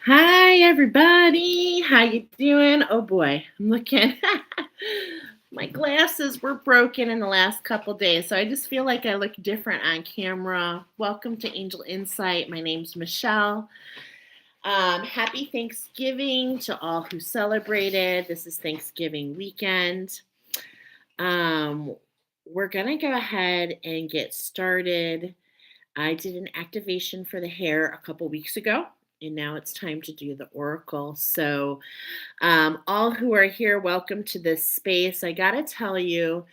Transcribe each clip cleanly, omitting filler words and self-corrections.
Hi everybody. How you doing? Oh boy, I'm looking. My glasses were broken in the last couple days, so I just feel like I look different on camera. Welcome to Angel Insight. My name's Michelle. Happy Thanksgiving to all who celebrated. This is Thanksgiving weekend. Um, we're gonna go ahead and get started. I did an activation for the hair a couple weeks ago, and now it's time to do the oracle. So, all who are here, welcome to this space. I got to tell you,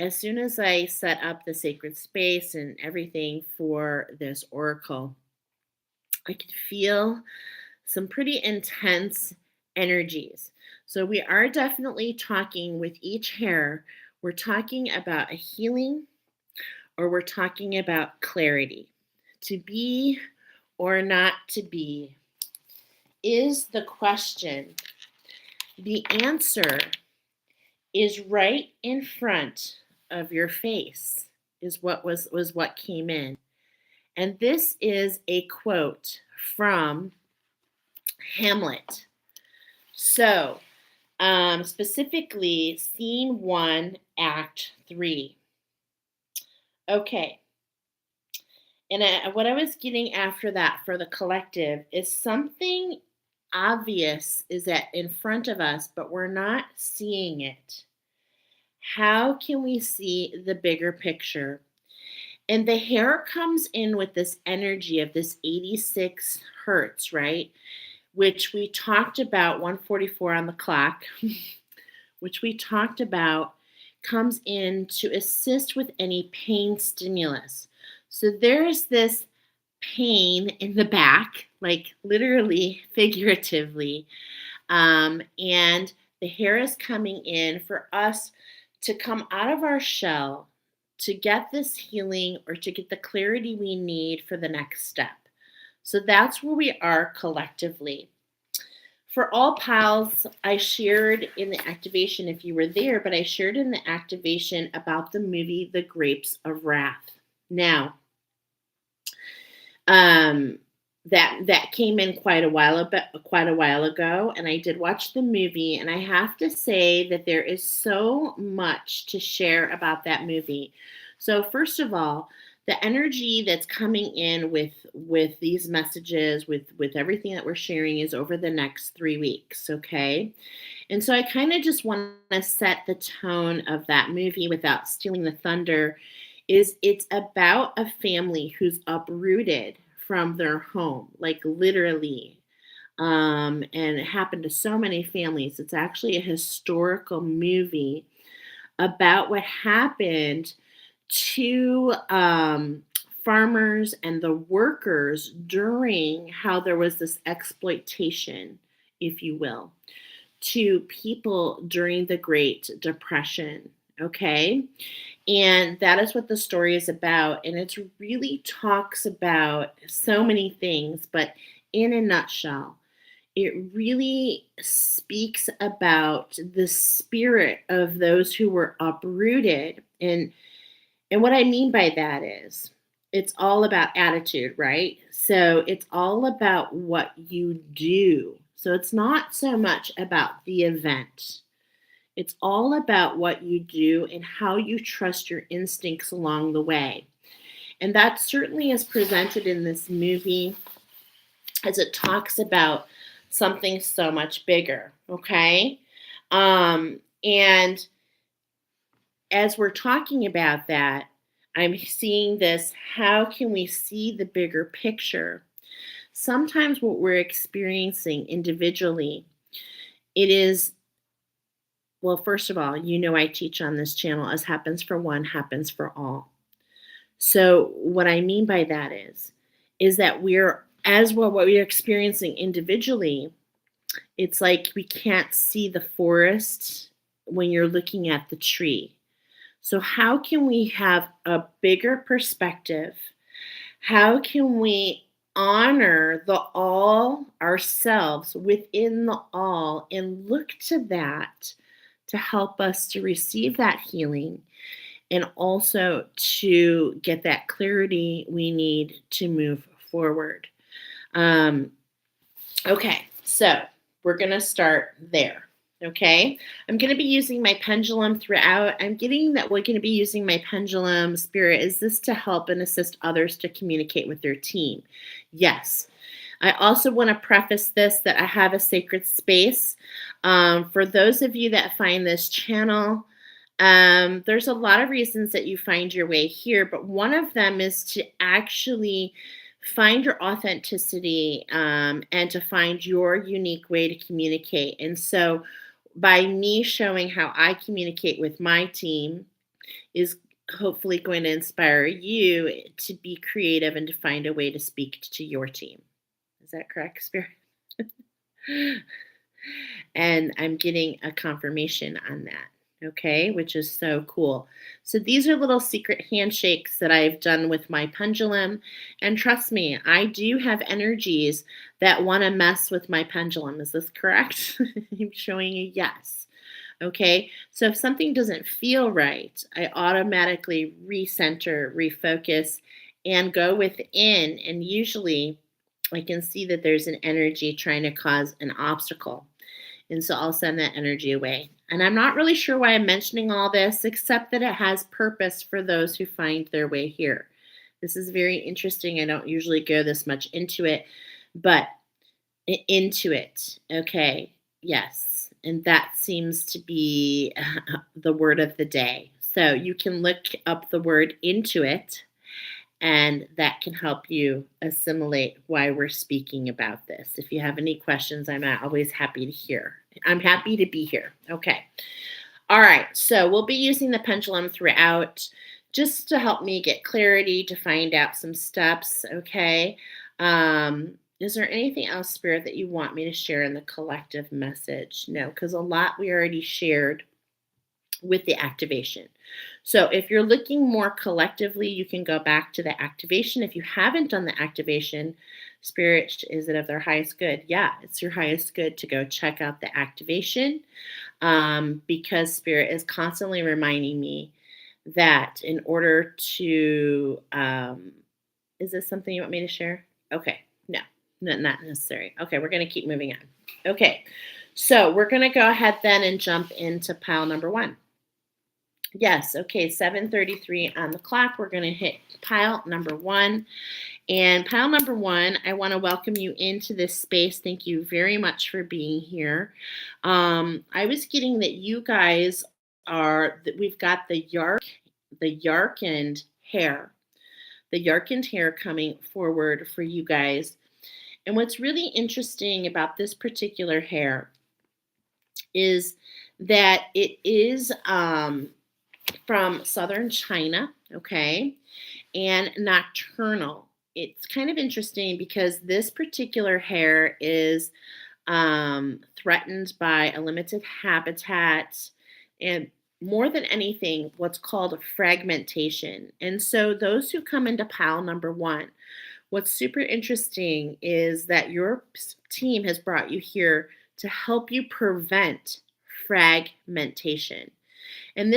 as soon as I set up the sacred space and everything for this oracle, I could feel some pretty intense energies. So, we are definitely talking with each hair, we're talking about a healing or we're talking about clarity. To be or not to be is the question. The answer is right in front of your face, is what was what came in. And this is a quote from Hamlet. So, specifically, scene one, act three. Okay, and what I was getting after that for the collective is something obvious is that in front of us, but we're not seeing it. How can we see the bigger picture? And the hair comes in with this energy of this 86 hertz, right? Which we talked about, 144 on the clock, which we talked about comes in to assist with any pain stimulus. So there's this pain in the back, like literally, figuratively. And the hair is coming in for us to come out of our shell to get this healing or to get the clarity we need for the next step. So that's where we are collectively. For all pals, I shared in the activation, if you were there, but I shared in the activation about the movie The Grapes of Wrath. Now, um, that came in quite a while ago, and I did watch the movie, and I have to say that there is so much to share about that movie. So first of all, the energy that's coming in with these messages, with everything that we're sharing, is over the next 3 weeks. Okay, and so I kind of just want to set the tone of that movie without stealing the thunder. Is it's about a family who's uprooted from their home, like literally. And it happened to so many families. It's actually a historical movie about what happened to farmers and the workers during how there was this exploitation, if you will, to people during the Great Depression. Okay. And that is what the story is about. And it really talks about so many things, but in a nutshell, it really speaks about the spirit of those who were uprooted. And what I mean by that is it's all about attitude, right? So it's all about what you do. So it's not so much about the event. It's all about what you do and how you trust your instincts along the way. And that certainly is presented in this movie as it talks about something so much bigger. Okay. And as we're talking about that, I'm seeing this. How can we see the bigger picture? Sometimes what we're experiencing individually, it is, well, first of all, I teach on this channel as happens for one, happens for all. So what I mean by that is that we're, as well, what we're experiencing individually, it's like we can't see the forest when you're looking at the tree. So how can we have a bigger perspective? How can we honor the all ourselves within the all and look to that to help us to receive that healing and also to get that clarity we need to move forward? Um, Okay, so we're going to start there. Okay, I'm going to be using my pendulum throughout. I'm getting that we're going to be using my pendulum spirit. Is this to help and assist others to communicate with their team? Yes. I also want to preface this that I have a sacred space. For those of you that find this channel, there's a lot of reasons that you find your way here, but one of them is to actually find your authenticity and to find your unique way to communicate. And so, by me showing how I communicate with my team, is hopefully going to inspire you to be creative and to find a way to speak to your team. Is that correct, Spirit? And I'm getting a confirmation on that. Okay, which is so cool. So these are little secret handshakes that I've done with my pendulum. And trust me, I do have energies that want to mess with my pendulum. Is this correct? I'm showing you yes. Okay, so if something doesn't feel right, I automatically recenter, refocus, and go within. And usually I can see that there's an energy trying to cause an obstacle. And so I'll send that energy away. And I'm not really sure why I'm mentioning all this, except that it has purpose for those who find their way here. This is very interesting. I don't usually go this much into it, but into it. Okay. Yes. And that seems to be the word of the day. So you can look up the word into it, and that can help you assimilate why we're speaking about this. If you have any questions, I'm always happy to hear. I'm happy to be here. Okay. All right. So we'll be using the pendulum throughout just to help me get clarity, to find out some steps. Okay. Is there anything else, Spirit, that you want me to share in the collective message? No, because a lot we already shared with the activation. So if you're looking more collectively, you can go back to the activation. If you haven't done the activation, Spirit, is it of their highest good? Yeah, it's your highest good to go check out the activation, because Spirit is constantly reminding me that in order to, is this something you want me to share? Okay, no, not necessary. Okay, we're going to keep moving on. Okay, so we're going to go ahead then and jump into pile number one. Yes, okay, 7:33 on the clock. We're going to hit pile number one. And pile number one, I want to welcome you into this space. Thank you very much for being here. I was getting that you guys that we've got the yark and Hare, the yark and Hare coming forward for you guys. And what's really interesting about this particular Hare is that it is from southern China, okay, and nocturnal. It's kind of interesting because this particular Hare is threatened by a limited habitat and more than anything, what's called fragmentation. And so, those who come into pile number one, what's super interesting is that your team has brought you here to help you prevent fragmentation. And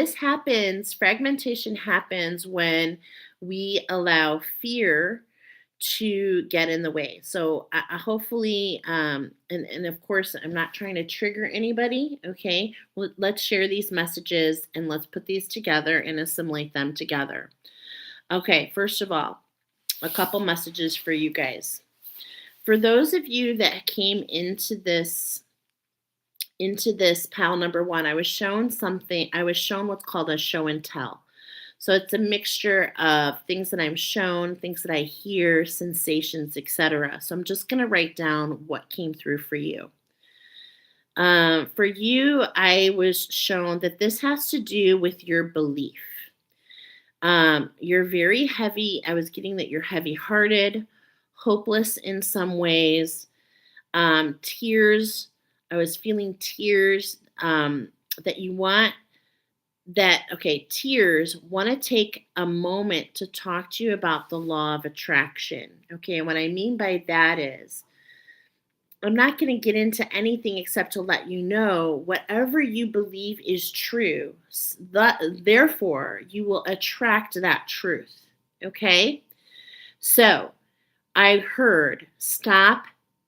fragmentation happens when we allow fear to get in the way. So I hopefully, and of course, I'm not trying to trigger anybody. Okay, let's share these messages and let's put these together and assimilate them together. Okay, first of all, a couple messages for you guys. For those of you that came into this pal number one, I was shown what's called a show and tell. So it's a mixture of things that I'm shown, things that I hear, sensations, etc. So I'm just going to write down what came through for you. For you, I was shown that this has to do with your belief. You're very heavy. I was getting that you're heavy-hearted, hopeless in some ways. Tears. I was feeling tears that you want tears want to take a moment to talk to you about the law of attraction. Okay, and what I mean by that is I'm not going to get into anything except to let you know whatever you believe is true, therefore you will attract that truth. Okay, so I heard stop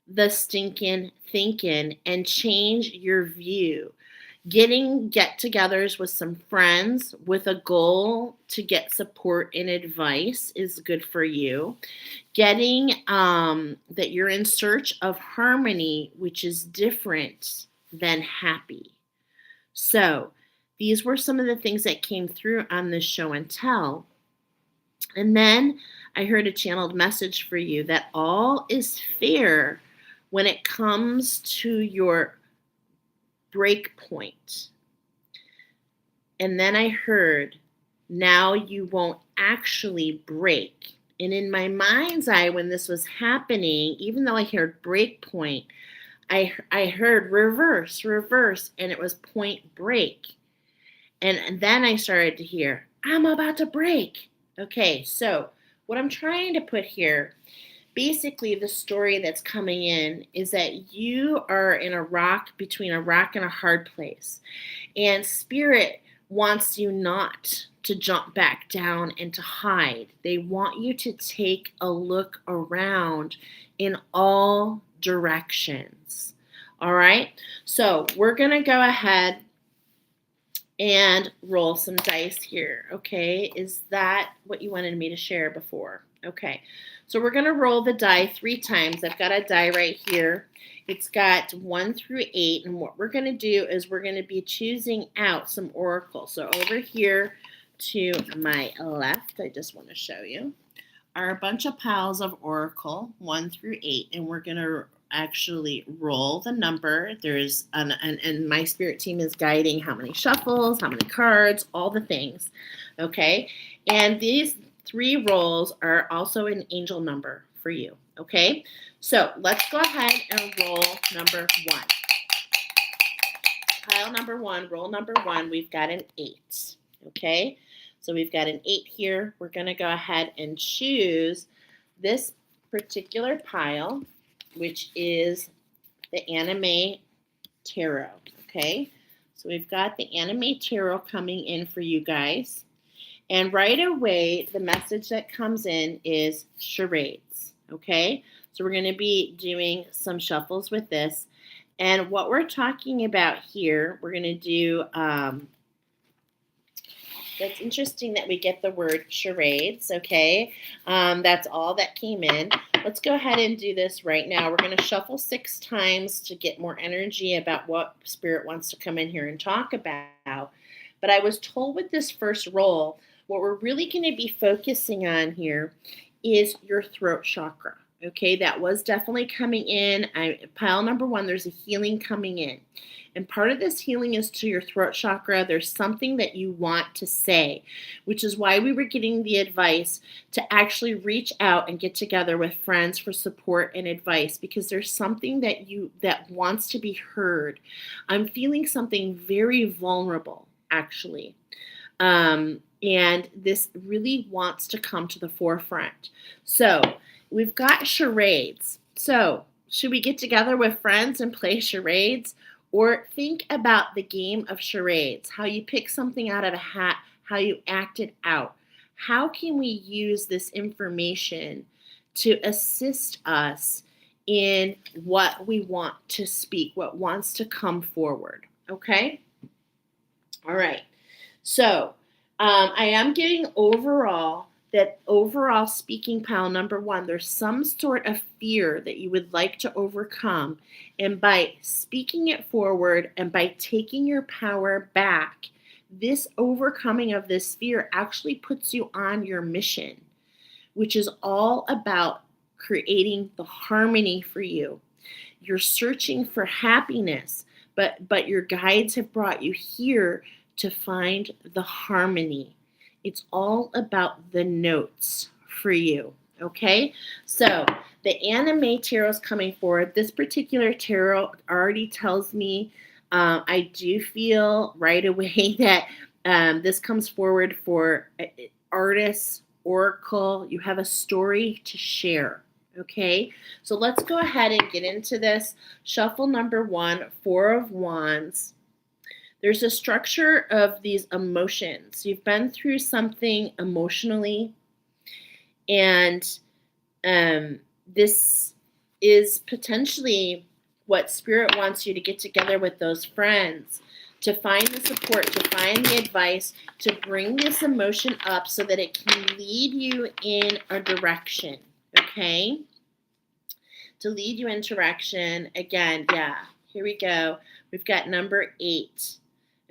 the stinking thinking and change your view. Getting get-togethers with some friends with a goal to get support and advice is good for you. Getting that you're in search of harmony, which is different than happy. So these were some of the things that came through on this show and tell. And then I heard a channeled message for you that all is fair when it comes to your break point. And then I heard, now you won't actually break. And in my mind's eye, when this was happening, even though I heard break point, I heard reverse, and it was point break. And then I started to hear, I'm about to break. Okay, so what I'm trying to put here, basically the story that's coming in is that you are in between a rock and a hard place. And spirit wants you not to jump back down and to hide. They want you to take a look around in all directions. All right, so we're going to go ahead and roll some dice here. Okay, is that what you wanted me to share before? Okay, so we're going to roll the die 3 times. I've got a die right here. It's got 1 through 8, and what we're going to do is we're going to be choosing out some oracle. So over here to my left, I just want to show you, are a bunch of piles of oracle, 1 through 8, and we're going to actually roll the number. There's and my spirit team is guiding how many shuffles, how many cards, all the things. Okay, and these 3 rolls are also an angel number for you. Okay, so let's go ahead and roll number 1. Pile number 1, roll number 1. We've got an 8. Okay, so we've got an 8 here. We're going to go ahead and choose this particular pile, which is the Anime Tarot. Okay, so we've got the Anime Tarot coming in for you guys. And right away, the message that comes in is charades. Okay, so we're going to be doing some shuffles with this. And what we're talking about here, we're going to do, that's interesting that we get the word charades, okay? That's all that came in. Let's go ahead and do this right now. We're going to shuffle 6 times to get more energy about what Spirit wants to come in here and talk about. But I was told with this first roll, what we're really going to be focusing on here is your throat chakra. Okay, that was definitely coming in. Pile number 1, there's a healing coming in. And part of this healing is to your throat chakra. There's something that you want to say, which is why we were getting the advice to actually reach out and get together with friends for support and advice, because there's something that wants to be heard. I'm feeling something very vulnerable, actually. And this really wants to come to the forefront. So we've got charades. So should we get together with friends and play charades? Or think about the game of charades, how you pick something out of a hat, how you act it out. How can we use this information to assist us in what we want to speak, what wants to come forward? Okay? All right. So I am getting overall speaking pile number 1, there's some sort of fear that you would like to overcome. And by speaking it forward and by taking your power back, this overcoming of this fear actually puts you on your mission, which is all about creating the harmony for you. You're searching for happiness, but your guides have brought you here to find the harmony. It's all about the notes for you, okay? So the Anime Tarot is coming forward. This particular tarot already tells me, I do feel right away that this comes forward for artists, oracle. You have a story to share, okay? So let's go ahead and get into this. Shuffle number 1, 4 of Wands. There's a structure of these emotions. You've been through something emotionally, and this is potentially what Spirit wants you to get together with those friends, to find the support, to find the advice, to bring this emotion up so that it can lead you in a direction, okay? To lead you in direction. Again, yeah, here we go. We've got number 8,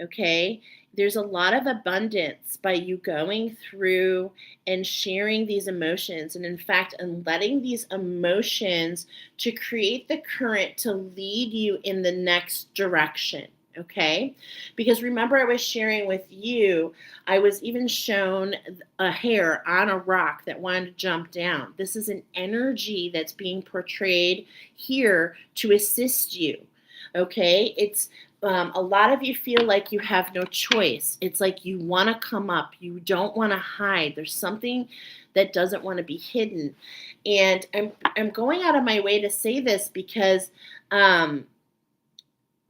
okay? There's a lot of abundance by you going through and sharing these emotions, and in fact, and letting these emotions to create the current to lead you in the next direction, okay? Because remember, I was sharing with you, I was even shown a hare on a rock that wanted to jump down. This is an energy that's being portrayed here to assist you, okay? It's a lot of you feel like you have no choice. It's like you want to come up. You don't want to hide. There's something that doesn't want to be hidden. And I'm going out of my way to say this because I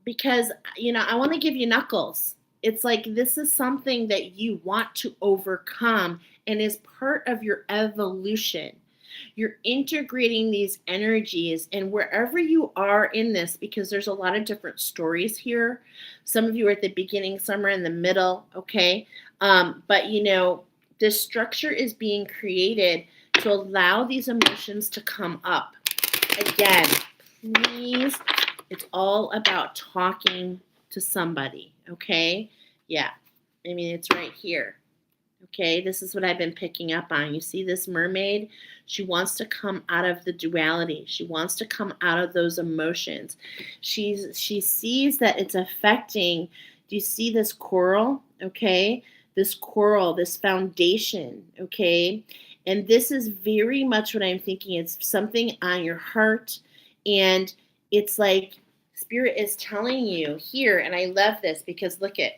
want to give you knuckles. It's like this is something that you want to overcome and is part of your evolution. You're integrating these energies, and wherever you are in this, because there's a lot of different stories here. Some of you are at the beginning, some are in the middle, okay? But this structure is being created to allow these emotions to come up. Again, please, it's all about talking to somebody, okay? Yeah, I mean, it's right here. Okay, this is what I've been picking up on. You see this mermaid? She wants to come out of the duality. She wants to come out of those emotions. She sees that it's affecting. Do you see this coral? Okay, this coral, this foundation. Okay, and this is very much what I'm thinking. It's something on your heart, and it's like Spirit is telling you here. And I love this because look at.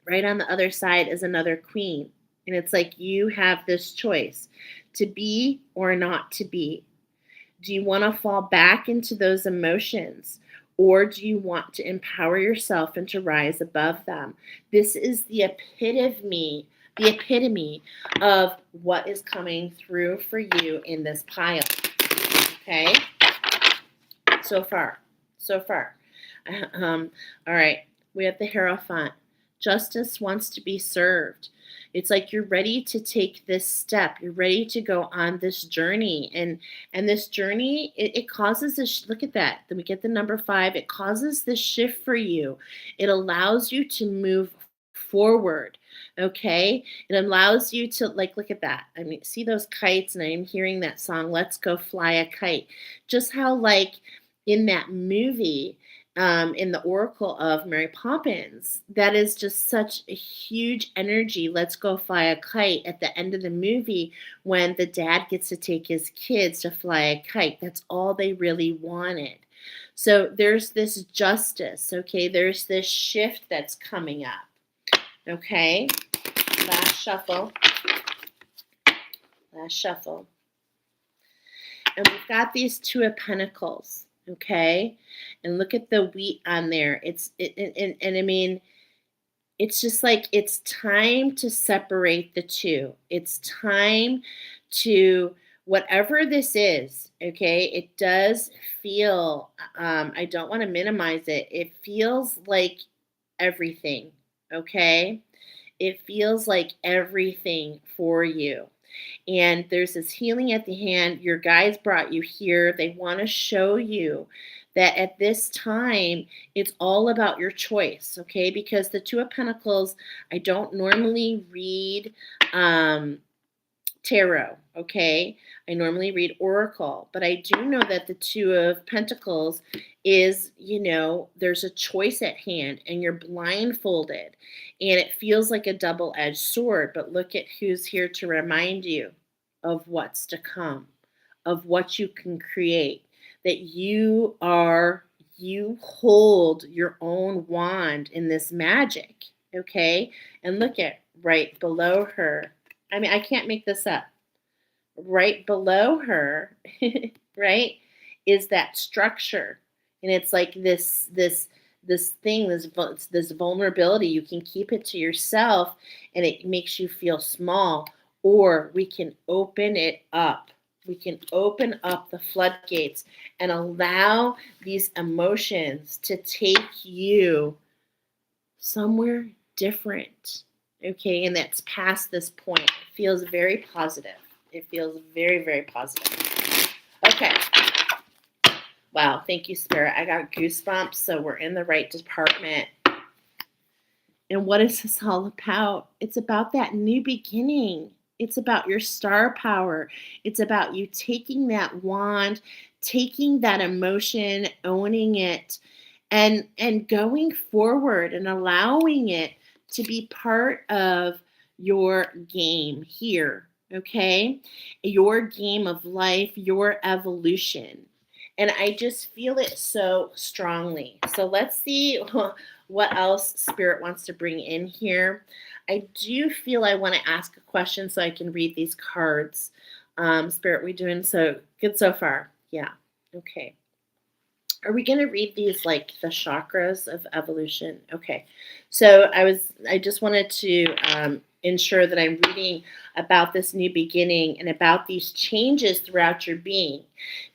Right on the other side is another queen. And it's like you have this choice to be or not to be. Do you want to fall back into those emotions? Or do you want to empower yourself and to rise above them? This is the epitome of what is coming through for you in this pile. Okay? So far. All right. We have the Hierophant. Justice wants to be served. It's like you're ready to take this step. You're ready to go on this journey. And this journey, it causes this, look at that. Then we get the number 5. It causes this shift for you. It allows you to move forward. Okay? It allows you to, like, look at that. I mean, see those kites, and I'm hearing that song, Let's Go Fly a Kite. Just how, like, in that movie, in the Oracle of Mary Poppins, that is just such a huge energy. Let's go fly a kite at the end of the movie when the dad gets to take his kids to fly a kite. That's all they really wanted. So there's this justice, okay? There's this shift that's coming up, okay? Last shuffle. And we've got these 2 of Pentacles. Okay, and look at the wheat on there. And I mean, it's just like it's time to separate the 2. It's time to whatever this is. Okay, it does feel. I don't want to minimize it. It feels like everything. Okay, it feels like everything for you. And there's this healing at the hand. Your guides brought you here. They want to show you that at this time, it's all about your choice, okay? Because the 2 of Pentacles, I don't normally read tarot, okay? I normally read oracle, but I do know that the 2 of Pentacles is, there's a choice at hand and you're blindfolded and it feels like a double-edged sword, but look at who's here to remind you of what's to come, of what you can create, that you hold your own wand in this magic, okay? And look at right below her. I mean, I can't make this up. Right below her, right, is that structure. And it's like this thing, this vulnerability. You can keep it to yourself and it makes you feel small, or we can open it up. We can open up the floodgates and allow these emotions to take you somewhere different. Okay, and that's past this point. It feels very positive. It feels very, very positive. Okay. Wow, thank you, Spirit. I got goosebumps, so we're in the right department. And what is this all about? It's about that new beginning. It's about your star power. It's about you taking that wand, taking that emotion, owning it, and going forward and allowing it to be part of your game here, okay? Your game of life, your evolution. And I just feel it so strongly. So let's see what else Spirit wants to bring in here. I do feel I want to ask a question so I can read these cards. Spirit, we doing so good so far? Yeah. Okay. Are we going to read these like the chakras of evolution? Okay. So I just wanted to ensure that I'm reading about this new beginning and about these changes throughout your being.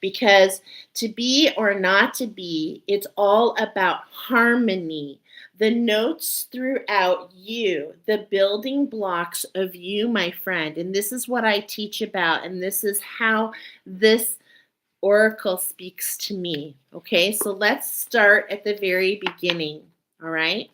Because to be or not to be, it's all about harmony. The notes throughout you, the building blocks of you, my friend. And this is what I teach about. And this is how this oracle speaks to me. Okay, so let's start at the very beginning. All right,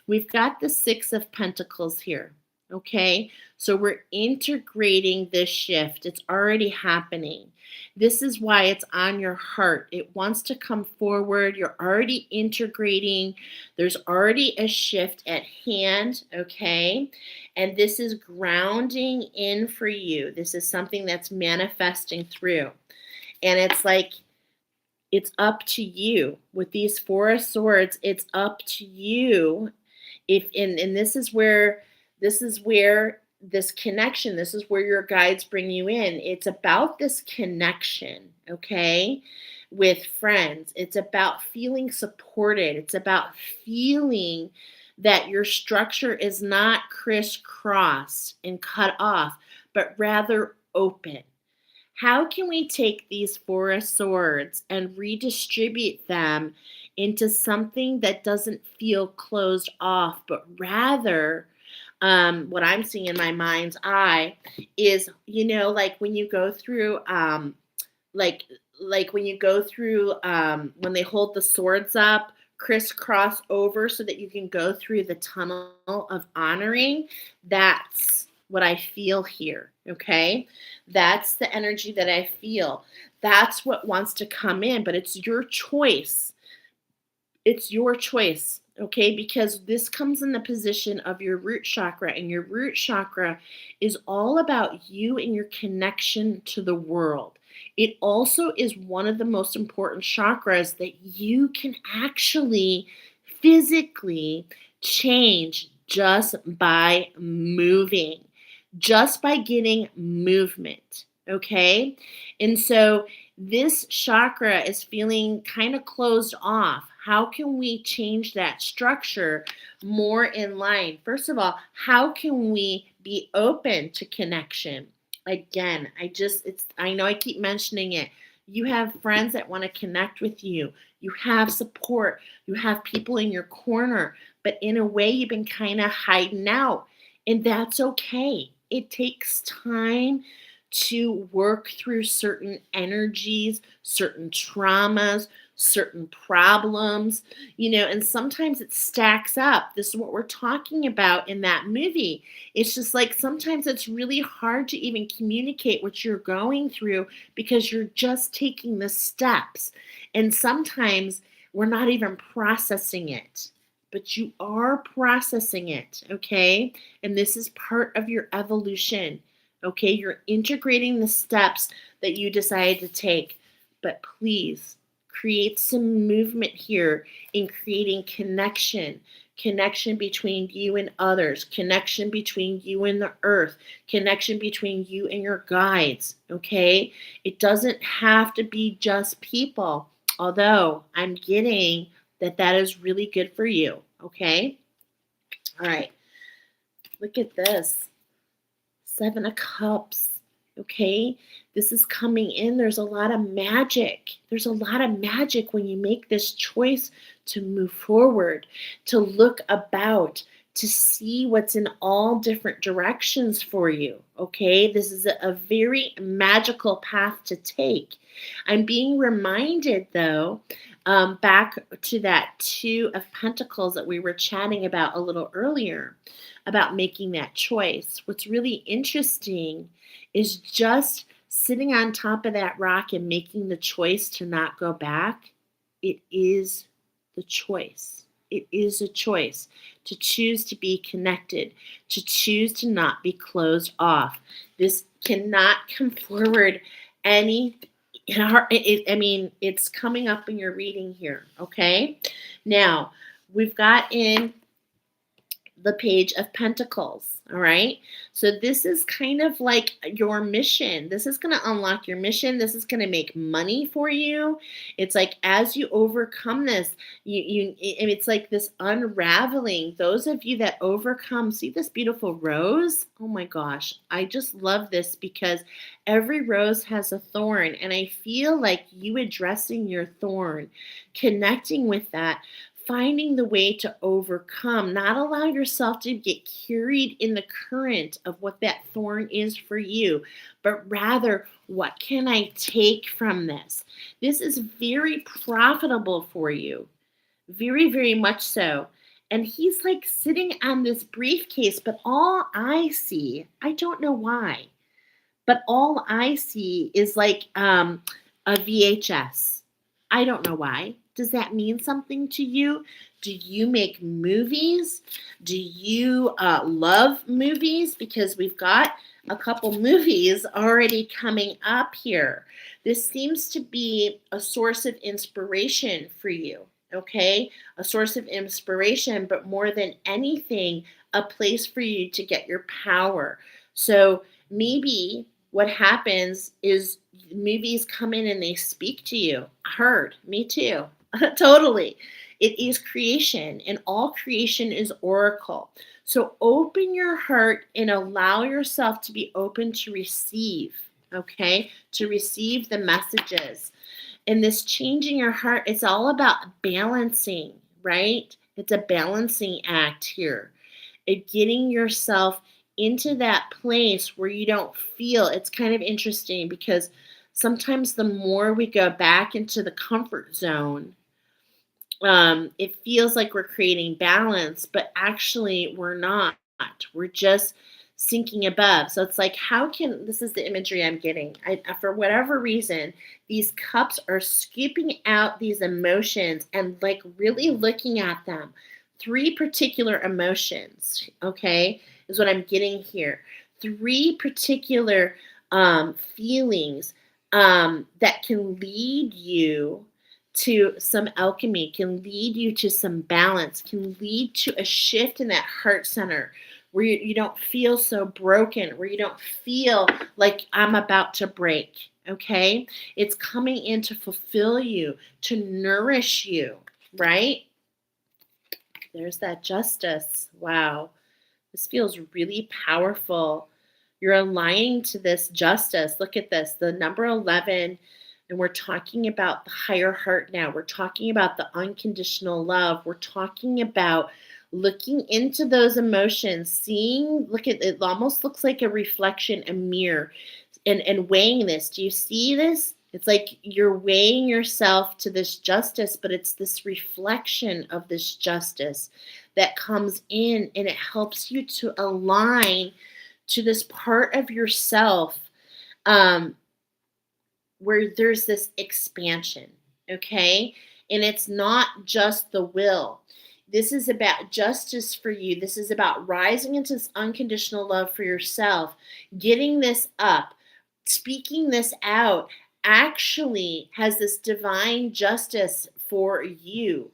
we've got the Six of Pentacles here. Okay, so we're integrating this shift. It's already happening. This is why it's on your heart. It wants to come forward. You're already integrating. There's already a shift at hand. Okay, and this is grounding in for you. This is something that's manifesting through. And it's like, it's up to you. With these Four of Swords, it's up to you. And this is where this connection, this is where your guides bring you in. It's about this connection, okay, with friends. It's about feeling supported. It's about feeling that your structure is not crisscrossed and cut off, but rather open. How can we take these Four of Swords and redistribute them into something that doesn't feel closed off, but rather, what I'm seeing in my mind's eye is, like when you go through, like, when you go through, when they hold the swords up, crisscross over so that you can go through the tunnel of honoring. That's what I feel here, okay? That's the energy that I feel. That's what wants to come in, but it's your choice. It's your choice, okay? Because this comes in the position of your root chakra, and your root chakra is all about you and your connection to the world. It also is one of the most important chakras that you can actually physically change just by moving, just by getting movement, okay? And so this chakra is feeling kind of closed off. How can we change that structure more in line? First of all, how can we be open to connection? Again, I know I keep mentioning it. You have friends that want to connect with you. You have support. You have people in your corner, but in a way you've been kind of hiding out, and that's okay. It takes time to work through certain energies, certain traumas, certain problems, and sometimes it stacks up. This is what we're talking about in that movie. It's just like sometimes it's really hard to even communicate what you're going through because you're just taking the steps. And sometimes we're not even processing it, but you are processing it, okay? And this is part of your evolution. Okay, you're integrating the steps that you decided to take, but please create some movement here in creating connection between you and others, connection between you and the earth, connection between you and your guides, okay? It doesn't have to be just people, although I'm getting that is really good for you, okay? All right, look at this. Seven of Cups, okay? This is coming in. There's a lot of magic. There's a lot of magic when you make this choice to move forward, to look about, to see what's in all different directions for you. Okay. This is a very magical path to take. I'm being reminded, though, back to that Two of Pentacles that we were chatting about a little earlier, about making that choice. What's really interesting is just sitting on top of that rock and making the choice to not go back. It is the choice. It is a choice to choose to be connected, to choose to not be closed off. This cannot come forward any. I mean, it's coming up in your reading here. Okay. Now, we've got in the Page of Pentacles. All right. So this is kind of like your mission. This is going to unlock your mission. This is going to make money for you. It's like as you overcome this, it's like this unraveling. Those of you that overcome, see this beautiful rose? Oh my gosh. I just love this because every rose has a thorn. And I feel like you addressing your thorn, connecting with that, finding the way to overcome, not allow yourself to get carried in the current of what that thorn is for you, but rather, what can I take from this? This is very profitable for you. Very, very much so. And he's like sitting on this briefcase, but all I see, I don't know why, but all I see is like a VHS. I don't know why. Does that mean something to you? Do you make movies? Do you love movies? Because we've got a couple movies already coming up here. This seems to be a source of inspiration for you, okay? A source of inspiration, but more than anything, a place for you to get your power. So maybe what happens is movies come in and they speak to you. Heard, me too. Totally. It is creation, and all creation is oracle. So open your heart and allow yourself to be open to receive, okay? To receive the messages. And this changing your heart, it's all about balancing, right? It's a balancing act here. Getting yourself into that place where you don't feel. It's kind of interesting because sometimes the more we go back into the comfort zone, it feels like we're creating balance, but actually we're not. We're just sinking above. So it's like, this is the imagery I'm getting. For whatever reason, these cups are scooping out these emotions and like really looking at them. Three particular emotions, okay, is what I'm getting here. Three particular feelings that can lead you to some alchemy, can lead you to some balance, can lead to a shift in that heart center where you don't feel so broken, where you don't feel like I'm about to break, okay? It's coming in to fulfill you, to nourish you, right? There's that justice. Wow. This feels really powerful. You're aligning to this justice. Look at this, the number 11, and we're talking about the higher heart now. We're talking about the unconditional love. We're talking about looking into those emotions, look at it, almost looks like a reflection, a mirror, and weighing this. Do you see this? It's like you're weighing yourself to this justice, but it's this reflection of this justice that comes in, and it helps you to align to this part of yourself where there's this expansion, okay? And it's not just the will. This is about justice for you. This is about rising into this unconditional love for yourself, getting this up, speaking this out, actually has this divine justice for you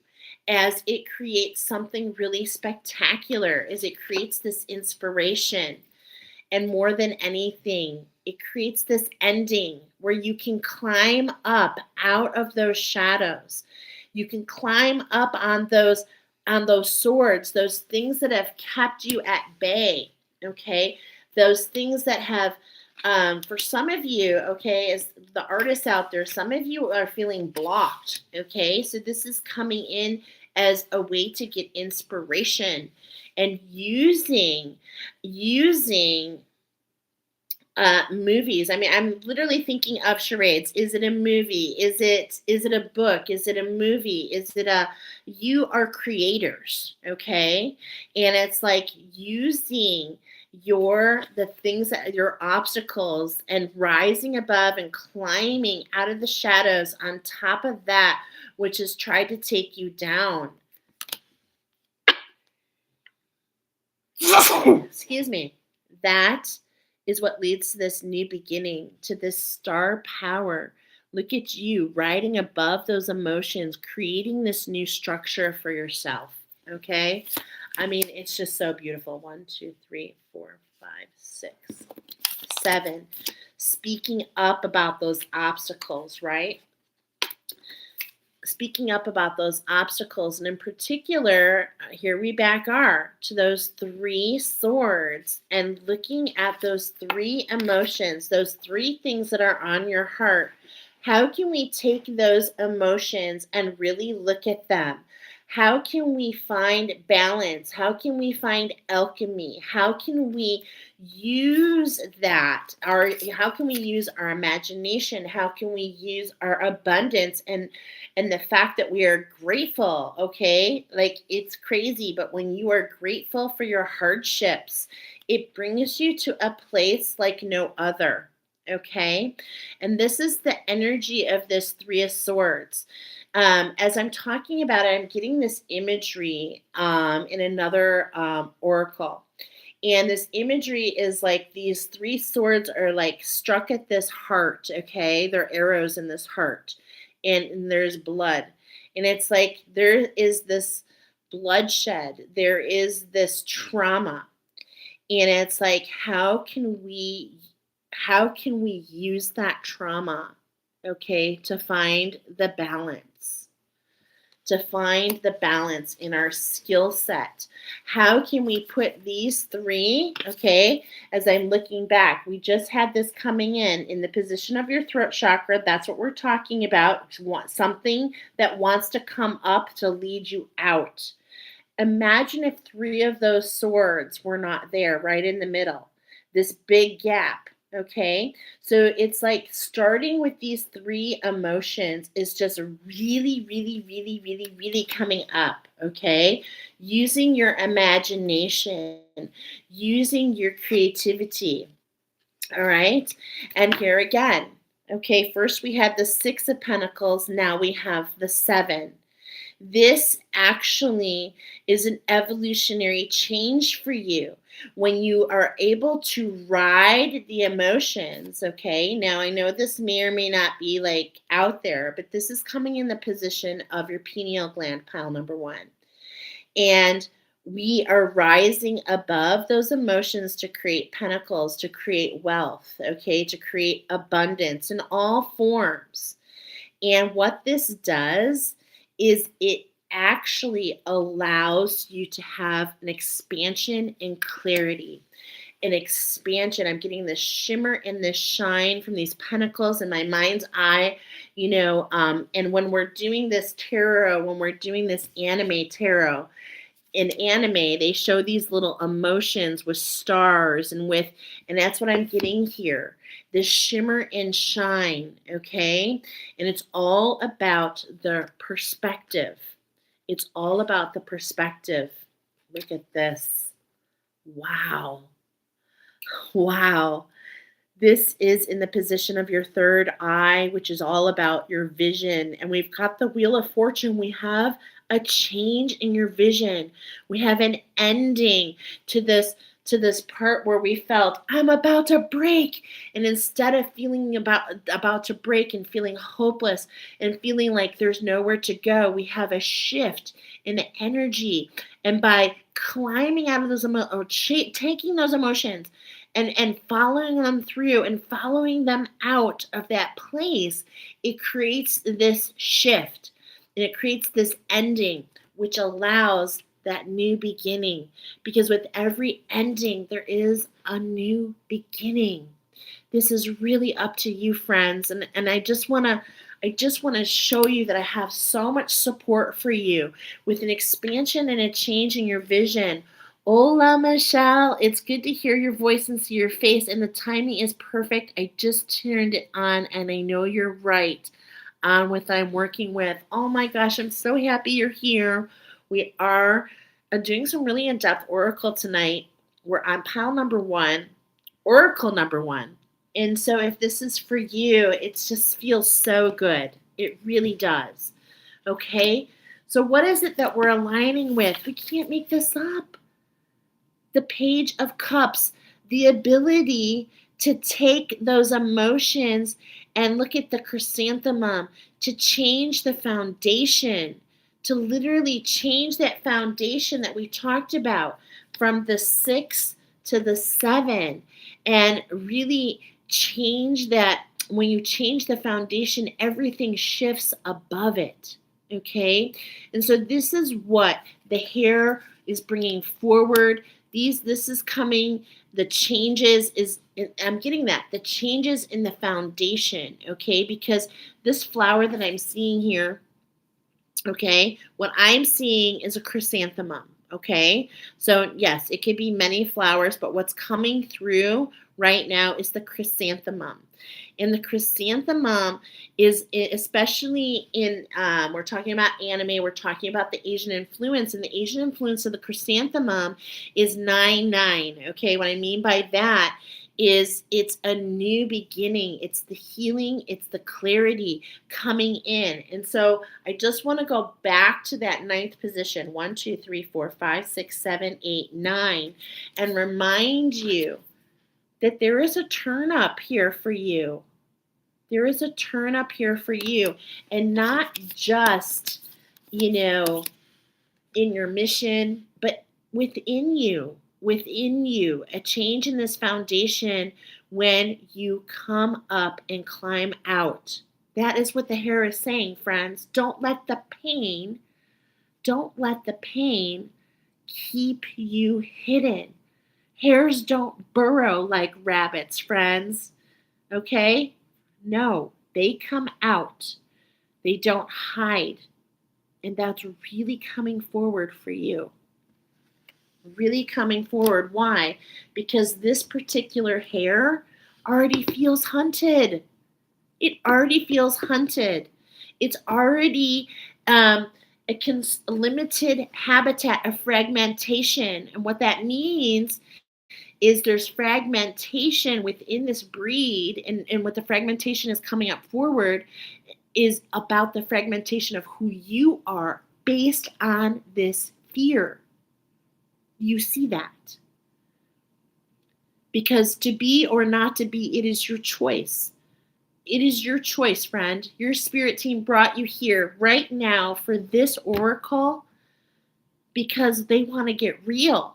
as it creates something really spectacular, as it creates this inspiration. And more than anything, it creates this ending where you can climb up out of those shadows. You can climb up on those swords, those things that have kept you at bay, okay? Those things that have For some of you, okay, as the artists out there, some of you are feeling blocked, okay? So this is coming in as a way to get inspiration and using movies. I mean, I'm literally thinking of charades. Is it a movie? Is it a book? Is it a movie? Is it a you are creators, okay? And it's like using the things that your obstacles and rising above and climbing out of the shadows on top of that which has tried to take you down. Excuse me. That is what leads to this new beginning, to this star power. Look at you riding above those emotions, creating this new structure for yourself. Okay. I mean, it's just so beautiful. 1, 2, 3, 4, 5, 6, 7. Speaking up about those obstacles, right? Speaking up about those obstacles. And in particular, here we back are to those 3 swords and looking at those 3 emotions, those 3 things that are on your heart. How can we take those emotions and really look at them? How can we find balance? How can we find alchemy? How can we use that? How can we use our imagination? How can we use our abundance and the fact that we are grateful, okay? Like it's crazy, but when you are grateful for your hardships, it brings you to a place like no other, okay? And this is the energy of this 3 of Swords. As I'm talking about it, I'm getting this imagery in another oracle. And this imagery is like these 3 swords are like struck at this heart, okay? They're arrows in this heart. And there's blood. And it's like there is this bloodshed. There is this trauma. And it's like how can we use that trauma, okay, to find the balance? To find the balance in our skill set. How can we put these 3, okay, as I'm looking back, we just had this coming in the position of your throat chakra. That's what we're talking about. Something that wants to come up to lead you out. Imagine if 3 of those swords were not there, right in the middle, this big gap. Okay, so it's like starting with these 3 emotions is just really, really, really, really, really coming up. Okay, using your imagination, using your creativity. All right, and here again. Okay, first we had the 6 of Pentacles, now we have the 7. This actually is an evolutionary change for you when you are able to ride the emotions. Okay, now I know this may or may not be like out there, but this is coming in the position of your pineal gland, pile number 1. And we are rising above those emotions to create pentacles, to create wealth, okay, to create abundance in all forms. And what this does is it actually allows you to have an expansion in clarity, an expansion. I'm getting this shimmer and this shine from these pentacles in my mind's eye, and when we're doing this tarot, when we're doing this anime tarot, in anime, they show these little emotions with stars and that's what I'm getting here. This shimmer and shine, okay? And it's all about the perspective. It's all about the perspective. Look at this. Wow. Wow. This is in the position of your third eye, which is all about your vision. And we've got the Wheel of Fortune. We have a change in your vision. We have an ending to this part where we felt I'm about to break, and instead of feeling about to break and feeling hopeless and feeling like there's nowhere to go, we have a shift in the energy. And by climbing out of those taking those emotions and following them through and following them out of that place, it creates this shift and it creates this ending, which allows that new beginning. Because with every ending, there is a new beginning. This is really up to you, friends. And I just want to show you that I have so much support for you with an expansion and a change in your vision. Hola, Michelle. It's good to hear your voice and see your face, and the timing is perfect. I just turned it on, and I know you're right on what I'm working with. Oh my gosh, I'm so happy you're here. We are doing some really in-depth oracle tonight. We're on pile number one, oracle number one. And so if this is for you, it just feels so good. It really does. Okay? So what is it that we're aligning with? We can't make this up. The Page of Cups, the ability to take those emotions and look at the chrysanthemum, to change the foundation, to literally change that foundation that we talked about from the 6 to the 7, and really change that. When you change the foundation, everything shifts above it. Okay? And so this is what the Hare is bringing forward. This is coming. The changes is, I'm getting that, the changes in the foundation. Okay? Because this flower that I'm seeing here, okay, what I'm seeing is a chrysanthemum. Okay? So yes, it could be many flowers, but what's coming through right now is the chrysanthemum. And the chrysanthemum is, especially in, we're talking about anime, we're talking about the Asian influence, and the Asian influence of the chrysanthemum is 9-9. Okay, what I mean by that is it's a new beginning. It's the healing, it's the clarity coming in. And so I just want to go back to that ninth position, 1, 2, 3, 4, 5, 6, 7, 8, 9, and remind you that there is a turn up here for you. There is a turn up here for you, and not just, in your mission, but within you, a change in this foundation when you come up and climb out. That is what the Hare is saying, friends. Don't let the pain keep you hidden. Hares don't burrow like rabbits, friends. Okay? No, they come out. They don't hide. And that's really coming forward for you. Really coming forward. Why? Because this particular hare already feels hunted. It already feels hunted. It's already a limited habitat of fragmentation. And what that means is there's fragmentation within this breed, and what the fragmentation is coming up forward is about the fragmentation of who you are based on this fear. You see that. Because to be or not to be, it is your choice. It is your choice, friend. Your spirit team brought you here right now for this oracle because they want to get real.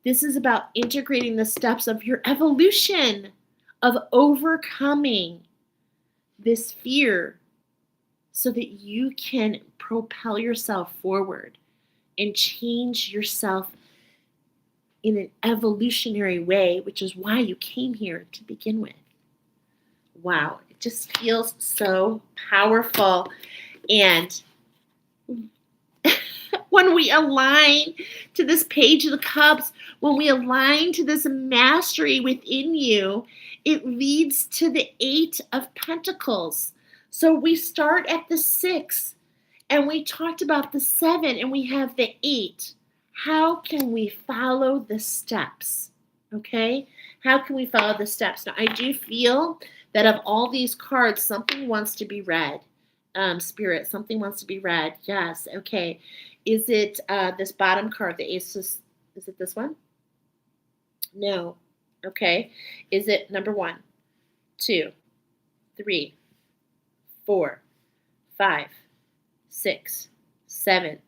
This is about integrating the steps of your evolution, of overcoming this fear so that you can propel yourself forward and change yourself in an evolutionary way, which is why you came here to begin with. Wow, it just feels so powerful. And when we align to this Page of the Cups, when we align to this mastery within you, it leads to the 8 of Pentacles. So we start at the 6, and we talked about the 7, and we have the 8. How can we follow the steps? Okay? How can we follow the steps? Now, I do feel that of all these cards, something wants to be read. Spirit, something wants to be read. Yes. Okay. Is it this bottom card, the Ace? Is it this one? No. Okay. Is it number 1, 2, 3, 4, 5, 6, 7,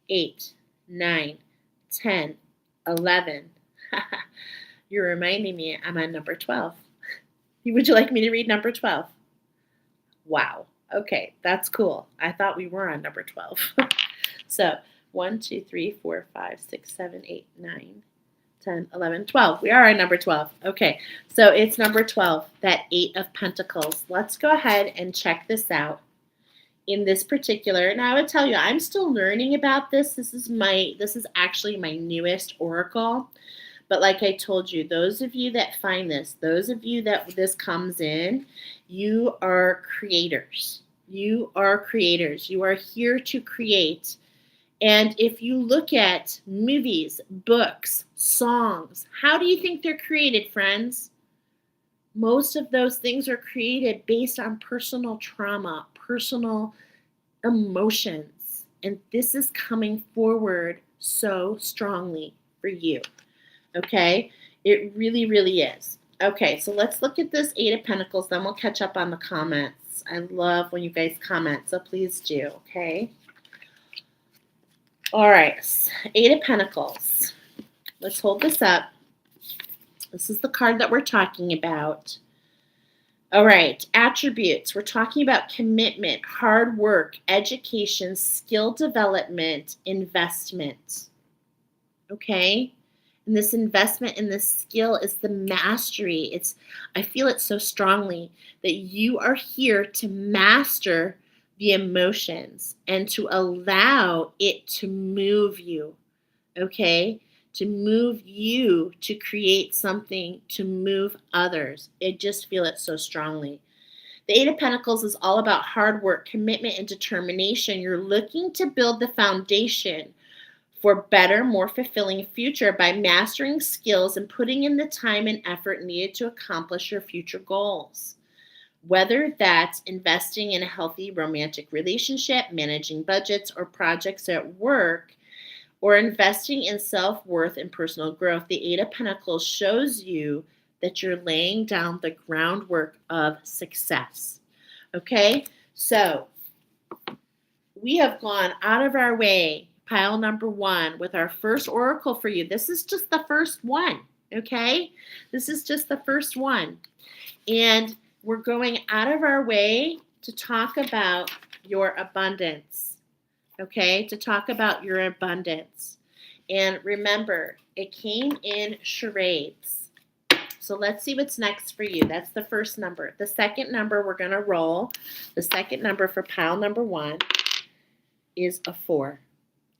8, 9, 10, 11? You're reminding me I'm on number 12. Would you like me to read number 12? Wow. Okay, that's cool. I thought we were on number 12. So 1, 2, 3, 4, 5, 6, 7, 8, 9, 10, 11, 12. We are at number 12. Okay, so it's number 12, that Eight of Pentacles. Let's go ahead and check this out in this particular. And I would tell you, I'm still learning about this. This is actually my newest oracle. But like I told you, those of you that find this, those of you that this comes in, you are creators. You are creators. You are here to create. And if you look at movies, books, songs, how do you think they're created, friends? Most of those things are created based on personal trauma, personal emotions. And this is coming forward so strongly for you. Okay? It really, really is. Okay, so let's look at this Eight of Pentacles, then we'll catch up on the comments. I love when you guys comment, so please do, okay? All right, Eight of Pentacles. Let's hold this up. This is the card that we're talking about. All right, attributes. We're talking about commitment, hard work, education, skill development, investment. Okay? And this investment in this skill is the mastery. I feel it so strongly that you are here to master the emotions and to allow it to move you, okay? To move you to create something, to move others. I just feel it so strongly. The Eight of Pentacles is all about hard work, commitment, and determination. You're looking to build the foundation for better, more fulfilling future by mastering skills and putting in the time and effort needed to accomplish your future goals. Whether that's investing in a healthy romantic relationship, managing budgets or projects at work, or investing in self-worth and personal growth, the Eight of Pentacles shows you that you're laying down the groundwork of success. Okay? So, we have gone out of our way, pile number 1, with our first oracle for you. This is just the first one, okay? This is just the first one. And we're going out of our way to talk about your abundance, okay? To talk about your abundance. And remember, it came in charades. So let's see what's next for you. That's the first number. The second number we're going to roll, the second number for pile number 1 is a 4.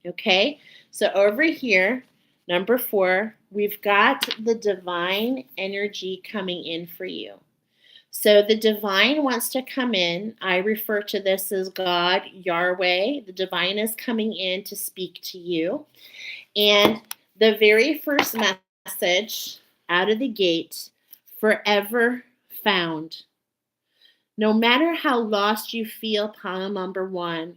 Okay? So over here, number 4, we've got the divine energy coming in for you. So the divine wants to come in. I refer to this as God, Yahweh. The divine is coming in to speak to you. And the very first message out of the gate, forever found. No matter how lost you feel, pile number 1,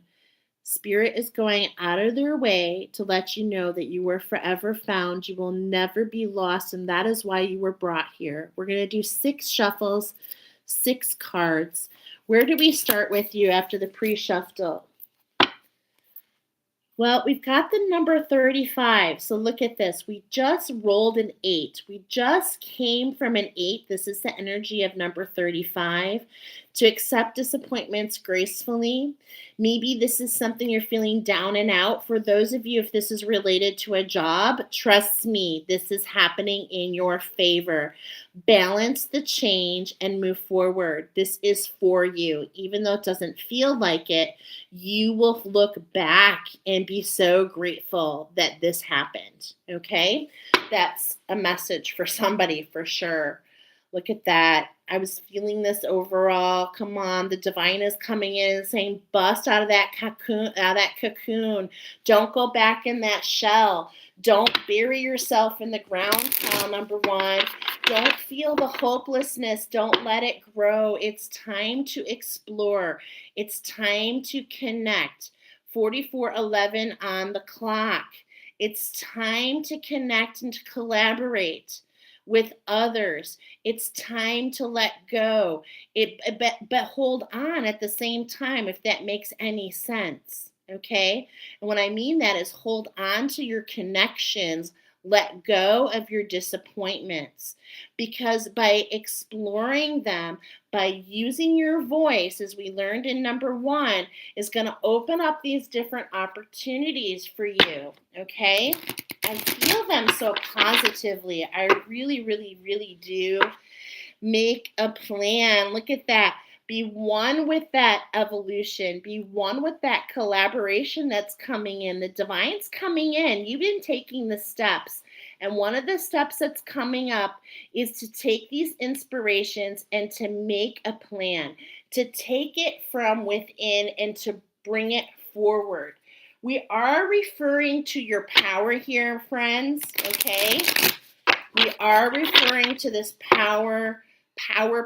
Spirit is going out of their way to let you know that you were forever found. You will never be lost, and that is why you were brought here. We're going to do 6 shuffles, 6 cards. Where do we start with you after the pre-shuffle? Well, we've got the number 35. So look at this. We just rolled an 8. We just came from an 8. This is the energy of number 35. To accept disappointments gracefully. Maybe this is something you're feeling down and out. For those of you, if this is related to a job, trust me, this is happening in your favor. Balance the change and move forward. This is for you. Even though it doesn't feel like it, you will look back and be so grateful that this happened. Okay? That's a message for somebody for sure. Look at that. I was feeling this overall. Come on, the divine is coming in and saying, bust out of that cocoon. Don't go back in that shell. Don't bury yourself in the ground, pile number 1. Don't feel the hopelessness. Don't let it grow. It's time to explore. It's time to connect. 44:11 on the clock. It's time to connect and to collaborate with others. It's time to let go. But hold on at the same time, if that makes any sense. Okay? And what I mean that is hold on to your connections Let go of your disappointments, because by exploring them, by using your voice, as we learned in number one, is going to open up these different opportunities for you. Okay? I feel them so positively. I really, really, really do. Make a plan. Look at that. Be one with that evolution. Be one with that collaboration that's coming in. The divine's coming in. You've been taking the steps. And one of the steps that's coming up is to take these inspirations and to make a plan, to take it from within and to bring it forward. We are referring to your power here, friends, okay? We are referring to this power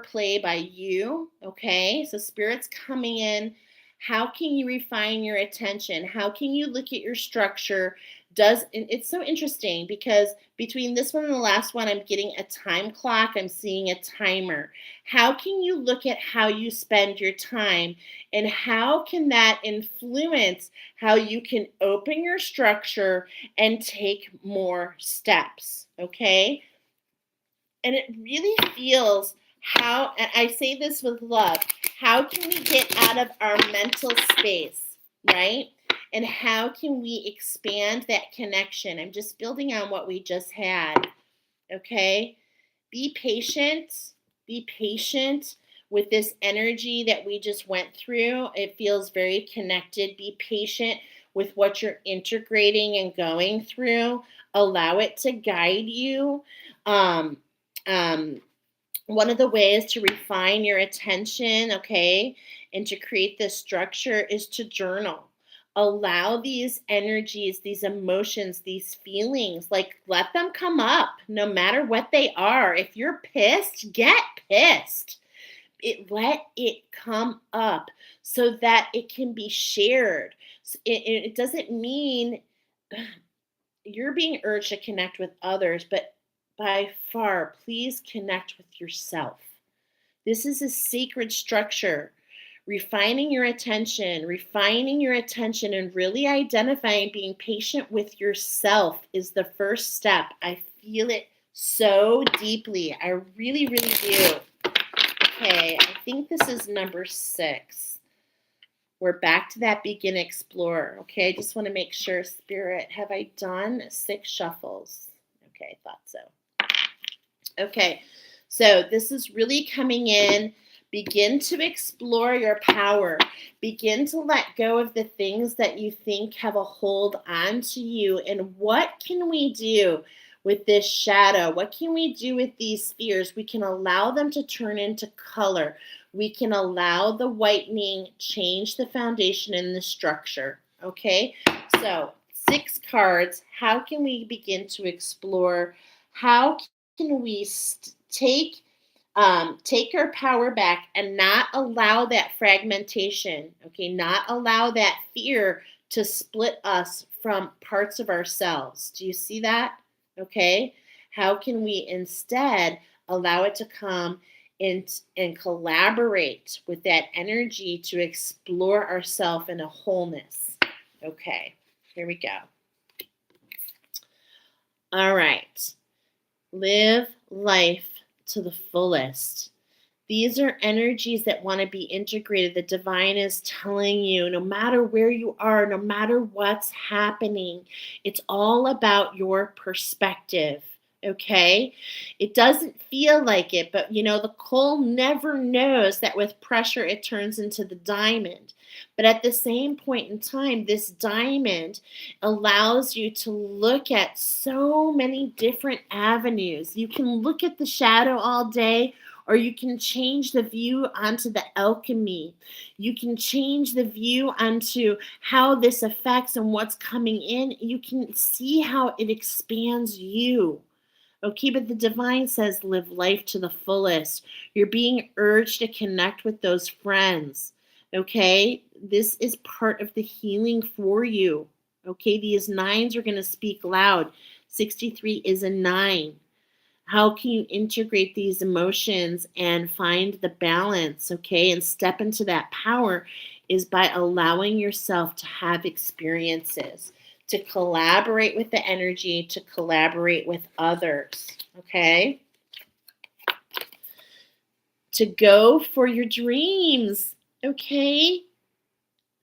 play by you, okay? So Spirit's coming in. How can you refine your attention? How can you look at your structure? It's so interesting because between this one and the last one, I'm getting a time clock. I'm seeing a timer. How can you look at how you spend your time, and how can that influence how you can open your structure and take more steps, okay? And it really feels how, and I say this with love, how can we get out of our mental space, right? And how can we expand that connection? I'm just building on what we just had, okay? Be patient. Be patient with this energy that we just went through. It feels very connected. Be patient with what you're integrating and going through. Allow it to guide you. One of the ways to refine your attention, okay, and to create this structure is to journal. Allow these energies, these emotions, these feelings, like let them come up no matter what they are. If you're pissed, get pissed. Let it come up so that it can be shared. It doesn't mean you're being urged to connect with others, but by far, please connect with yourself. This is a sacred structure. Refining your attention, and really identifying, being patient with yourself is the first step. I feel it so deeply. I really, really do. Okay, I think this is number 6. We're back to that begin explorer. Okay, I just want to make sure, Spirit, have I done 6 shuffles? Okay, I thought so. Okay, so this is really coming in. Begin to explore your power. Begin to let go of the things that you think have a hold onto you. And what can we do with this shadow? What can we do with these fears? We can allow them to turn into color. We can allow the whitening change the foundation and the structure. Okay, so 6 cards. How can we begin to explore? How can we take our power back and not allow that fragmentation, okay, not allow that fear to split us from parts of ourselves. Do you see that? Okay, how can we instead allow it to come and collaborate with that energy to explore ourselves in a wholeness? Okay, here we go. All right. Live life to the fullest. These are energies that want to be integrated. The divine is telling you, no matter where you are, no matter what's happening, it's all about your perspective. Okay? It doesn't feel like it, but the coal never knows that with pressure it turns into the diamond. But at the same point in time, this diamond allows you to look at so many different avenues. You can look at the shadow all day, or you can change the view onto the alchemy. You can change the view onto how this affects and what's coming in. You can see how it expands you. Okay, but the divine says live life to the fullest. You're being urged to connect with those friends. Okay, this is part of the healing for you. Okay, these 9s are going to speak loud. 63 is a 9. How can you integrate these emotions and find the balance, okay, and step into that power is by allowing yourself to have experiences, to collaborate with the energy, to collaborate with others, okay? To go for your dreams, okay?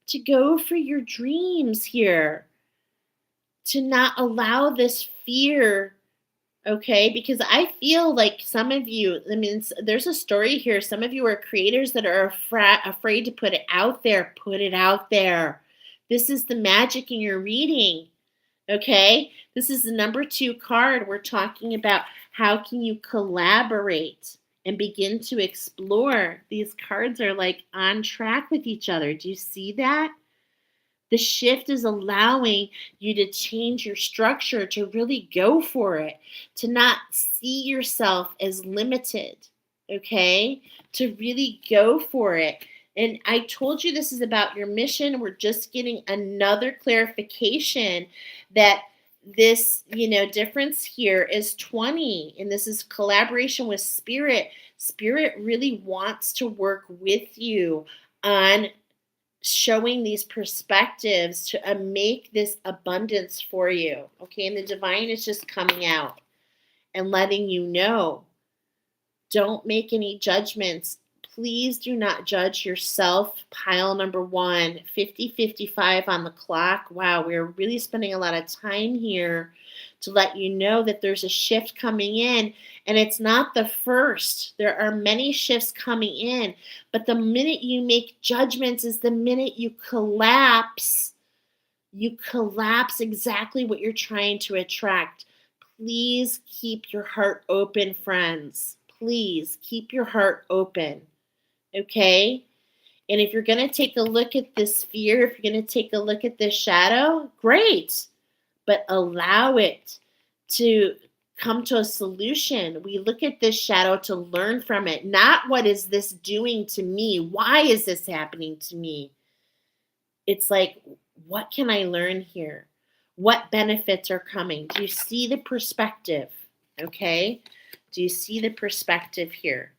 To go for your dreams here. To not allow this fear, okay? Because I feel like some of you, I mean, there's a story here. Some of you are creators that are afraid to put it out there. Put it out there. This is the magic in your reading, okay? This is the number 2 card. We're talking about how can you collaborate and begin to explore. These cards are like on track with each other. Do you see that? The shift is allowing you to change your structure, to really go for it, to not see yourself as limited, okay? To really go for it. And I told you this is about your mission. We're just getting another clarification that this, difference here is 20, and this is collaboration with spirit. Spirit really wants to work with you on showing these perspectives to make this abundance for you, okay? And the divine is just coming out and letting you know, don't make any judgments. Please do not judge yourself. Pile number 1, 50:55 on the clock. Wow, we're really spending a lot of time here to let you know that there's a shift coming in, and it's not the first. There are many shifts coming in, but the minute you make judgments is the minute you collapse. You collapse exactly what you're trying to attract. Please keep your heart open, friends. Please keep your heart open, okay? And if you're going to take a look at this fear, if you're going to take a look at this shadow, great. But allow it to come to a solution. We look at this shadow to learn from it, not what is this doing to me? Why is this happening to me? It's like, what can I learn here? What benefits are coming? Do you see the perspective? Okay? Do you see the perspective here?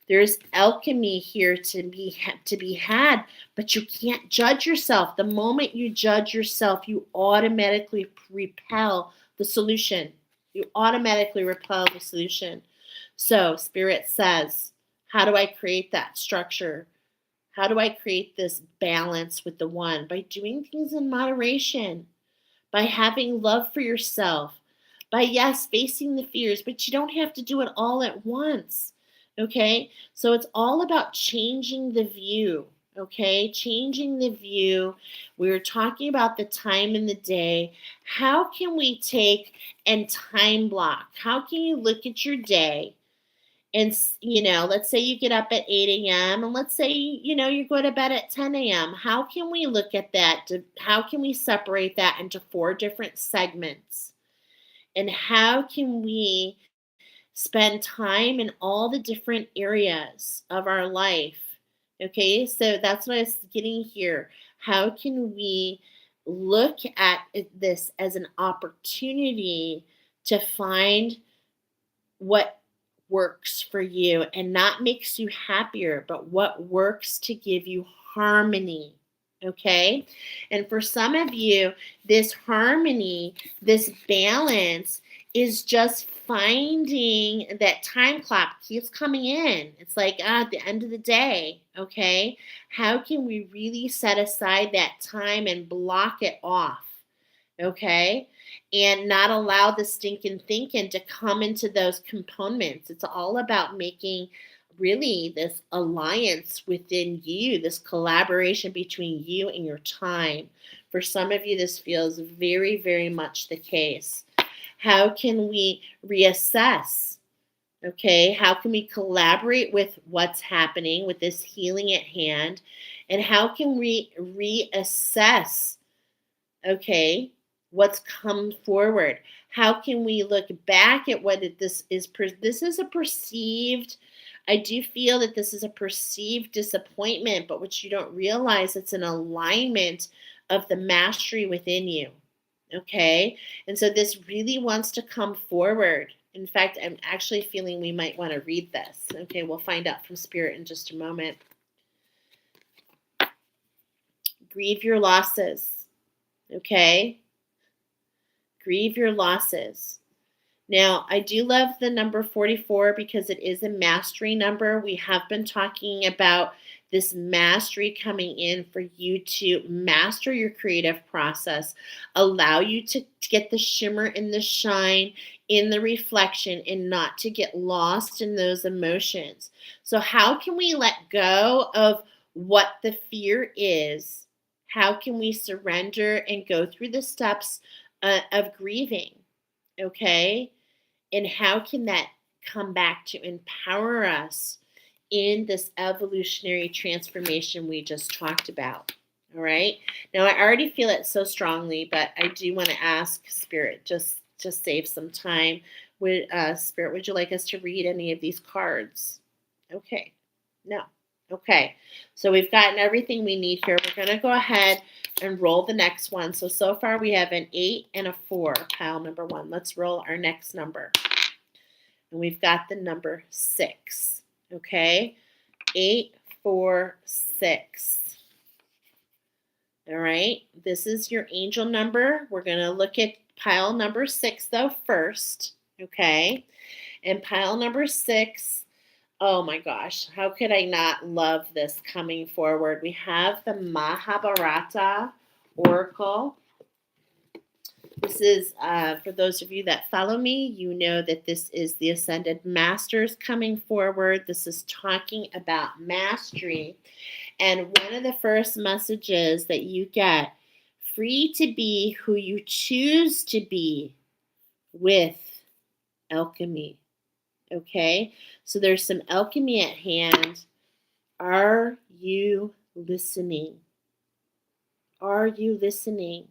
There's alchemy here to be had, but you can't judge yourself. The moment you judge yourself, you automatically repel the solution. You automatically repel the solution. So Spirit says, how do I create that structure? How do I create this balance with the one? By doing things in moderation, by having love for yourself, by, yes, facing the fears, but you don't have to do it all at once. Okay, so it's all about changing the view. Okay, changing the view. We were talking about the time in the day. How can we take and time block? How can you look at your day and, let's say you get up at 8 a.m. and let's say, you go to bed at 10 a.m. How can we look at that? How can we separate that into 4 different segments? And how can we spend time in all the different areas of our life? Okay, so that's what I was getting here. How can we look at this as an opportunity to find what works for you and not makes you happier, but what works to give you harmony? Okay, and for some of you, this harmony, this balance is just finding that time clock keeps coming in. It's like, at the end of the day, okay, how can we really set aside that time and block it off? Okay, and not allow the stinking thinking to come into those components. It's all about making really this alliance within you, this collaboration between you and your time. For some of you, this feels very, very much the case. How can we reassess? Okay, how can we collaborate with what's happening with this healing at hand? And how can we reassess, okay, what's come forward? How can we look back at what this is? This is a perceived, I do feel that this is a perceived disappointment, but what you don't realize, it's an alignment of the mastery within you. Okay, and so this really wants to come forward. In fact, I'm actually feeling we might want to read this. Okay, we'll find out from Spirit in just a moment. Grieve your losses. Okay, Grieve your losses. Now, I do love the number 44 because it is a mastery number. We have been talking about this mastery coming in for you to master your creative process, allow you to get the shimmer and the shine in the reflection and not to get lost in those emotions. So, how can we let go of what the fear is? How can we surrender and go through the steps of grieving? Okay? And how can that come back to empower us in this evolutionary transformation we just talked about? All right. Now, I already feel it so strongly, but I do want to ask Spirit, just save some time. Spirit, would you like us to read any of these cards? Okay. No. Okay. So we've gotten everything we need here. We're going to go ahead and roll the next one. So far we have an 8 and a 4, pile number 1. Let's roll our next number. And we've got the number 6. Okay? 8, 4, 6. All right? This is your angel number. We're going to look at pile number 6, though, first. Okay? And pile number 6, oh my gosh, how could I not love this coming forward? We have the Mahabharata Oracle. This is, for those of you that follow me, you know that this is the Ascended Masters coming forward. This is talking about mastery. And one of the first messages that you get, free to be who you choose to be with alchemy. Okay? So there's some alchemy at hand. Are you listening? Are you listening?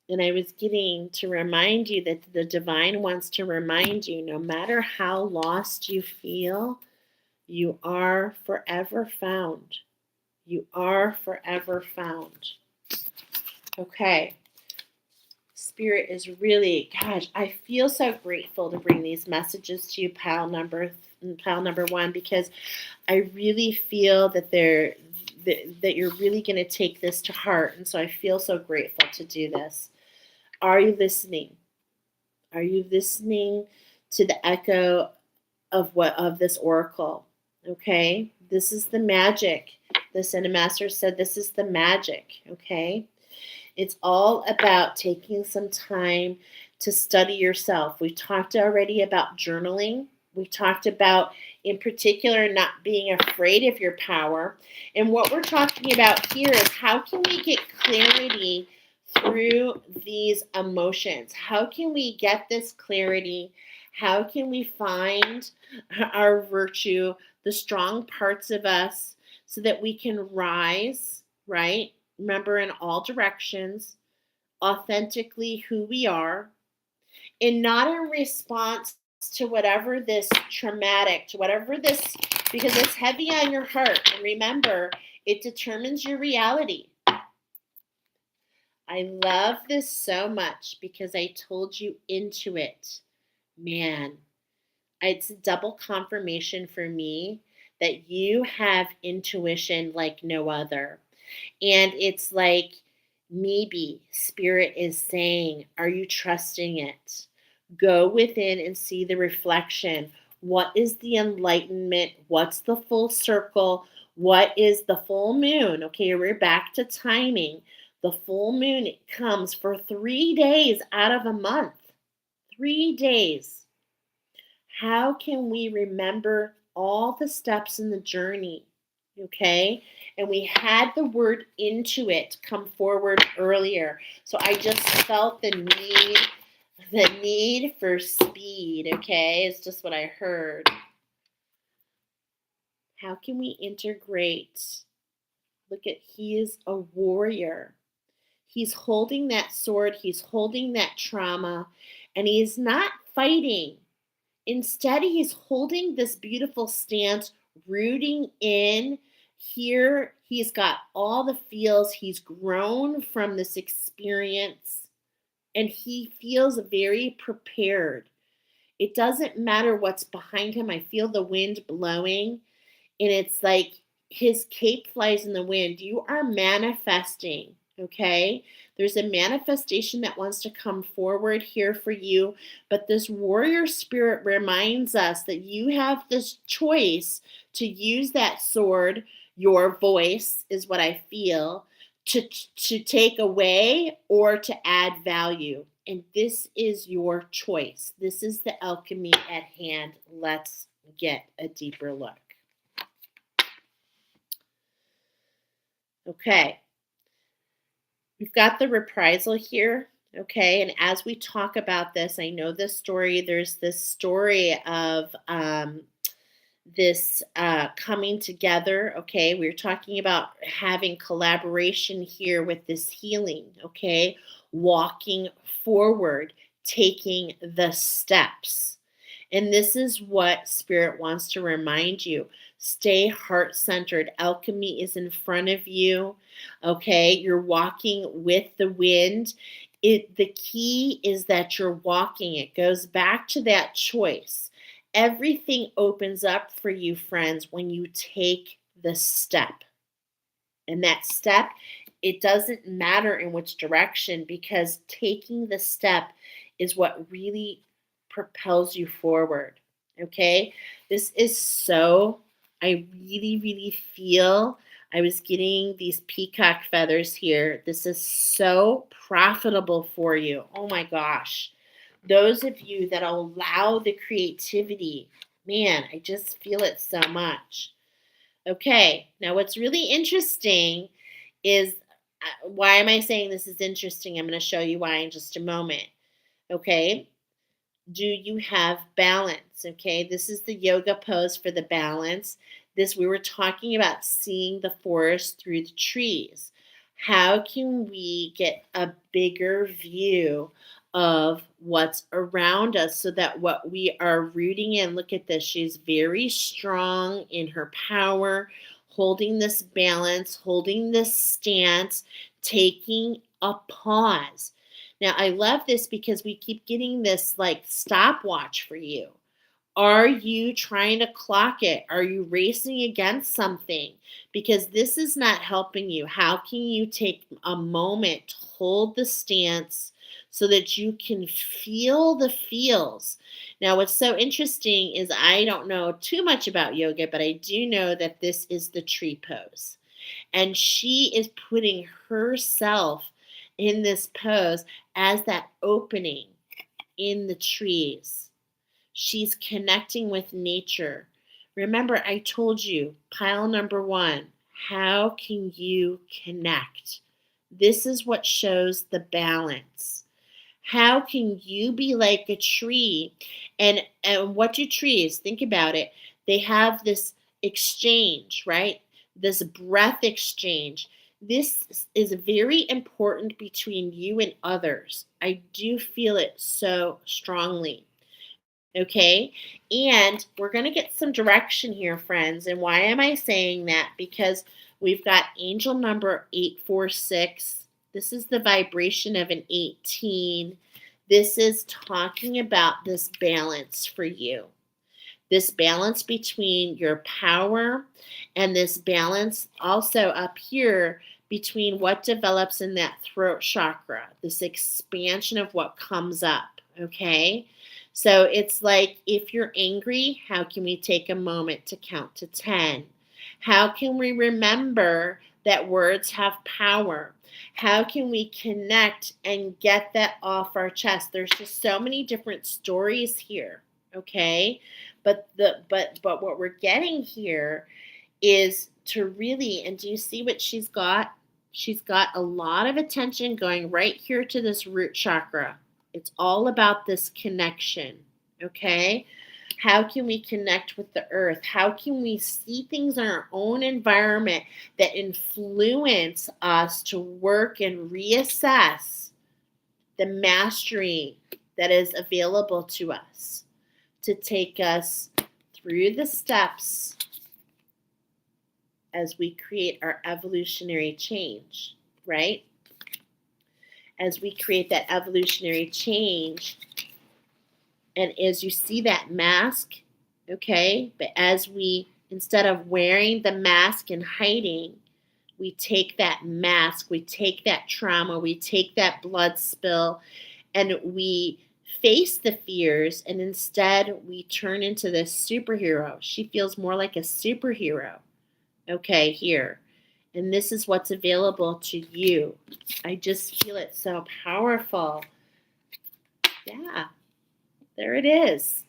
And I was getting to remind you that the divine wants to remind you, no matter how lost you feel, you are forever found. You are forever found. Okay. Spirit is really, gosh, I feel so grateful to bring these messages to you, pile number 1, because I really feel that that you're really going to take this to heart. And so I feel so grateful to do this. Are you listening? Are you listening to the echo of this oracle? Okay, this is the magic. The Ascended Master said this is the magic. Okay, it's all about taking some time to study yourself. We talked already about journaling. We talked about, in particular, not being afraid of your power. And what we're talking about here is how can we get clarity through these emotions? How can we get this clarity? How can we find our virtue, the strong parts of us, so that we can rise, right? Remember, in all directions, authentically who we are, and not in response to whatever this traumatic, to whatever this, because it's heavy on your heart. And remember, it determines your reality. I love this so much because I told you into it. Man, it's a double confirmation for me that you have intuition like no other. And it's like maybe Spirit is saying, are you trusting it? Go within and see the reflection. What is the enlightenment? What's the full circle? What is the full moon? Okay, we're back to timing. The full moon comes for 3 days out of a month. 3 days. How can we remember all the steps in the journey? Okay? And we had the word intuit come forward earlier. So I just felt the need for speed, okay? It's just what I heard. How can we integrate? Look at, he is a warrior. He's holding that sword, he's holding that trauma, and he's not fighting. Instead, he's holding this beautiful stance, rooting in. Here, he's got all the feels. He's grown from this experience, and he feels very prepared. It doesn't matter what's behind him. I feel the wind blowing, and it's like his cape flies in the wind. You are manifesting, okay? There's a manifestation that wants to come forward here for you, but this warrior spirit reminds us that you have this choice to use that sword. Your voice is what I feel, to take away or to add value. And this is your choice. This is the alchemy at hand. Let's get a deeper look. Okay. We've got the reprisal here. Okay. And as we talk about this, I know this story, there's this story of this coming together. Okay. We're talking about having collaboration here with this healing. Okay. Walking forward, taking the steps. And this is what Spirit wants to remind you. Stay heart centered. Alchemy is in front of you. Okay. You're walking with the wind. The key is that you're walking. It goes back to that choice. Everything opens up for you, friends, when you take the step. And that step, it doesn't matter in which direction, because taking the step is what really propels you forward. Okay? This is so, I really, really feel, I was getting these peacock feathers here. This is so profitable for you. Oh my gosh. Those of you that allow the creativity, man, I just feel it so much. Okay, now what's really interesting is, why am I saying this is interesting? I'm going to show you why in just a moment. Okay, do you have balance? Okay, this is the yoga pose for the balance. We were talking about seeing the forest through the trees. How can we get a bigger view of what's around us so that what we are rooting in, look at this, she's very strong in her power, holding this balance, holding this stance, taking a pause. Now, I love this because we keep getting this like stopwatch for you. Are you trying to clock it? Are you racing against something? Because this is not helping you. How can you take a moment to hold the stance so that you can feel the feels? Now, what's so interesting is I don't know too much about yoga, but I do know that this is the tree pose. And she is putting herself in this pose as that opening in the trees. She's connecting with nature. Remember, I told you, pile number 1, how can you connect? This is what shows the balance. How can you be like a tree? And what do trees? Think about it. They have this exchange, right? This breath exchange. This is very important between you and others. I do feel it so strongly. Okay, and we're going to get some direction here, friends. And why am I saying that? Because we've got angel number 846. This is the vibration of an 18. This is talking about this balance for you. This balance between your power and this balance also up here between what develops in that throat chakra, this expansion of what comes up, okay? So it's like, if you're angry, how can we take a moment to count to 10? How can we remember that words have power? How can we connect and get that off our chest? There's just so many different stories here, okay? But what we're getting here is to really, and do you see what she's got? She's got a lot of attention going right here to this root chakra. It's all about this connection, okay? How can we connect with the earth? How can we see things in our own environment that influence us to work and reassess the mastery that is available to us to take us through the steps as we create our evolutionary change, right? As we create that evolutionary change, and as you see that mask, okay, but as we, instead of wearing the mask and hiding, we take that mask, we take that trauma, we take that blood spill, and we face the fears, and instead we turn into this superhero. She feels more like a superhero. Okay, here. And this is what's available to you. I just feel it so powerful. Yeah, there it is.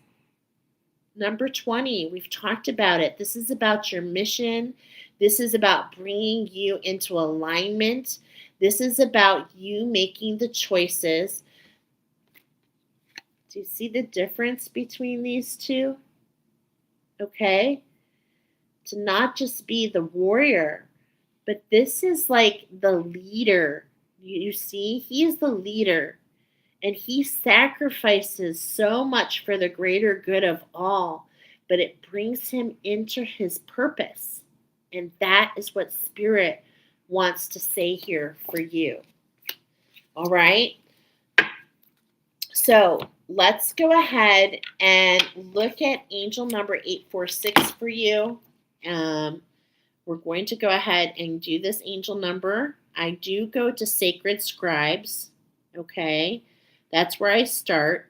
Number 20, we've talked about it. This is about your mission. This is about bringing you into alignment. This is about you making the choices. Do you see the difference between these two? Okay? To not just be the warrior, but this is like the leader. You see, he is the leader, and he sacrifices so much for the greater good of all, but it brings him into his purpose. And that is what Spirit wants to say here for you. All right? So let's go ahead and look at angel number 846 for you. We're going to go ahead and do this angel number. I do go to Sacred Scribes. Okay? That's where I start.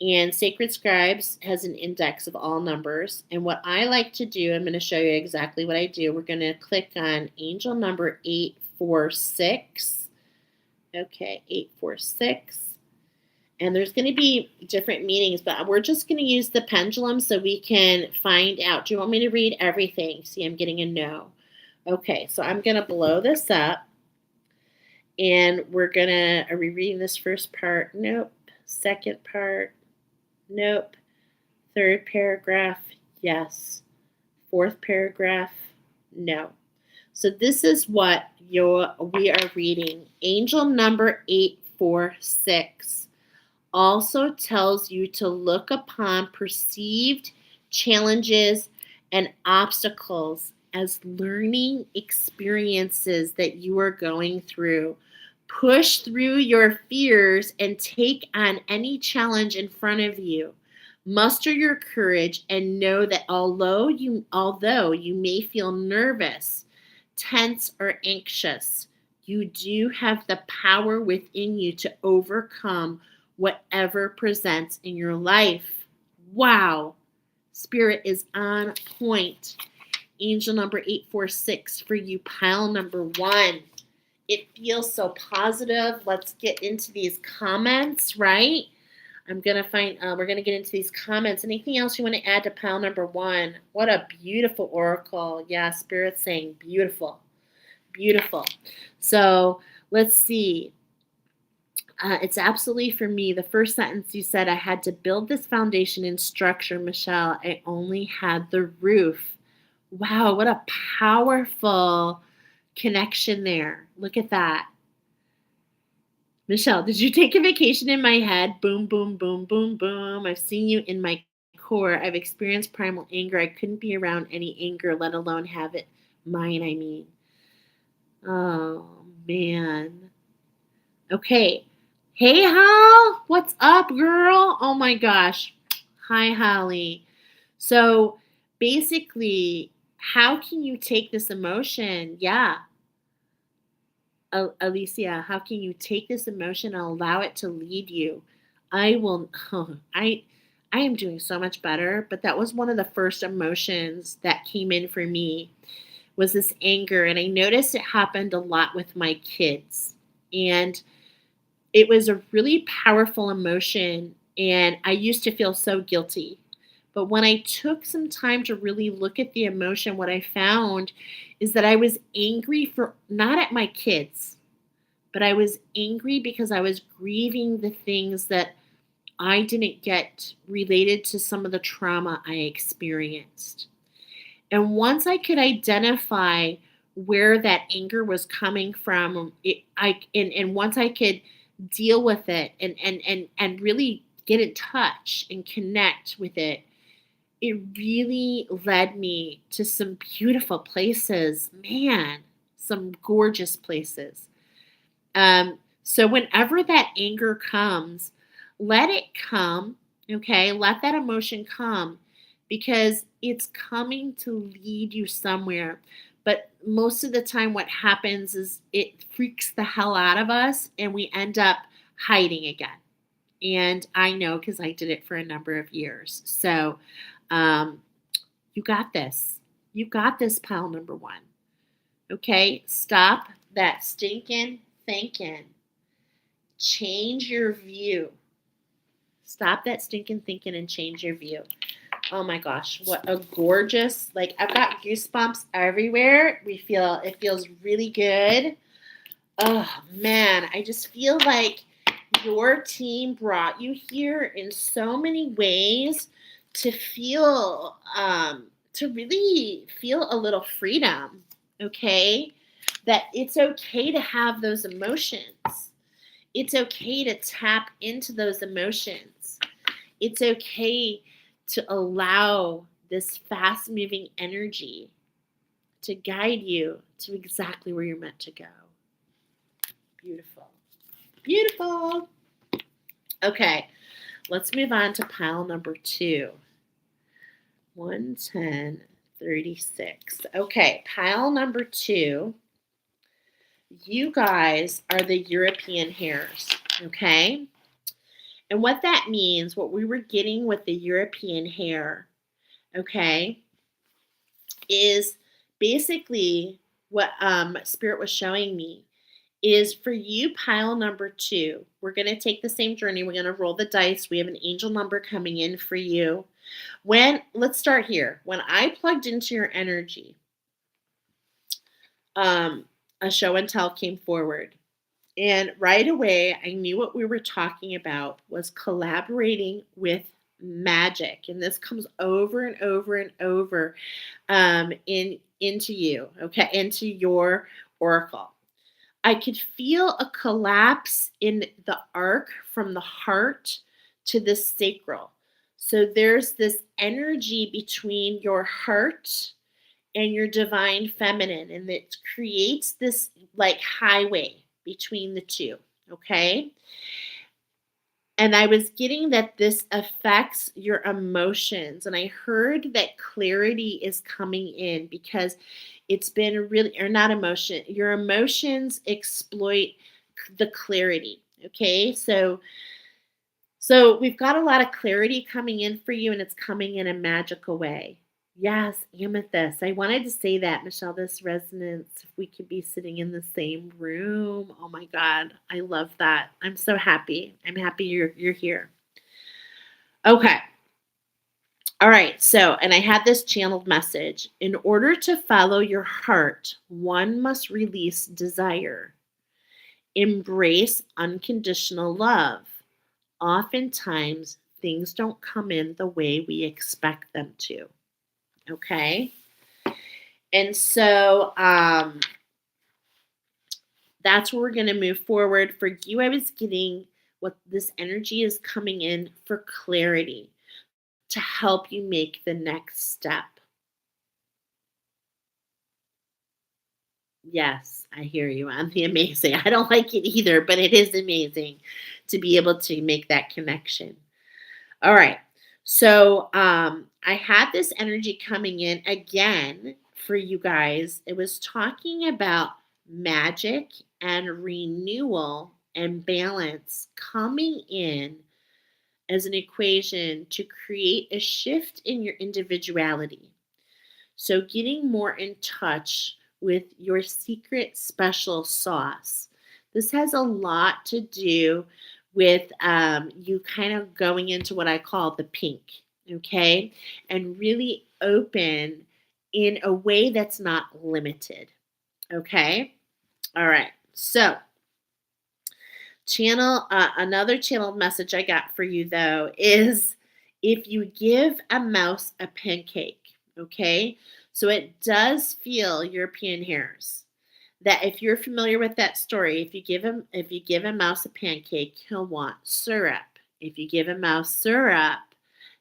And Sacred Scribes has an index of all numbers. And what I like to do, I'm going to show you exactly what I do. We're going to click on angel number 846. Okay, 846. And there's going to be different meanings, but we're just going to use the pendulum so we can find out. Do you want me to read everything? See, I'm getting a no. Okay, so I'm going to blow this up. And we're going to, are we reading this first part? Nope. Second part? Nope. Third paragraph? Yes. Fourth paragraph? No. So this is what we are reading. Angel number 846 also tells you to look upon perceived challenges and obstacles as learning experiences that you are going through. Push through your fears and take on any challenge in front of you. Muster your courage and know that although you may feel nervous, tense, or anxious, you do have the power within you to overcome whatever presents in your life. Wow. Spirit is on point. Angel number 846 for you, pile number 1. It feels so positive. Let's get into these comments, right? We're going to get into these comments. Anything else you want to add to pile number 1? What a beautiful oracle. Yeah, Spirit's saying beautiful. Beautiful. So let's see. It's absolutely for me. The first sentence you said, I had to build this foundation and structure, Michelle. I only had the roof. Wow, what a powerful connection there. Look at that. Michelle, did you take a vacation in my head? Boom, boom, boom, boom, boom. I've seen you in my core. I've experienced primal anger. I couldn't be around any anger, let alone have it mine, I mean. Oh, man. Okay. Hey, Hal. What's up, girl? Oh, my gosh. Hi, Holly. So, basically, how can you take this emotion? Yeah. Alicia, how can you take this emotion and allow it to lead you? I am doing so much better, but that was one of the first emotions that came in for me was this anger. And I noticed it happened a lot with my kids. And it was a really powerful emotion. And I used to feel so guilty. But when I took some time to really look at the emotion, what I found is that I was angry not at my kids, but I was angry because I was grieving the things that I didn't get related to some of the trauma I experienced. And once I could identify where that anger was coming from, and once I could deal with it and really get in touch and connect with it, it really led me to some beautiful places, man, some gorgeous places. So whenever that anger comes, let it come, okay? Let that emotion come because it's coming to lead you somewhere. But most of the time, what happens is it freaks the hell out of us and we end up hiding again. And I know because I did it for a number of years. So, um, you got this. You got this, pile number one. Okay? Stop that stinking thinking. Change your view. Stop that stinking thinking and change your view. Oh my gosh, what a gorgeous, like I've got goosebumps everywhere. It feels really good. Oh man, I just feel like your team brought you here in so many ways to feel, to really feel a little freedom, okay? That it's okay to have those emotions. It's okay to tap into those emotions. It's okay to allow this fast moving energy to guide you to exactly where you're meant to go. Beautiful. Beautiful. Okay, let's move on to pile number 2. 11036. Okay, pile number 2. You guys are the European hares, okay? And what that means, what we were getting with the European hare, okay, is basically what Spirit was showing me is for you, pile number 2. We're going to take the same journey. We're going to roll the dice. We have an angel number coming in for you. Let's start here. When I plugged into your energy, a show and tell came forward. And right away, I knew what we were talking about was collaborating with magic. And this comes over and over and over into you, okay, into your oracle. I could feel a collapse in the arc from the heart to the sacral. So there's this energy between your heart and your divine feminine, and it creates this like highway between the two, okay? And I was getting that this affects your emotions. And I heard that clarity is coming in because it's been really, or not emotion, your emotions exploit the clarity. Okay. So we've got a lot of clarity coming in for you, and it's coming in a magical way. Yes, amethyst. I wanted to say that, Michelle, this resonance, if we could be sitting in the same room. Oh my God, I love that. I'm so happy. I'm happy you're here. Okay. All right. So, and I had this channeled message. In order to follow your heart, one must release desire. Embrace unconditional love. Oftentimes, things don't come in the way we expect them to. Okay. And so that's where we're going to move forward. For you, I was getting what this energy is coming in for clarity to help you make the next step. Yes, I hear you on the amazing. I don't like it either, but it is amazing to be able to make that connection. All right. So I had this energy coming in again for you guys. It was talking about magic and renewal and balance coming in as an equation to create a shift in your individuality. So getting more in touch with your secret special sauce. This has a lot to do with you kind of going into what I call the pink, okay? And really open in a way that's not limited, okay? All right. So, another channel message I got for you though is if you give a mouse a pancake, okay? So it does feel European hares. That if you're familiar with that story, if you give a mouse a pancake, he'll want syrup. If you give a mouse syrup,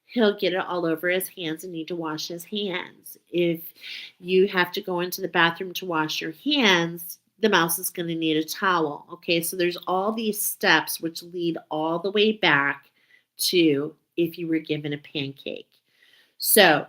he'll get it all over his hands and need to wash his hands. If you have to go into the bathroom to wash your hands, the mouse is going to need a towel. Okay, so there's all these steps which lead all the way back to if you were given a pancake. So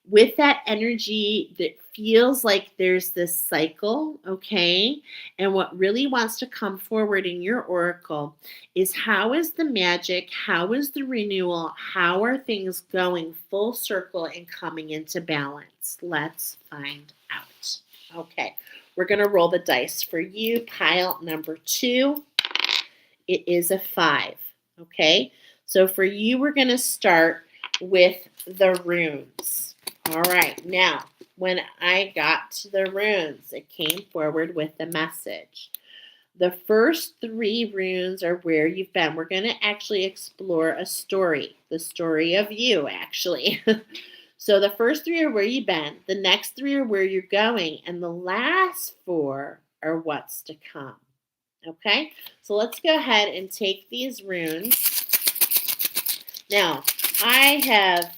with that energy that feels like there's this cycle, okay? And what really wants to come forward in your oracle is how is the magic? How is the renewal? How are things going full circle and coming into balance? Let's find out. Okay, we're going to roll the dice for you. Pile number 2. It is a 5. Okay, so for you, we're going to start with the runes. All right, now, when I got to the runes, it came forward with the message. The first 3 runes are where you've been. We're going to actually explore a story, the story of you, actually. So the first 3 are where you've been. The next 3 are where you're going. And the last 4 are what's to come. Okay, so let's go ahead and take these runes. Now, I have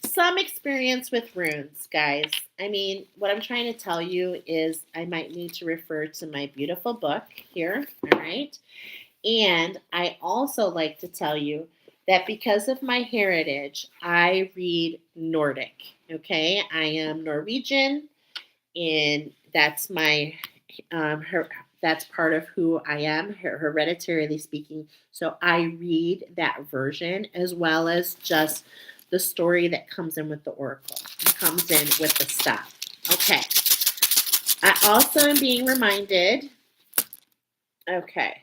some experience with runes, guys. I mean, what I'm trying to tell you is I might need to refer to my beautiful book here, all right? And I also like to tell you that because of my heritage, I read Nordic, okay? I am Norwegian, and that's my that's part of who I am, hereditarily speaking. So I read that version as well as just the story that comes in with the oracle, comes in with the stuff. Okay. I also am being reminded, okay,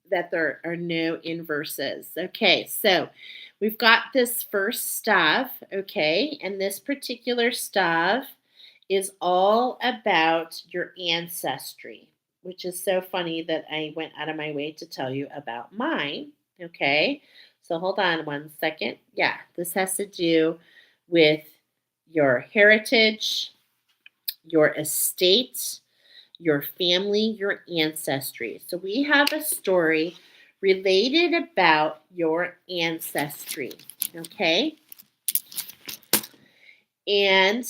that there are no inverses. Okay, so we've got this first staff, okay, and this particular staff is all about your ancestry, which is so funny that I went out of my way to tell you about mine, okay? So hold on one second. Yeah, this has to do with your heritage, your estate, your family, your ancestry. So we have a story related about your ancestry, okay? And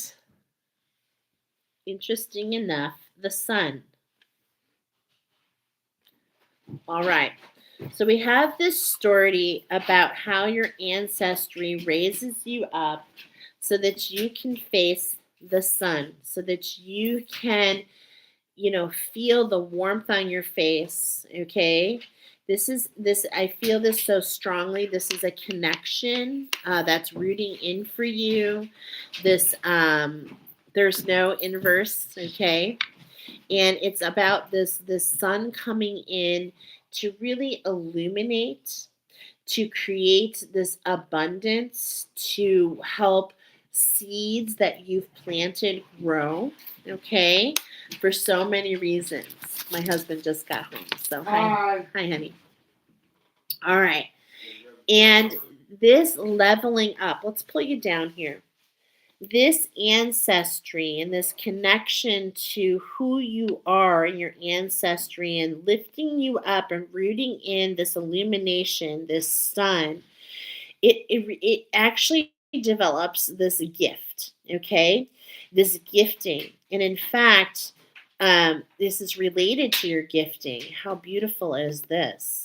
interesting enough, the sun. All right. So we have this story about how your ancestry raises you up so that you can face the sun, so that you can, feel the warmth on your face, okay? I feel this so strongly. This is a connection that's rooting in for you. There's no inverse, okay? And it's about this sun coming in to really illuminate, to create this abundance, to help seeds that you've planted grow, okay, for so many reasons. My husband just got home, so hi, honey. All right, and this leveling up, let's pull you down here. This ancestry and this connection to who you are in your ancestry and lifting you up and rooting in this illumination, this sun, it actually develops this gift, okay? This gifting. And in fact, this is related to your gifting. How beautiful is this?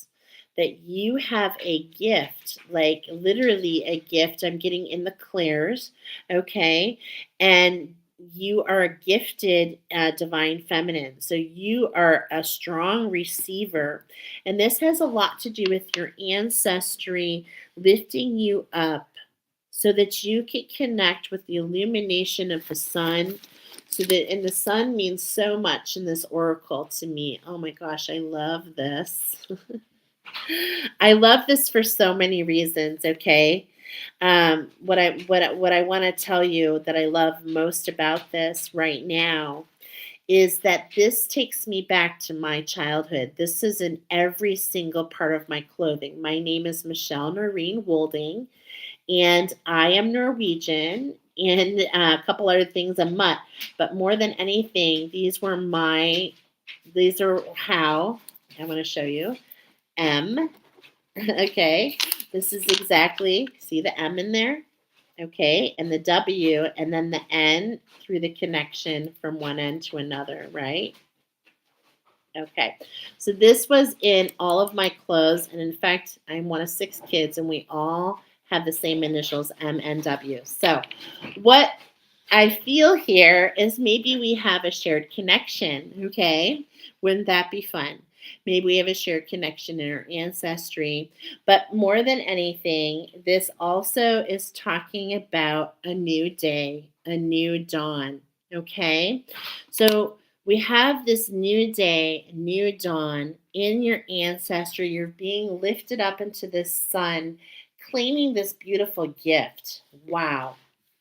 That you have a gift, like literally a gift. I'm getting in the clairs, okay? And you are a gifted divine feminine. So you are a strong receiver. And this has a lot to do with your ancestry lifting you up so that you can connect with the illumination of the sun. And the sun means so much in this oracle to me. Oh my gosh, I love this. I love this for so many reasons, okay? What I want to tell you that I love most about this right now is that this takes me back to my childhood. This is in every single part of my clothing. My name is Michelle Noreen Wolding, and I am Norwegian, and a couple other things, a mutt. But more than anything, these are how, I'm going to show you, M. Okay, this is exactly, see the M in there? Okay, and the W, and then the N through the connection from one end to another, right? Okay, so this was in all of my clothes, and in fact, I'm one of 6 kids, and we all have the same initials, M and W. So what I feel here is maybe we have a shared connection, okay? Wouldn't that be fun? Maybe we have a shared connection in our ancestry. But more than anything, this also is talking about a new day, a new dawn, okay? So we have this new day, new dawn in your ancestry. You're being lifted up into this sun, claiming this beautiful gift. Wow.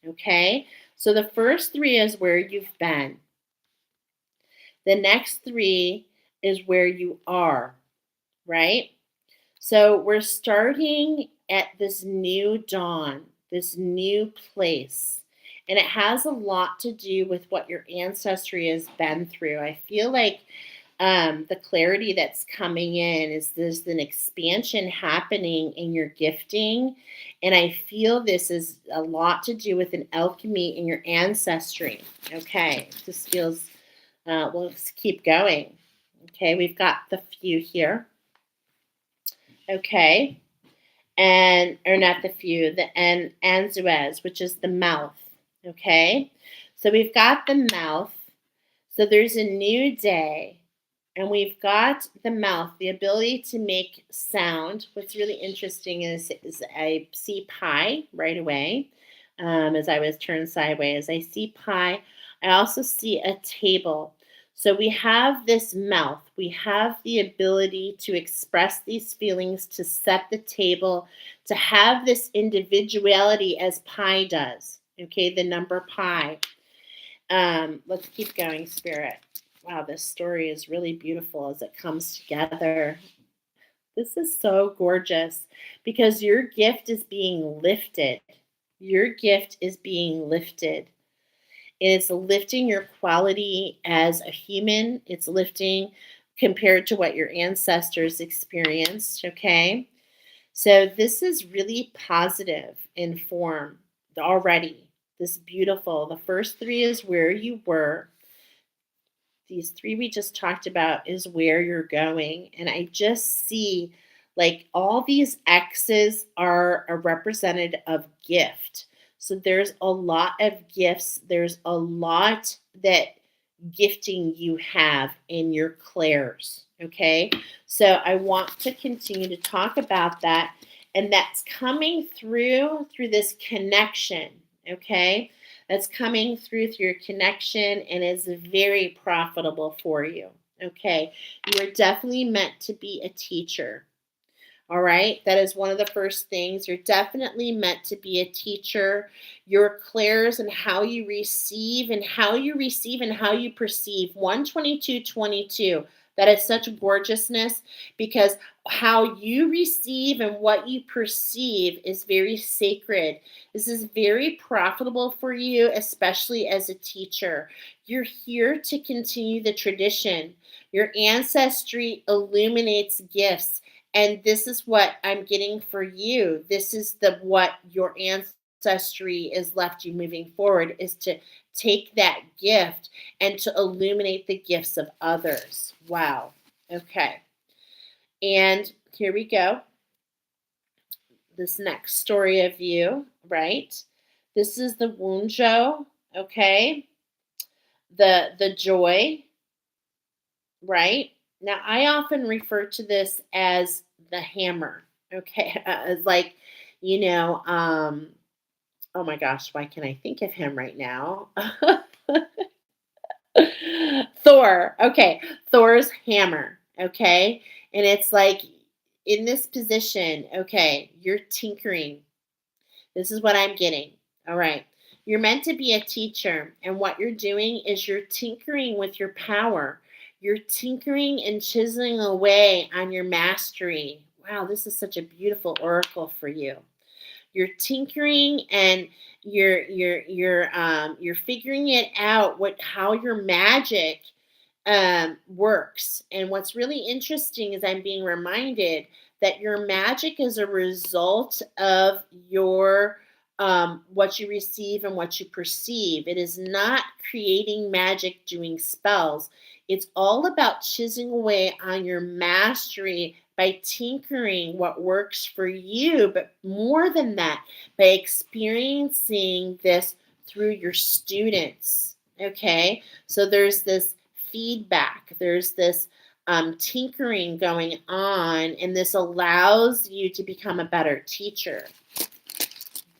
Okay? So the first three is where you've been. The next three is where you are, right? So we're starting at this new dawn, this new place. And it has a lot to do with what your ancestry has been through. I feel like the clarity that's coming in is there's an expansion happening in your gifting. And I feel this is a lot to do with an alchemy in your ancestry. Okay, this feels, well, let's keep going. Okay, we've got the few here. Okay, and or not the few, the anzuez, which is the mouth. Okay, so we've got the mouth. So there's a new day, and we've got the mouth, the ability to make sound. What's really interesting is I see pie right away as I was turned sideways. I see pie. I also see a table. So we have this mouth. We have the ability to express these feelings, to set the table, to have this individuality as pi does. Okay, the number pi. Let's keep going, Spirit. Wow, this story is really beautiful as it comes together. This is so gorgeous because your gift is being lifted. Your gift is being lifted. It's lifting your quality as a human. It's lifting compared to what your ancestors experienced, okay? So this is really positive in form already. This beautiful. The first three is where you were. These three we just talked about is where you're going. And I just see like all these X's are a representative of gift. So there's a lot of gifts. There's a lot that gifting you have in your clairs. Okay. So I want to continue to talk about that. And that's coming through this connection. Okay, that's coming through your connection and is very profitable for you. Okay, you are definitely meant to be a teacher. All right, that is one of the first things. You're definitely meant to be a teacher. Your clairs and how you receive and how you receive and how you perceive. 122:22. That is such gorgeousness because how you receive and what you perceive is very sacred. This is very profitable for you, especially as a teacher. You're here to continue the tradition. Your ancestry illuminates gifts. And this is what I'm getting for you. This is the what your ancestry is left you moving forward is to take that gift and to illuminate the gifts of others. Wow. Okay. And here we go. This next story of you, right? This is the Wunjo, okay? The joy, right? Now, I often refer to this as the hammer, okay? As like, you know, oh my gosh, why can't I think of him right now? Thor, okay, Thor's hammer, okay? And it's like in this position, okay, you're tinkering. This is what I'm getting. All right. You're meant to be a teacher, and what you're doing is you're tinkering with your power. You're tinkering and chiseling away on your mastery. Wow, this is such a beautiful oracle for you. You're tinkering and you're figuring it out how your magic works. And what's really interesting is I'm being reminded that your magic is a result of your what you receive and what you perceive. It is not creating magic doing spells. It's all about chiseling away on your mastery by tinkering what works for you, but more than that, by experiencing this through your students. Okay, so there's this feedback, there's this tinkering going on, and this allows you to become a better teacher.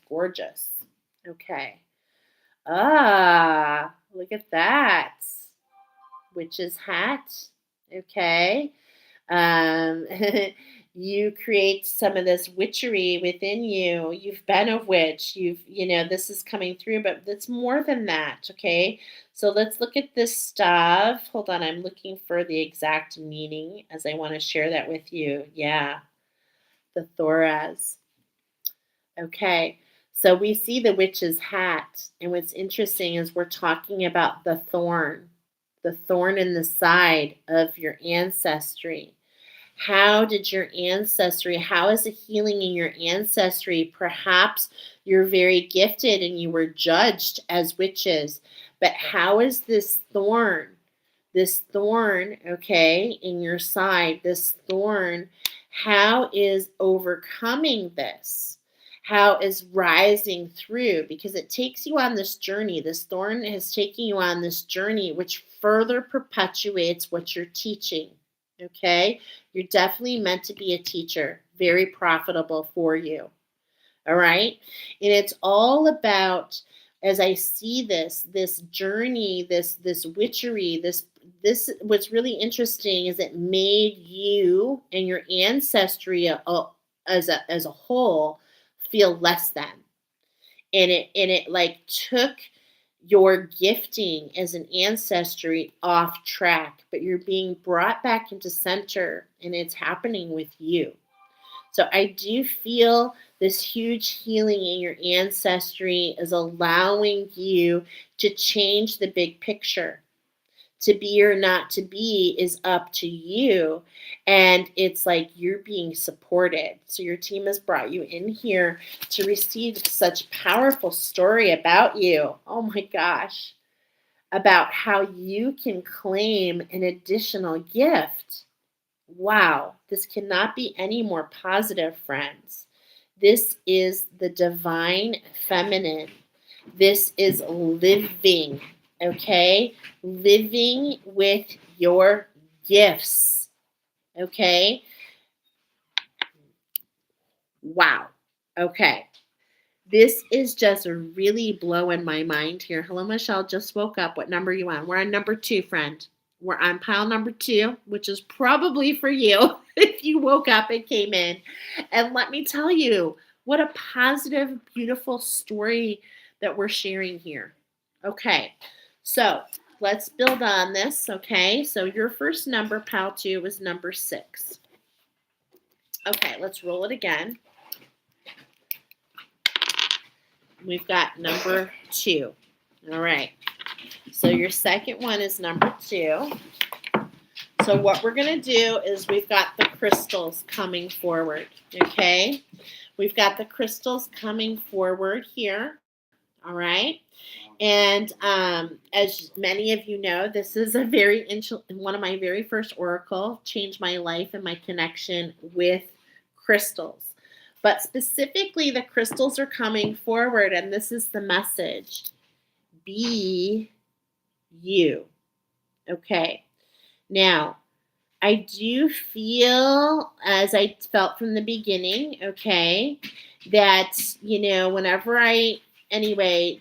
Gorgeous. Okay. Ah, look at that. Witch's hat. Okay. Um, you create some of this witchery within you. You've been a witch. This is coming through, but it's more than that. Okay. So let's look at this stuff. Hold on. I'm looking for the exact meaning as I want to share that with you. Yeah. The Thoraz. Okay. So we see the witch's hat. And what's interesting is we're talking about the thorn in the side of your ancestry. How is the healing in your ancestry? Perhaps you're very gifted and you were judged as witches, but how is this thorn, okay, in your side, this thorn, how is overcoming this? How is rising through? Because it takes you on this journey. This thorn is taking you on this journey, which further perpetuates what you're teaching. Okay? You're definitely meant to be a teacher. Very profitable for you. All right? And it's all about, as I see this journey, this witchery, this what's really interesting is it made you and your ancestry as a whole feel less than. And it like took your gifting as an ancestry off track, but you're being brought back into center, and it's happening with you. So I do feel this huge healing in your ancestry is allowing you to change the big picture. To be or not to be is up to you. And it's like you're being supported. So your team has brought you in here to receive such powerful story about you. Oh my gosh. About how you can claim an additional gift. Wow. This cannot be any more positive, friends. This is the divine feminine. This is living. Okay? Living with your gifts. Okay? Wow. Okay. This is just really blowing my mind here. Hello, Michelle. Just woke up. What number are you on? We're on number 2, friend. We're on pile number 2, which is probably for you if you woke up and came in. And let me tell you, what a positive, beautiful story that we're sharing here. Okay. So let's build on this, okay? So your first number, pile 2, was number 6. Okay, let's roll it again. We've got number 2. All right. So your second one is number 2. So what we're going to do is we've got the crystals coming forward, okay? We've got the crystals coming forward here, all right? And as many of you know, this is one of my very first oracle, changed my life and my connection with crystals. But specifically, the crystals are coming forward, and this is the message. Be you. Okay. Now, I do feel, as I felt from the beginning, okay, that, whenever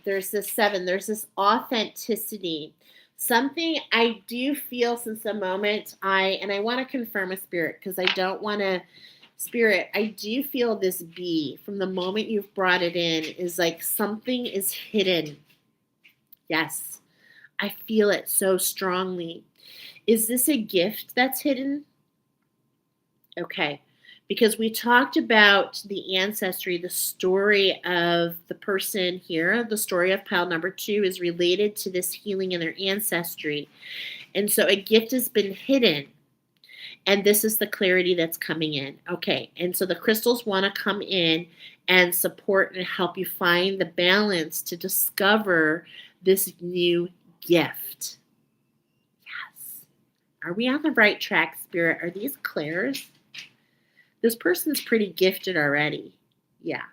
there's this 7, there's this authenticity. Something I do feel since the moment I want to confirm with Spirit because I don't want to, Spirit, I do feel this B from the moment you've brought it in is like something is hidden. Yes, I feel it so strongly. Is this a gift that's hidden? Okay, because we talked about the ancestry, the story of the person here, the story of pile number 2 is related to this healing in their ancestry. And so a gift has been hidden. And this is the clarity that's coming in. Okay, and so the crystals want to come in and support and help you find the balance to discover this new gift. Yes. Are we on the right track, Spirit? Are these clairs? This person's pretty gifted already. Yeah.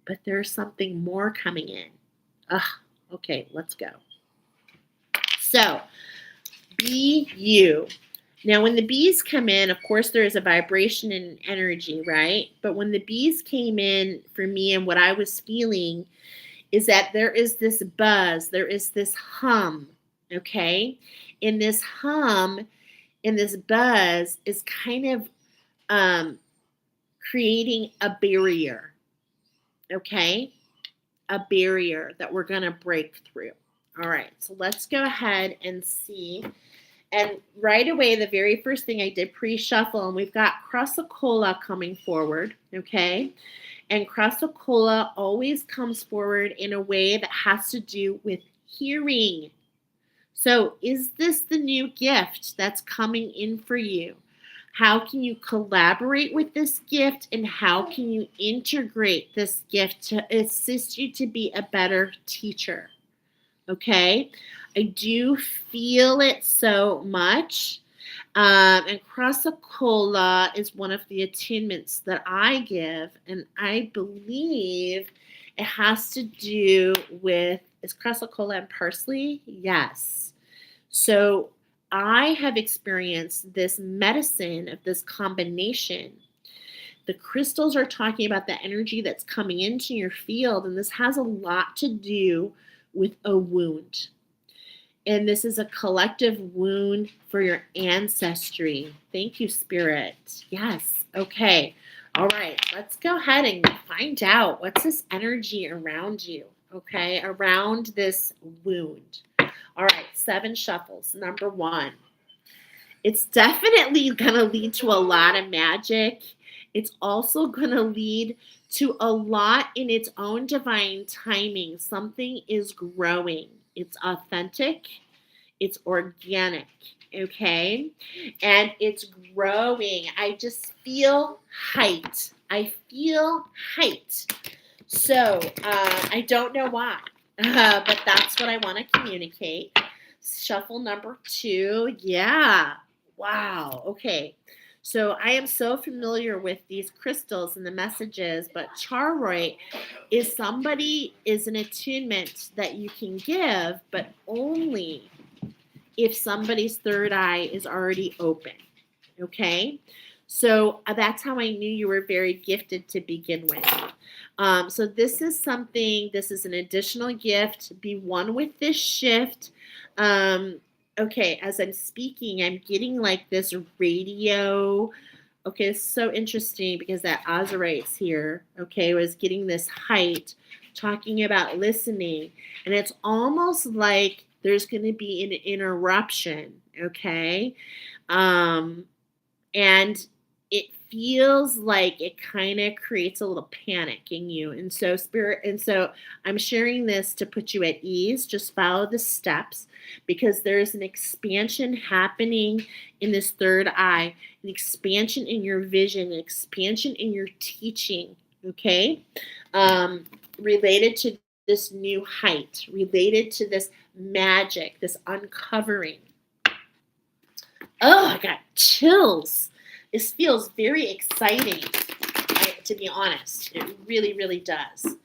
But there's something more coming in. Ugh, Okay, let's go. So, be you. Now, when the bees come in, of course, there is a vibration and energy, right? But when the bees came in for me and what I was feeling is that there is this buzz, there is this hum, okay? And this hum and this buzz is kind of creating a barrier, okay? A barrier that we're going to break through. All right, so let's go ahead and see. And right away, the very first thing I did pre-shuffle, and we've got Crucicola coming forward, okay? And Crucicola always comes forward in a way that has to do with hearing. So is this the new gift that's coming in for you? How can you collaborate with this gift, and how can you integrate this gift to assist you to be a better teacher? Okay, I do feel it so much. And Crucicola is one of the attunements that I give, and I believe it has to do with, is Crucicola and parsley? Yes. So I have experienced this medicine of this combination. The crystals are talking about the energy that's coming into your field, and this has a lot to do with a wound. And this is a collective wound for your ancestry. Thank you, Spirit. Yes. Okay. All right. Let's go ahead and find out what's this energy around you, okay, around this wound. All right. 7 shuffles. Number 1. It's definitely going to lead to a lot of magic. It's also going to lead to a lot in its own divine timing. Something is growing. It's authentic. It's organic. Okay. And it's growing. I just feel height. I feel height. So I don't know why, but that's what I want to communicate. Shuffle number 2. Yeah. Wow. Okay. So I am so familiar with these crystals and the messages, but Charoite is an attunement that you can give, but only if somebody's third eye is already open. Okay. So that's how I knew you were very gifted to begin with. So this is an additional gift. Be one with this shift. Okay, as I'm speaking, I'm getting like this radio. Okay, it's so interesting because that Azurite's here, okay, was getting this height, talking about listening. And it's almost like there's going to be an interruption, okay? And it feels like it kind of creates a little panic in you. And so I'm sharing this to put you at ease. Just follow the steps, because there's an expansion happening in this third eye, an expansion in your vision, an expansion in your teaching, okay? Related to this new height, related to this magic, this uncovering. Oh, I got chills. This feels very exciting, to be honest. It really, really does.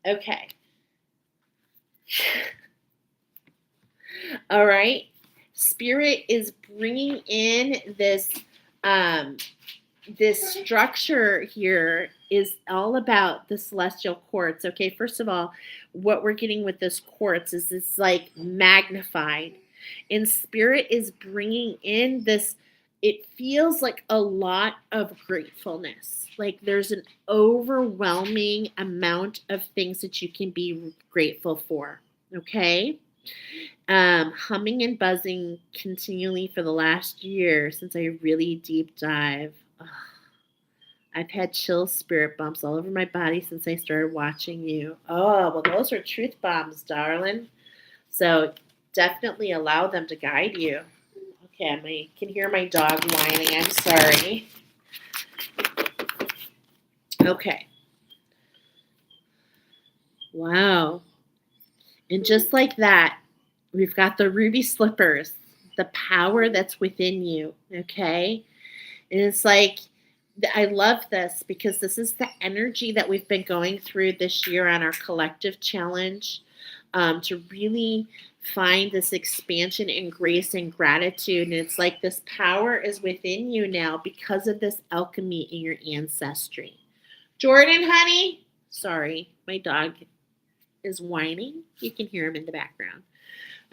Okay. All right. Spirit is bringing in this structure here is all about the celestial quartz. Okay, first of all, what we're getting with this quartz is it's like magnified. And Spirit is bringing in this, it feels like a lot of gratefulness. Like there's an overwhelming amount of things that you can be grateful for. Okay? Humming and buzzing continually for the last year since I really deep dive. Ugh. I've had chill spirit bumps all over my body since I started watching you. Oh, well, those are truth bombs, darling. So definitely allow them to guide you. Okay, I can hear my dog whining. I'm sorry. Okay. Wow. And just like that, we've got the ruby slippers, the power that's within you. Okay. And it's like, I love this because this is the energy that we've been going through this year on our collective challenge. to really find this expansion and grace and gratitude. And it's like this power is within you now because of this alchemy in your ancestry. Jordan, honey, sorry, my dog is whining. You can hear him in the background.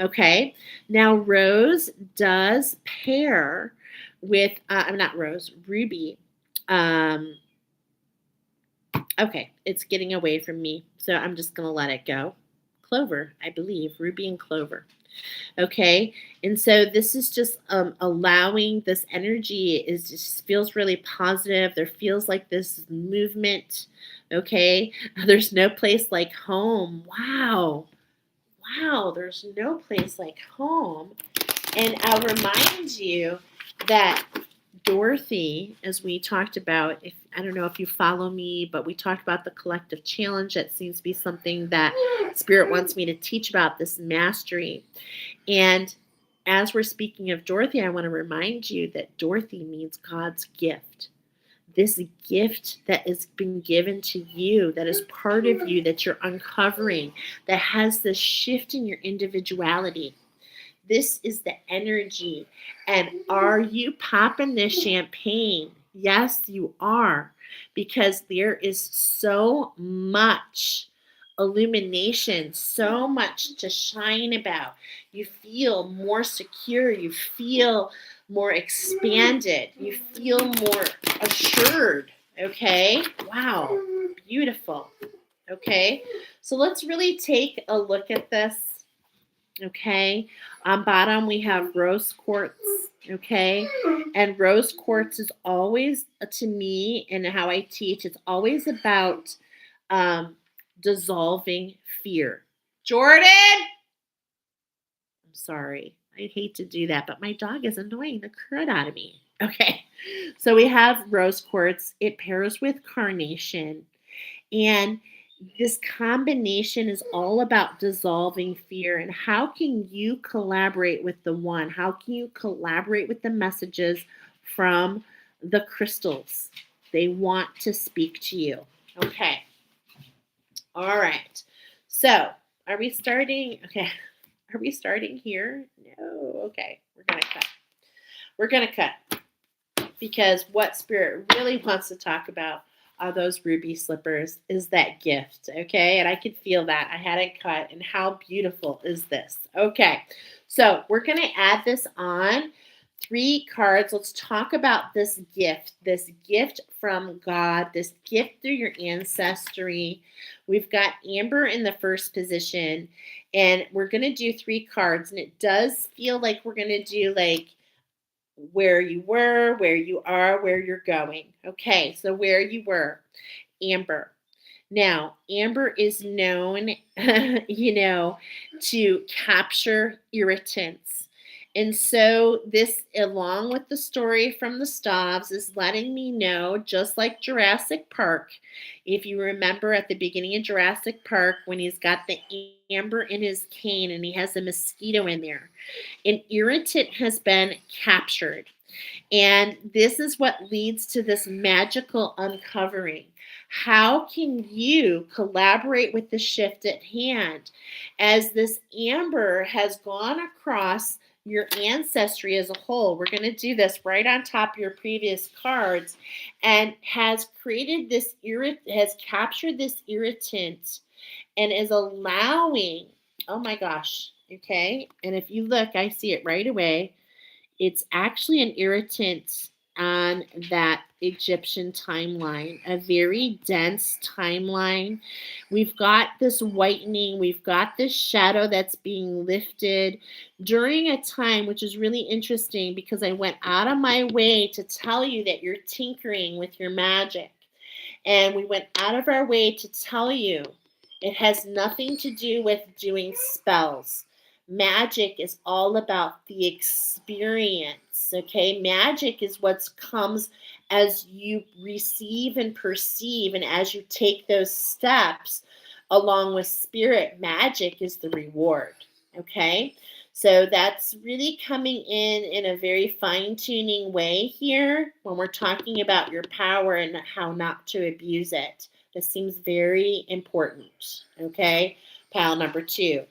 Okay. Now, Rose does pair with, I'm not Rose, Ruby. Okay, it's getting away from me, so I'm just going to let it go. Clover, I believe, Ruby and Clover. Okay, and so this is just allowing this energy is just feels really positive. There feels like this movement. Okay, there's no place like home. Wow, wow, there's no place like home. And I'll remind you that Dorothy, as we talked about, if I don't know if you follow me, but we talked about the collective challenge. That seems to be something that Spirit wants me to teach about, this mastery. And as we're speaking of Dorothy, I want to remind you that Dorothy means God's gift. This gift that has been given to you, that is part of you, that you're uncovering, that has this shift in your individuality. This is the energy. And are you popping this champagne? Yes, you are. Because there is so much illumination, so much to shine about. You feel more secure. You feel more expanded. You feel more assured. Okay? Wow. Beautiful. Okay? So let's really take a look at this. Okay, on bottom we have rose quartz. Okay, and rose quartz is always, to me, and how I teach, it's always about um, dissolving fear. Jordan, I'm sorry, I hate to do that, but my dog is annoying the crud out of me. Okay, so we have rose quartz. It pairs with carnation, and this combination is all about dissolving fear. And how can you collaborate with the one? How can you collaborate with the messages from the crystals? They want to speak to you. Okay. All right. So, are we starting? Okay. Are we starting here? No. Okay. We're going to cut. We're going to cut because what Spirit really wants to talk about are those ruby slippers, is that gift, okay? And I could feel that. I had it cut, and how beautiful is this? Okay, so we're going to add this on. 3 cards. Let's talk about this gift from God, this gift through your ancestry. We've got Amber in the first position, and we're going to do 3 cards, and it does feel like we're going to do like where you were, where you are, where you're going. Okay, so where you were, Amber. Now, Amber is known, to capture irritants. And so this, along with the story from the Stavs, is letting me know, just like Jurassic Park, if you remember at the beginning of Jurassic Park, when he's got the amber in his cane and he has a mosquito in there, an irritant has been captured. And this is what leads to this magical uncovering. How can you collaborate with the shift at hand as this amber has gone across your ancestry as a whole? We're going to do this right on top of your previous cards, and has created this has captured this irritant and is allowing, oh my gosh, okay? And if you look, I see it right away. It's actually an irritant on that Egyptian timeline, a very dense timeline. We've got this whitening, we've got this shadow that's being lifted during a time which is really interesting, because I went out of my way to tell you that you're tinkering with your magic. And we went out of our way to tell you it has nothing to do with doing spells. Magic is all about the experience, okay? Magic is what comes as you receive and perceive, and as you take those steps along with Spirit. Magic is the reward, okay? So that's really coming in a very fine-tuning way here when we're talking about your power and how not to abuse it. This seems very important, okay? pile number two,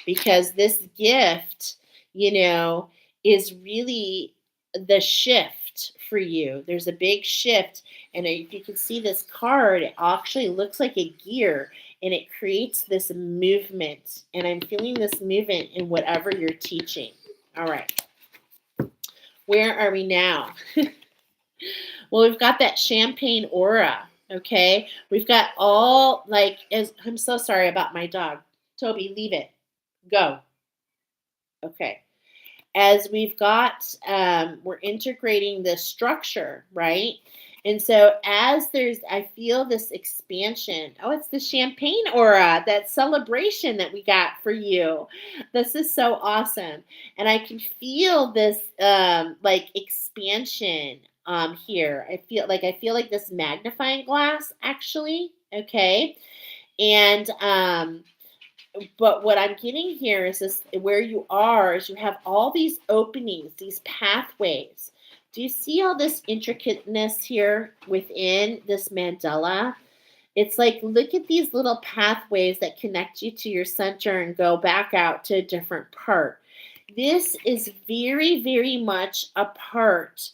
because this gift, you know, is really the shift for you. There's a big shift. And if you can see this card, it actually looks like a gear and it creates this movement. And I'm feeling this movement in whatever you're teaching. All right. Where are we now? Well, we've got that champagne aura. Okay. We've got all like, as I'm so sorry about my dog. Toby, leave it. Go. Okay. As we've got, we're integrating the structure, right? And so as there's, I feel this expansion. Oh, it's the champagne aura, that celebration that we got for you. This is so awesome. And I can feel this like expansion here. I feel like this magnifying glass actually. Okay. And but what I'm getting here is this, where you are is you have all these openings, these pathways. Do you see all this intricateness here within this mandala? It's like, look at these little pathways that connect you to your center and go back out to a different part. This is very, very much a part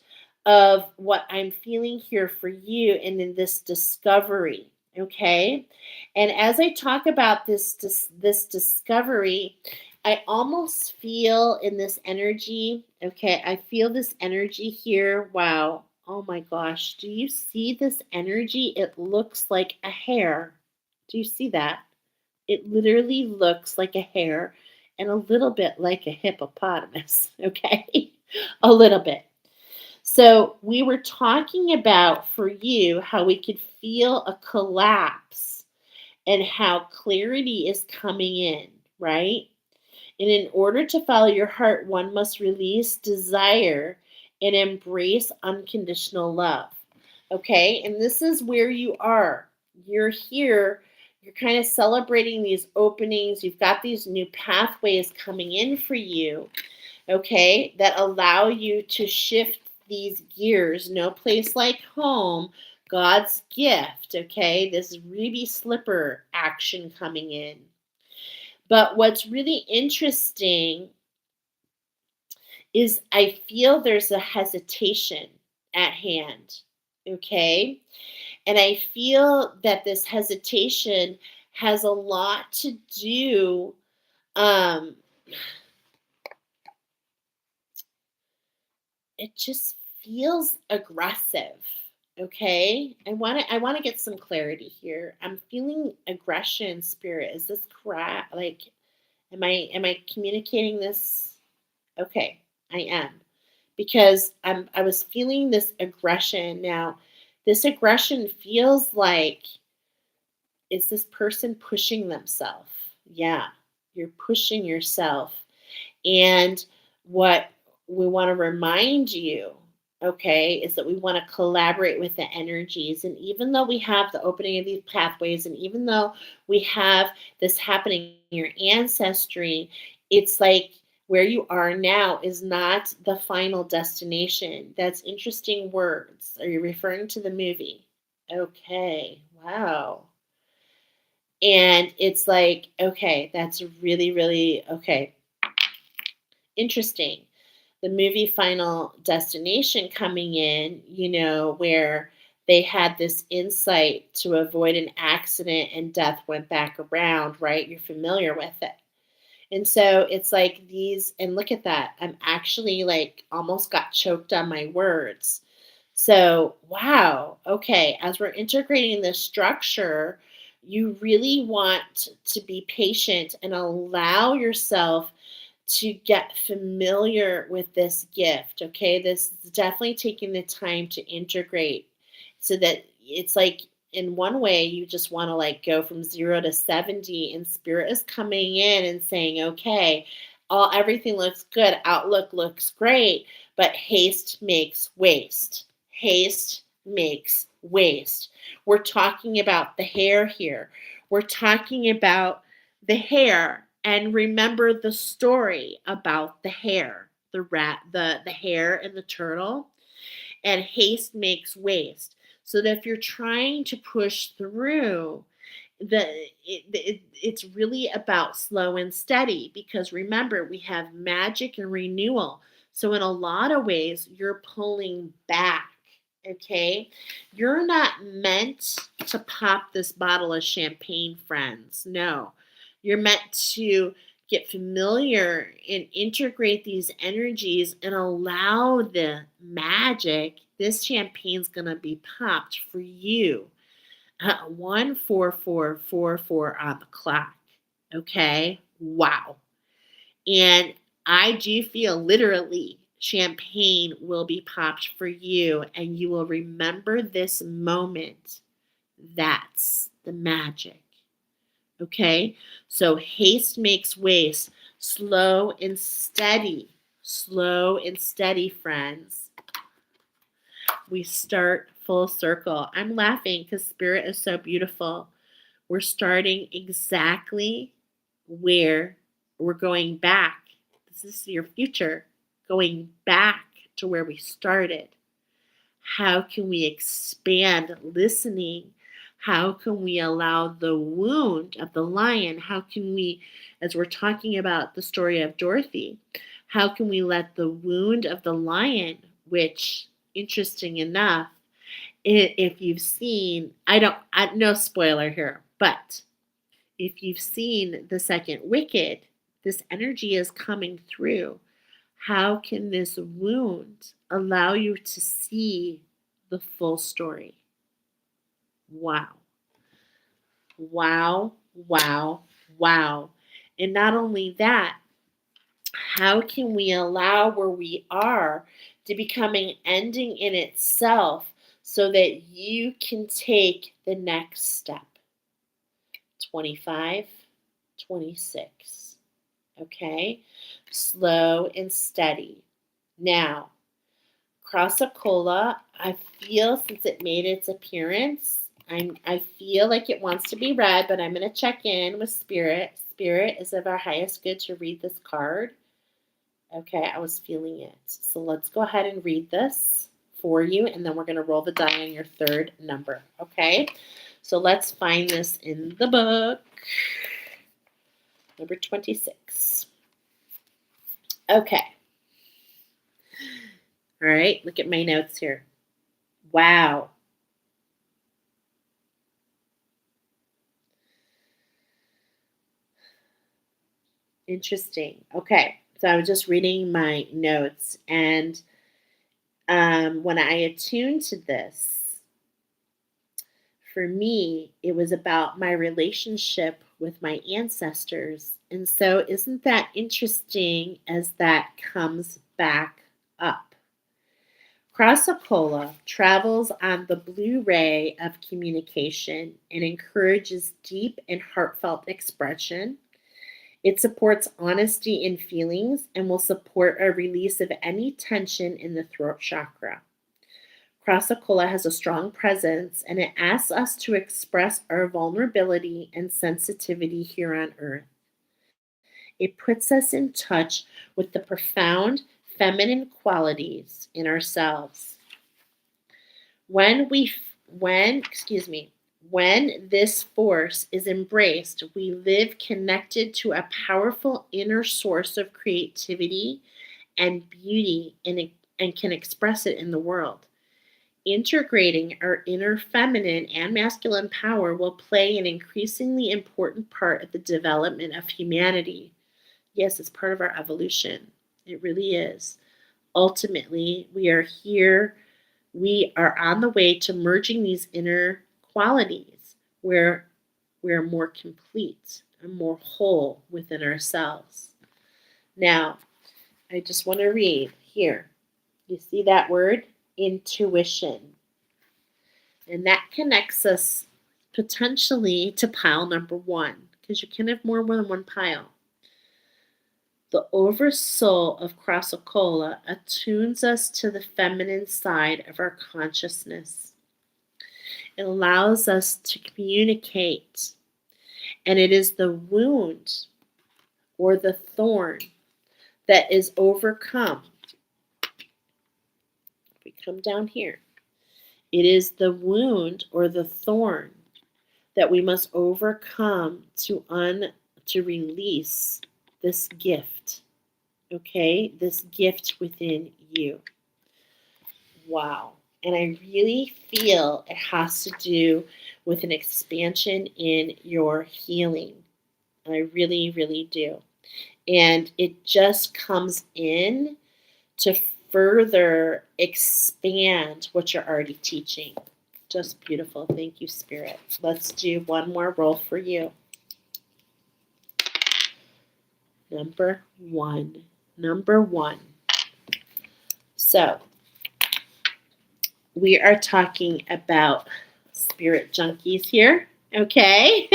of what I'm feeling here for you and in this discovery. Okay. And as I talk about this discovery, I almost feel in this energy. Okay. I feel this energy here. Wow. Oh my gosh. Do you see this energy? It looks like a hare. Do you see that? It literally looks like a hare and a little bit like a hippopotamus. Okay. A little bit. So we were talking about for you how we could feel a collapse and how clarity is coming in, right? And in order to follow your heart, one must release desire and embrace unconditional love. Okay? And this is where you are. You're here. You're kind of celebrating these openings. You've got these new pathways coming in for you, okay, that allow you to shift these gears. No place like home. God's gift, okay? This ruby slipper action coming in. But what's really interesting is I feel there's a hesitation at hand, okay? And I feel that this hesitation has a lot to do, um, it just feels aggressive, okay? I want to get some clarity here. I'm feeling aggression spirit. Is this correct? Like, am I communicating this? Okay, I am. Because I was feeling this aggression. Now, this aggression feels like, is this person pushing themselves? Yeah, you're pushing yourself. And what we want to remind you, okay, is that we want to collaborate with the energies. And even though we have the opening of these pathways, and even though we have this happening in your ancestry, it's like where you are now is not the final destination. That's interesting words. Are you referring to the movie? Okay, wow. And it's like, okay, that's really, really okay. Interesting. The movie Final Destination coming in, where they had this insight to avoid an accident and death went back around, right? You're familiar with it. And so it's like these, and look at that. I'm actually like almost got choked on my words. So, wow. Okay. As we're integrating this structure, you really want to be patient and allow yourself to get familiar with this gift. Okay. This is definitely taking the time to integrate so that it's like, in one way, you just want to like go from 0 to 70, and spirit is coming in and saying, okay, everything looks good, outlook looks great, but haste makes waste. Haste makes waste. We're talking about the hare here. We're talking about the hare, and remember the story about the hare, the rat, the hare and the turtle, and haste makes waste. So that if you're trying to push through, It's really about slow and steady because remember we have magic and renewal. So in a lot of ways you're pulling back, okay? You're not meant to pop this bottle of champagne, friends. No. You're meant to get familiar and integrate these energies and allow the magic. This champagne's going to be popped for you 14444 on the clock. Okay. Wow. And I do feel literally champagne will be popped for you, and you will remember this moment. That's the magic. Okay. So haste makes waste. Slow and steady. Slow and steady, friends. We start full circle. I'm laughing because spirit is so beautiful. We're starting exactly where we're going back. This is your future, going back to where we started. How can we expand listening? How can we allow the wound of the lion? How can we, as we're talking about the story of Dorothy, how can we let the wound of the lion, which, interesting enough, if you've seen, no spoiler here, but if you've seen the second Wicked, this energy is coming through. How can this wound allow you to see the full story? Wow. Wow, wow, wow. And not only that, how can we allow where we are to become an ending in itself so that you can take the next step? 25, 26. Okay? Slow and steady. Now, Crassicola, I feel since it made its appearance, I feel like it wants to be read, but I'm going to check in with Spirit. Spirit is of our highest good to read this card. Okay, I was feeling it. So let's go ahead and read this for you, and then we're going to roll the die on your third number. Okay? So let's find this in the book. Number 26. Okay. All right, look at my notes here. Wow. Interesting. Okay, so I was just reading my notes, and when I attuned to this, for me, it was about my relationship with my ancestors. And so, isn't that interesting as that comes back up? Crassicola travels on the blue ray of communication and encourages deep and heartfelt expression. It supports honesty in feelings and will support a release of any tension in the throat chakra. Crassicola has a strong presence and it asks us to express our vulnerability and sensitivity here on earth. It puts us in touch with the profound feminine qualities in ourselves. When we when, excuse me, when this force is embraced, we live connected to a powerful inner source of creativity and beauty and can express it in the world. Integrating our inner feminine and masculine power will play an increasingly important part of the development of humanity. Yes, it's part of our evolution. It really is. Ultimately, we are on the way to merging these inner qualities where we're more complete and more whole within ourselves. Now, I just want to read here. You see that word? Intuition. And that connects us potentially to pile number one, because you can have more than one pile. The oversoul of Crassicola attunes us to the feminine side of our consciousness. It allows us to communicate. And it is the wound or the thorn that is overcome. If we come down here, it is the wound or the thorn that we must overcome to release this gift, okay? This gift within you. Wow. And I really feel it has to do with an expansion in your healing. I really, really do. And it just comes in to further expand what you're already teaching. Just beautiful. Thank you, Spirit. Let's do one more roll for you. Number one. Number one. So, we are talking about spirit junkies here. Okay?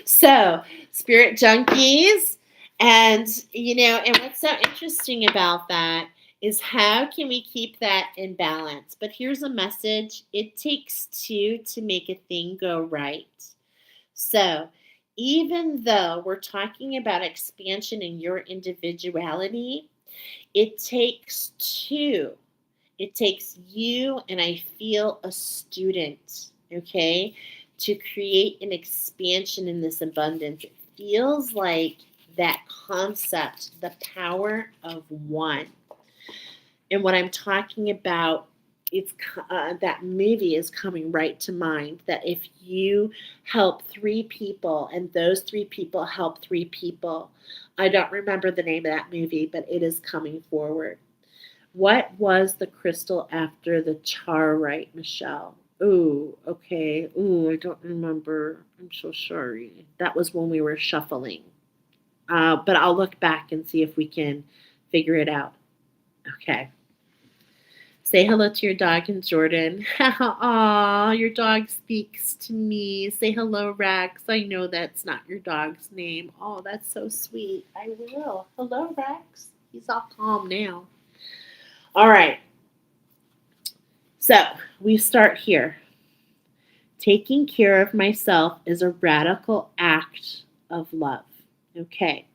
So, spirit junkies. And, and what's so interesting about that is how can we keep that in balance? But here's a message. It takes two to make a thing go right. So, even though we're talking about expansion in your individuality, it takes two. It takes you, and I feel a student, okay, to create an expansion in this abundance. It feels like that concept, the power of one. And what I'm talking about, it's that movie is coming right to mind, that if you help three people and those three people help three people, I don't remember the name of that movie, but it is coming forward. What was the crystal after the charite, Michelle? Ooh, okay. Ooh, I don't remember. I'm so sorry. That was when we were shuffling. But I'll look back and see if we can figure it out. Okay. Say hello to your dog in Jordan. Aw, your dog speaks to me. Say hello, Rex. I know that's not your dog's name. Oh, that's so sweet. I will. Hello, Rex. He's all calm now. All right. So we start here. Taking care of myself is a radical act of love. Okay.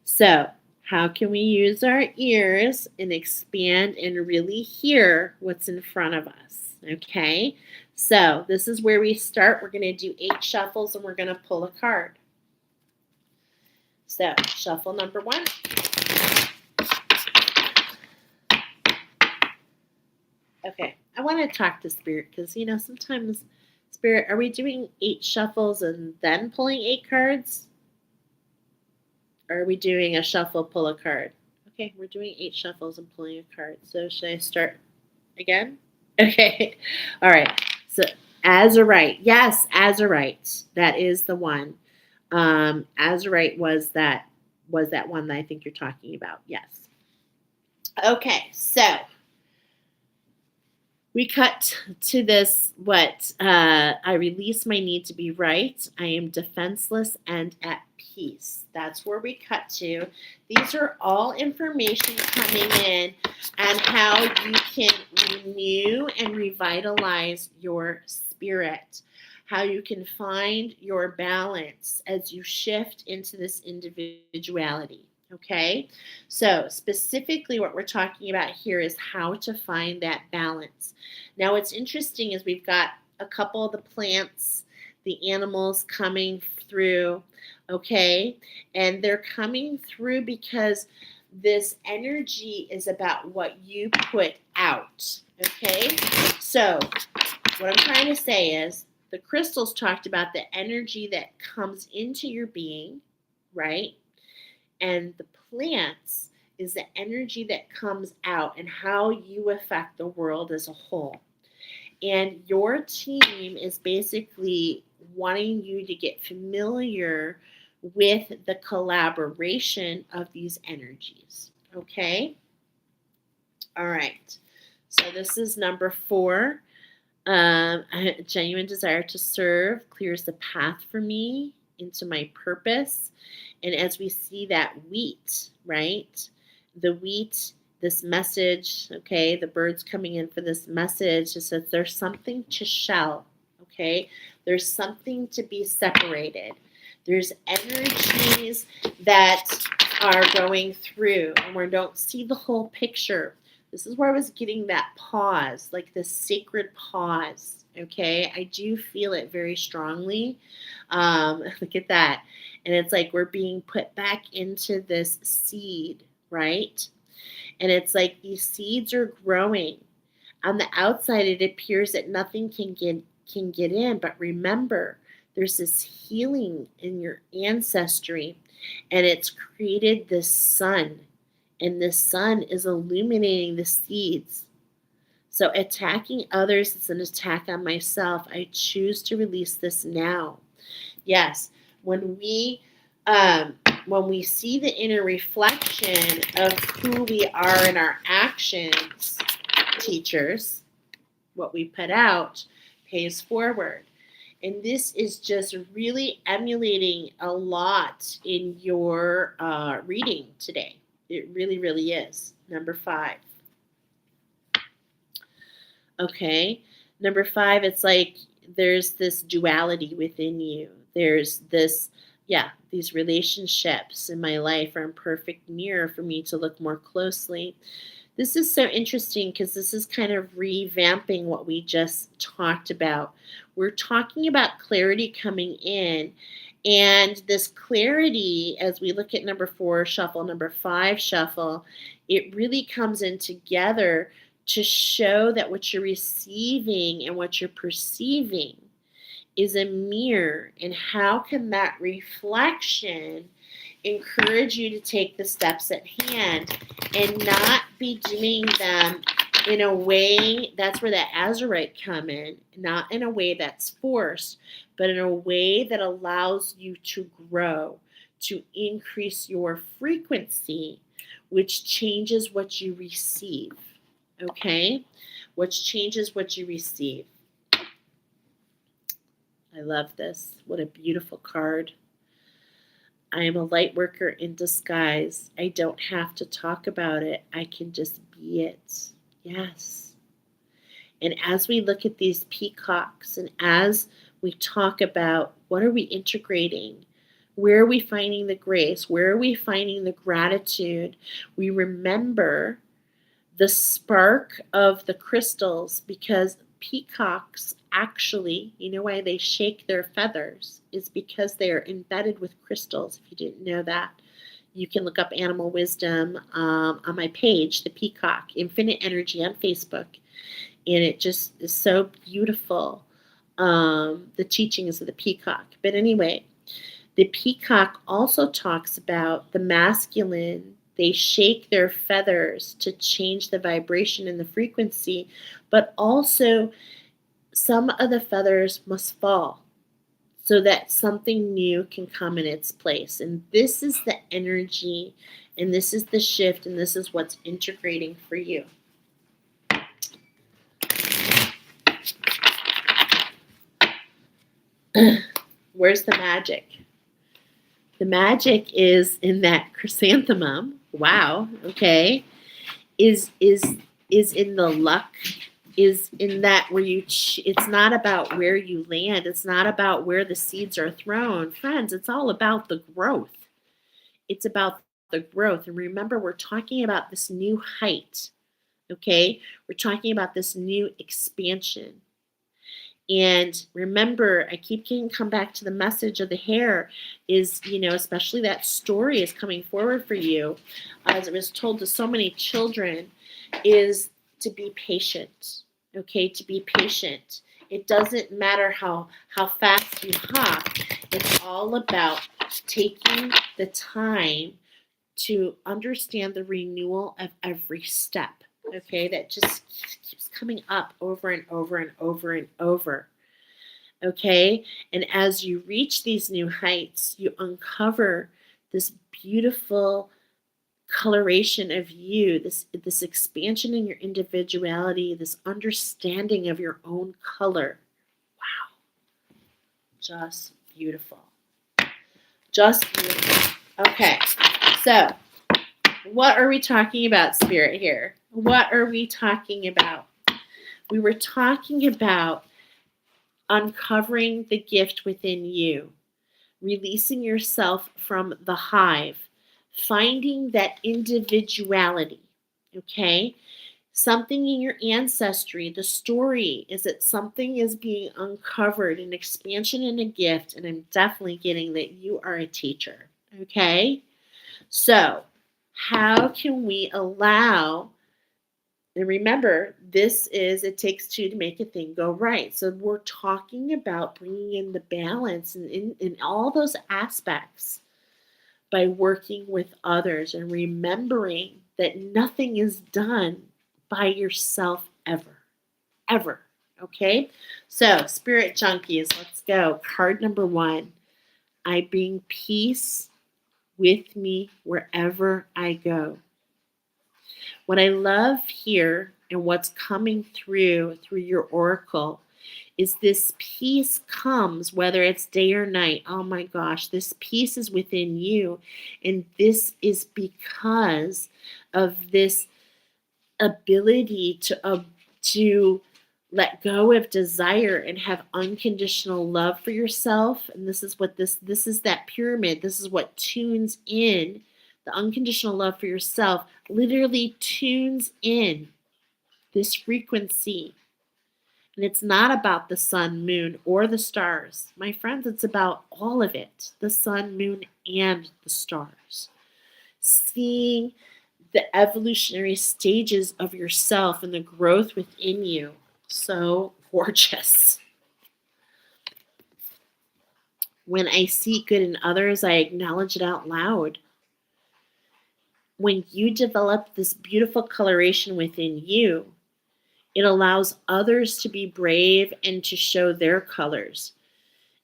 So how can we use our ears and expand and really hear what's in front of us? Okay. So this is where we start. We're going to do 8 shuffles and we're going to pull a card. So shuffle number 1. Okay, I want to talk to Spirit because, sometimes, Spirit, are we doing 8 shuffles and then pulling 8 cards? Or are we doing a shuffle, pull a card? Okay, we're doing 8 shuffles and pulling a card. So should I start again? Okay, all right. So Azurite, yes, Azurite, that is the one. Azurite was that one that I think you're talking about. Yes. Okay, so we cut to this, I release my need to be right. I am defenseless and at peace. That's where we cut to. These are all information coming in on how you can renew and revitalize your spirit, how you can find your balance as you shift into this individuality. Okay, so specifically what we're talking about here is how to find that balance. Now, what's interesting is we've got a couple of the plants, the animals coming through, okay, and they're coming through because this energy is about what you put out, okay? So what I'm trying to say is the crystals talked about the energy that comes into your being, right? And the plants is the energy that comes out and how you affect the world as a whole. And your team is basically wanting you to get familiar with the collaboration of these energies. Okay? All right. So this is number 4. A genuine desire to serve clears the path for me into my purpose. And as we see that wheat, right? The wheat, this message, okay, the birds coming in for this message, it says there's something to shell, okay? There's something to be separated. There's energies that are going through, and we don't see the whole picture. This is where I was getting that pause, like this sacred pause, Okay, I do feel it very strongly. Look at that. And it's like we're being put back into this seed, right? And it's like these seeds are growing. On the outside, it appears that nothing can get in, but remember, there's this healing in your ancestry, and it's created this sun, and this sun is illuminating the seeds. So attacking others is an attack on myself. I choose to release this now. Yes, when we when we see the inner reflection of who we are in our actions, teachers, what we put out pays forward. And this is just really emulating a lot in your reading today. It really, really is. Number 5. Okay. Number 5, it's like there's this duality within you. There's this, yeah, these relationships in my life are a perfect mirror for me to look more closely. This is so interesting because this is kind of revamping what we just talked about. We're talking about clarity coming in, and this clarity, as we look at number 4 shuffle, number 5 shuffle, it really comes in together to show that what you're receiving and what you're perceiving is a mirror. And how can that reflection encourage you to take the steps at hand and not be doing them in a way, that's where that azurite come in, not in a way that's forced, but in a way that allows you to grow, to increase your frequency, which changes what you receive. Okay? Which changes what you receive. I love this. What a beautiful card. I am a light worker in disguise. I don't have to talk about it. I can just be it. Yes. And as we look at these peacocks and as we talk about what are we integrating, where are we finding the grace, where are we finding the gratitude, we remember the spark of the crystals, because peacocks actually, you know why they shake their feathers, is because they are embedded with crystals. If you didn't know that, you can look up Animal Wisdom on my page, The Peacock, Infinite Energy on Facebook. And it just is so beautiful, the teachings of the peacock. But anyway, the peacock also talks about the masculine. They shake their feathers to change the vibration and the frequency, but also some of the feathers must fall so that something new can come in its place. And this is the energy, and this is the shift, and this is what's integrating for you. Where's the magic? The magic is in that chrysanthemum. Wow. Okay. Is in the luck. Is in that where you. It's not about where you land. It's not about where the seeds are thrown, friends. It's all about the growth. It's about the growth. And remember, we're talking about this new height. Okay. We're talking about this new expansion. And remember, I keep getting come back to the message of the Hare is, especially that story is coming forward for you, as it was told to so many children, is to be patient. Okay, to be patient. It doesn't matter how fast you hop. It's all about taking the time to understand the renewal of every step. Okay, that just keeps coming up over and over and over and over. Okay, and as you reach these new heights, you uncover this beautiful coloration of you, this expansion in your individuality, this understanding of your own color. Wow, just beautiful. Just beautiful. Okay, so what are we talking about, Spirit, here? What are we talking about? We were talking about uncovering the gift within you, releasing yourself from the hive, finding that individuality, okay? Something in your ancestry, the story is that something is being uncovered, an expansion and a gift, and I'm definitely getting that you are a teacher. Okay? So, how can we allow, and remember, this is it takes two to make a thing go right. So, we're talking about bringing in the balance and in all those aspects by working with others and remembering that nothing is done by yourself ever, ever. Okay? So, spirit junkies, let's go. Card number 1. I bring peace with me wherever I go. What I love here and what's coming through your oracle is this peace comes whether it's day or night. Oh my gosh, this peace is within you. And this is because of this ability to let go of desire and have unconditional love for yourself. And this is what this is that pyramid. This is what tunes in. The unconditional love for yourself literally tunes in this frequency. And it's not about the sun, moon, or the stars. My friends, it's about all of it. The sun, moon, and the stars. Seeing the evolutionary stages of yourself and the growth within you. So gorgeous. When I see good in others, I acknowledge it out loud. When you develop this beautiful coloration within you, it allows others to be brave and to show their colors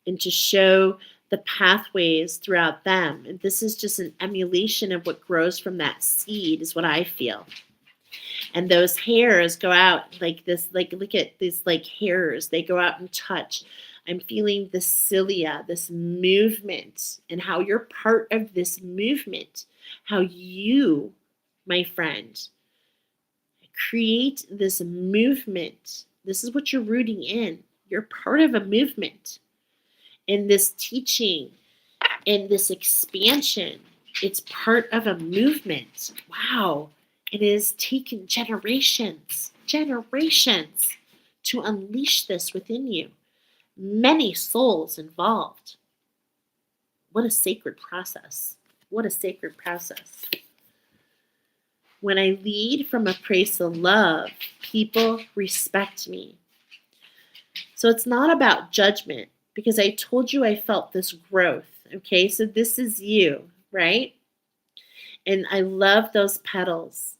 and to show the pathways throughout them. And this is just an emulation of what grows from that seed, is what I feel. And those hairs go out like this, like look at these like hairs, they go out and touch. I'm feeling the cilia, this movement, and how you're part of this movement, how you, my friend, create this movement. This is what you're rooting in. You're part of a movement. In this teaching, in this expansion, it's part of a movement. Wow. It has taken generations to unleash this within you. Many souls involved. What a sacred process. What a sacred process. When I lead from a place of love, people respect me. So it's not about judgment, because I told you I felt this growth. Okay, so this is you, right? And I love those petals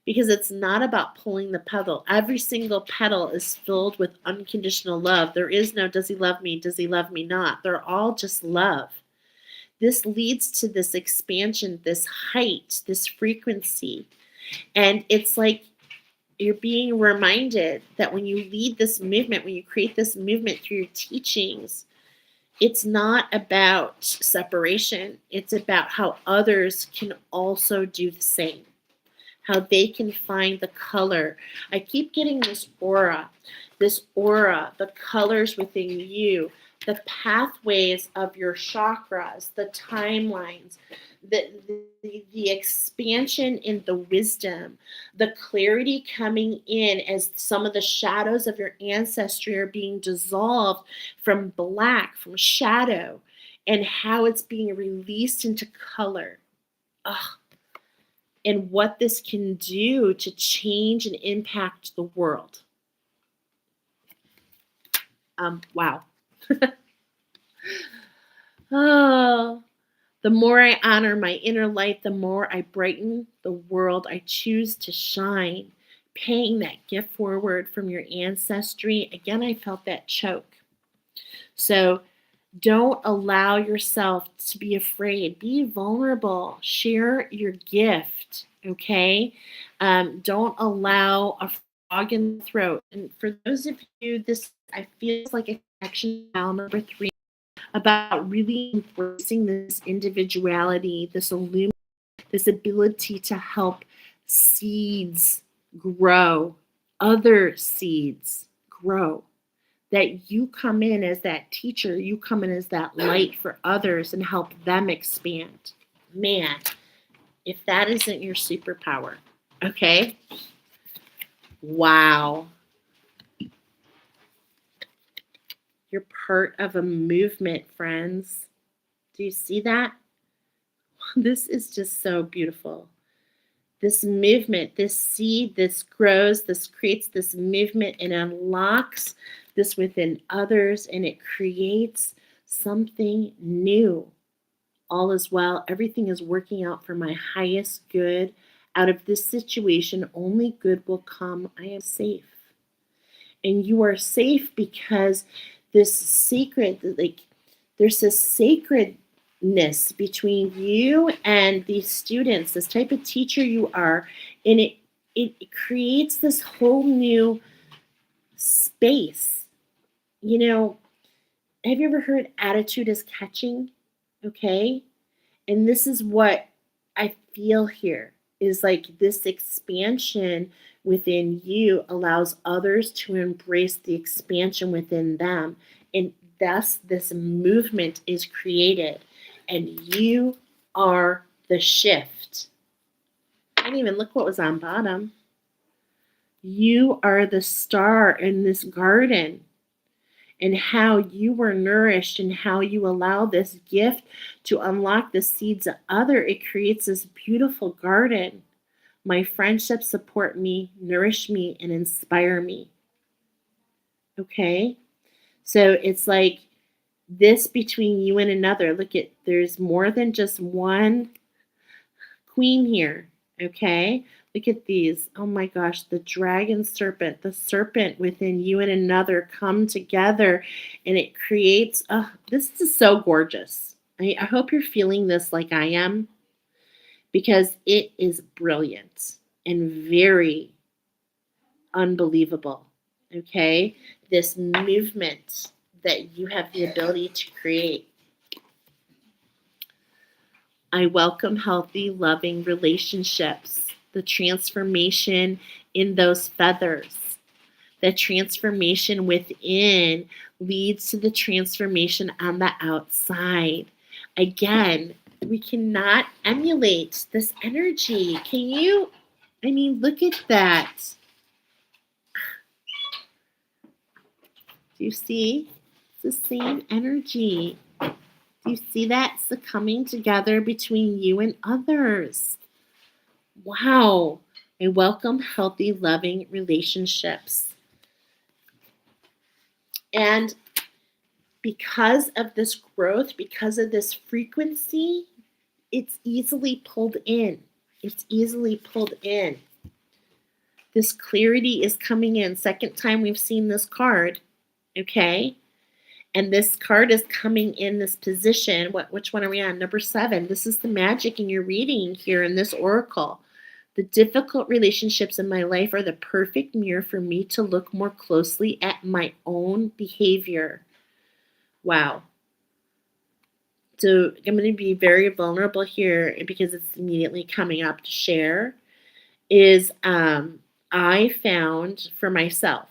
because it's not about pulling the petal. Every single petal is filled with unconditional love. There is no does he love me, does he love me not. They're all just love. This leads to this expansion, this height, this frequency. And it's like you're being reminded that when you lead this movement, when you create this movement through your teachings, it's not about separation. It's about how others can also do the same, how they can find the color. I keep getting this aura, the colors within you, the pathways of your chakras, the timelines, the expansion in the wisdom, the clarity coming in as some of the shadows of your ancestry are being dissolved from black, from shadow, and how it's being released into color. Ugh. And what this can do to change and impact the world. Wow. Oh, the more I honor my inner light, the more I brighten the world I choose to shine. Paying that gift forward from your ancestry. Again, I felt that choke. So don't allow yourself to be afraid. Be vulnerable. Share your gift, okay? Don't allow a frog in the throat. And for those of you, this I feel like a connection now, number 3, about really embracing this individuality, this this ability to help seeds grow, other seeds grow. That you come in as that teacher, you come in as that light for others and help them expand. Man, if that isn't your superpower, okay? Wow. You're part of a movement, friends. Do you see that? This is just so beautiful. This movement, this seed, this grows, this creates this movement and unlocks this within others, and it creates something new. All is well. Everything is working out for my highest good. Out of this situation, only good will come. I am safe. And you are safe because this sacred, like, there's this sacredness between you and these students, this type of teacher you are, and it creates this whole new space. You know, have you ever heard attitude is catching? Okay. And this is what I feel here is like this expansion within you allows others to embrace the expansion within them. And thus, this movement is created. And you are the shift. I didn't even look what was on bottom. You are the star in this garden, and how you were nourished and how you allow this gift to unlock the seeds of other, it creates this beautiful garden. My friendships support me, nourish me, and inspire me. Okay? So it's like this between you and another. Look at, there's more than just one queen here. Okay? Look at these. Oh my gosh, the dragon serpent, the serpent within you and another come together, and it creates, oh, this is so gorgeous. I hope you're feeling this like I am, because it is brilliant and very unbelievable. Okay? This movement that you have the ability to create. I welcome healthy, loving relationships, the transformation in those feathers. The transformation within leads to the transformation on the outside. Again, we cannot emulate this energy. Can you? I mean, look at that. Do you see? It's the same energy. Do you see that? It's the coming together between you and others. Wow. I welcome healthy, loving relationships. And because of this growth, because of this frequency, it's easily pulled in. It's easily pulled in. This clarity is coming in. Second time we've seen this card, okay? And this card is coming in this position. Which one are we on? Number 7. This is the magic in your reading here in this oracle. The difficult relationships in my life are the perfect mirror for me to look more closely at my own behavior. Wow. So I'm going to be very vulnerable here because it's immediately coming up to share. I found for myself,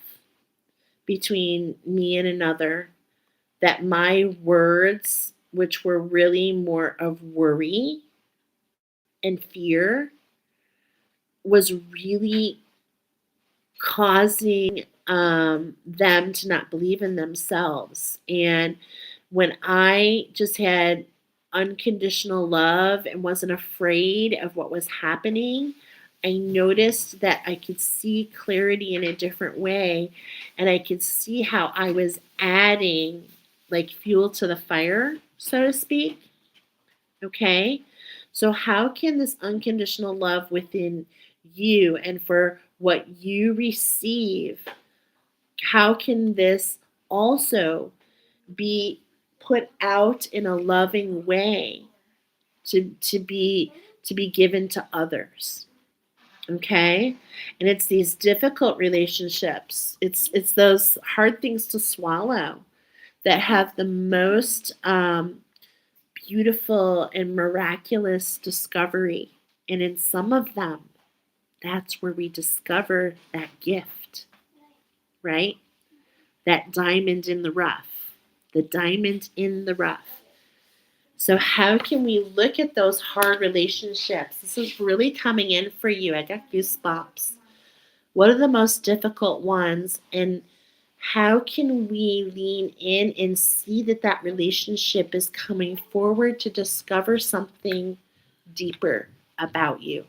between me and another, that my words, which were really more of worry and fear, was really causing them to not believe in themselves. And when I just had unconditional love and wasn't afraid of what was happening, I noticed that I could see clarity in a different way, and I could see how I was adding like fuel to the fire, so to speak. Okay? So, how can this unconditional love within you and for what you receive, how can this also be put out in a loving way to be given to others? Okay? And it's these difficult relationships. It's those hard things to swallow that have the most beautiful and miraculous discovery. And in some of them, that's where we discover that gift, right? That diamond in the rough. The diamond in the rough. So how can we look at those hard relationships? This is really coming in for you. I got goosebumps. What are the most difficult ones? And how can we lean in and see that that relationship is coming forward to discover something deeper about you?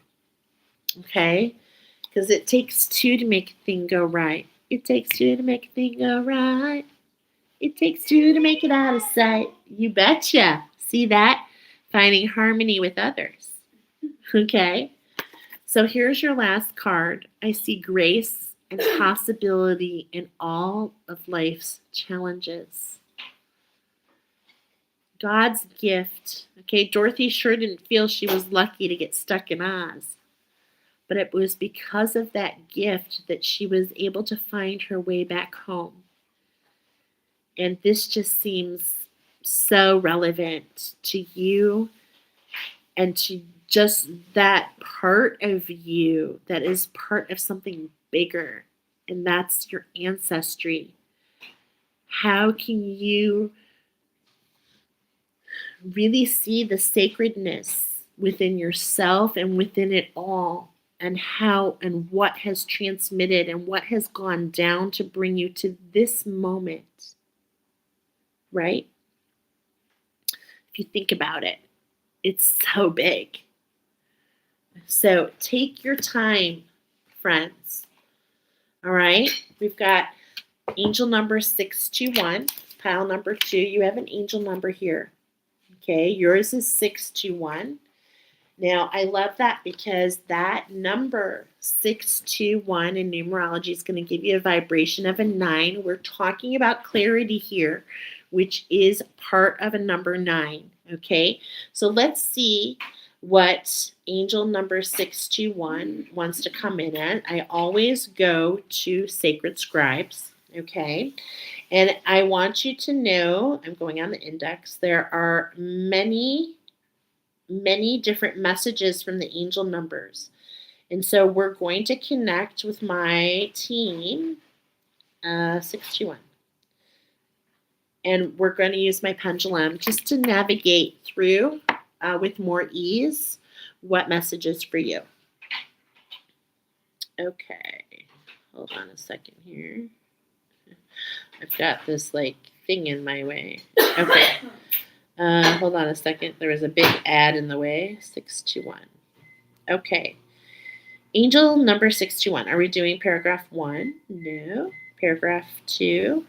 Okay? Because it takes two to make a thing go right. It takes two to make a thing go right. It takes two to make it out of sight. You betcha. See that? Finding harmony with others. Okay? So here's your last card. I see grace and possibility in all of life's challenges. God's gift. Okay, Dorothy sure didn't feel she was lucky to get stuck in Oz, but it was because of that gift that she was able to find her way back home. And this just seems so relevant to you and to just that part of you that is part of something bigger, and that's your ancestry. How can you really see the sacredness within yourself and within it all, and how and what has transmitted and what has gone down to bring you to this moment, right? If you think about it, it's so big. So take your time, friends. All right, we've got angel number 621, pile number 2. You have an angel number here. Okay, yours is 621. Now, I love that because that number 621 in numerology is going to give you a vibration of a 9. We're talking about clarity here, which is part of a number 9. Okay, so let's see what angel number 621 wants to come in at. I always go to Sacred Scribes. Okay, and I want you to know, I'm going on the index, there are many different messages from the angel numbers. And so we're going to connect with my team, 621. And we're going to use my pendulum just to navigate through with more ease what messages for you. Okay, hold on a second here. I've got this like thing in my way. Okay. Hold on a second. There was a big ad in the way. 621. Okay. Angel number 621. Are we doing paragraph 1? No. Paragraph 2.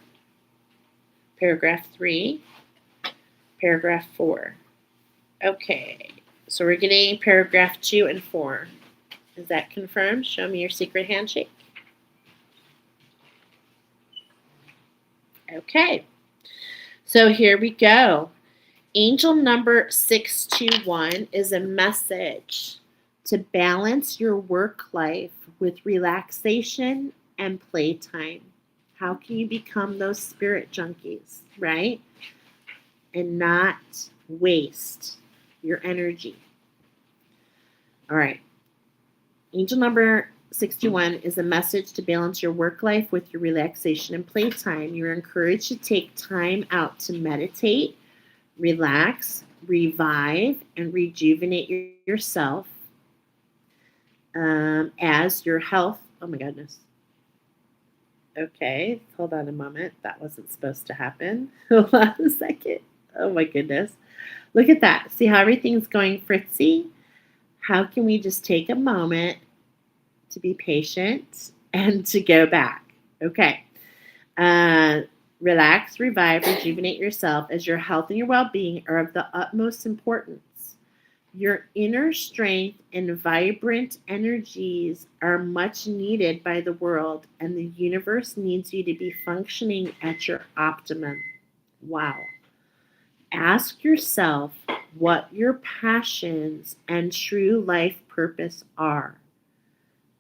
Paragraph 3. Paragraph 4. Okay. So we're getting paragraph 2 and 4. Is that confirmed? Show me your secret handshake. Okay. So here we go. Angel number 621 is a message to balance your work life with relaxation and playtime. How can you become those spirit junkies, right? And not waste your energy. All right. Angel number 61 is a message to balance your work life with your relaxation and playtime. You're encouraged to take time out to meditate, relax, revive, and rejuvenate yourself as your health. Oh my goodness. Okay, hold on a moment. That wasn't supposed to happen. Hold on a second. Oh my goodness. Look at that. See how everything's going fritzy? How can we just take a moment to be patient and to go back? Okay. Relax, revive, rejuvenate yourself as your health and your well-being are of the utmost importance. Your inner strength and vibrant energies are much needed by the world, and the universe needs you to be functioning at your optimum. Wow. Ask yourself what your passions and true life purpose are.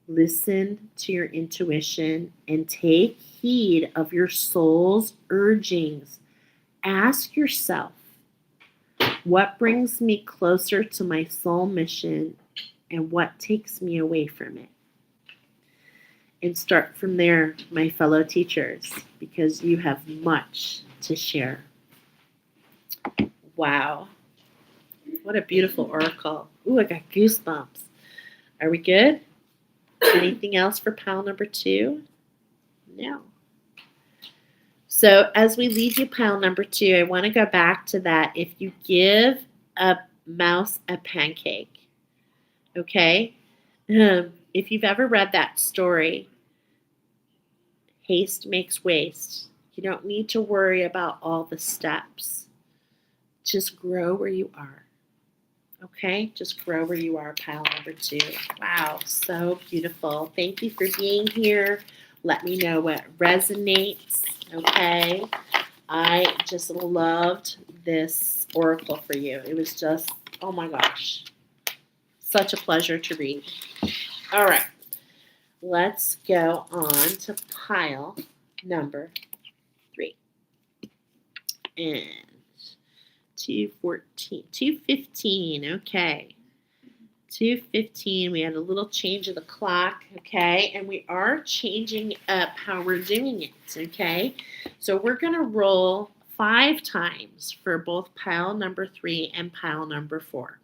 Listen to your intuition and take heed of your soul's urgings. Ask yourself, what brings me closer to my soul mission and what takes me away from it? And start from there, my fellow teachers, because you have much to share. Wow. What a beautiful oracle. Ooh, I got goosebumps. Are we good? Anything else for pile number 2? No. So as we lead you pile number 2, I want to go back to that. If you give a mouse a pancake, okay? If you've ever read that story, haste makes waste. You don't need to worry about all the steps. Just grow where you are. Okay? Just grow where you are, pile number 2. Wow, so beautiful. Thank you for being here. Let me know what resonates. Okay? I just loved this oracle for you. It was just, oh my gosh, such a pleasure to read. All right. Let's go on to pile number 3. And 214, 215, okay. 215, we had a little change of the clock, okay? And we are changing up how we're doing it, okay? So we're going to roll 5 times for both pile number 3 and pile number 4.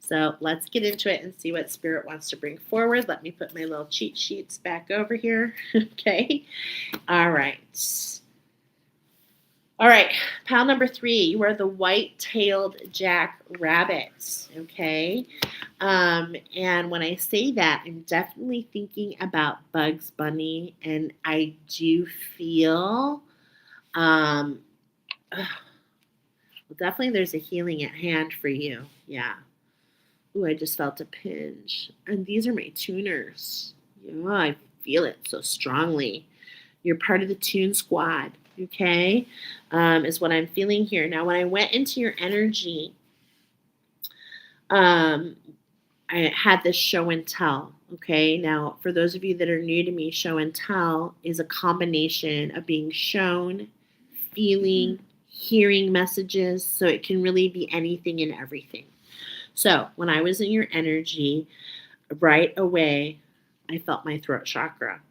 So let's get into it and see what Spirit wants to bring forward. Let me put my little cheat sheets back over here, okay? All right. All right, pile number 3, you are the white-tailed jackrabbit, okay? And when I say that, I'm definitely thinking about Bugs Bunny, and I do feel, well, definitely there's a healing at hand for you, yeah. Ooh, I just felt a pinch. And these are my tuners. Yeah, I feel it so strongly. You're part of the tune squad, okay, is what I'm feeling here. Now, when I went into your energy, I had this show and tell, okay? Now, for those of you that are new to me, show and tell is a combination of being shown, feeling, hearing messages, so it can really be anything and everything. So, when I was in your energy, right away, I felt my throat chakra.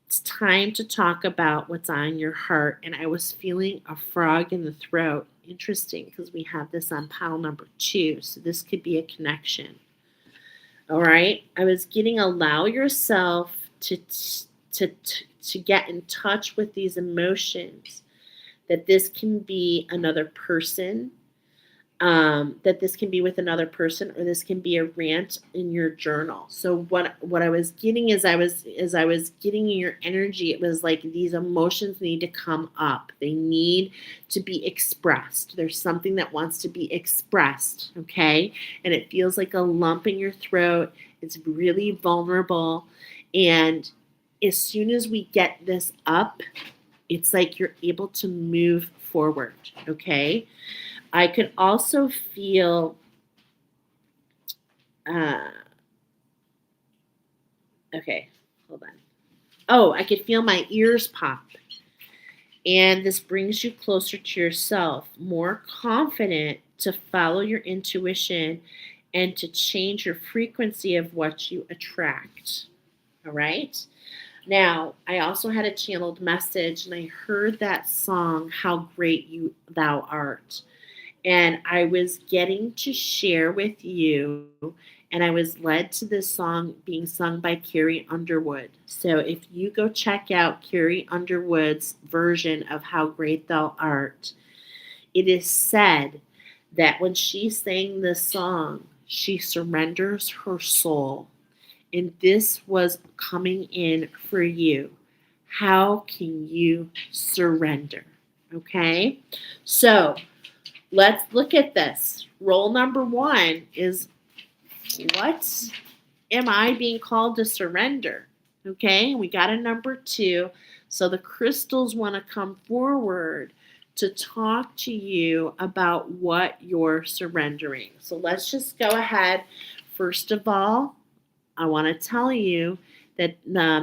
It's time to talk about what's on your heart. And I was feeling a frog in the throat. Interesting, because we have this on pile number 2. So this could be a connection. All right. I was getting allow yourself to get in touch with these emotions. That this can be another person. That this can be with another person, or this can be a rant in your journal. So what I was getting as I was getting in your energy, it was like these emotions need to come up. They need to be expressed. There's something that wants to be expressed, okay? And it feels like a lump in your throat. It's really vulnerable. And as soon as we get this up, it's like you're able to move forward, okay? I could also feel okay, hold on. Oh, I could feel my ears pop. And this brings you closer to yourself, more confident to follow your intuition and to change your frequency of what you attract. All right? Now, I also had a channeled message and I heard that song, How Great Thou Art. And I was getting to share with you, and I was led to this song being sung by Carrie Underwood. So if you go check out Carrie Underwood's version of How Great Thou Art, it is said that when she sang this song, she surrenders her soul. And this was coming in for you. How can you surrender? Okay? So, let's look at this. Roll number 1 is, what am I being called to surrender? Okay, we got a number 2. So the crystals want to come forward to talk to you about what you're surrendering. So let's just go ahead. First of all, I want to tell you that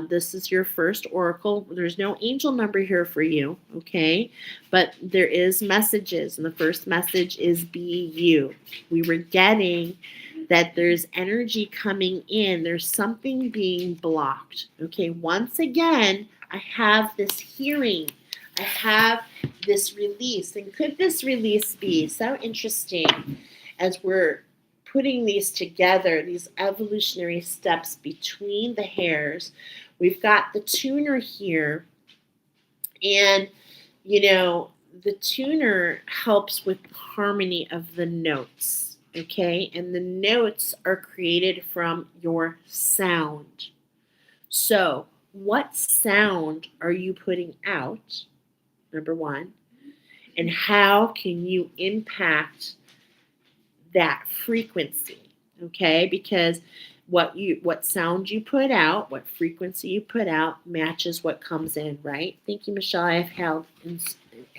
this is your first oracle. There's no angel number here for you, okay? But there is messages, and the first message is be you. We were getting that there's energy coming in. There's something being blocked, okay? Once again, I have this hearing. I have this release. And could this release be so interesting as we're putting these together, these evolutionary steps between the hairs. We've got the tuner here, and the tuner helps with harmony of the notes, okay? And the notes are created from your sound. So, what sound are you putting out? Number one. And how can you impact that frequency? Okay? Because what sound you put out, what frequency you put out matches what comes in, right? Thank you, Michelle. I've held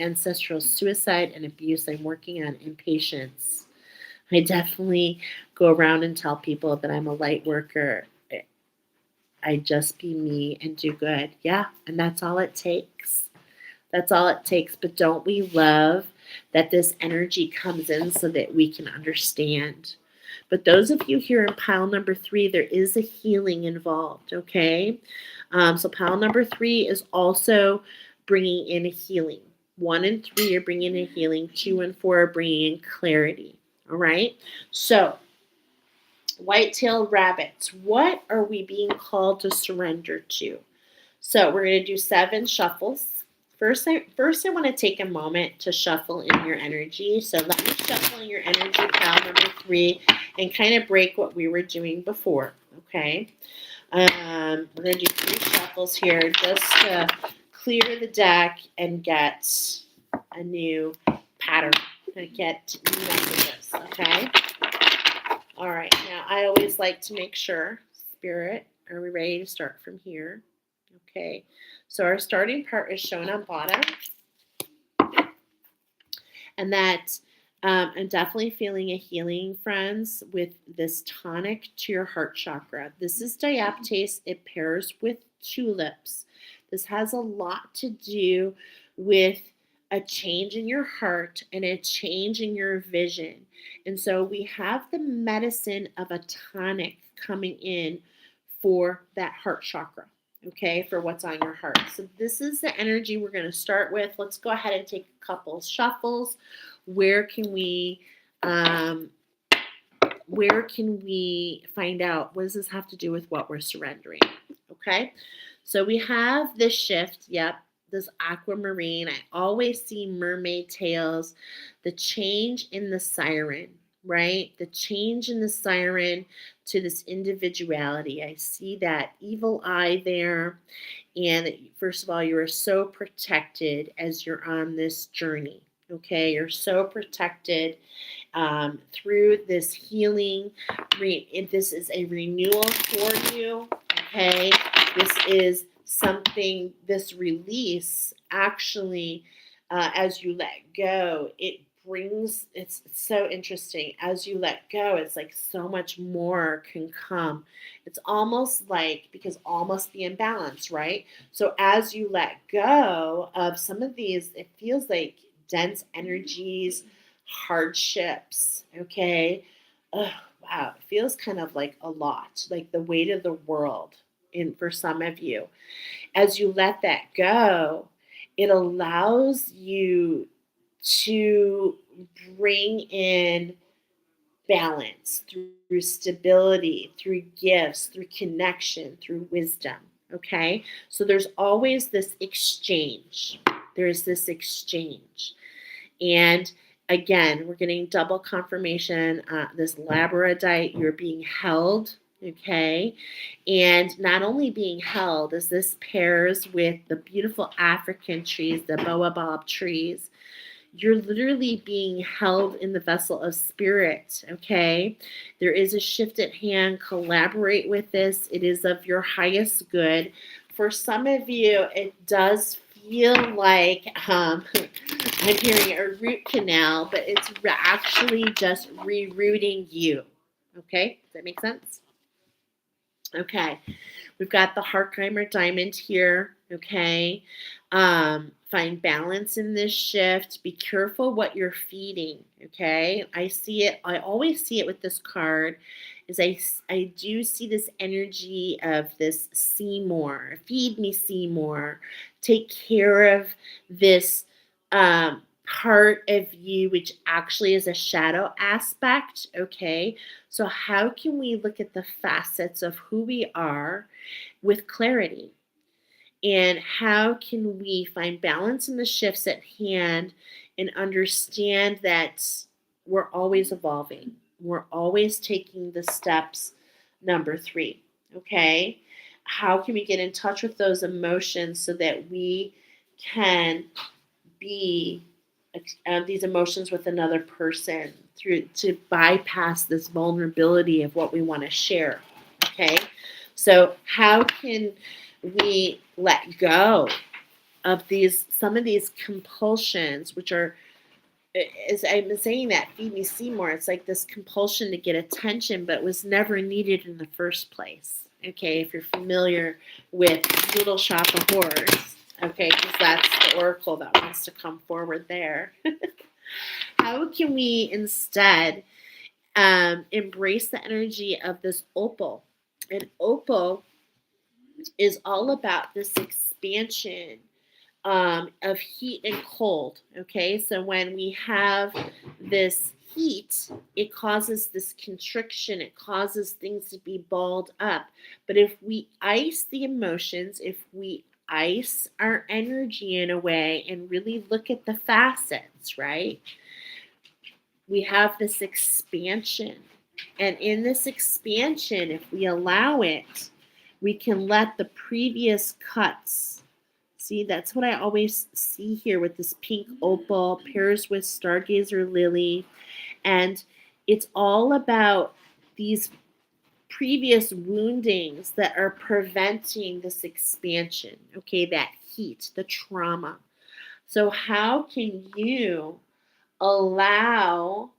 ancestral suicide and abuse. I'm working on impatience. I definitely go around and tell people that I'm a light worker. I just be me and do good. Yeah, and that's all it takes. That's all it takes. But don't we love that this energy comes in so that we can understand? But those of you here in pile number 3, there is a healing involved, okay? So pile number 3 is also bringing in a healing. 1 and 3 are bringing in healing. 2 and 4 are bringing in clarity, all right? So white-tailed rabbits, what are we being called to surrender to? So we're going to do 7 shuffles. First, I want to take a moment to shuffle in your energy. So let me shuffle in your energy, pile number 3, and kind of break what we were doing before, okay? We're going to do 3 shuffles here just to clear the deck and get a new pattern, and get new messages, okay? All right, now I always like to make sure, Spirit, are we ready to start from here? Okay, so our starting part is shown on bottom, and that I'm definitely feeling a healing, friends, with this tonic to your heart chakra. This is diaptase. It pairs with tulips. This has a lot to do with a change in your heart and a change in your vision. And so we have the medicine of a tonic coming in for that heart chakra, okay, for what's on your heart. So this is the energy we're going to start with. Let's go ahead and take a couple shuffles. Where can we find out, what does this have to do with what we're surrendering? Okay, so we have this shift. Yep, this aquamarine. I always see mermaid tails. The change in the siren, right? The change in the siren to this individuality. I see that evil eye there. And first of all, you are so protected as you're on this journey. Okay, you're so protected through this healing. This is a renewal for you. Okay, this is something, this release actually, as you let go, it's so interesting. As you let go, it's like so much more can come. It's almost like, because all must be in balance, right? So as you let go of some of these, it feels like dense energies, hardships, okay? Oh, wow, it feels kind of like a lot, like the weight of the world for some of you. As you let that go, it allows you to bring in balance through stability, through gifts, through connection, through wisdom. Okay? So there's always this exchange. There's this exchange. And again, we're getting double confirmation. This labradorite, you're being held. Okay, and not only being held, as this pairs with the beautiful African trees, the baobab trees, you're literally being held in the vessel of spirit, okay? There is a shift at hand. Collaborate with this. It is of your highest good. For some of you, it does feel like I'm hearing a root canal, but it's actually just rerouting you, okay? Does that make sense? Okay, we've got the Harkheimer diamond here, okay? Find balance in this shift. Be careful what you're feeding, okay? I see it, I always see it with this card, is I do see this energy of this Feed me Seymour. Take care of this part of you, which actually is a shadow aspect. Okay. So, how can we look at the facets of who we are with clarity? And how can we find balance in the shifts at hand and understand that we're always evolving? We're always taking the steps. Number three, okay? How can we get in touch with those emotions so that we can be these emotions with another person through to bypass this vulnerability of what we want to share? Okay, so how can we let go of some of these compulsions, which are, as I've been saying, that feed me Seymour, it's like this compulsion to get attention, but was never needed in the first place. Okay, if you're familiar with Little Shop of Horrors, okay, because that's the oracle that wants to come forward there. How can we instead embrace the energy of this opal? And opal is all about this expansion of heat and cold. Okay, so when we have this heat, it causes this constriction, it causes things to be balled up. But if we ice the emotions, if we ice our energy in a way and really look at the facets, right? We have this expansion. And in this expansion, if we allow it, we can let the previous cuts. See, that's what I always see here with this pink opal, pairs with stargazer lily. And it's all about these previous woundings that are preventing this expansion, okay, that heat, the trauma. So, how can you allow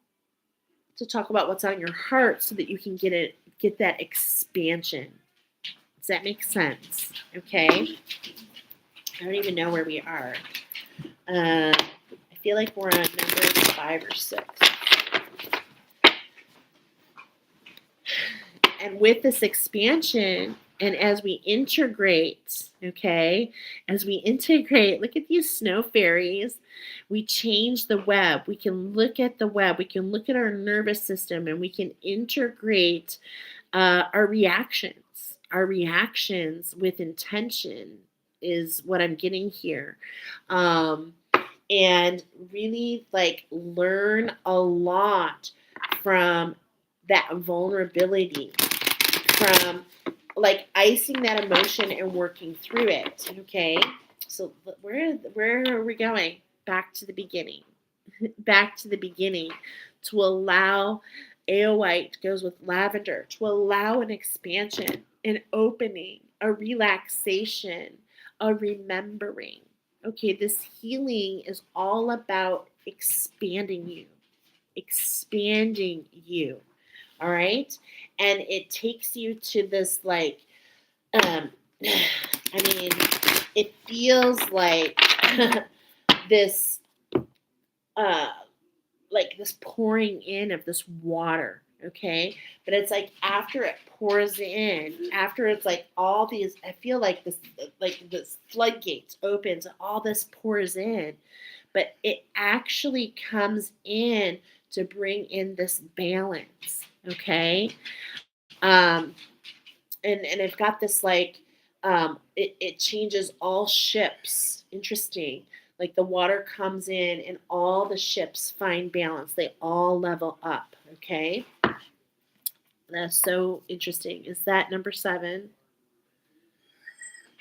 to talk about what's on your heart so that you can get that expansion? Does that make sense? Okay. I don't even know where we are. I feel like we're on number 5 or 6. And with this expansion, and as we integrate, okay, as we integrate, look at these snow fairies. We change the web. We can look at the web. We can look at our nervous system, and we can integrate our reactions. Our reactions with intention is what I'm getting here. And really like learn a lot from that vulnerability, from like icing that emotion and working through it. Okay, so where are we going? Back to the beginning. Back to the beginning, to allow Aeolite goes with lavender, to allow an expansion, an opening, a relaxation, a remembering. Okay, this healing is all about expanding you, expanding you. All right. And it takes you to this like, I mean, it feels like this, uh, like this pouring in of this water. Okay. But it's like after it pours in, after it's like all these, I feel like this floodgates opens, all this pours in, but it actually comes in to bring in this balance. Okay. Um, and I've got this like it changes all ships. Interesting. Like the water comes in and all the ships find balance. They all level up. Okay. That's so interesting. Is that number 7?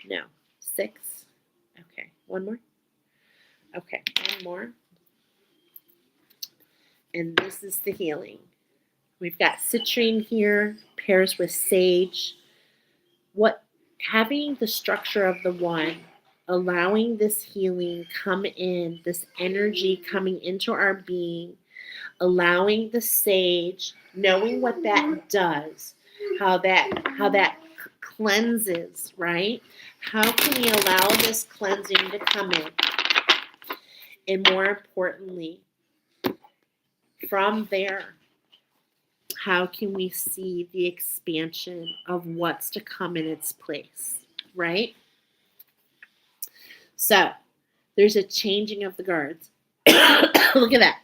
No. 6. Okay. One more. Okay. One more. And this is the healing. We've got citrine here, pairs with sage. What having the structure of the one, allowing this healing come in, this energy coming into our being, allowing the sage, knowing what that does, how that cleanses, right? How can we allow this cleansing to come in? And more importantly, from there, how can we see the expansion of what's to come in its place, right? So there's a changing of the guards. Look at that.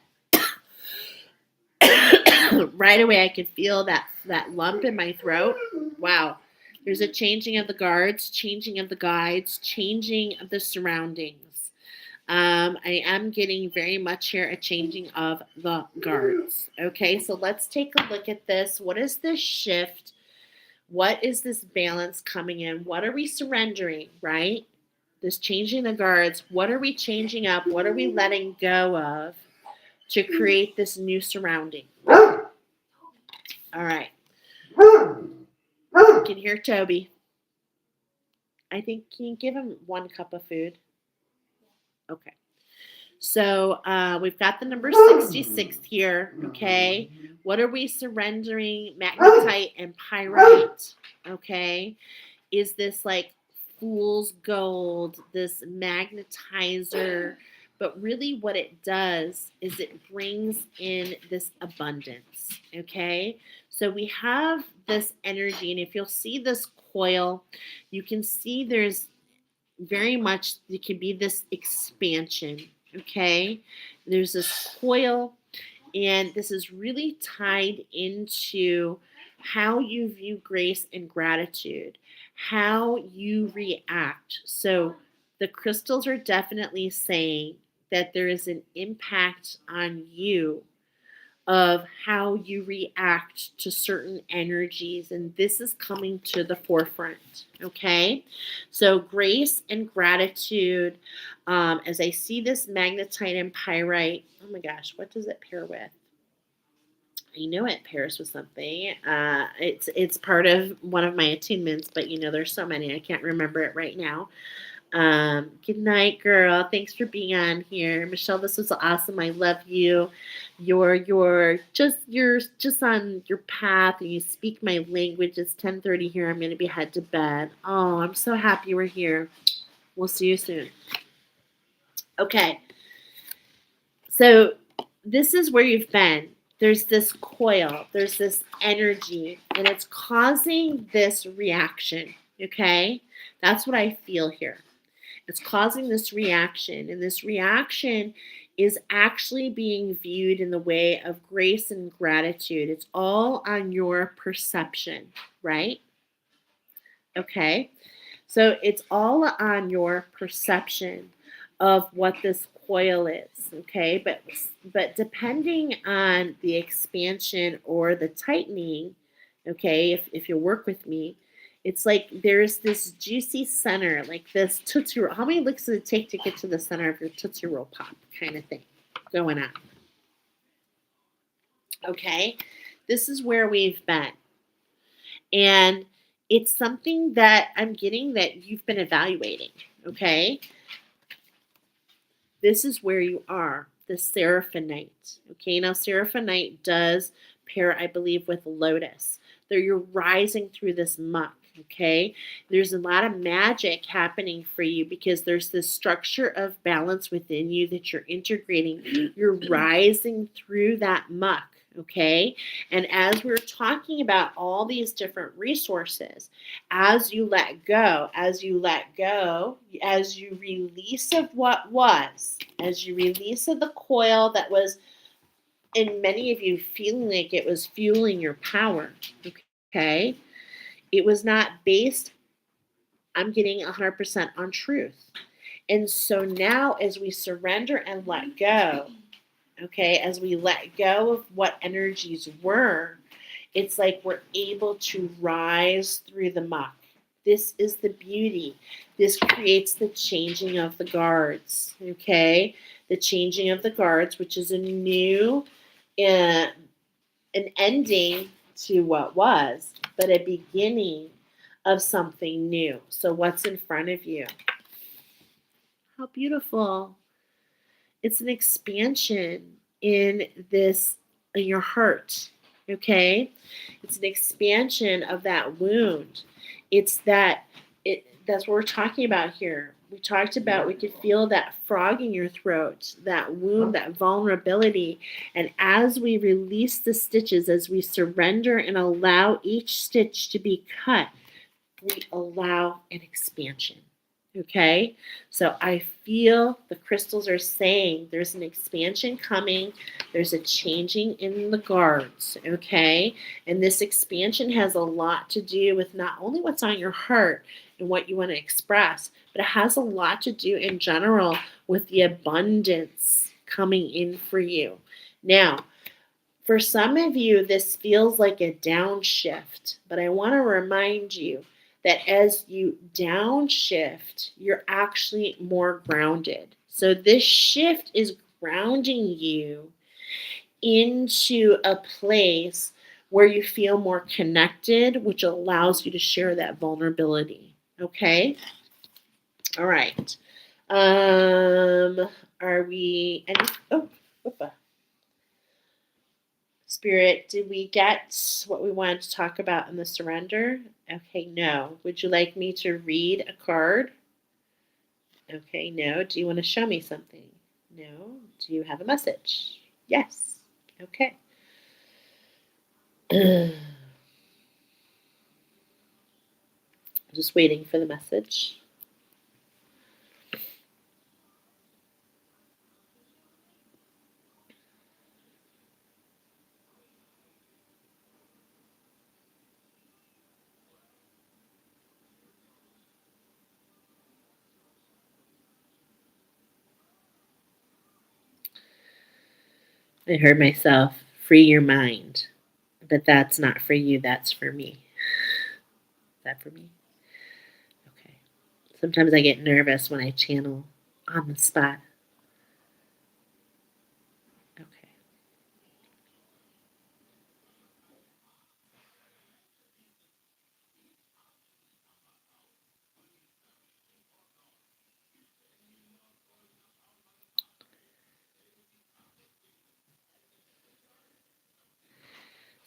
Right away I could feel that lump in my throat. Wow. There's a changing of the guards, changing of the guides, changing of the surroundings. I am getting very much here a changing of the guards. Okay, so let's take a look at this. What is this shift? What is this balance coming in? What are we surrendering, right? This changing the guards. What are we changing up? What are we letting go of to create this new surrounding? All right. You can hear Toby. I think, can you give him 1 cup of food? Okay. So we've got the number 66 here, okay? What are we surrendering? Magnetite and pyrite, okay? Is this like fool's gold, this magnetizer? But really what it does is it brings in this abundance, okay? So we have this energy, and if you'll see this coil, you can see there's very much, it can be this expansion, okay? There's this coil, and this is really tied into how you view grace and gratitude, how you react. So the crystals are definitely saying that there is an impact on you of how you react to certain energies, and this is coming to the forefront. Okay, so grace and gratitude. As I see this magnetite and pyrite, oh my gosh, what does it pair with? I know it pairs with something. It's part of one of my attunements, but there's so many I can't remember it right now. Good night, girl. Thanks for being on here, Michelle. This was awesome. I love you. You're just on your path, and you speak my language. It's 10:30 here. I'm gonna be head to bed. Oh, I'm so happy we're here. We'll see you soon. Okay. So this is where you've been. There's this coil. There's this energy, and it's causing this reaction. Okay, that's what I feel here. It's causing this reaction, and this reaction is actually being viewed in the way of grace and gratitude. It's all on your perception, right? Okay. So it's all on your perception of what this coil is, okay? But depending on the expansion or the tightening, okay, if you work with me, it's like there's this juicy center, like this Tootsie Roll. How many licks does it take to get to the center of your Tootsie Roll Pop kind of thing going on? Okay, this is where we've been. And it's something that I'm getting that you've been evaluating, okay? This is where you are, the Seraphonite. Okay, now Seraphonite does pair, I believe, with Lotus. There you're rising through this muck. Okay, there's a lot of magic happening for you because there's this structure of balance within you that you're integrating. You're rising through that muck. Okay, and as we're talking about all these different resources, as you let go, as you release of what was, as you release of the coil that was in many of you feeling like it was fueling your power. Okay, it was not based, I'm getting 100% on truth. And so now as we surrender and let go, okay, as we let go of what energies were, it's like we're able to rise through the muck. This is the beauty. This creates the changing of the guards, okay? The changing of the guards, which is a new, an ending to what was, but a beginning of something new. So what's in front of you? How beautiful. It's an expansion in your heart, okay? It's an expansion of that wound. That's what we're talking about here. We talked about, we could feel that frog in your throat, that wound, that vulnerability. And as we release the stitches, as we surrender and allow each stitch to be cut, we allow an expansion. Okay, so I feel the crystals are saying there's an expansion coming, there's a changing in the guards, okay? And this expansion has a lot to do with not only what's on your heart and what you want to express, but it has a lot to do in general with the abundance coming in for you. Now, for some of you, this feels like a downshift, but I want to remind you that as you downshift, you're actually more grounded. So this shift is grounding you into a place where you feel more connected, which allows you to share that vulnerability. Okay? All right. Are we any whoopa. Spirit, did we get what we wanted to talk about in the surrender? Okay, no. Would you like me to read a card? Okay, no. Do you want to show me something? No. Do you have a message? Yes. Okay. Just waiting for the message. I heard myself, free your mind. But that's not for you, that's for me. Is that for me? Okay. Sometimes I get nervous when I channel on the spot. Okay.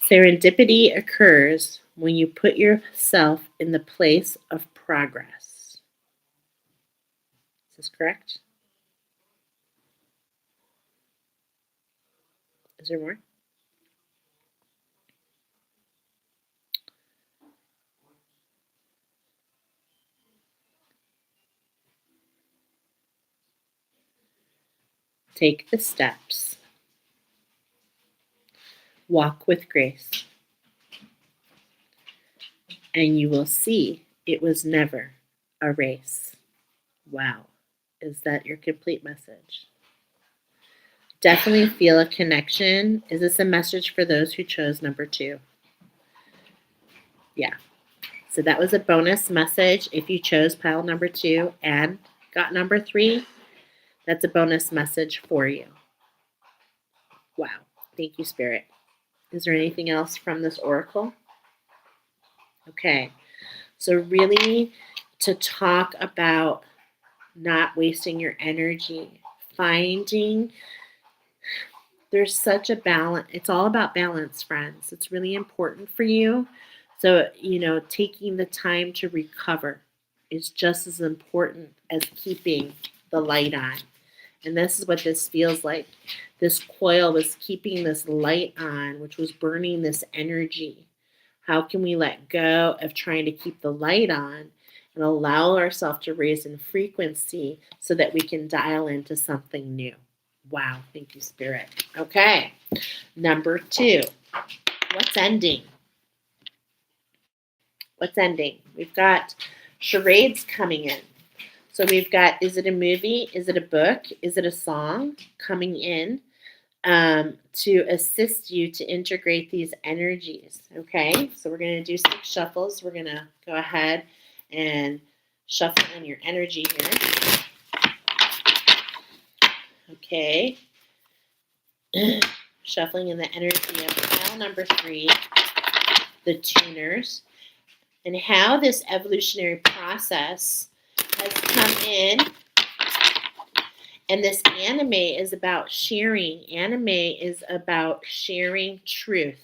Serendipity occurs when you put yourself in the place of progress. Is this correct? Is there more? Take the steps. Walk with grace. And you will see it was never a race. Wow. Is that your complete message? Definitely feel a connection. Is this a message for those who chose number 2? Yeah. So that was a bonus message. If you chose pile number 2 and got number 3, that's a bonus message for you. Wow. Thank you, Spirit. Is there anything else from this oracle? Okay. So really to talk about not wasting your energy, finding there's such a balance. It's all about balance, friends. It's really important for you. So, taking the time to recover is just as important as keeping the light on. And this is what this feels like. This coil was keeping this light on, which was burning this energy. How can we let go of trying to keep the light on and allow ourselves to raise in frequency so that we can dial into something new? Wow, thank you, Spirit. Okay, number 2. What's ending? What's ending? We've got charades coming in. So we've got, is it a movie? Is it a book? Is it a song coming in to assist you to integrate these energies? Okay, so we're going to do 6 shuffles. We're going to go ahead and shuffle in your energy here. Okay. Shuffling in the energy of pile number 3, the tuners, and how this evolutionary process has come in. And this anime is about sharing. Anime is about sharing truth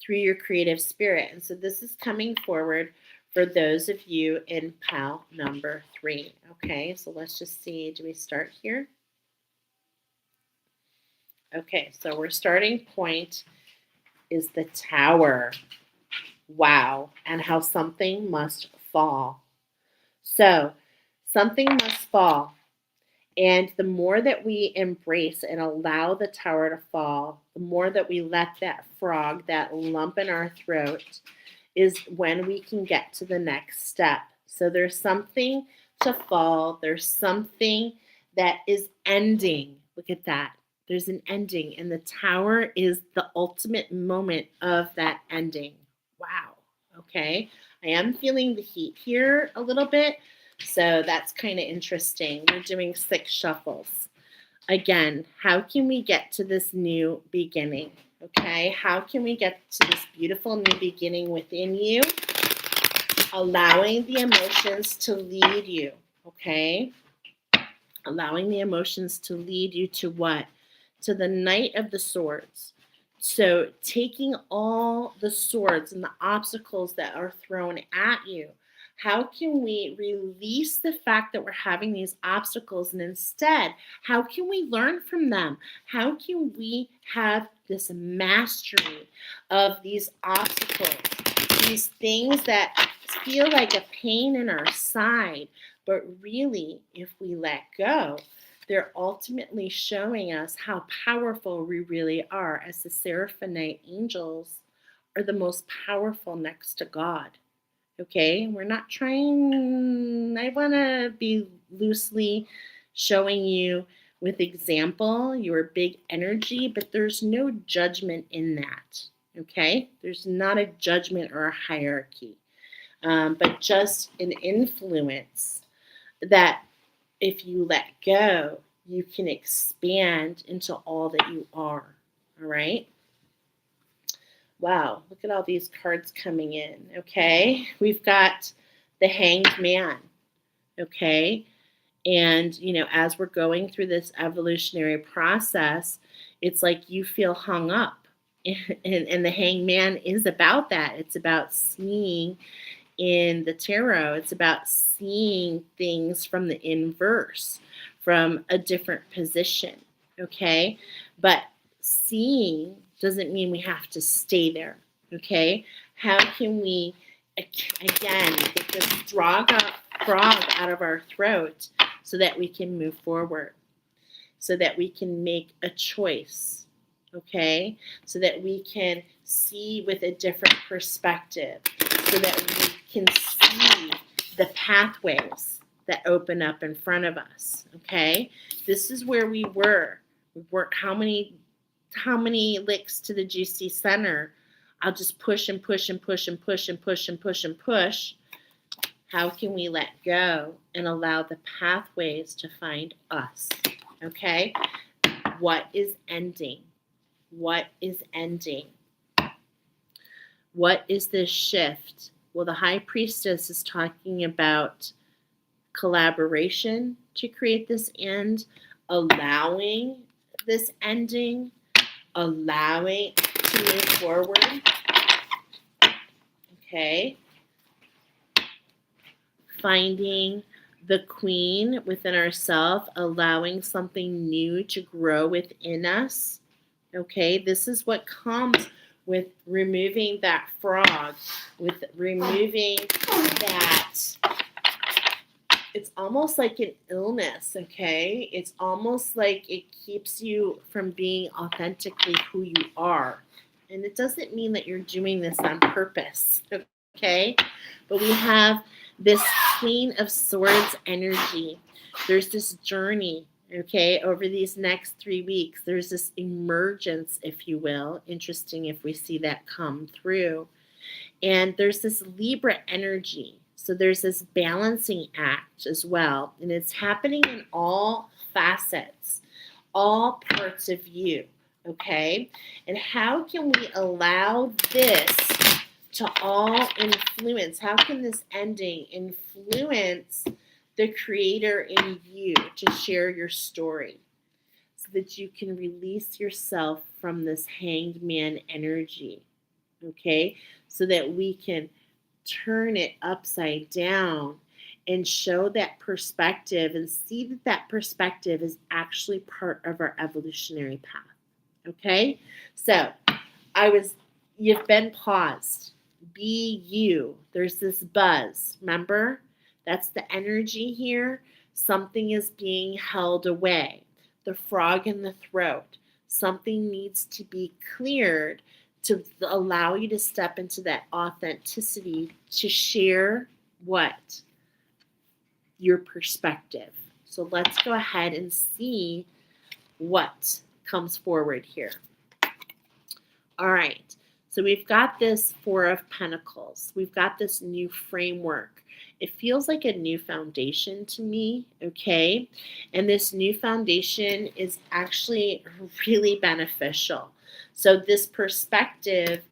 through your creative spirit. And so this is coming forward for those of you in pile number 3. Okay, so let's just see. Do we start here? Okay, so our starting point is the Tower. Wow, and how something must fall. So Something must fall. And the more that we embrace and allow the tower to fall, the more that we let that frog, that lump in our throat, is when we can get to the next step. So there's something to fall, there's something that is ending. Look at that. There's an ending, and the tower is the ultimate moment of that ending. Wow. Okay. I am feeling the heat here a little bit, so that's kind of interesting. We're doing 6 shuffles. Again, how can we get to this new beginning? Okay, how can we get to this beautiful new beginning within you? Allowing the emotions to lead you. Okay, allowing the emotions to lead you to what? To the Knight of the Swords. So taking all the swords and the obstacles that are thrown at you, how can we release the fact that we're having these obstacles, and instead, how can we learn from them? How can we have this mastery of these obstacles, these things that feel like a pain in our side, but really, if we let go, they're ultimately showing us how powerful we really are, as the Seraphonite angels are the most powerful next to God. Okay, we're not trying, I want to be loosely showing you with example your big energy, but there's no judgment in that. Okay, there's not a judgment or a hierarchy, but just an influence that if you let go, you can expand into all that you are. All right. Wow, look at all these cards coming in. Okay, we've got the Hanged Man. Okay, and as we're going through this evolutionary process, it's like you feel hung up, and the Hanged Man is about that. It's about seeing in the tarot. It's about seeing things from the inverse, from a different position. Okay, but seeing doesn't mean we have to stay there. Okay, how can we again get this frog out of our throat so that we can move forward, so that we can make a choice? Okay, so that we can see with a different perspective, so that we can see the pathways that open up in front of us. Okay, this is where we were. How many licks to the juicy center? I'll just push and push and push and push and push and push and push. How can we let go and allow the pathways to find us? Okay, what is ending? What is ending? What is this shift? Well, the High Priestess is talking about collaboration to create this end, allowing this ending, allowing to move forward. Okay. Finding the Queen within ourselves, allowing something new to grow within us. Okay, this is what comes with removing that frog, with removing that. It's almost like an illness, okay? It's almost like it keeps you from being authentically who you are. And it doesn't mean that you're doing this on purpose, okay? But we have this Queen of Swords energy. There's this journey, okay, over these next 3 weeks. There's this emergence, if you will. Interesting if we see that come through. And there's this Libra energy. So there's this balancing act as well. And it's happening in all facets, all parts of you, okay? And how can we allow this to all influence? How can this ending influence the creator in you to share your story so that you can release yourself from this Hanged Man energy, okay? So that we can turn it upside down and show that perspective and see that that perspective is actually part of our evolutionary path. Okay? So, you've been paused. Be you. There's this buzz. Remember? That's the energy here. Something is being held away. The frog in the throat. Something needs to be cleared to allow you to step into that authenticity to share what? Your perspective. So let's go ahead and see what comes forward here. All right. So we've got this Four of Pentacles. We've got this new framework. It feels like a new foundation to me, okay? And this new foundation is actually really beneficial. So this perspective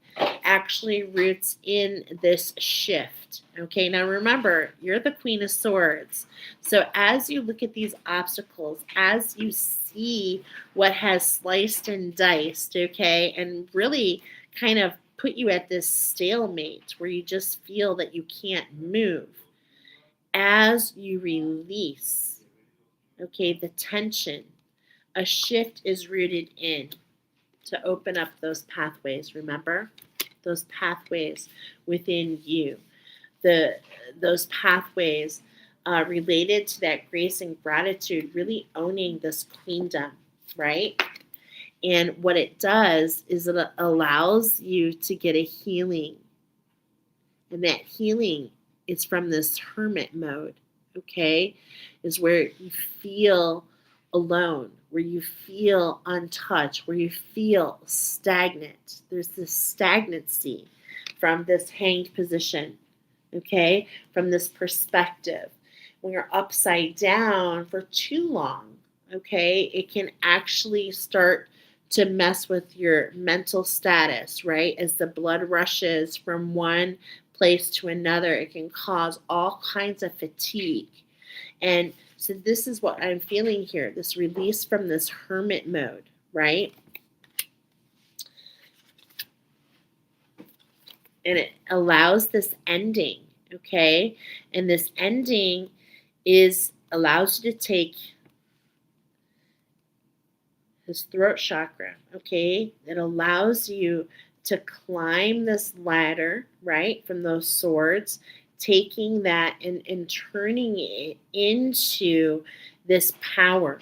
actually roots in this shift, okay? Now remember, you're the Queen of Swords. So as you look at these obstacles, as you see what has sliced and diced, okay, and really kind of put you at this stalemate where you just feel that you can't move, as you release, okay, the tension, a shift is rooted in to open up those pathways. Remember, those pathways within you, those pathways related to that grace and gratitude, really owning this queendom, right? And what it does is it allows you to get a healing. And that healing is from this hermit mode, okay? Is where you feel alone, where you feel untouched, where you feel stagnant. There's this stagnancy from this hanged position, okay? From this perspective. When you're upside down for too long, okay, it can actually start to mess with your mental status, right? As the blood rushes from one place to another, it can cause all kinds of fatigue. And so this is what I'm feeling here, this release from this hermit mode, right? And it allows this ending, okay? And this ending allows you to take his throat chakra, okay? It allows you to climb this ladder, right, from those swords, taking that and turning it into this power,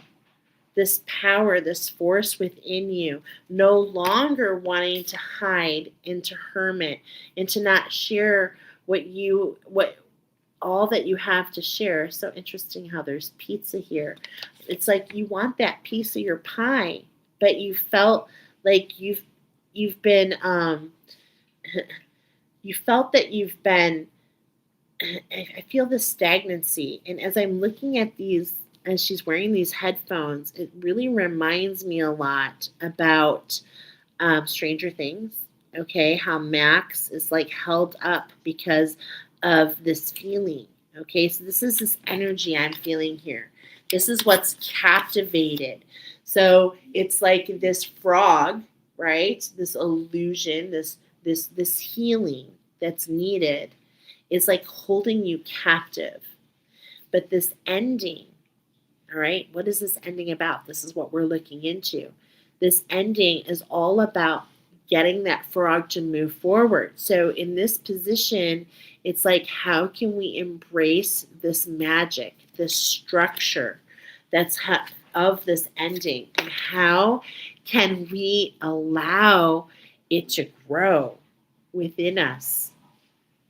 this force within you, no longer wanting to hide into hermit and to not share what all that you have to share. So interesting how there's pizza here. It's like you want that piece of your pie, but you felt like you've been you felt that you've been I feel this stagnancy. And as I'm looking at these, as she's wearing these headphones, it really reminds me a lot about Stranger Things. Okay, how Max is like held up because of this feeling. Okay, so this is this energy I'm feeling here. This is what's captivated. So it's like this frog, right? This illusion, this healing that's needed is like holding you captive. But this ending, all right, what is this ending about? This is what we're looking into. This ending is all about getting that frog to move forward. So in this position, it's like, how can we embrace this magic, this structure that's of this ending? And how can we allow it to grow within us?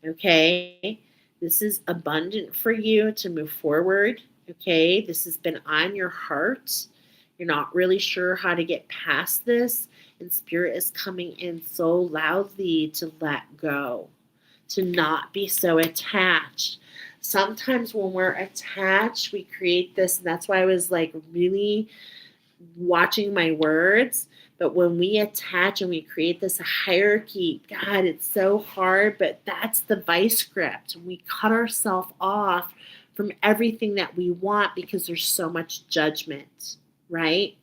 Okay? This is abundant for you to move forward. Okay? This has been on your heart. You're not really sure how to get past this. And Spirit is coming in so loudly to let go, to not be so attached. Sometimes when we're attached, we create this. And that's why I was like really watching my words. But when we attach and we create this hierarchy, God, it's so hard, but that's the vice script. We cut ourselves off from everything that we want because there's so much judgment, right?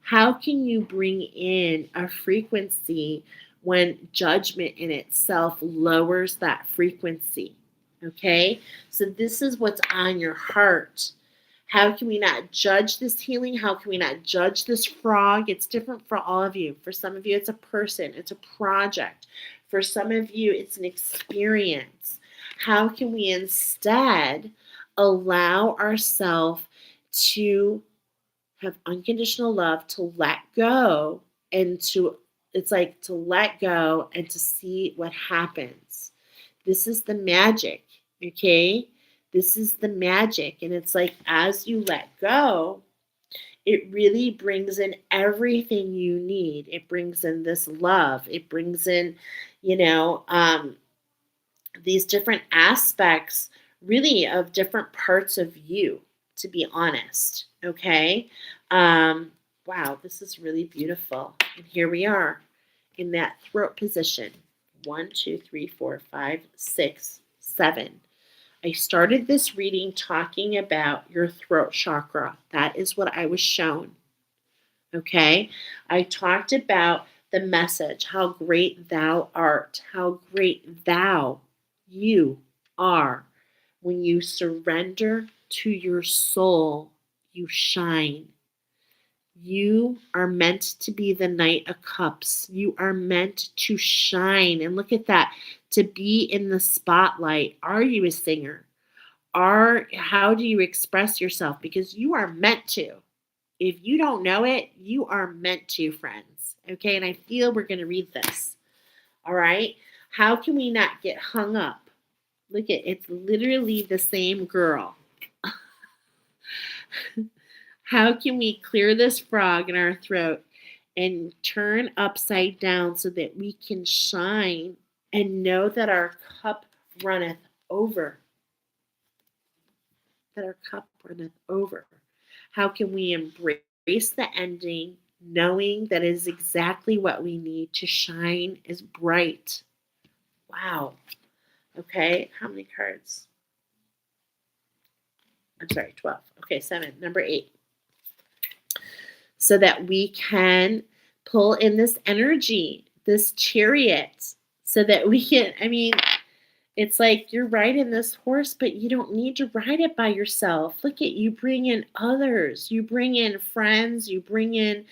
How can you bring in a frequency when judgment in itself lowers that frequency? Okay, so this is what's on your heart. How can we not judge this healing? How can we not judge this frog? It's different for all of you. For some of you, it's a person, it's a project. For some of you, it's an experience. How can we instead allow ourselves to have unconditional love, to let go, and to it's like to let go and to see what happens. This is the magic, okay? This is the magic. And it's like as you let go, it really brings in everything you need. It brings in this love. It brings in, you know, these different aspects really of different parts of you, to be honest. Okay. Wow, this is really beautiful. And here we are in that throat position. 1, 2, 3, 4, 5, 6, 7. I started this reading talking about your throat chakra. That is what I was shown. Okay. I talked about the message, how great thou art, how great you are. When you surrender to your soul, you shine. You are meant to be the Knight of Cups. You are meant to shine. And look at that, to be in the spotlight. Are you a singer? How do you express yourself? Because you are meant to. If you don't know it, you are meant to, friends. Okay, and I feel we're going to read this. All right. How can we not get hung up? Look at it's literally the same girl. How can we clear this frog in our throat and turn upside down so that we can shine and know that our cup runneth over? That our cup runneth over. How can we embrace the ending, knowing that is exactly what we need to shine as bright? Wow. Okay, how many cards? I'm sorry, 12. Okay, 7. Number 8. So that we can pull in this energy, this chariot, so that we can, it's like you're riding this horse, but you don't need to ride it by yourself. Look at you bring in others. You bring in friends. You bring in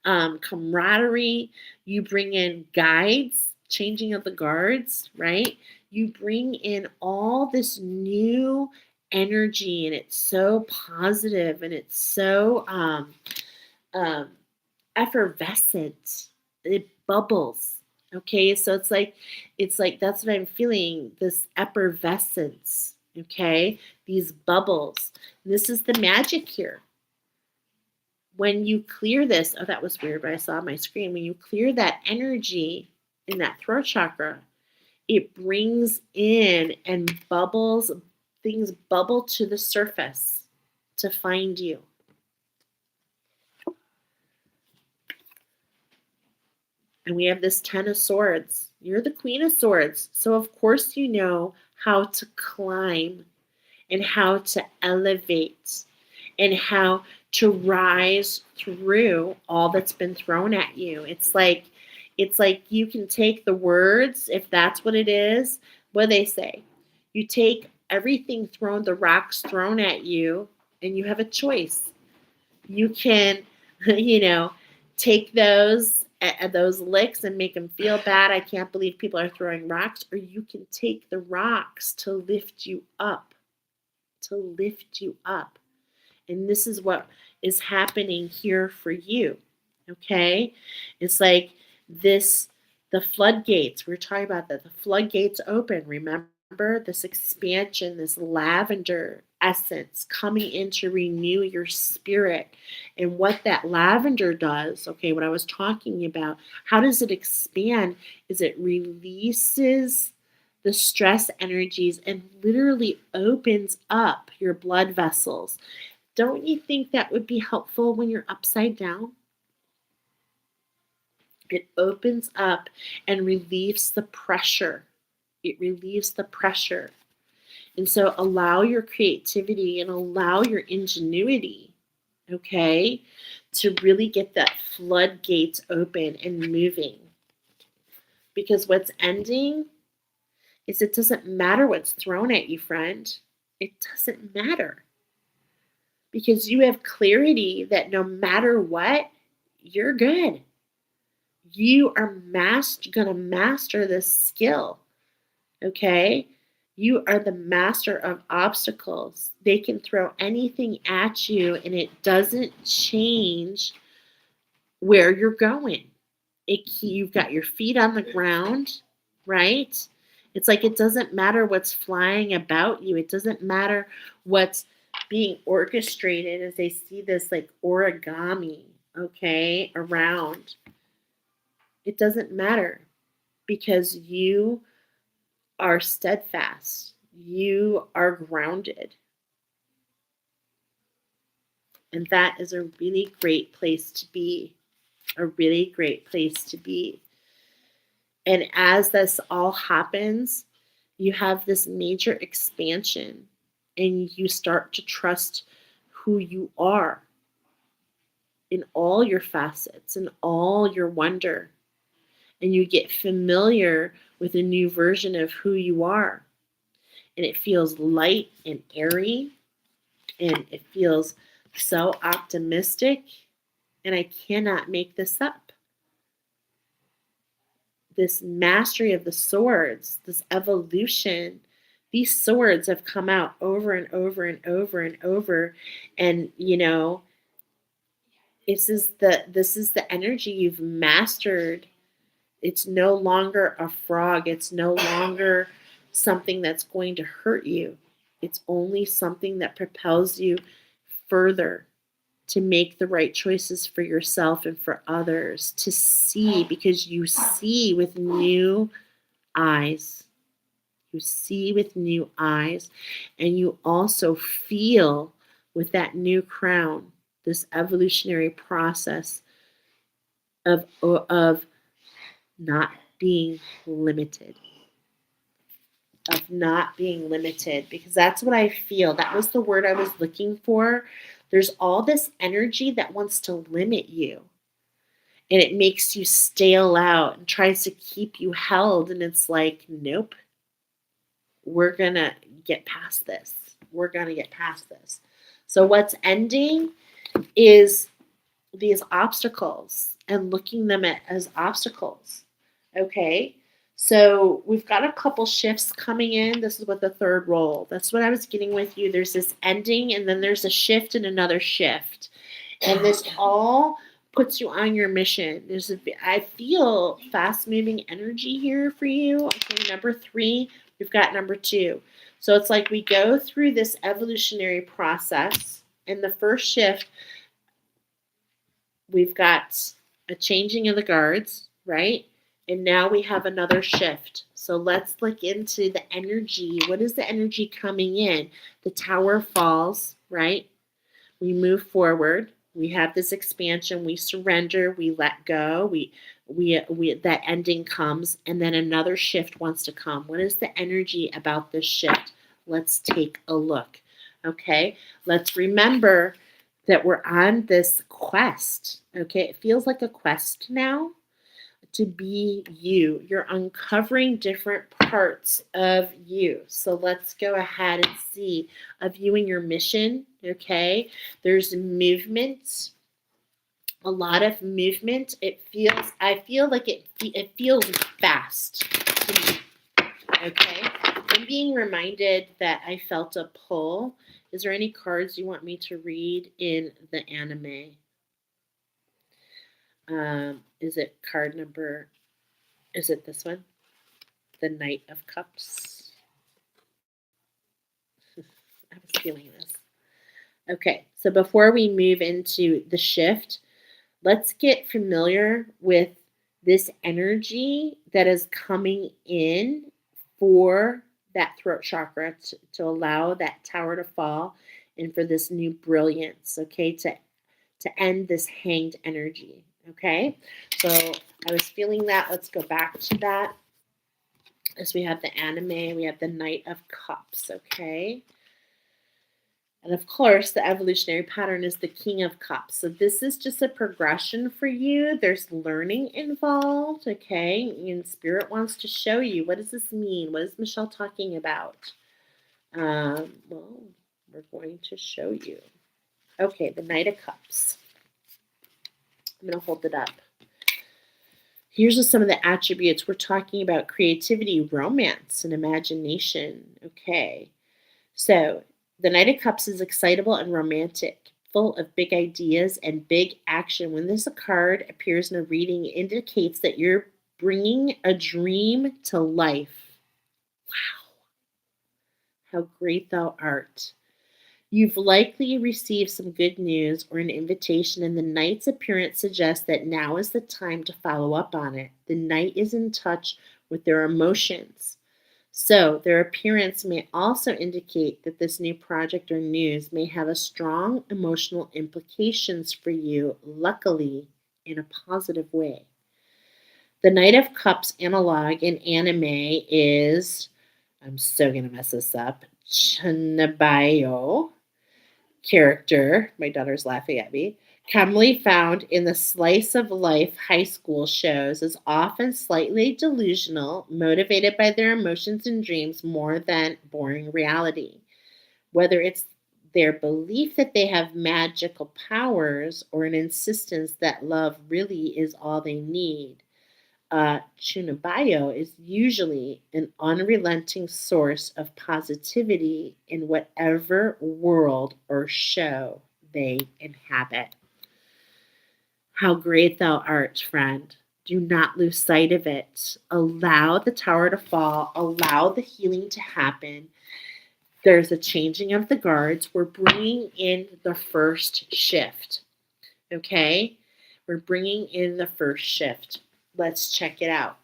camaraderie. You bring in guides, changing of the guards, right? You bring in all this new energy, and it's so positive, and it's so um, effervescent. It bubbles. Okay, so it's like that's what I'm feeling. This effervescence. Okay, these bubbles. And this is the magic here. When you clear this, oh, that was weird, but I saw on my screen. When you clear that energy in that throat chakra, it brings in and bubbles. Things bubble to the surface to find you. And we have this 10 of swords. You're the queen of swords. So of course you know how to climb and how to elevate and how to rise through all that's been thrown at you. It's like you can take the words, if that's what it is. What do they say? You take everything thrown, the rocks thrown at you, and you have a choice. You can, take those licks and make them feel bad. I can't believe people are throwing rocks. Or you can take the rocks to lift you up, to lift you up. And this is what is happening here for you. Okay? It's like this, the floodgates. We were talking about that. The floodgates open. Remember this expansion, this lavender essence coming in to renew your spirit. And what that lavender does, okay, what I was talking about, how does it expand? Is it releases the stress energies and literally opens up your blood vessels. Don't you think that would be helpful when you're upside down? It opens up and relieves the pressure. It relieves the pressure. And so allow your creativity and allow your ingenuity, okay, to really get that floodgates open and moving. Because what's ending is it doesn't matter what's thrown at you, friend. It doesn't matter. Because you have clarity that no matter what, you're good. You are gonna master this skill, okay? You are the master of obstacles. They can throw anything at you and it doesn't change where you're going. You've got your feet on the ground, right? It's like it doesn't matter what's flying about you. It doesn't matter what's being orchestrated as they see this like origami, okay, around. It doesn't matter because you are steadfast. You are grounded. And that is a really great place to be. A really great place to be. And as this all happens, you have this major expansion and you start to trust who you are in all your facets and all your wonder. And you get familiar with a new version of who you are. And it feels light and airy and it feels so optimistic. And I cannot make this up. This mastery of the swords, this evolution, these swords have come out over and over and over and over. And this is the energy you've mastered. It's no longer a frog. It's no longer something that's going to hurt you. It's only something that propels you further to make the right choices for yourself and for others, to see, because you see with new eyes. You see with new eyes, and you also feel with that new crown, this evolutionary process of not being limited. Of not being limited, because that's what I feel. That was the word I was looking for. There's all this energy that wants to limit you. And it makes you stale out and tries to keep you held. And it's like, nope, we're going to get past this. We're going to get past this. So what's ending is these obstacles and looking them at as obstacles. Okay. So we've got a couple shifts coming in. This is what the third roll. That's what I was getting with you. There's this ending, and then there's a shift and another shift. And this all puts you on your mission. I feel fast-moving energy here for you. Okay, number 3, we've got number 2. So it's like we go through this evolutionary process. In the first shift, we've got a changing of the guards, right? And now we have another shift. So let's look into the energy. What is the energy coming in? The tower falls, right? We move forward. We have this expansion. We surrender. We let go. We that ending comes, and then another shift wants to come. What is the energy about this shift? Let's take a look. Okay, let's remember that we're on this quest. Okay, it feels like a quest now to be you. You're uncovering different parts of you. So let's go ahead and see of you and your mission. Okay, there's movement, a lot of movement. I feel like it feels fast to me. Okay, I'm being reminded that I felt a pull. Is there any cards you want me to read in the anime? Is it card number? Is it this one? The Knight of Cups. I was feeling this. Okay, so before we move into the shift, let's get familiar with this energy that is coming in for that throat chakra to allow that tower to fall and for this new brilliance, okay, to end this hanged energy, okay? So I was feeling that. Let's go back to that. As we have the anime, we have the Knight of Cups, okay? And of course, the evolutionary pattern is the King of Cups. So this is just a progression for you. There's learning involved, okay? And Spirit wants to show you, what does this mean? What is Michelle talking about? Well, we're going to show you. Okay, the Knight of Cups. I'm going to hold it up. Here's some of the attributes. We're talking about creativity, romance, and imagination. Okay. So the Knight of Cups is excitable and romantic, full of big ideas and big action. When this card appears in a reading, it indicates that you're bringing a dream to life. Wow, how great thou art. You've likely received some good news or an invitation, and the knight's appearance suggests that now is the time to follow up on it. The knight is in touch with their emotions. So, their appearance may also indicate that this new project or news may have a strong emotional implications for you, luckily, in a positive way. The Knight of Cups analog in anime is, I'm so going to mess this up, Chanabayo character, my daughter's laughing at me, commonly found in the slice of life high school shows, is often slightly delusional, motivated by their emotions and dreams more than boring reality. Whether it's their belief that they have magical powers or an insistence that love really is all they need, Chunabayo is usually an unrelenting source of positivity in whatever world or show they inhabit. How great thou art, friend. Do not lose sight of it. Allow the tower to fall. Allow the healing to happen. There's a changing of the guards. We're bringing in the first shift. Okay? We're bringing in the first shift. Let's check it out.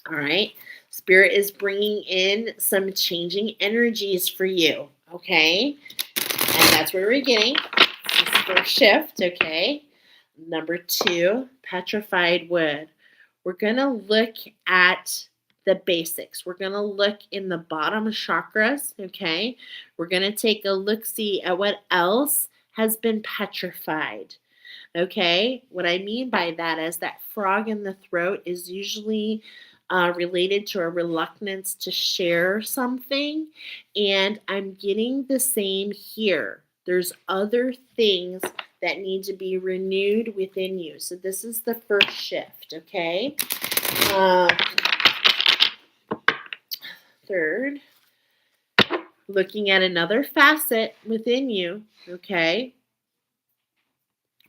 All right. Spirit is bringing in some changing energies for you. Okay. And that's where we're getting this first shift. Okay. Number 2, petrified wood. We're going to look at the basics. We're going to look in the bottom chakras. Okay. We're going to take a look-see at what else has been petrified. Okay, what I mean by that is that frog in the throat is usually related to a reluctance to share something, and I'm getting the same here. There's other things that need to be renewed within you. So this is the first shift, okay? Third, looking at another facet within you, okay?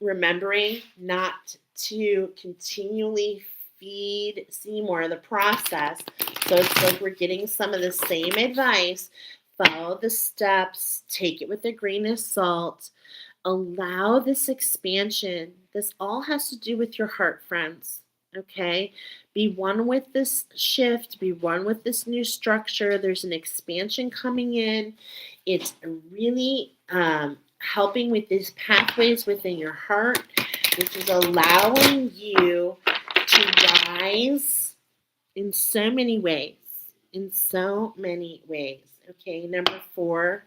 Remembering not to continually feed Seymour the process. So it's like we're getting some of the same advice. Follow the steps, take it with a grain of salt, allow this expansion. This all has to do with your heart, friends. Okay? Be one with this shift, be one with this new structure. There's an expansion coming in. It's really helping with these pathways within your heart, which is allowing you to rise in so many ways. In so many ways. Okay, number 4,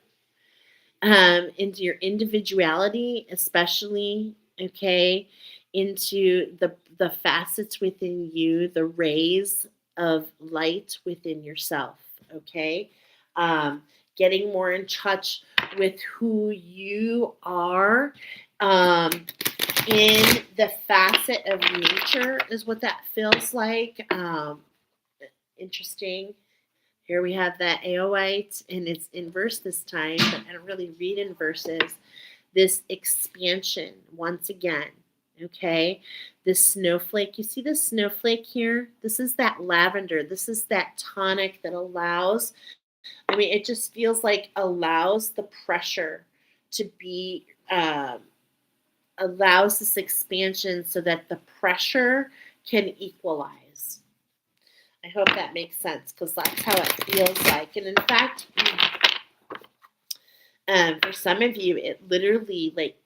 into your individuality, especially, okay, into the facets within you, the rays of light within yourself, okay? Getting more in touch with who you are in the facet of nature is what that feels like. Interesting. Here we have that Aoite, and it's in verse this time, but I don't really read in verses. This expansion, once again, okay? This snowflake, you see this snowflake here? This is that lavender. This is that tonic that allows, it just feels like allows the pressure to be, allows this expansion so that the pressure can equalize. I hope that makes sense because that's how it feels like. And in fact, for some of you, it literally, like,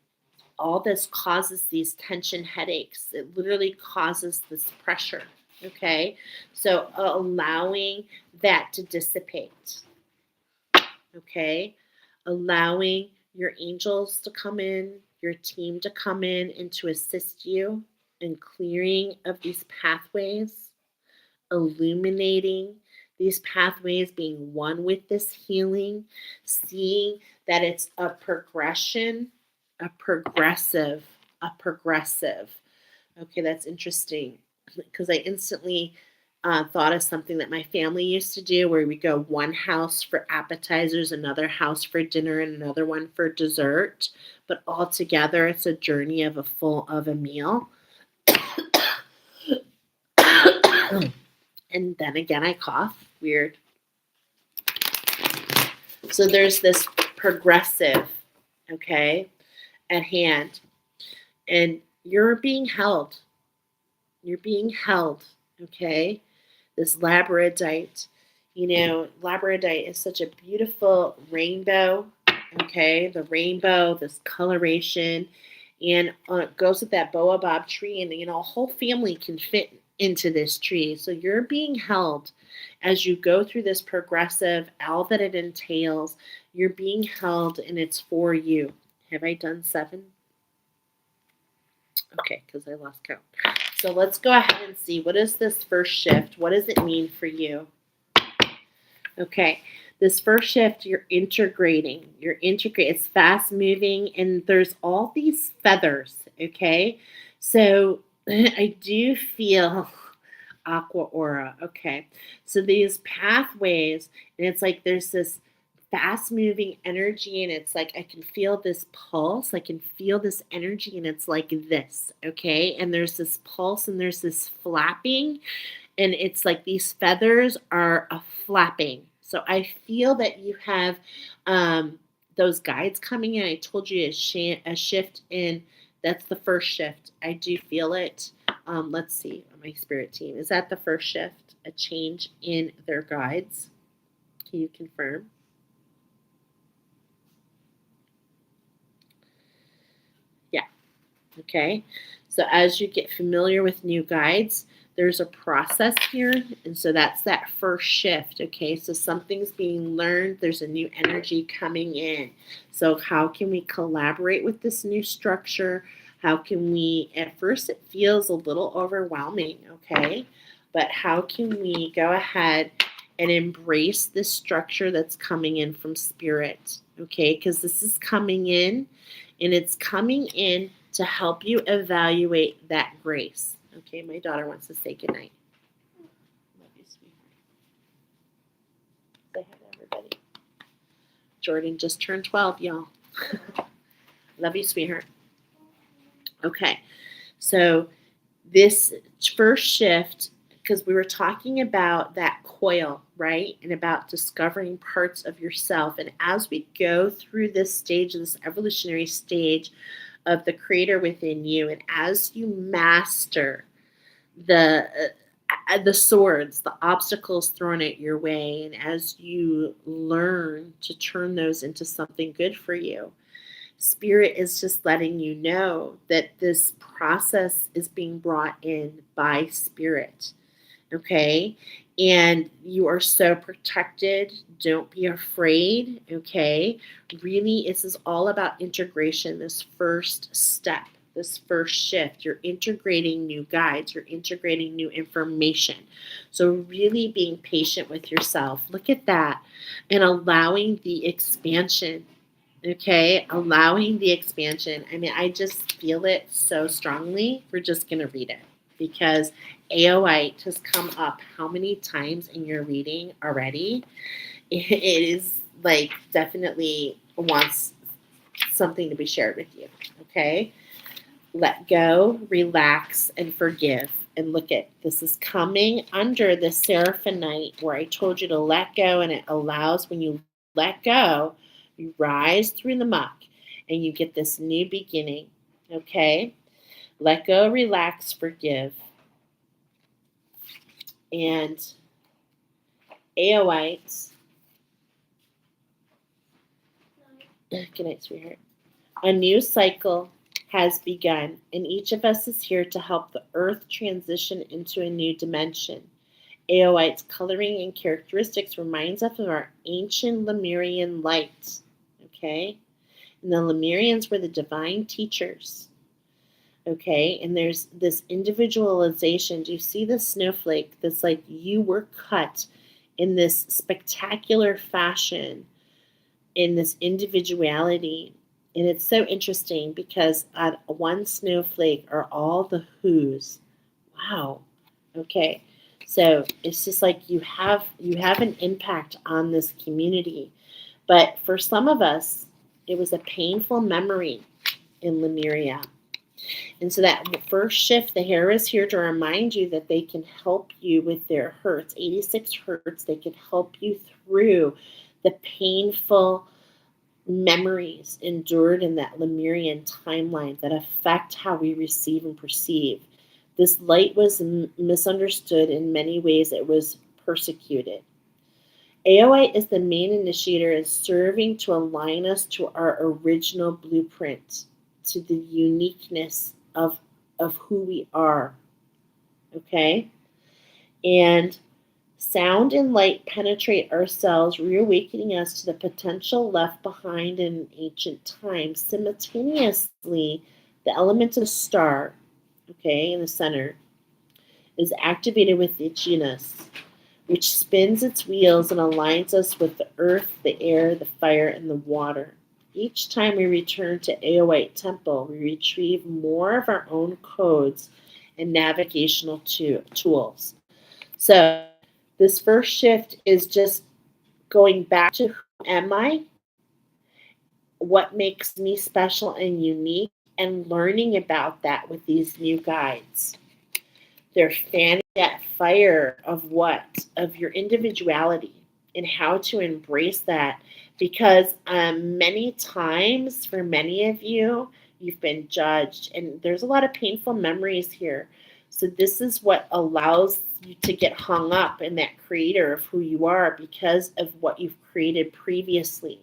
all this causes these tension headaches. It literally causes this pressure, okay? So allowing that to dissipate, okay? Allowing your angels to come in, your team to come in and to assist you in clearing of these pathways, illuminating these pathways, being one with this healing, seeing that it's a progression, a progressive. Okay, that's interesting. because I instantly thought of something that my family used to do where we go one house for appetizers, another house for dinner, and another one for dessert. But all together, it's a journey of a meal. And then again, I cough. Weird. So there's this progressive, okay, at hand. And you're being held. You're being held, okay? This labradorite. Labradorite is such a beautiful rainbow, okay? The rainbow, this coloration, and it goes with that baobab tree, and a whole family can fit into this tree. So you're being held as you go through this progressive, all that it entails. You're being held, and it's for you. Have I done 7? Okay, because I lost count. So let's go ahead and see, what is this first shift? What does it mean for you? Okay, this first shift, you're integrating. It's fast moving, and there's all these feathers, okay? So I do feel aqua aura. Okay, so these pathways, and it's like there's this fast moving energy, and it's like I can feel this pulse, I can feel this energy, and it's like this. Okay, and there's this pulse, and there's this flapping, and it's like these feathers are a flapping. So I feel that you have those guides coming in. I told you a shift in. That's the first shift. I do feel it. Let's see, my spirit team. Is that the first shift? A change in their guides? Can you confirm? Yeah. Okay. So as you get familiar with new guides, there's a process here. And so that's that first shift. Okay. So something's being learned. There's a new energy coming in. So how can we collaborate with this new structure? How can we, at first it feels a little overwhelming. Okay. But how can we go ahead and embrace this structure that's coming in from spirit? Okay. Because this is coming in, and it's coming in to help you evaluate that grace. Okay, my daughter wants to say goodnight. Love you, sweetheart. Say hi to everybody. Jordan just turned 12, y'all. Love you, sweetheart. Okay, so this first shift, because we were talking about that coil, right? And about discovering parts of yourself. And as we go through this stage, this evolutionary stage of the creator within you, and as you master the swords, the obstacles thrown at your way, and as you learn to turn those into something good for you, spirit is just letting you know that this process is being brought in by spirit. Okay, and you are so protected. Don't be afraid. Okay, really, this is all about integration. This first step, this first shift, you're integrating new guides, you're integrating new information. So really being patient with yourself. Look at that, and allowing the expansion. Okay, allowing the expansion. I mean, I just feel it so strongly. We're just going to read it because Aoite has come up how many times in your reading already? It is like definitely wants something to be shared with you. Okay, let go, relax, and forgive. And look at this is coming under the Seraphonite where I told you to let go, and it allows when you let go, you rise through the muck and you get this new beginning. Okay? Let go, relax, forgive. And Aoites, good night, sweetheart. A new cycle has begun, and each of us is here to help the earth transition into a new dimension. Aoite's coloring and characteristics reminds us of our ancient Lemurian light. Okay? And the Lemurians were the divine teachers. Okay? And there's this individualization. Do you see the snowflake? That's like you were cut in this spectacular fashion, in this individuality. And it's so interesting because on one snowflake are all the who's. Wow. Okay. So it's just like you have an impact on this community. But for some of us, it was a painful memory in Lemuria. And so that first shift, the Hare is here to remind you that they can help you with their hurts. 86 hurts, they can help you through the painful memories endured in that Lemurian timeline that affect how we receive and perceive. This light was misunderstood in many ways. It was persecuted. AOI is the main initiator in serving to align us to our original blueprint, to the uniqueness of who we are. Okay? And sound and light penetrate our cells, reawakening us to the potential left behind in ancient times. Simultaneously, the element of the star, okay, in the center, is activated with the genus, which spins its wheels and aligns us with the earth, the air, the fire, and the water. Each time we return to Aoite Temple, we retrieve more of our own codes and navigational tools. So, this first shift is just going back to who am I, what makes me special and unique, and learning about that with these new guides. They're fanning that fire of what? Of your individuality and how to embrace that. Because many times, for many of you, you've been judged, and there's a lot of painful memories here. So, this is what allows you to get hung up in that creator of who you are because of what you've created previously.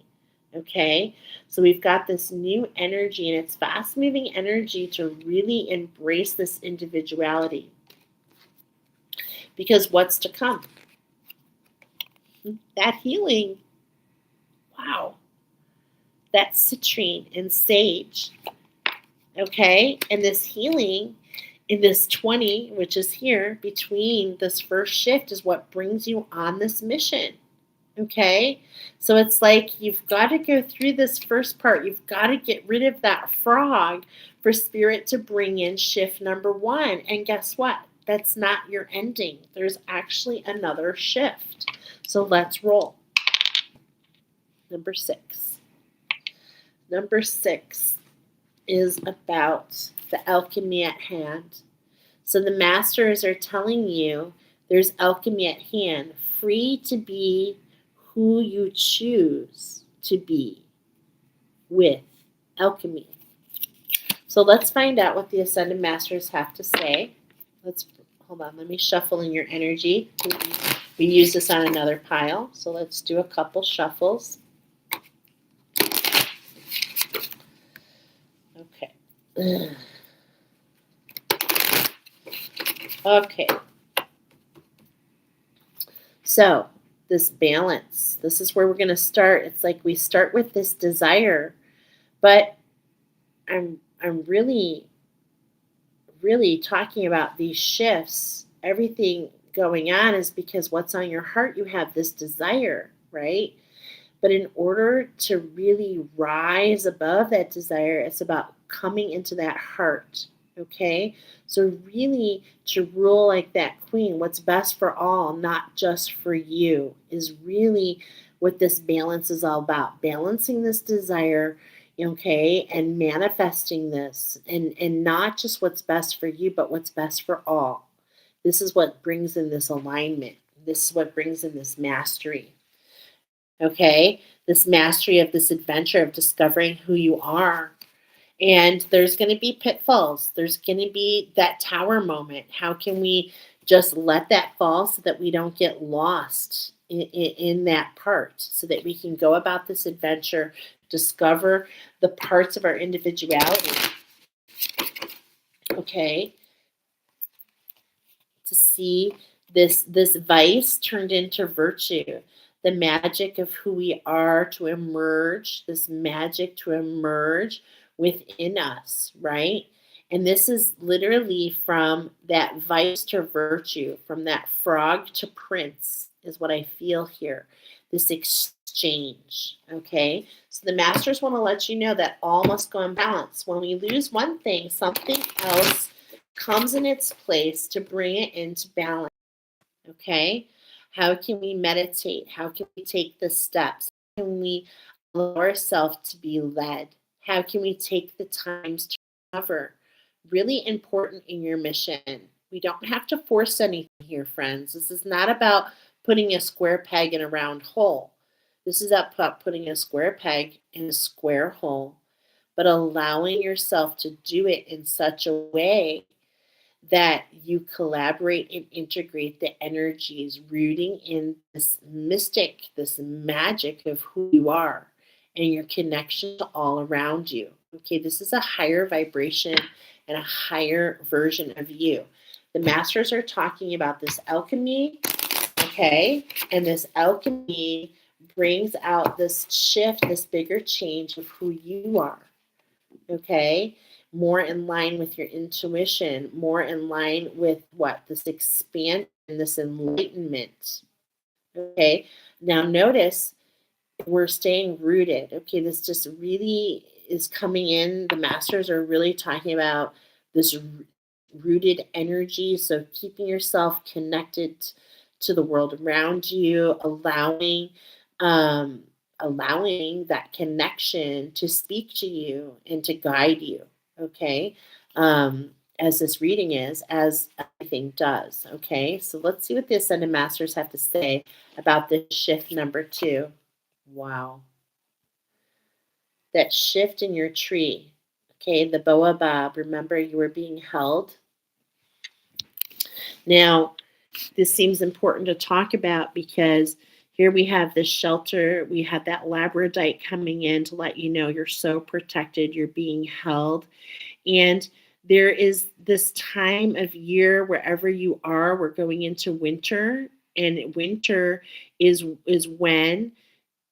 Okay, so we've got this new energy, and it's fast moving energy to really embrace this individuality. Because what's to come? That healing. Wow. That citrine and sage. Okay? And this healing in this 20, which is here, between this first shift is what brings you on this mission. Okay? So it's like you've got to go through this first part. You've got to get rid of that frog for spirit to bring in shift number 1. And guess what? That's not your ending. There's actually another shift. So let's roll. Number 6. Number 6 is about the alchemy at hand. So the masters are telling you there's alchemy at hand, free to be who you choose to be with alchemy. So let's find out what the Ascended Masters have to say. Hold on, let me shuffle in your energy. We use this on another pile, so let's do a couple shuffles. Okay. Okay. So, this balance, this is where we're going to start. It's like we start with this desire, but I'm really talking about these shifts. Everything going on is because what's on your heart, you have this desire, right? But in order to really rise above that desire, it's about coming into that heart, okay? So really to rule like that queen, what's best for all, not just for you, is really what this balance is all about. Balancing this desire, okay, and manifesting this, and not just what's best for you, but what's best for all. This is what brings in this alignment. This is what brings in this mastery. Okay, this mastery of this adventure of discovering who you are. And there's going to be pitfalls. There's going to be that tower moment. How can we just let that fall so that we don't get lost in that part, so that we can go about this adventure, discover the parts of our individuality, okay, to see this vice turned into virtue, the magic of who we are to emerge, this magic to emerge within us, right? And this is literally from that vice to virtue, from that frog to prince, is what I feel here. This exchange, okay? So the masters want to let you know that all must go in balance. When we lose one thing, something else comes in its place to bring it into balance. Okay? How can we meditate? How can we take the steps? How can we allow ourselves to be led? How can we take the times to recover? Really important in your mission. We don't have to force anything here, friends. This is not about putting a square peg in a round hole. This is about putting a square peg in a square hole, but allowing yourself to do it in such a way that you collaborate and integrate the energies rooting in this mystic, this magic of who you are and your connection to all around you. Okay, this is a higher vibration and a higher version of you. The masters are talking about this alchemy, okay, and this alchemy brings out this shift, this bigger change of who you are. Okay, more in line with your intuition, more in line with what? This expansion, this enlightenment. Okay, now notice we're staying rooted. Okay, this just really is coming in. The masters are really talking about this rooted energy. So keeping yourself connected to the world around you, um, allowing that connection to speak to you and to guide you. Okay, as this reading is, as everything does. Okay, so let's see what the Ascended Masters have to say about this shift number 2. Wow. That shift in your tree. Okay, the baobab. Remember, you were being held. Now, this seems important to talk about because here we have this shelter. We have that labradorite coming in to let you know you're so protected, you're being held. And there is this time of year wherever you are, we're going into winter, and winter is when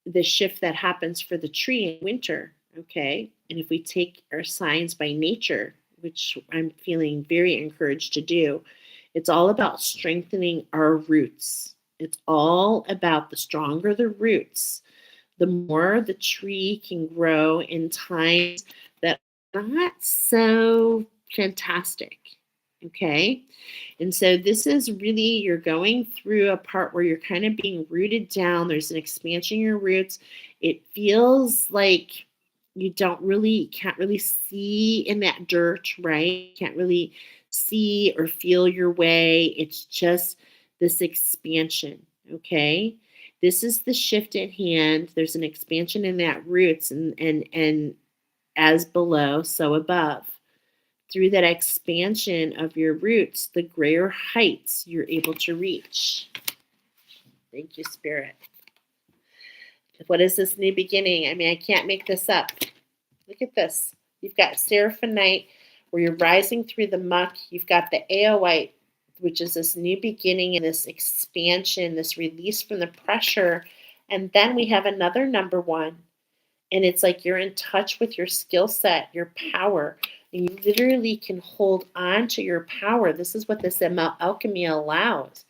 the shift that happens for the tree in winter. Okay, and if we take our signs by nature, which I'm feeling very encouraged to do, it's all about strengthening our roots. It's all about the stronger the roots, the more the tree can grow in times that are not so fantastic. Okay, and so this is really, you're going through a part where you're kind of being rooted down. There's an expansion in your roots. It feels like you can't really see in that dirt, right? Can't really see or feel your way. It's just this expansion, okay? This is the shift at hand. There's an expansion in that roots, and as below, so above. Through that expansion of your roots, the greater heights you're able to reach. Thank you, Spirit. What is this new beginning? I mean, I can't make this up. Look at this. You've got Seraphonite, where you're rising through the muck. You've got the Aoite, which is this new beginning and this expansion, this release from the pressure. And then we have another number 1. And it's like you're in touch with your skill set, your power. And you literally can hold on to your power. This is what this alchemy allows.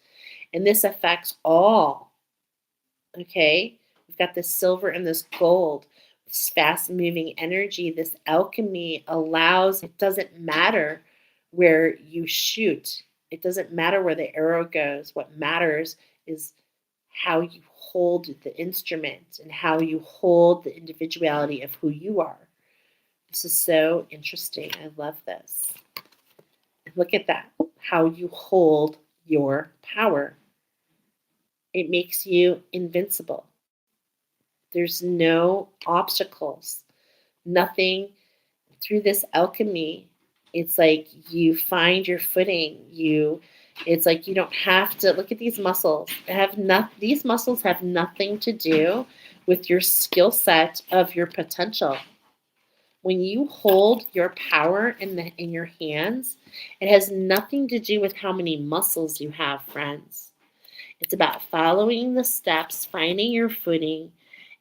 And this affects all. Okay? We've got this silver and this gold, this fast moving energy. This alchemy allows, it doesn't matter where you shoot, it doesn't matter where the arrow goes. What matters is how you hold the instrument and how you hold the individuality of who you are. This is so interesting. I love this. Look at that, how you hold your power. It makes you invincible. There's no obstacles, nothing through this alchemy. It's like you find your footing. It's like you don't have to look at these muscles. These muscles have nothing to do with your skill set of your potential. When you hold your power in your hands, it has nothing to do with how many muscles you have, friends. It's about following the steps, finding your footing,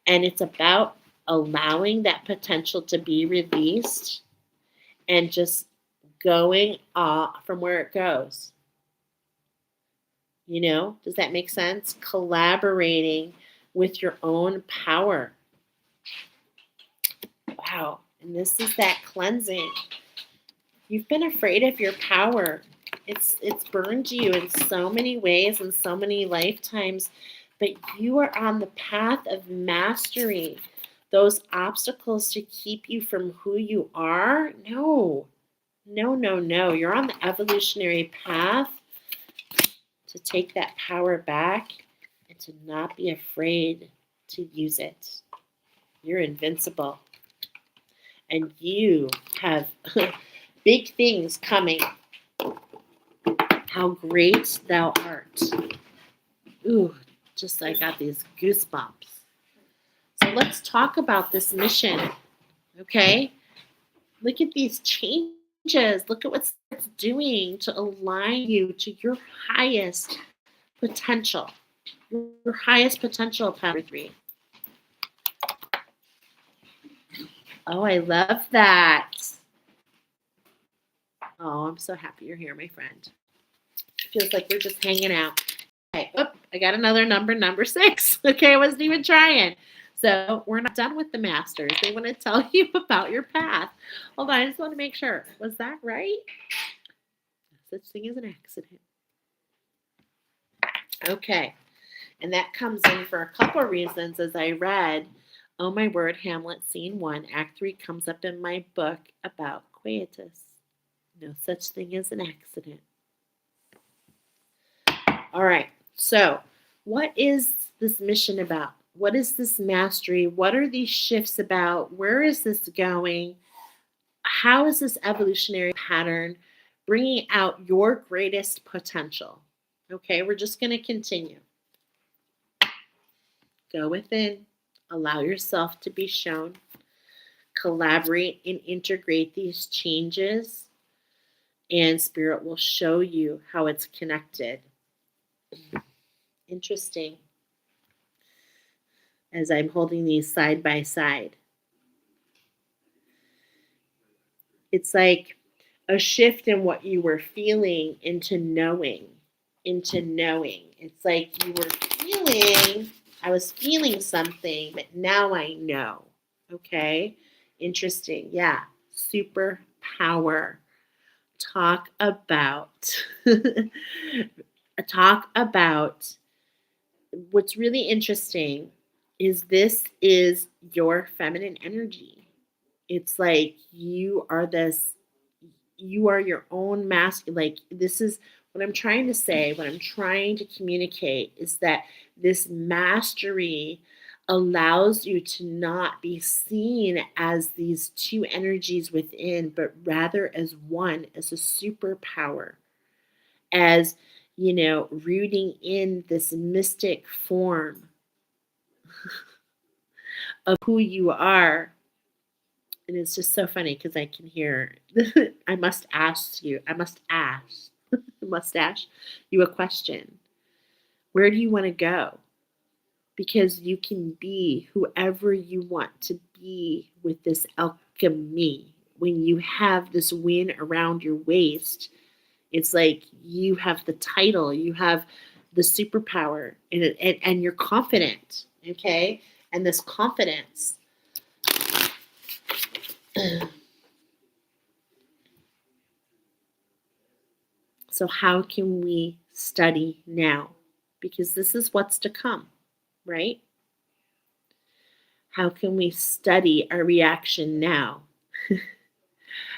and it's about allowing that potential to be released and just going from where it goes. Does that make sense? Collaborating with your own power. Wow. And this is that cleansing. You've been afraid of your power. It's burned you in so many ways and so many lifetimes, but you are on the path of mastering those obstacles to keep you from who you are. No. No, no, no. You're on the evolutionary path to take that power back and to not be afraid to use it. You're invincible. And you have big things coming. How great thou art. Ooh, just I got these goosebumps. So let's talk about this mission, okay? Look at these changes. Look at what it's doing to align you to your highest potential. Your highest potential, power 3. Oh, I love that. Oh, I'm so happy you're here, my friend. Feels like we're just hanging out. Okay, I got another number 6. Okay, I wasn't even trying. So we're not done with the masters. They want to tell you about your path. Hold on, I just want to make sure. Was that right? No such thing as an accident. Okay, and that comes in for a couple of reasons. As I read, oh my word, Hamlet, Scene 1, Act 3 comes up in my book about quietus. No such thing as an accident. All right, so what is this mission about? What is this mastery? What are these shifts about? Where is this going? How is this evolutionary pattern bringing out your greatest potential? Okay, we're just going to continue. Go within, allow yourself to be shown, collaborate and integrate these changes, and Spirit will show you how it's connected. Interesting. As I'm holding these side by side, it's like a shift in what you were feeling into knowing. It's like you were feeling, I was feeling something, but now I know. Okay? Interesting. Yeah. Superpower. Talk about what's really interesting is this is your feminine energy. It's like you are your own like this is what I'm trying to say, what I'm trying to communicate is that this mastery allows you to not be seen as these two energies within, but rather as one, as a superpower, as, rooting in this mystic form of who you are. And it's just so funny because I can hear, I must ask you a question. Where do you want to go? Because you can be whoever you want to be with this alchemy. When you have this win around your waist, it's like you have the title, you have the superpower, and you're confident, okay? And this confidence. So how can we study now? Because this is what's to come, right? How can we study our reaction now?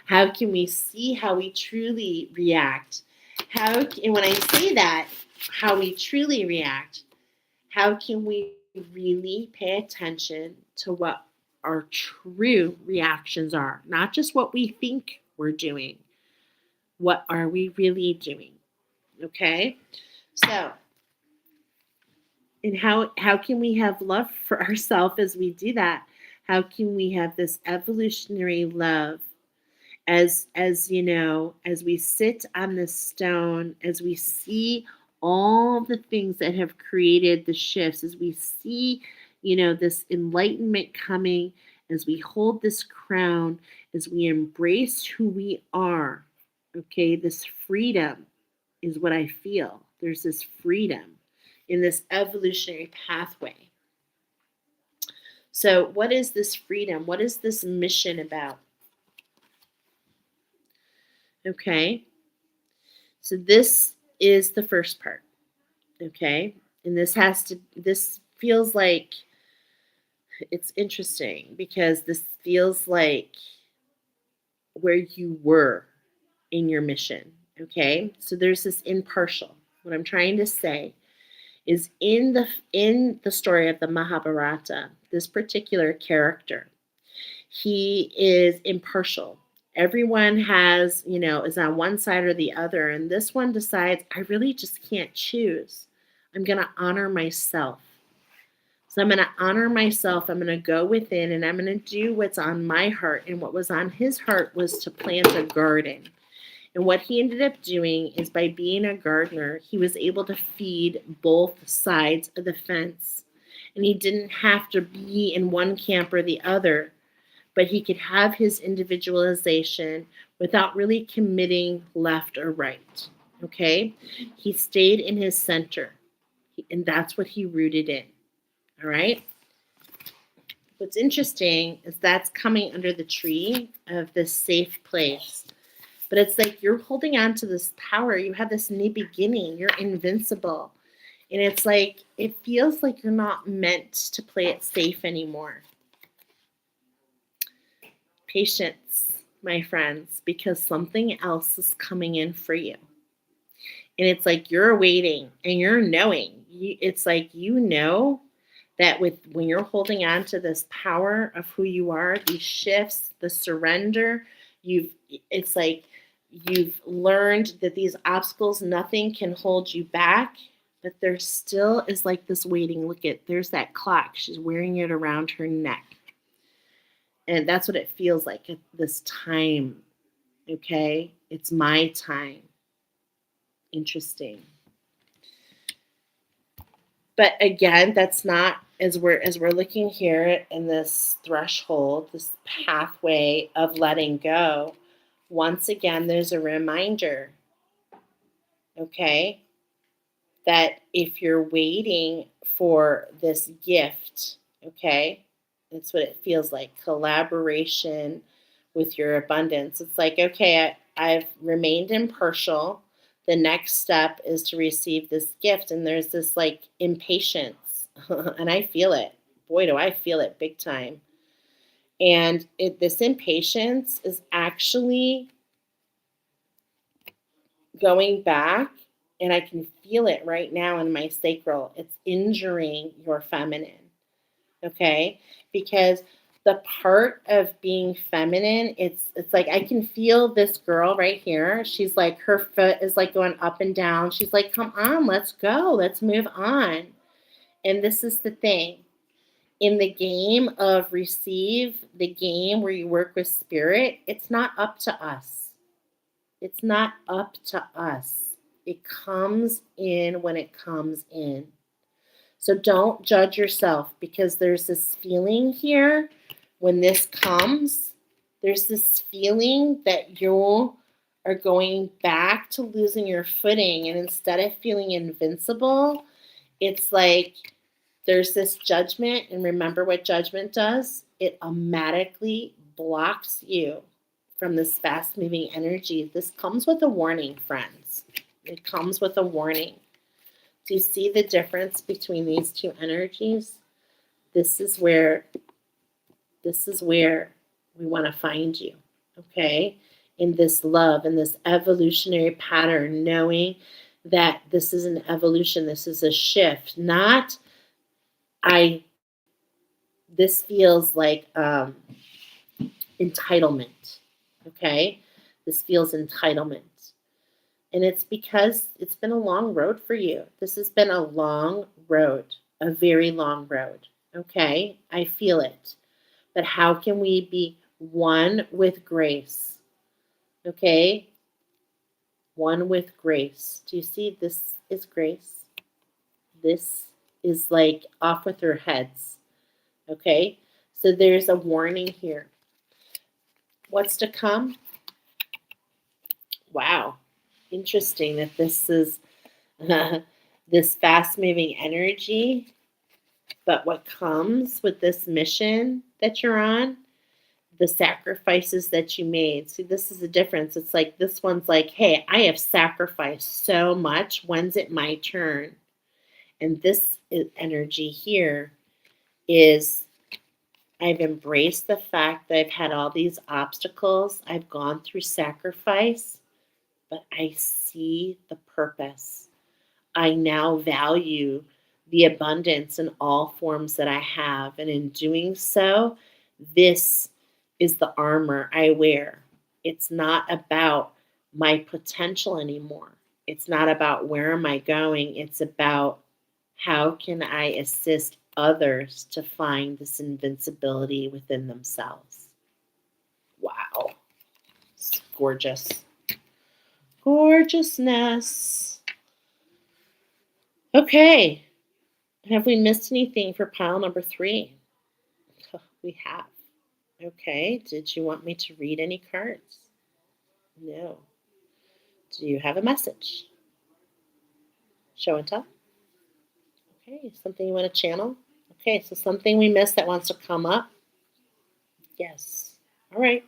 How can we see how we truly react? And when I say that, how we truly react, how can we really pay attention to what our true reactions are? Not just what we think we're doing. What are we really doing? Okay? So, and how can we have love for ourselves as we do that? How can we have this evolutionary love as as we sit on this stone, as we see all the things that have created the shifts, as we see this enlightenment coming, as we hold this crown, as we embrace who we are, okay, this freedom is what I feel. There's this freedom in this evolutionary pathway. So what is this freedom? What is this mission about? Okay? So this is the first part. Okay? And this feels like it's interesting because this feels like where you were in your mission. Okay? So there's this impartial. What I'm trying to say is in the story of the Mahabharata, this particular character, he is impartial. Everyone is on one side or the other, and this one decides, I really just can't choose. I'm going to honor myself. So I'm going to honor myself. I'm going to go within and I'm going to do what's on my heart. And what was on his heart was to plant a garden. And what he ended up doing is by being a gardener, he was able to feed both sides of the fence. And he didn't have to be in one camp or the other, but he could have his individualization without really committing left or right. Okay? He stayed in his center, and that's what he rooted in. All right? What's interesting is that's coming under the tree of this safe place. But it's like you're holding on to this power. You have this new beginning. You're invincible. And it's like, it feels like you're not meant to play it safe anymore. Patience, my friends, because something else is coming in for you. And it's like you're waiting and you're knowing. It's like you know that when you're holding on to this power of who you are, these shifts, the surrender, it's like you've learned that these obstacles, nothing can hold you back, but there still is like this waiting. Look there's that clock. She's wearing it around her neck. And that's what it feels like at this time. Okay? It's my time. Interesting. But again, that's not as we're looking here in this threshold, this pathway of letting go. Once again, there's a reminder, okay, that if you're waiting for this gift, okay, that's what it feels like, collaboration with your abundance. It's like, okay, I've remained impartial. The next step is to receive this gift. And there's this like impatience. And I feel it. Boy, do I feel it big time. And this impatience is actually going back, and I can feel it right now in my sacral. It's injuring your feminine, okay? Because the part of being feminine, it's like I can feel this girl right here. She's like, her foot is like going up and down. She's like, come on, let's go. Let's move on. And this is the thing. In the game of receive, the game where you work with spirit, it's not up to us. It's not up to us. It comes in when it comes in. So don't judge yourself, because there's this feeling here when this comes, there's this feeling that you are going back to losing your footing. And instead of feeling invincible, it's like there's this judgment. And remember what judgment does? It automatically blocks you from this fast-moving energy. This comes with a warning, friends. It comes with a warning. Do you see the difference between these two energies? This is where we want to find you, okay? In this love, in this evolutionary pattern, knowing that this is an evolution, this is a shift, not this feels like entitlement, okay? This feels entitlement. And it's because it's been a long road for you. This has been a long road, a very long road, okay? I feel it. But how can we be one with grace, okay? One with grace. Do you see this is grace? This is like off with their heads, okay? So there's a warning here. What's to come? Wow. Interesting that this is this fast-moving energy, but what comes with this mission that you're on, the sacrifices that you made. See, this is the difference. It's like this one's like, hey, I have sacrificed so much. When's it my turn? And this energy here is I've embraced the fact that I've had all these obstacles. I've gone through sacrifice, but I see the purpose. I now value the abundance in all forms that I have. And in doing so, this is the armor I wear. It's not about my potential anymore. It's not about where am I going. It's about how can I assist others to find this invincibility within themselves. Wow. It's gorgeous. Gorgeousness. Okay. Have we missed anything for pile number 3? We have. Okay. Did you want me to read any cards? No. Do you have a message? Show and tell? Okay. Something you want to channel? Okay. So something we missed that wants to come up? Yes. All right.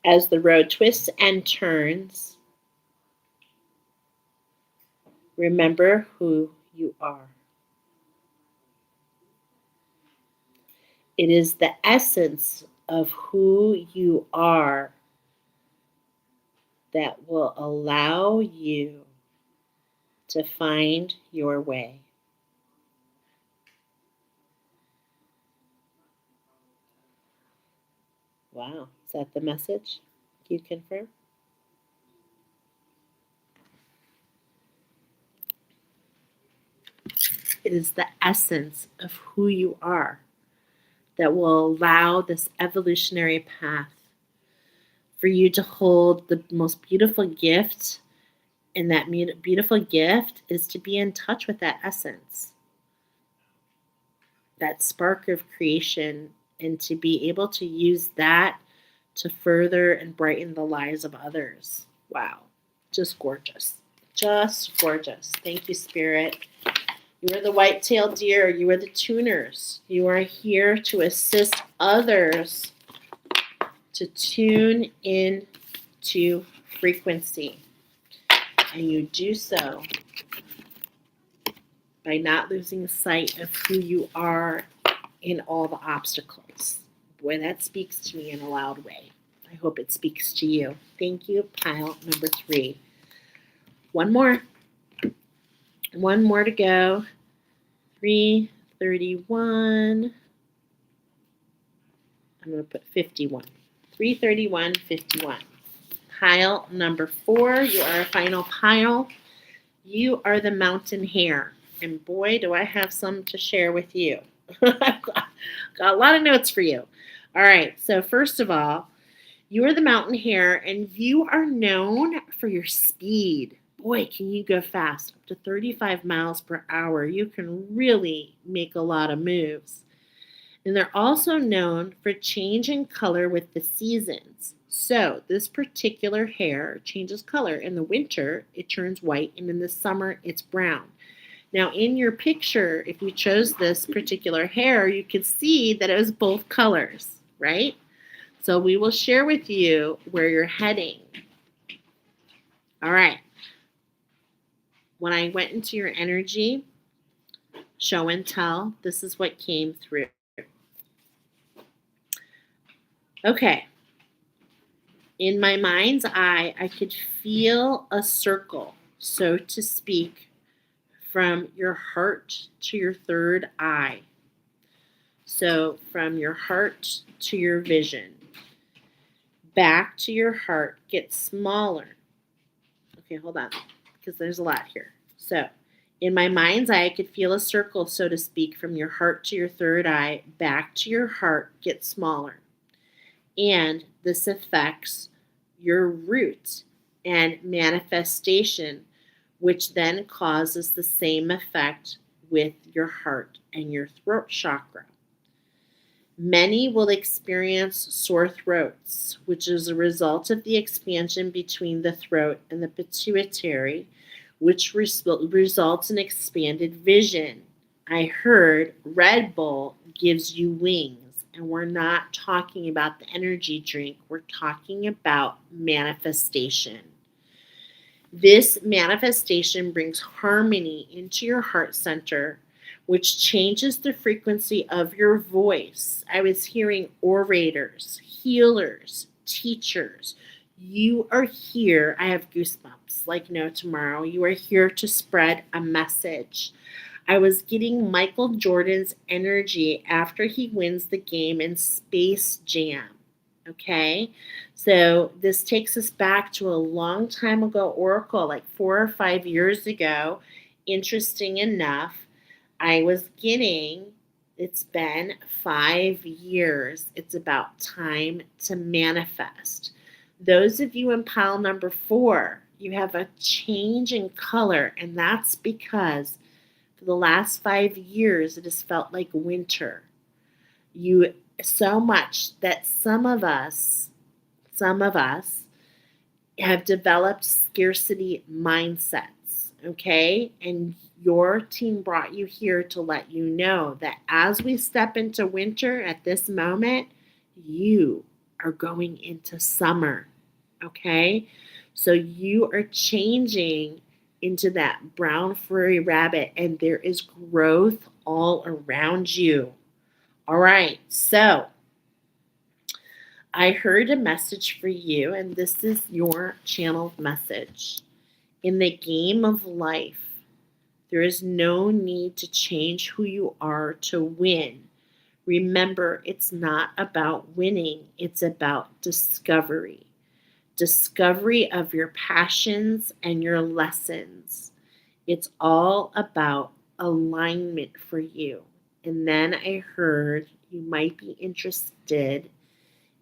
As the road twists and turns, remember who you are. It is the essence of who you are that will allow you to find your way. Wow, is that the message? Can you confirm? It is the essence of who you are that will allow this evolutionary path for you to hold the most beautiful gift. And that beautiful gift is to be in touch with that essence, that spark of creation, and to be able to use that to further and brighten the lives of others. Wow, just gorgeous. Just gorgeous. Thank you, Spirit. You are the white-tailed deer. You are the tuners. You are here to assist others to tune in to frequency. And you do so by not losing sight of who you are in all the obstacles. Boy, that speaks to me in a loud way. I hope it speaks to you. Thank you, pile number 3. One more. One more to go. 331. I'm going to put 51. 331, 51. Pile number 4. You are a final pile. You are the mountain hare. And boy, do I have some to share with you. I've got a lot of notes for you. All right. So first of all, you are the mountain hare, and you are known for your speed. Boy, can you go fast. Up to 35 miles per hour. You can really make a lot of moves. And they're also known for changing color with the seasons. So this particular hare changes color. In the winter, it turns white, and in the summer, it's brown. Now, in your picture, if you chose this particular hare, you could see that it was both colors, right? So we will share with you where you're heading. All right. When I went into your energy, show and tell, this is what came through. Okay. In my mind's eye, I could feel a circle, so to speak, from your heart to your third eye. So from your heart to your vision, back to your heart, get smaller. Okay, hold on, because there's a lot here. So in my mind's eye, I could feel a circle, so to speak, from your heart to your third eye, back to your heart, get smaller. And this affects your root and manifestation, which then causes the same effect with your heart and your throat chakra. Many will experience sore throats, which is a result of the expansion between the throat and the pituitary, which results in expanded vision. I heard Red Bull gives you wings, and we're not talking about the energy drink, we're talking about manifestation. This manifestation brings harmony into your heart center, which changes the frequency of your voice. I was hearing orators, healers, teachers. You are here. I have goosebumps like no tomorrow. You are here to spread a message. I was getting Michael Jordan's energy after he wins the game in Space Jam. Okay, so this takes us back to a long time ago oracle, like 4 or 5 years ago. Interesting enough, I was getting, it's been 5 years. It's about time to manifest. Those of you in pile number 4, you have a change in color, and that's because for the last 5 years it has felt like winter. You so much that some of us have developed scarcity mindsets, okay? And your team brought you here to let you know that as we step into winter at this moment, you are going into summer, okay? So you are changing into that brown furry rabbit, and there is growth all around you. All right, so I heard a message for you, and this is your channeled message. In the game of life, there is no need to change who you are to win. Remember, it's not about winning, it's about discovery. Discovery of your passions and your lessons. It's all about alignment for you. And then I heard you might be interested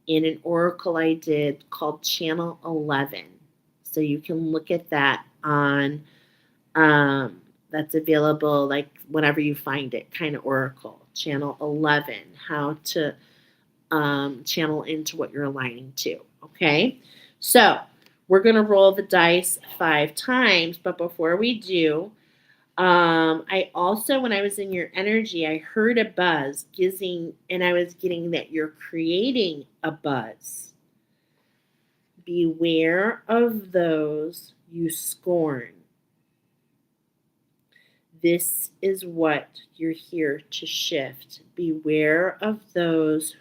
in an oracle I did called Channel 11. So you can look at that on, that's available like whenever you find it, kind of oracle. Channel 11, how to channel into what you're aligning to. Okay, so we're going to roll the dice 5 times, but before we do, I also, when I was in your energy, I heard a buzz, and I was getting that you're creating a buzz. Beware of those you scorn. This is what you're here to shift. Beware of those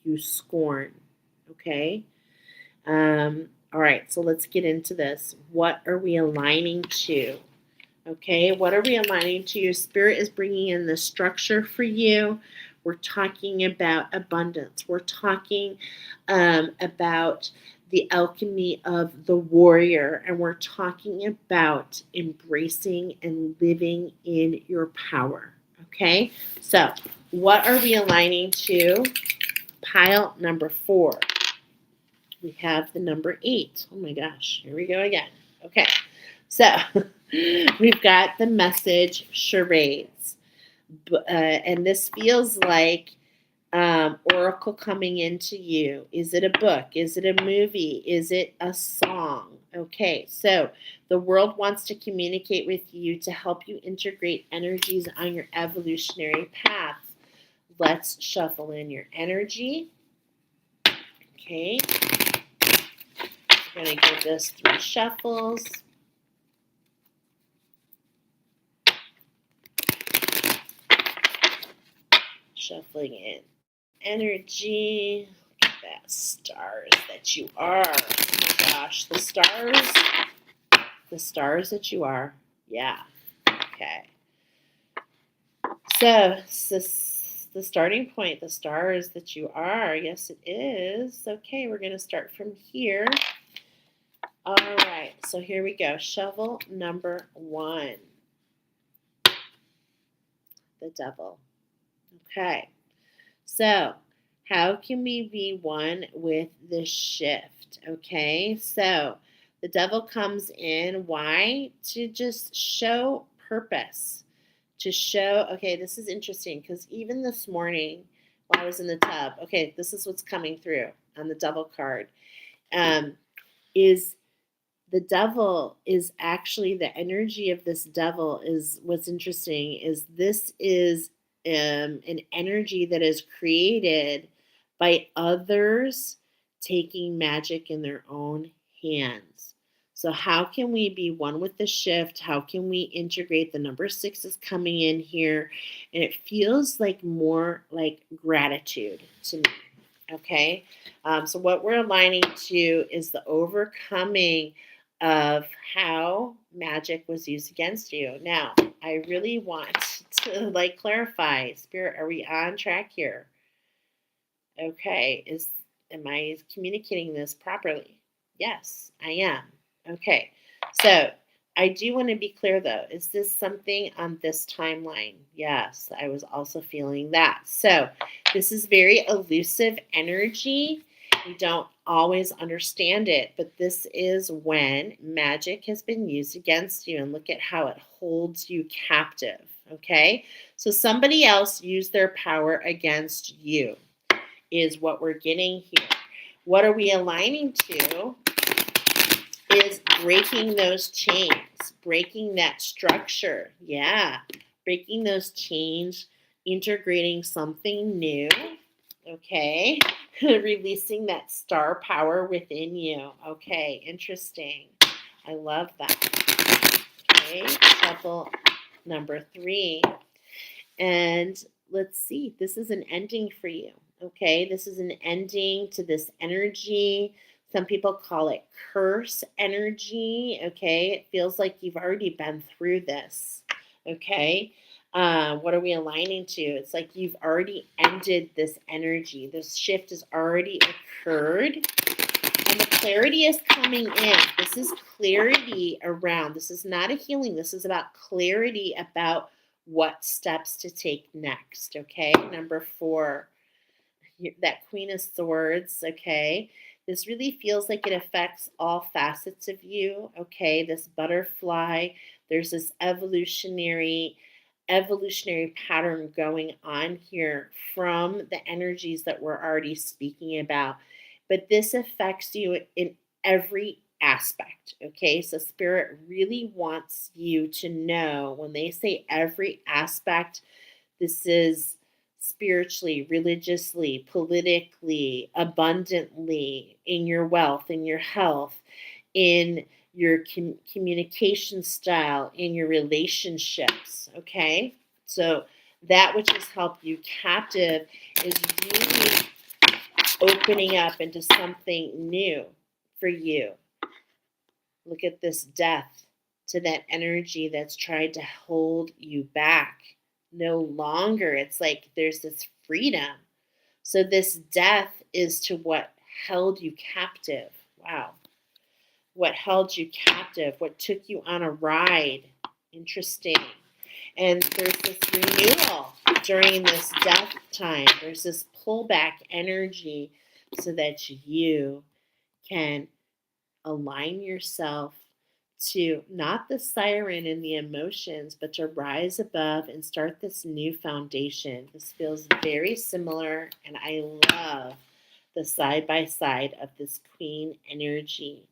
you scorn. Okay? All right, so let's get into this. What are we aligning to? Okay, what are we aligning to? Your spirit is bringing in the structure for you. We're talking about abundance. We're talking about the alchemy of the warrior. And we're talking about embracing and living in your power. Okay, so what are we aligning to? Pile number 4. We have the number 8. Oh my gosh, here we go again. Okay, so we've got the message charades. And this feels like oracle coming into you. Is it a book? Is it a movie? Is it a song? Okay, so the world wants to communicate with you to help you integrate energies on your evolutionary path. Let's shuffle in your energy. Okay, we're going to give this 3 shuffles. Shuffling in energy. Look at that, stars that you are. Oh my gosh, the stars that you are. Yeah. Okay. So the starting point, the stars that you are. Yes, it is. Okay, we're going to start from here. All right, so here we go. Shovel number 1. The devil. Okay. So, how can we be one with this shift? Okay, so the devil comes in. Why? To just show purpose. To show, okay, this is interesting because even this morning while I was in the tub. Okay, this is what's coming through on the devil card. Is the devil is actually the energy of this devil is what's interesting is this is an energy that is created by others taking magic in their own hands. So how can we be one with the shift? How can we integrate? The number 6 is coming in here, and it feels like more like gratitude to me. Okay, so what we're aligning to is the overcoming of how magic was used against you. Now, I really want to clarify, Spirit, are we on track here? Okay, am I communicating this properly? Yes, I am. Okay, so I do want to be clear though. Is this something on this timeline? Yes, I was also feeling that. So this is very elusive energy. We don't always understand it, but this is when magic has been used against you, and look at how it holds you captive. Okay, so somebody else used their power against you is what we're getting here. What are we aligning to is breaking those chains, breaking that structure. Yeah, breaking those chains, integrating something new. Okay, releasing that star power within you. Okay, interesting. I love that. Okay, shuffle number 3. And let's see, this is an ending for you. Okay, this is an ending to this energy. Some people call it curse energy. Okay, it feels like you've already been through this. Okay, what are we aligning to? It's like you've already ended this energy. This shift has already occurred. And the clarity is coming in. This is clarity around. This is not a healing. This is about clarity about what steps to take next. Okay, number 4. That Queen of Swords, okay? This really feels like it affects all facets of you, okay? This butterfly, there's this evolutionary pattern going on here from the energies that we're already speaking about. But this affects you in every aspect, okay? So Spirit really wants you to know when they say every aspect, this is spiritually, religiously, politically, abundantly, in your wealth, in your health, in your communication style, in your relationships, okay? So that which has helped you captive is really opening up into something new for you. Look at this death to that energy that's tried to hold you back. No longer. It's like there's this freedom. So this death is to what held you captive. Wow. What held you captive? What took you on a ride? Interesting. And there's this renewal during this death time. There's this pullback energy so that you can align yourself to not the siren and the emotions, but to rise above and start this new foundation. This feels very similar, and I love the side by side of this Queen energy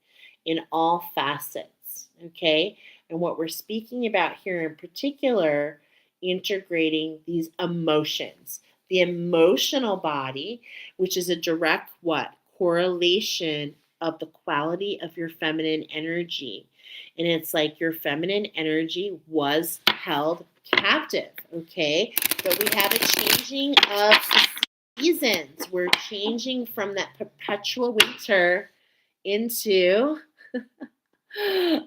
in all facets. Okay, and what we're speaking about here in particular, integrating these emotions, the emotional body, which is a direct what correlation of the quality of your feminine energy. And it's like your feminine energy was held captive, okay? But we have a changing of seasons. We're changing from that perpetual winter into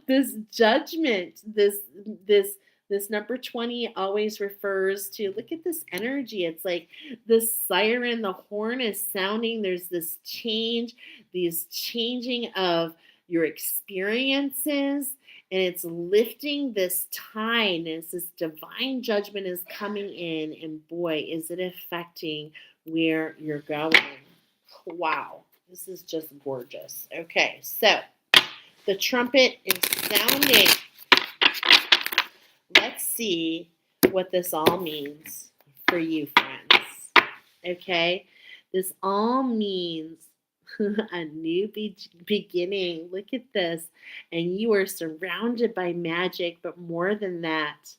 this judgment, this number 20 always refers to, look at this energy. It's like the siren, the horn is sounding. There's this change, these changing of your experiences, and it's lifting this tide. And it's this divine judgment is coming in, and boy, is it affecting where you're going. Wow, this is just gorgeous. Okay, so the trumpet is sounding. Let's see what this all means for you, friends. Okay? This all means a new beginning. Look at this. And you are surrounded by magic, but more than that,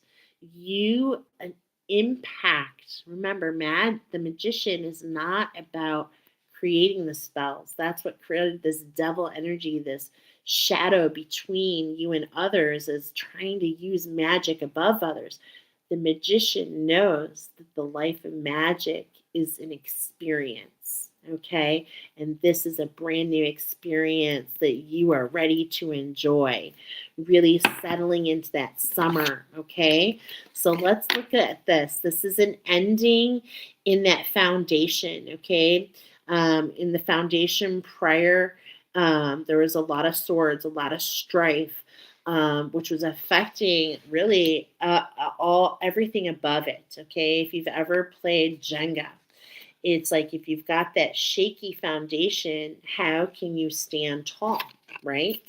you an impact. Remember, the magician is not about creating the spells. That's what created this devil energy, this shadow between you and others, is trying to use magic above others. The magician knows that the life of magic is an experience, okay? And this is a brand new experience that you are ready to enjoy, really settling into that summer, okay? So let's look at this. This is an ending in that foundation, okay? In the foundation prior, there was a lot of swords, a lot of strife, which was affecting really all everything above it. Okay, if you've ever played Jenga, it's like if you've got that shaky foundation, how can you stand tall, right?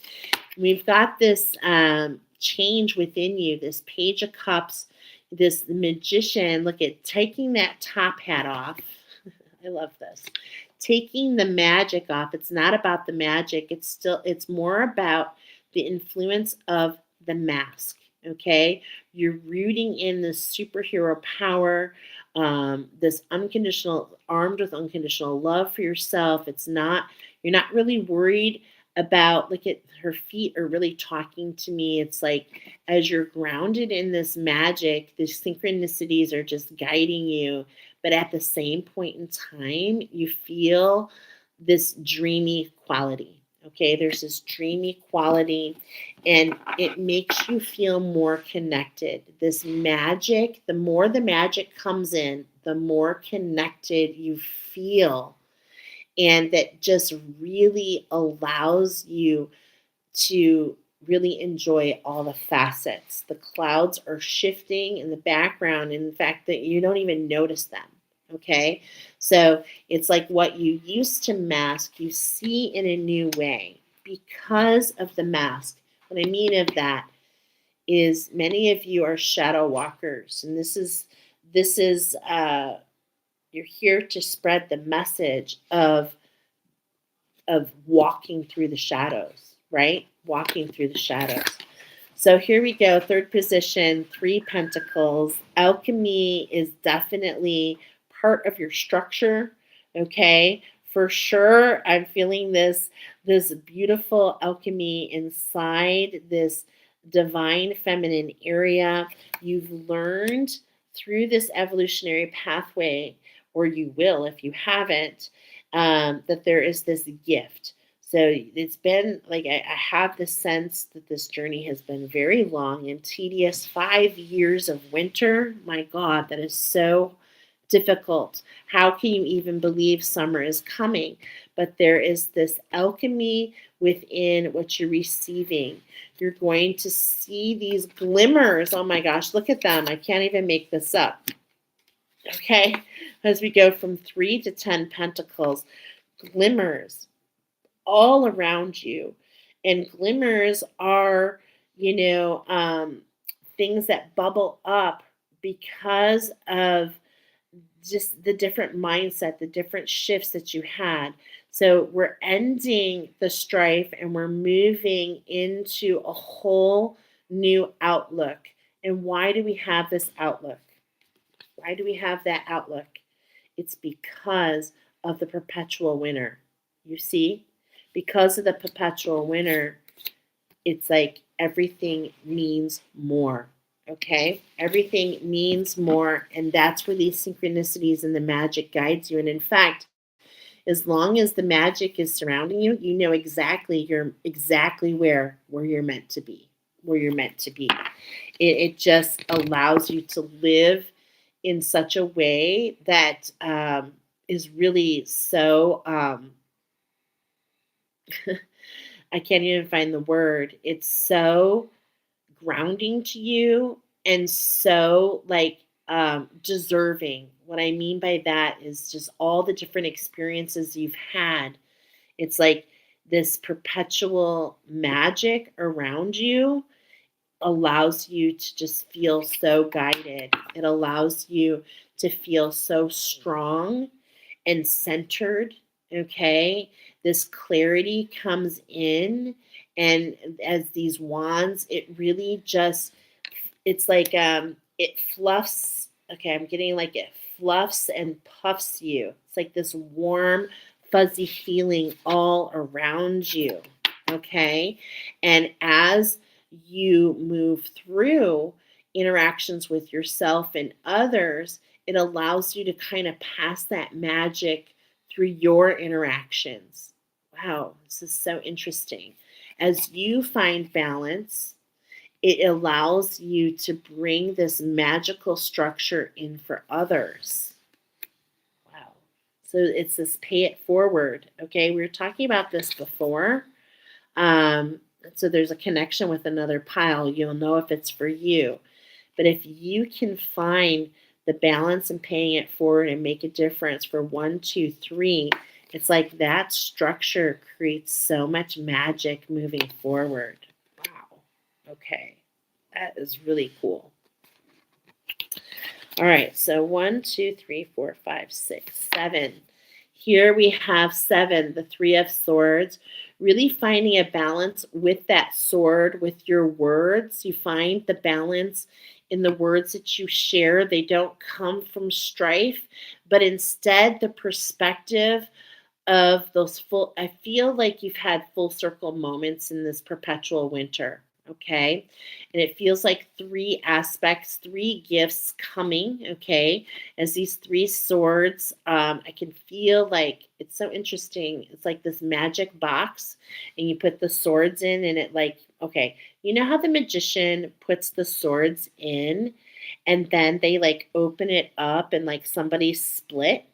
We've got this change within you, this Page of Cups, this magician. Look at taking that top hat off. I love this. Taking the magic off. It's not about the magic. It's more about the influence of the mask. Okay. You're rooting in this superhero power, this unconditional, armed with unconditional love for yourself. You're not really worried about, look at her feet are really talking to me. It's like as you're grounded in this magic, the synchronicities are just guiding you, but at the same point in time, you feel this dreamy quality. Okay, there's this dreamy quality, and it makes you feel more connected. This magic, the more the magic comes in, the more connected you feel. And that just really allows you to really enjoy all the facets. The clouds are shifting in the background, in fact, that you don't even notice them. Okay. So it's like what you used to mask, you see in a new way because of the mask. What I mean of that is many of you are shadow walkers, and this is you're here to spread the message of walking through the shadows, right? Walking through the shadows. So here we go, third position, 3 pentacles. Alchemy is definitely part of your structure, okay? For sure, I'm feeling this beautiful alchemy inside this divine feminine area. You've learned through this evolutionary pathway, or you will if you haven't, that there is this gift. So it's been like I have the sense that this journey has been very long and tedious. 5 years of winter. My God, that is so difficult. How can you even believe summer is coming? But there is this alchemy within what you're receiving. You're going to see these glimmers. Oh my gosh, look at them. I can't even make this up. Okay, as we go from 3 to 10 pentacles, glimmers all around you. And glimmers are, you know, things that bubble up because of just the different mindset, the different shifts that you had. So we're ending the strife and we're moving into a whole new outlook. And why do we have this outlook? Why do we have that outlook? It's because of the perpetual winter. You see? Because of the perpetual winter, it's like everything means more. Okay? Everything means more. And that's where these synchronicities and the magic guides you. And in fact, as long as the magic is surrounding you, you know you're exactly where you're meant to be. Where you're meant to be. It just allows you to live in such a way that is really so I can't even find the word. It's so grounding to you and so like deserving. What I mean by that is just all the different experiences you've had. It's like this perpetual magic around you allows you to just feel so guided. It allows you to feel so strong and centered, okay? This clarity comes in, and as these wands, it really just, it's like it fluffs. Okay, I'm getting like it fluffs and puffs you. It's like this warm, fuzzy feeling all around you. Okay, and as you move through interactions with yourself and others, it allows you to kind of pass that magic through your interactions. Wow, this is so interesting. As you find balance, it allows you to bring this magical structure in for others. Wow. So it's this pay it forward. Okay. We were talking about this before. Um, so there's a connection with another pile. You'll know if it's for you. But if you can find the balance and paying it forward and make a difference for 1, 2, 3, it's like that structure creates so much magic moving forward. Wow. Okay. That is really cool. All right, so 1, 2, 3, 4, 5, 6, 7. Here we have 7, the 3 of Swords, really finding a balance with that sword, with your words. You find the balance in the words that you share. They don't come from strife, but instead the perspective of those full, I feel like you've had full circle moments in this perpetual winter, okay? And it feels like 3 aspects, 3 gifts coming, okay? As these 3 swords, I can feel like it's so interesting. It's like this magic box, and you put the swords in, and it like, okay, you know how the magician puts the swords in, and then they like open it up and like somebody split?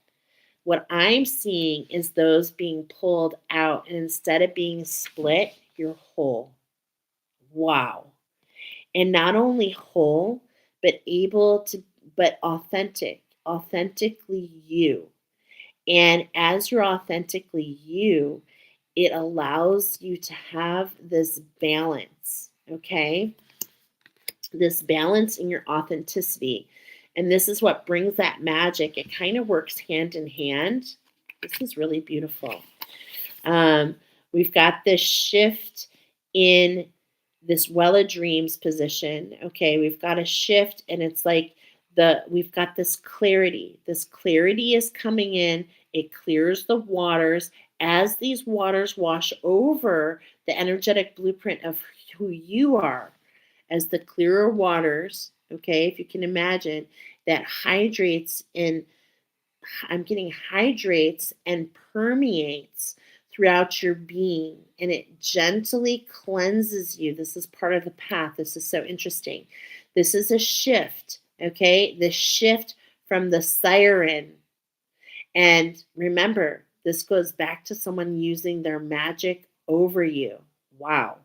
What I'm seeing is those being pulled out, and instead of being split, you're whole. Wow. And not only whole, but able to, but authentic, authentically you. And as you're authentically you, it allows you to have this balance, okay? This balance in your authenticity. And this is what brings that magic. It kind of works hand in hand. This is really beautiful. Um, we've got this shift in this well of dreams position. Okay, we've got a shift, and it's like we've got this clarity. This clarity is coming in. It clears the waters. As these waters wash over the energetic blueprint of who you are, as the clearer waters, okay, if you can imagine, that hydrates and I'm getting hydrates and permeates throughout your being, and it gently cleanses you. This is part of the path. This is so interesting. This is a shift, okay? The shift from the siren. And remember, this goes back to someone using their magic over you. Wow.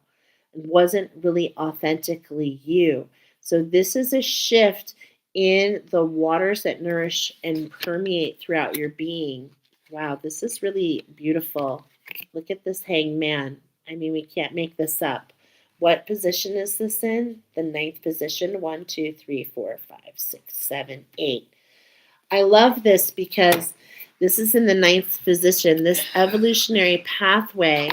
It wasn't really authentically you. So this is a shift in the waters that nourish and permeate throughout your being. Wow, this is really beautiful. Look at this hangman. I mean, we can't make this up. What position is this in? The 9th position. 1, 2, 3, 4, 5, 6, 7, 8. I love this because this is in the 9th position. This evolutionary pathway,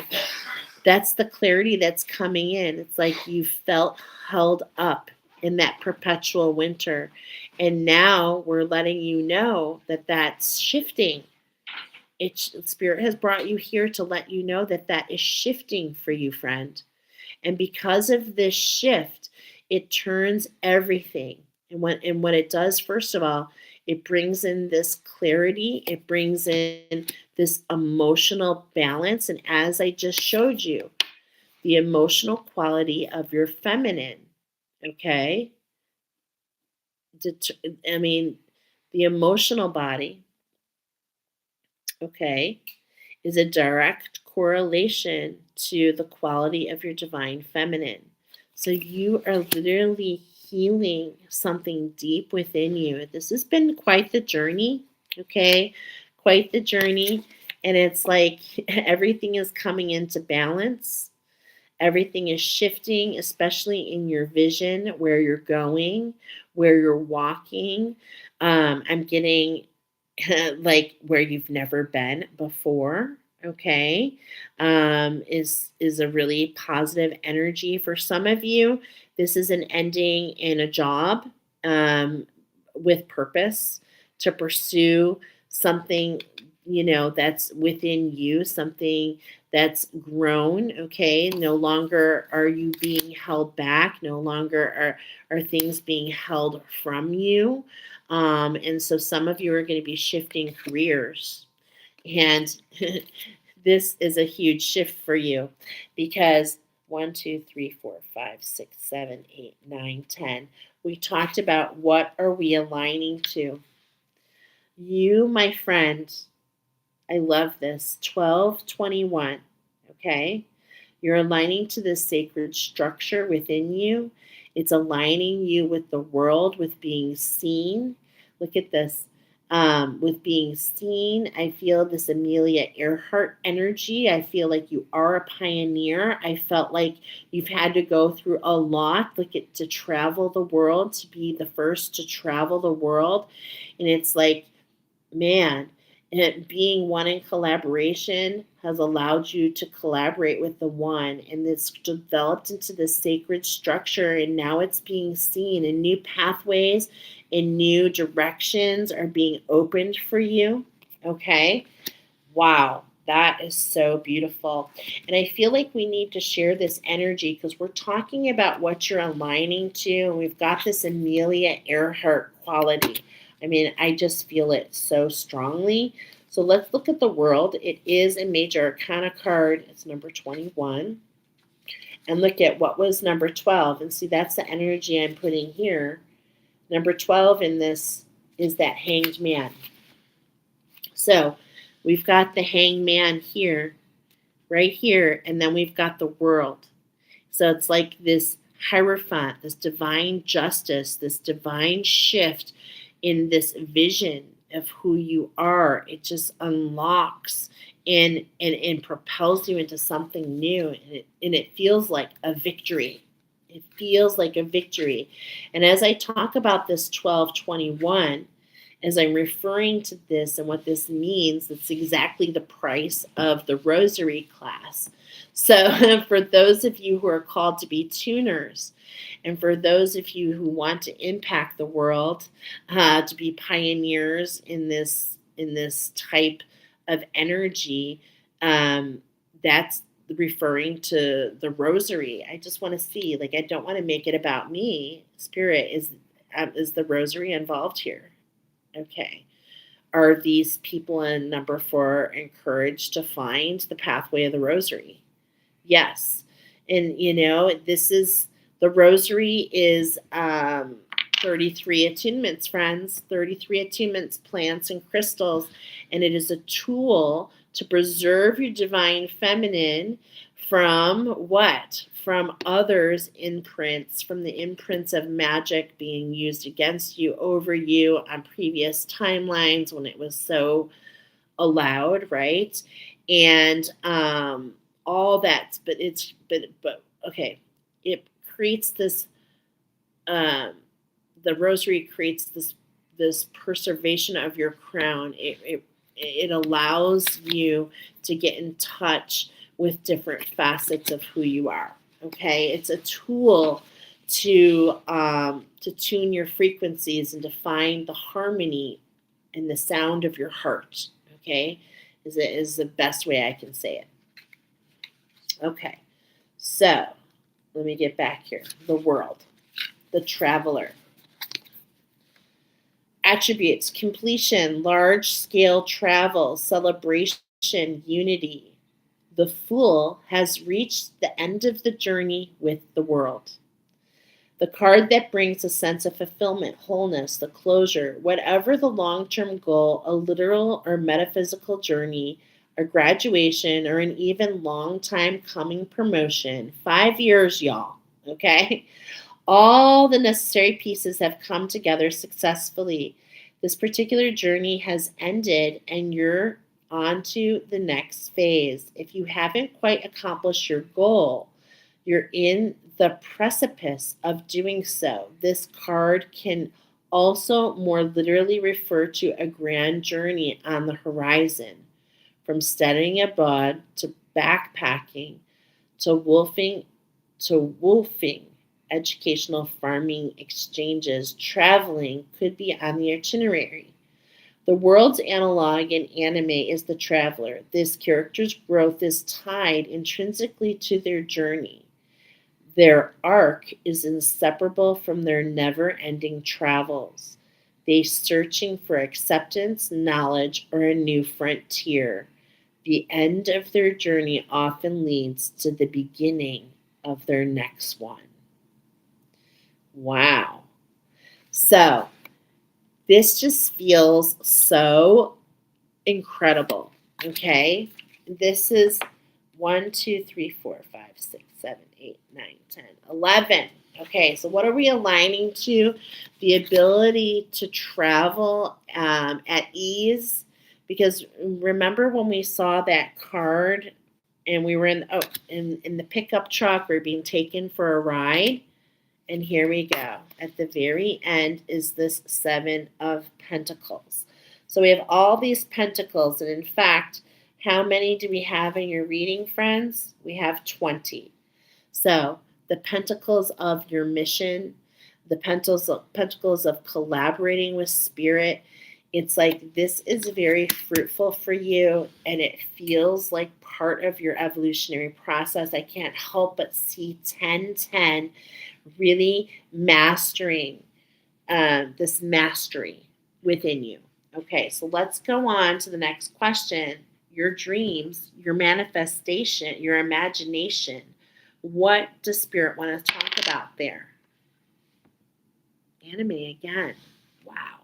that's the clarity that's coming in. It's like you felt held up in that perpetual winter. And now we're letting you know that that's shifting. Spirit has brought you here to let you know that that is shifting for you, friend. And because of this shift, it turns everything. And what it does, first of all, it brings in this clarity, it brings in this emotional balance. And as I just showed you, the emotional quality of your feminine, okay? I mean, the emotional body, okay, is a direct correlation to the quality of your divine feminine. So you are literally healing something deep within you. This has been quite the journey, okay? Quite the journey. And it's like everything is coming into balance. Everything is shifting, especially in your vision, where you're going, where you're walking. I'm getting like where you've never been before. Okay, is a really positive energy for some of you. This is an ending in a job, um, with purpose to pursue something, that's within you, something that's grown. Okay, no longer are you being held back. No longer are things being held from you. And so some of you are going to be shifting careers. And this is a huge shift for you because 1, 2, 3, 4, 5, 6, 7, 8, 9, 10. We talked about what are we aligning to. You, my friend, I love this. 1221. Okay. You're aligning to this sacred structure within you. It's aligning you with the world, with being seen. Look at this. With being seen, I feel this Amelia Earhart energy. I feel like you are a pioneer. I felt like you've had to go through a lot, look at to travel the world, to be the first to travel the world. And it's like, man, and being one in collaboration has allowed you to collaborate with the one, and it's developed into this sacred structure, and now it's being seen, and new pathways and new directions are being opened for you. Okay. Wow, that is so beautiful. And I feel like we need to share this energy because we're talking about what you're aligning to, and we've got this Amelia Earhart quality. I mean, I just feel it so strongly. So let's look at the world. It is a major arcana card. It's number 21. And look at what was number 12. And see, that's the energy I'm putting here. Number 12 in this is that hanged man. So we've got the hangman here, right here, and then we've got the world. So it's like this hierophant, this divine justice, this divine shift in this vision of who you are. It just unlocks and propels you into something new, and it feels like a victory. It feels like a victory. And as I talk about this 1221, as I'm referring to this and what this means, it's exactly the price of the rosary class. So, for those of you who are called to be tuners, and for those of you who want to impact the world, to be pioneers in this type of energy, that's referring to the rosary. I just want to see, like, I don't want to make it about me. Spirit, is the rosary involved here? Okay. Are these people in number 4 encouraged to find the pathway of the rosary? Yes. And, this is the rosary is 33 attunements, friends, 33 attunements, plants, and crystals. And it is a tool to preserve your divine feminine from what? From others' imprints, from the imprints of magic being used against you, over you on previous timelines when it was so allowed, right? And all that, but okay, it creates this. Um, the rosary creates this preservation of your crown. It allows you to get in touch with different facets of who you are. Okay, it's a tool to tune your frequencies and to find the harmony and the sound of your heart. Okay, is the best way I can say it. Okay, so let me get back here. The world, the traveler. Attributes: completion, large scale travel, celebration, unity. The fool has reached the end of the journey with the world. The card that brings a sense of fulfillment, wholeness, the closure, whatever the long term goal, a literal or metaphysical journey, a graduation, or an even long time coming promotion. 5 years, y'all. Okay? All the necessary pieces have come together successfully. This particular journey has ended, and you're on to the next phase. If you haven't quite accomplished your goal, you're in the precipice of doing so. This card can also more literally refer to a grand journey on the horizon, from studying abroad to backpacking to wolfing educational farming exchanges. Traveling could be on the itinerary. The world's analog in anime is the traveler. This character's growth is tied intrinsically to their journey. Their arc is inseparable from their never ending travels. They searching for acceptance, knowledge, or a new frontier. The end of their journey often leads to the beginning of their next one. Wow. So, this just feels so incredible. Okay. This is 1, 2, 3, 4, 5, 6, 7, 8, 9, 10, 11. Okay, so what are we aligning to? The ability to travel at ease. Because remember when we saw that card and we were in the pickup truck, we are being taken for a ride. And here we go. At the very end is this 7 of Pentacles. So we have all these pentacles. And in fact, how many do we have in your reading, friends? We have 20. So the pentacles of your mission, the pentacles of collaborating with spirit. It's like this is very fruitful for you, and it feels like part of your evolutionary process. I can't help but see 1010 really mastering this mastery within you. Okay, so let's go on to the next question. Your dreams, your manifestation, your imagination. What does Spirit want to talk about there? Anime again. Wow.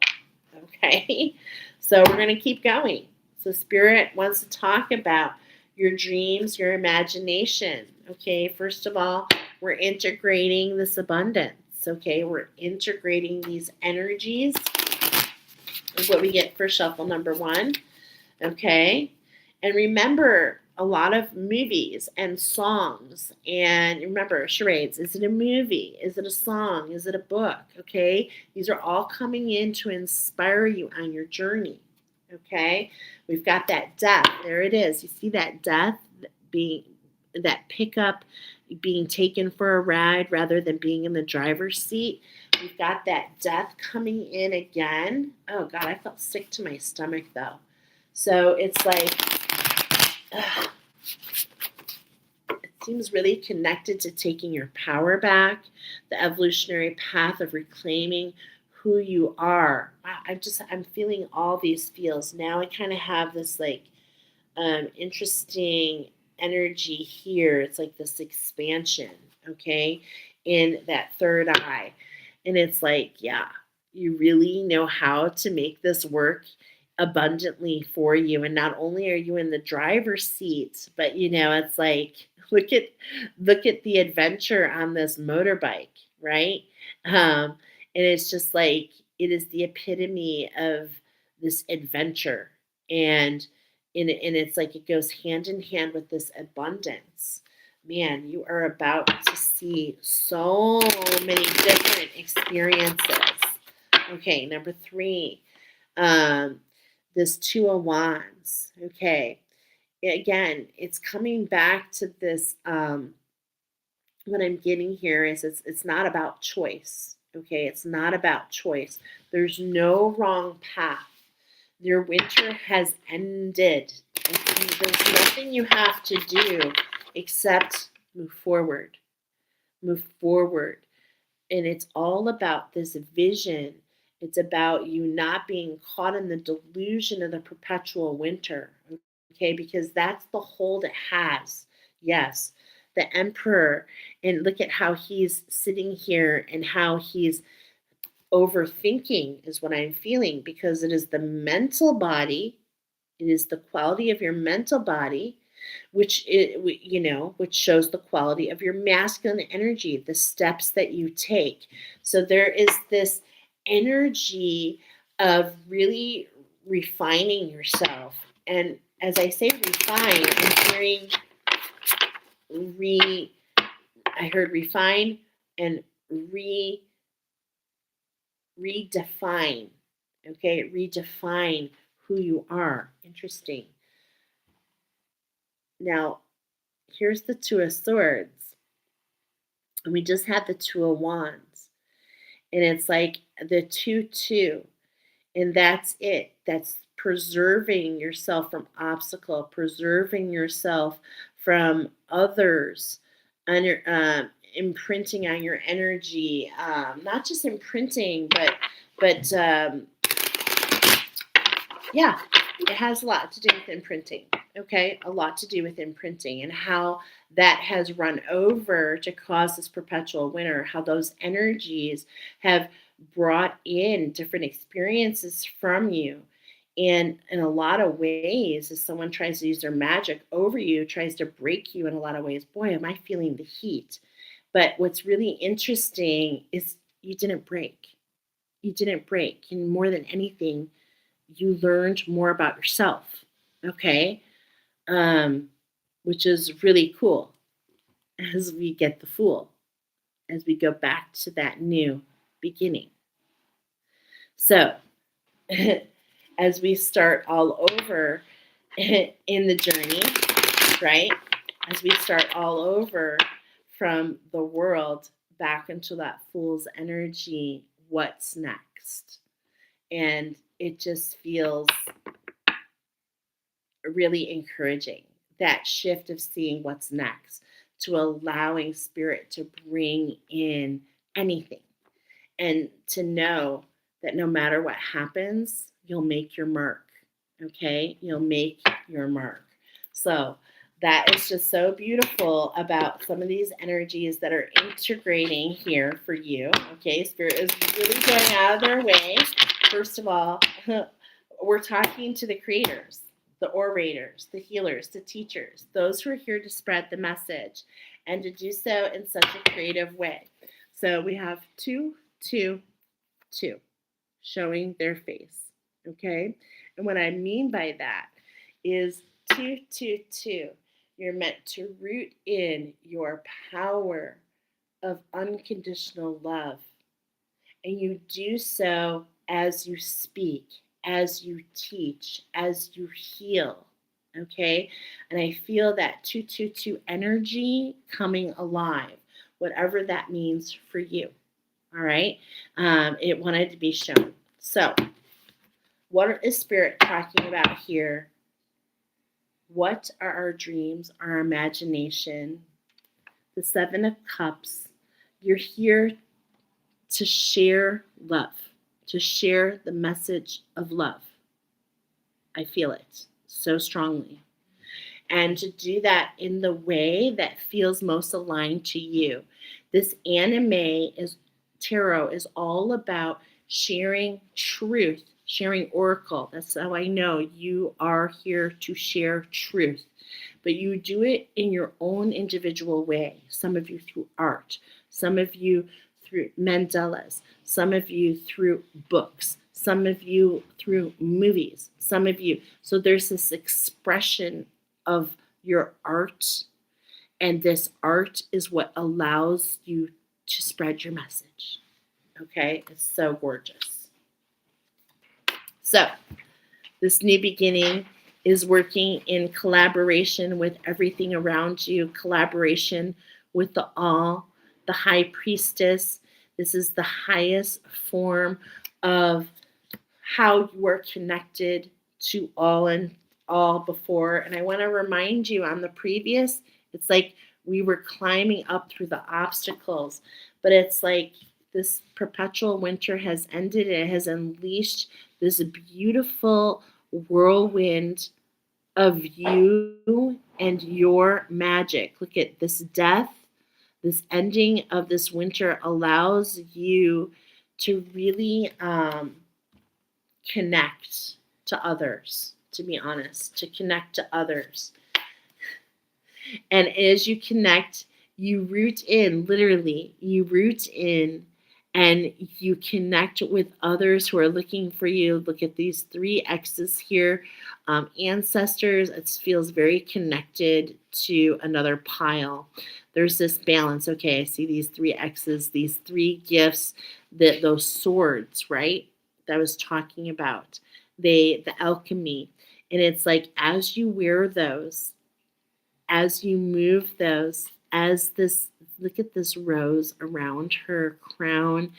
Okay, so we're going to keep going. So Spirit wants to talk about your dreams, your imagination. Okay, first of all, we're integrating this abundance. Okay, we're integrating these energies. Is what we get for shuffle number 1. Okay, and remember a lot of movies and songs. And remember, charades. Is it a movie? Is it a song? Is it a book? Okay, these are all coming in to inspire you on your journey. Okay, we've got that death. There it is. You see that death being that pickup being taken for a ride rather than being in the driver's seat. We've got that death coming in again. Oh God, I felt sick to my stomach though. So it's like, it seems really connected to taking your power back, the evolutionary path of reclaiming who you are. I'm feeling all these feels. Now I kind of have this like interesting energy here. It's like this expansion, okay, in that third eye. And it's like, yeah, you really know how to make this work abundantly for you. And not only are you in the driver's seat, but it's like look at the adventure on this motorbike, right? And it's just like it is the epitome of this adventure. And it's like it goes hand in hand with this abundance. Man, you are about to see so many different experiences. Okay, number 3, this 2 of Wands. Okay, again, it's coming back to this. What I'm getting here is it's not about choice. Okay, it's not about choice. There's no wrong path. Your winter has ended. And there's nothing you have to do except move forward. Move forward. And it's all about this vision. It's about you not being caught in the delusion of the perpetual winter. Okay, because that's the hold it has. Yes, the emperor. And look at how he's sitting here and how he's overthinking is what I'm feeling, because it is the mental body, it is the quality of your mental body, which which shows the quality of your masculine energy, the steps that you take. So there is this energy of really refining yourself. And as I say refine, I'm hearing I heard refine and redefine. Okay, redefine who you are. Interesting. Now, here's the Two of Swords. And we just had the Two of Wands. And it's like the 2-2. And that's it. That's preserving yourself from obstacle, preserving yourself from others, under, imprinting on your energy. Not just imprinting, but yeah, it has a lot to do with imprinting. Okay, a lot to do with imprinting and how that has run over to cause this perpetual winter, how those energies have brought in different experiences from you. And in a lot of ways, if someone tries to use their magic over you, tries to break you in a lot of ways, boy, am I feeling the heat. But what's really interesting is you didn't break. You didn't break. And more than anything, you learned more about yourself. Okay. um, which is really cool as we get the Fool, as we go back to that new beginning. So, as we start all over in the journey, right? As we start all over from the world back into that Fool's energy, what's next? And it just feels really encouraging, that shift of seeing what's next, to allowing spirit to bring in anything, and to know that no matter what happens, you'll make your mark. Okay, you'll make your mark. So that is just so beautiful about some of these energies that are integrating here for you. Okay, spirit is really going out of their way. First of all, we're talking to the creators, the orators, the healers, the teachers, those who are here to spread the message, and to do so in such a creative way. So we have 2, 2, 2 showing their face. Okay? And what I mean by that is 2, 2, 2. You're meant to root in your power of unconditional love. And you do so as you speak, as you teach, as you heal. Okay? And I feel that 222 energy coming alive, whatever that means for you. All right? It wanted to be shown. So, what is Spirit talking about here? What are our dreams, our imagination? The Seven of Cups. You're here to share love, to share the message of love. I feel it so strongly. And to do that in the way that feels most aligned to you. This anime is tarot is all about sharing truth, sharing oracle. That's how I know you are here to share truth. But you do it in your own individual way. Some of you through art, some of you through mandalas, some of you through books, some of you through movies, some of you. So there's this expression of your art, and this art is what allows you to spread your message. Okay, it's so gorgeous. So, this new beginning is working in collaboration with everything around you, collaboration with the All, the High Priestess. This is the highest form of how you are connected to all and all before. And I want to remind you on the previous, it's like we were climbing up through the obstacles, but it's like this perpetual winter has ended. It has unleashed this beautiful whirlwind of you and your magic. Look at this death. This ending of this winter allows you to really connect to others, to be honest, to connect to others. And as you connect, you root in, literally, you root in and you connect with others who are looking for you. Look at these three X's here. Ancestors, it feels very connected to another pile. There's this balance. Okay, I see these three X's, these three gifts, those swords, right? That I was talking about. The alchemy. And it's like as you wear those, as you move those, as this, look at this rose around her crown,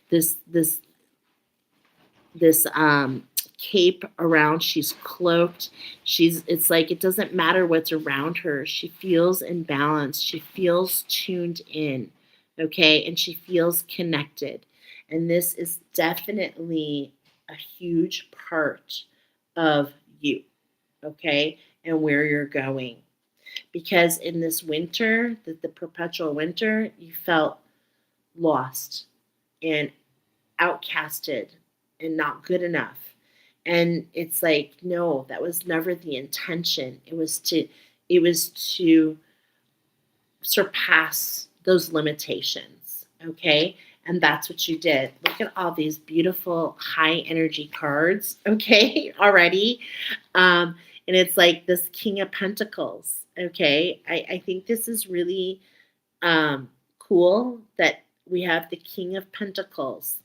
this cape around, she's cloaked, it's like it doesn't matter what's around her, she feels in balance, she feels tuned in, okay, and she feels connected. And this is definitely a huge part of you, okay, and where you're going. Because in this winter, the perpetual winter, you felt lost and outcasted and not good enough. And it's like, no, that was never the intention. It was to surpass those limitations. Okay. And that's what you did. Look at all these beautiful high energy cards. Okay. Already. And it's like this King of Pentacles. Okay. I think this is really cool that we have the King of Pentacles,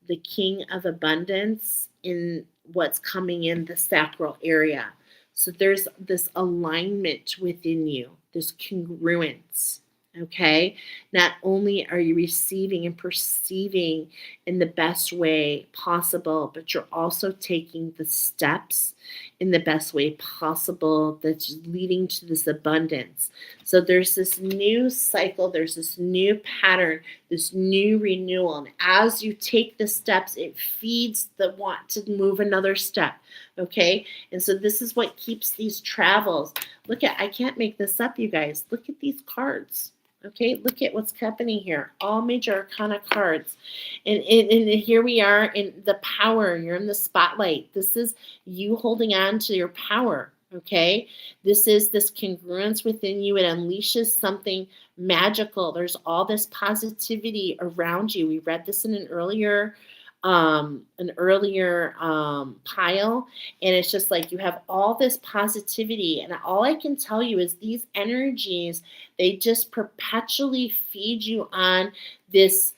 the King of Abundance in what's coming in the sacral area. So there's this alignment within you, this congruence. Okay. Not only are you receiving and perceiving in the best way possible, but you're also taking the steps in the best way possible that's leading to this abundance. So there's this new cycle, there's this new pattern, this new renewal. And as you take the steps, it feeds the want to move another step. Okay. And so this is what keeps these travels. Look at, I can't make this up, you guys. Look at these cards. Okay, look at what's happening here. All major arcana cards. And here we are in the power. You're in the spotlight. This is you holding on to your power. Okay, this is this congruence within you. It unleashes something magical. There's all this positivity around you. We read this in an earlier pile, and it's just like you have all this positivity, and all I can tell you is these energies, they just perpetually feed you on this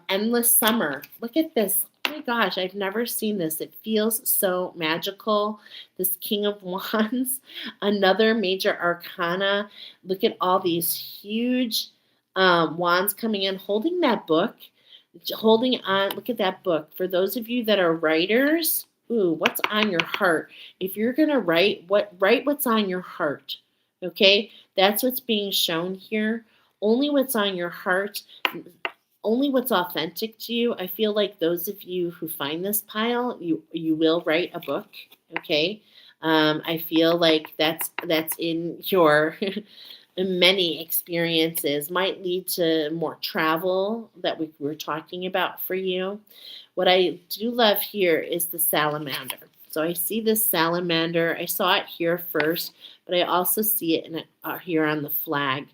endless summer. Look at this. Oh my gosh, I've never seen this. It feels so magical. This King of Wands, another major arcana. Look at all these huge wands coming in, holding that book, holding on. Look at that book. For those of you that are writers, ooh, what's on your heart? If you're going to write what's on your heart. Okay? That's what's being shown here. Only what's on your heart, only what's authentic to you. I feel like those of you who find this pile, you will write a book. Okay? I feel like that's in your many experiences, might lead to more travel that we were talking about for you. What I do love here is the salamander. So I see this salamander. I saw it here first, but I also see it here on the flag.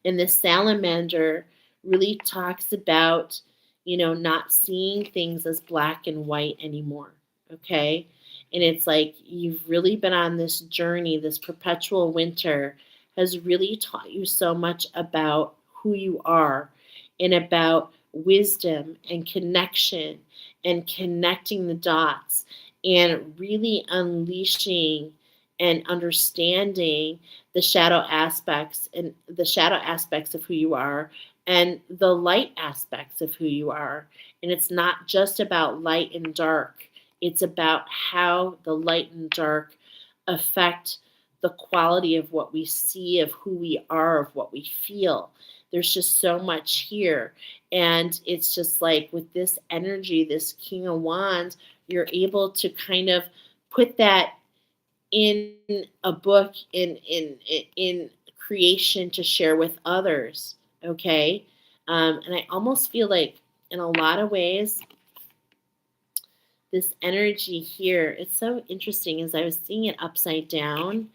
And the salamander really talks about, not seeing things as black and white anymore. Okay. And it's like you've really been on this journey, this perpetual winter has really taught you so much about who you are and about wisdom and connection and connecting the dots and really unleashing and understanding the shadow aspects of who you are and the light aspects of who you are. And it's not just about light and dark. It's about how the light and dark affect the quality of what we see, of who we are, of what we feel. There's just so much here. And it's just like with this energy, this King of Wands, you're able to kind of put that in a book, in creation to share with others. Okay. And I almost feel like in a lot of ways, this energy here, it's so interesting. As I was seeing it upside down,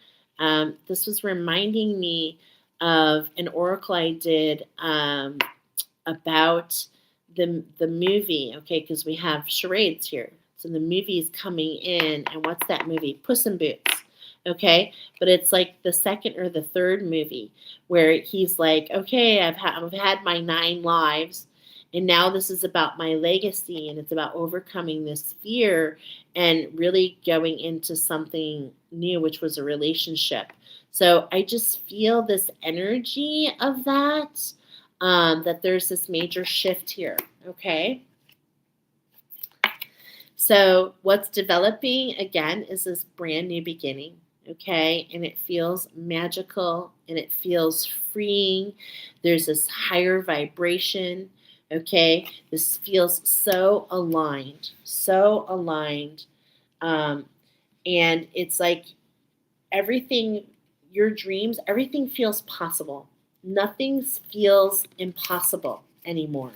this was reminding me of an oracle I did about the movie, okay, because we have charades here. So the movie is coming in, and what's that movie? Puss in Boots, okay? But it's like the second or the third movie where he's like, okay, I've had my 9 lives, and now this is about my legacy, and it's about overcoming this fear and really going into something new, which was a relationship. So I just feel this energy of that, that there's this major shift here, okay? So what's developing, again, is this brand new beginning, okay? And it feels magical and it feels freeing. There's this higher vibration, okay? This feels so aligned, so aligned. Um, and it's like everything, your dreams, everything feels possible. Nothing feels impossible anymore.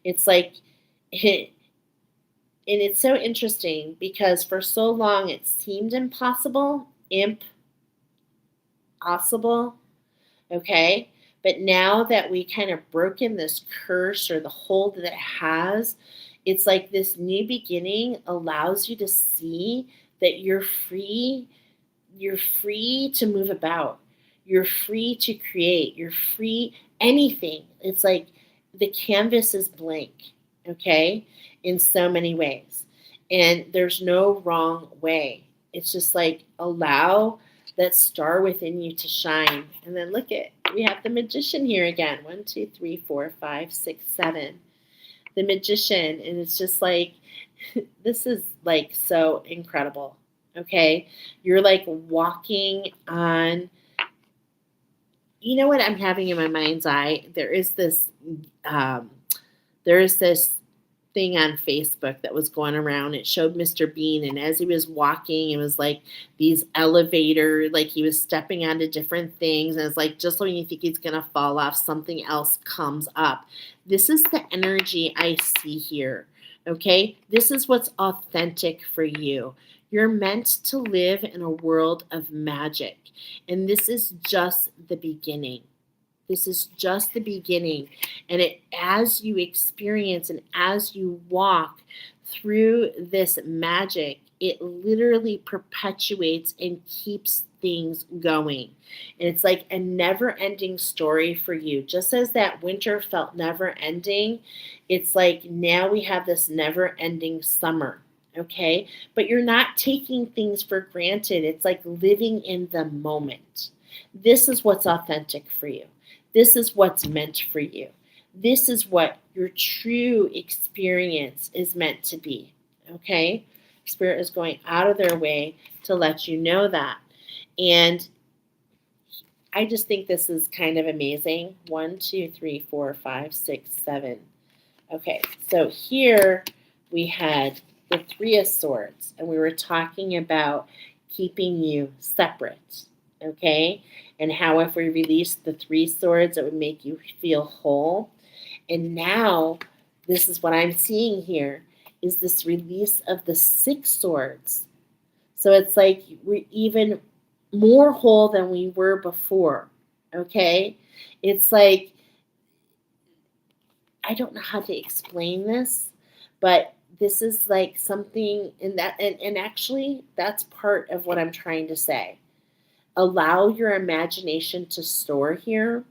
It's like, and it's so interesting because for so long it seemed impossible, okay? But now that we kind of broken this curse or the hold that it has, it's like this new beginning allows you to see that you're free to move about. You're free to create. You're free anything. It's like the canvas is blank, okay, in so many ways. And there's no wrong way. It's just like allow that star within you to shine. And then look at, we have the magician here again. 1, 2, 3, 4, 5, 6, 7. The magician. And it's just like, this is like so incredible. Okay. You're like walking on, you know what I'm having in my mind's eye? Um, there is this thing on Facebook that was going around. It showed Mr. Bean, and as he was walking, it was like these elevator, like he was stepping onto different things, and it's like just when you think he's gonna fall off, something else comes up. This is the energy I see here. Okay, this is what's authentic for you. You're meant to live in a world of magic, and this is just the beginning. This is just the beginning. And as you experience and as you walk through this magic, it literally perpetuates and keeps things going. And it's like a never ending story for you. Just as that winter felt never ending, it's like now we have this never ending summer. Okay. But you're not taking things for granted. It's like living in the moment. This is what's authentic for you. This is what's meant for you. This is what your true experience is meant to be. Okay? Spirit is going out of their way to let you know that. And I just think this is kind of amazing. 1, 2, 3, 4, 5, 6, 7. Okay, so here we had the 3 of Swords, and we were talking about keeping you separate. Okay? And how if we release the 3 swords, it would make you feel whole. And now, this is what I'm seeing here, is this release of the 6 swords. So it's like we're even more whole than we were before. Okay? It's like, I don't know how to explain this, but this is like something in that, and actually, that's part of what I'm trying to say. Allow your imagination to soar here.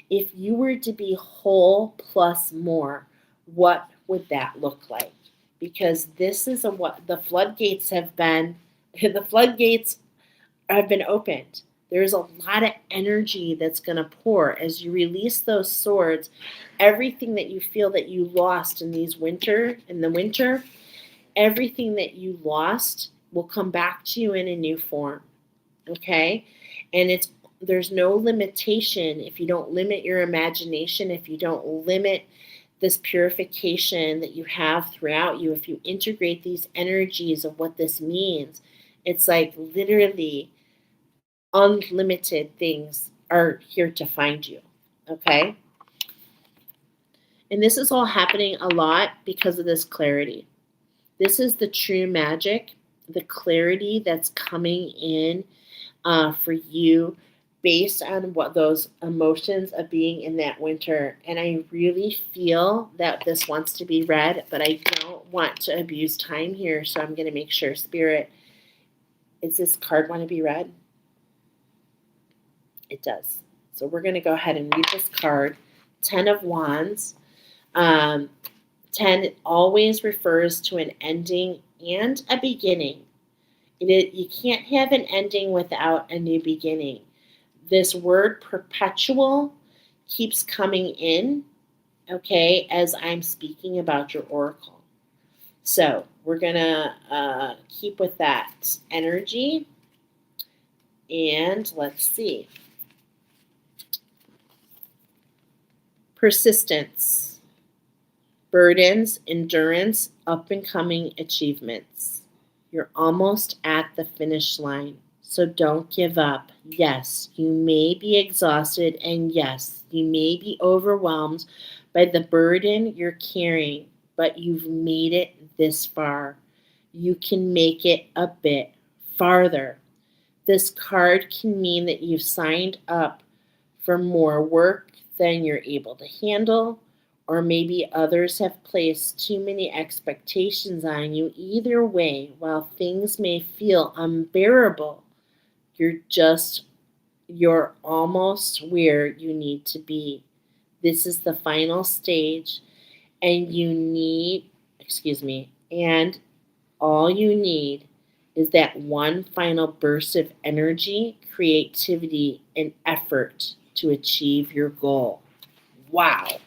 If you were to be whole plus more, what would that look like? Because this is what the floodgates have been. The floodgates have been opened. There's a lot of energy that's going to pour as you release those swords. Everything that you feel that you lost in the winter, everything that you lost will come back to you in a new form. Okay? And there's no limitation if you don't limit your imagination, if you don't limit this purification that you have throughout you, if you integrate these energies of what this means, it's like literally unlimited things are here to find you. Okay? And this is all happening a lot because of this clarity. This is the true magic, the clarity that's coming in for you based on what those emotions of being in that winter. And I really feel that this wants to be read, but I don't want to abuse time here. So I'm going to make sure, Spirit, is this card want to be read? It does. So we're going to go ahead and read this card. 10 of Wands. 10 always refers to an ending and a beginning. You can't have an ending without a new beginning. This word perpetual keeps coming in, okay, as I'm speaking about your oracle. So we're going to keep with that energy. And let's see. Persistence, burdens, endurance, up and coming achievements. You're almost at the finish line, so don't give up. Yes, you may be exhausted, and yes, you may be overwhelmed by the burden you're carrying, but you've made it this far. You can make it a bit farther. This card can mean that you've signed up for more work than you're able to handle, or maybe others have placed too many expectations on you. Either way, while things may feel unbearable, you're almost where you need to be. This is the final stage, and and all you need is that one final burst of energy, creativity, and effort to achieve your goal. Wow.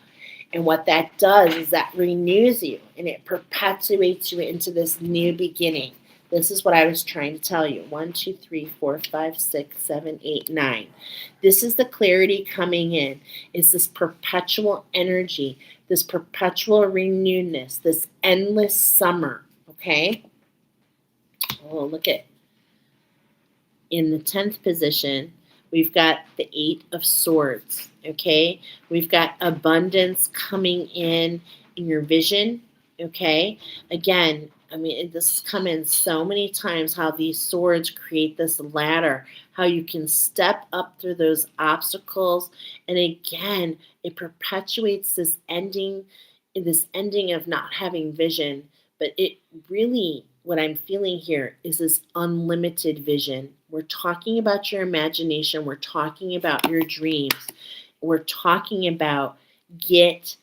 And what that does is that renews you and it perpetuates you into this new beginning. This is what I was trying to tell you. 1, 2, 3, 4, 5, 6, 7, 8, 9. This is the clarity coming in. It's this perpetual energy, this perpetual renewedness, this endless summer. Okay? Oh, look at in the 10th position, we've got the 8 of Swords, okay? We've got abundance coming in your vision, okay? Again, I mean, this has come in so many times how these swords create this ladder, how you can step up through those obstacles. And again, it perpetuates this ending of not having vision. But it really, what I'm feeling here is this unlimited vision. We're talking about your imagination. We're talking about your dreams. We're talking about get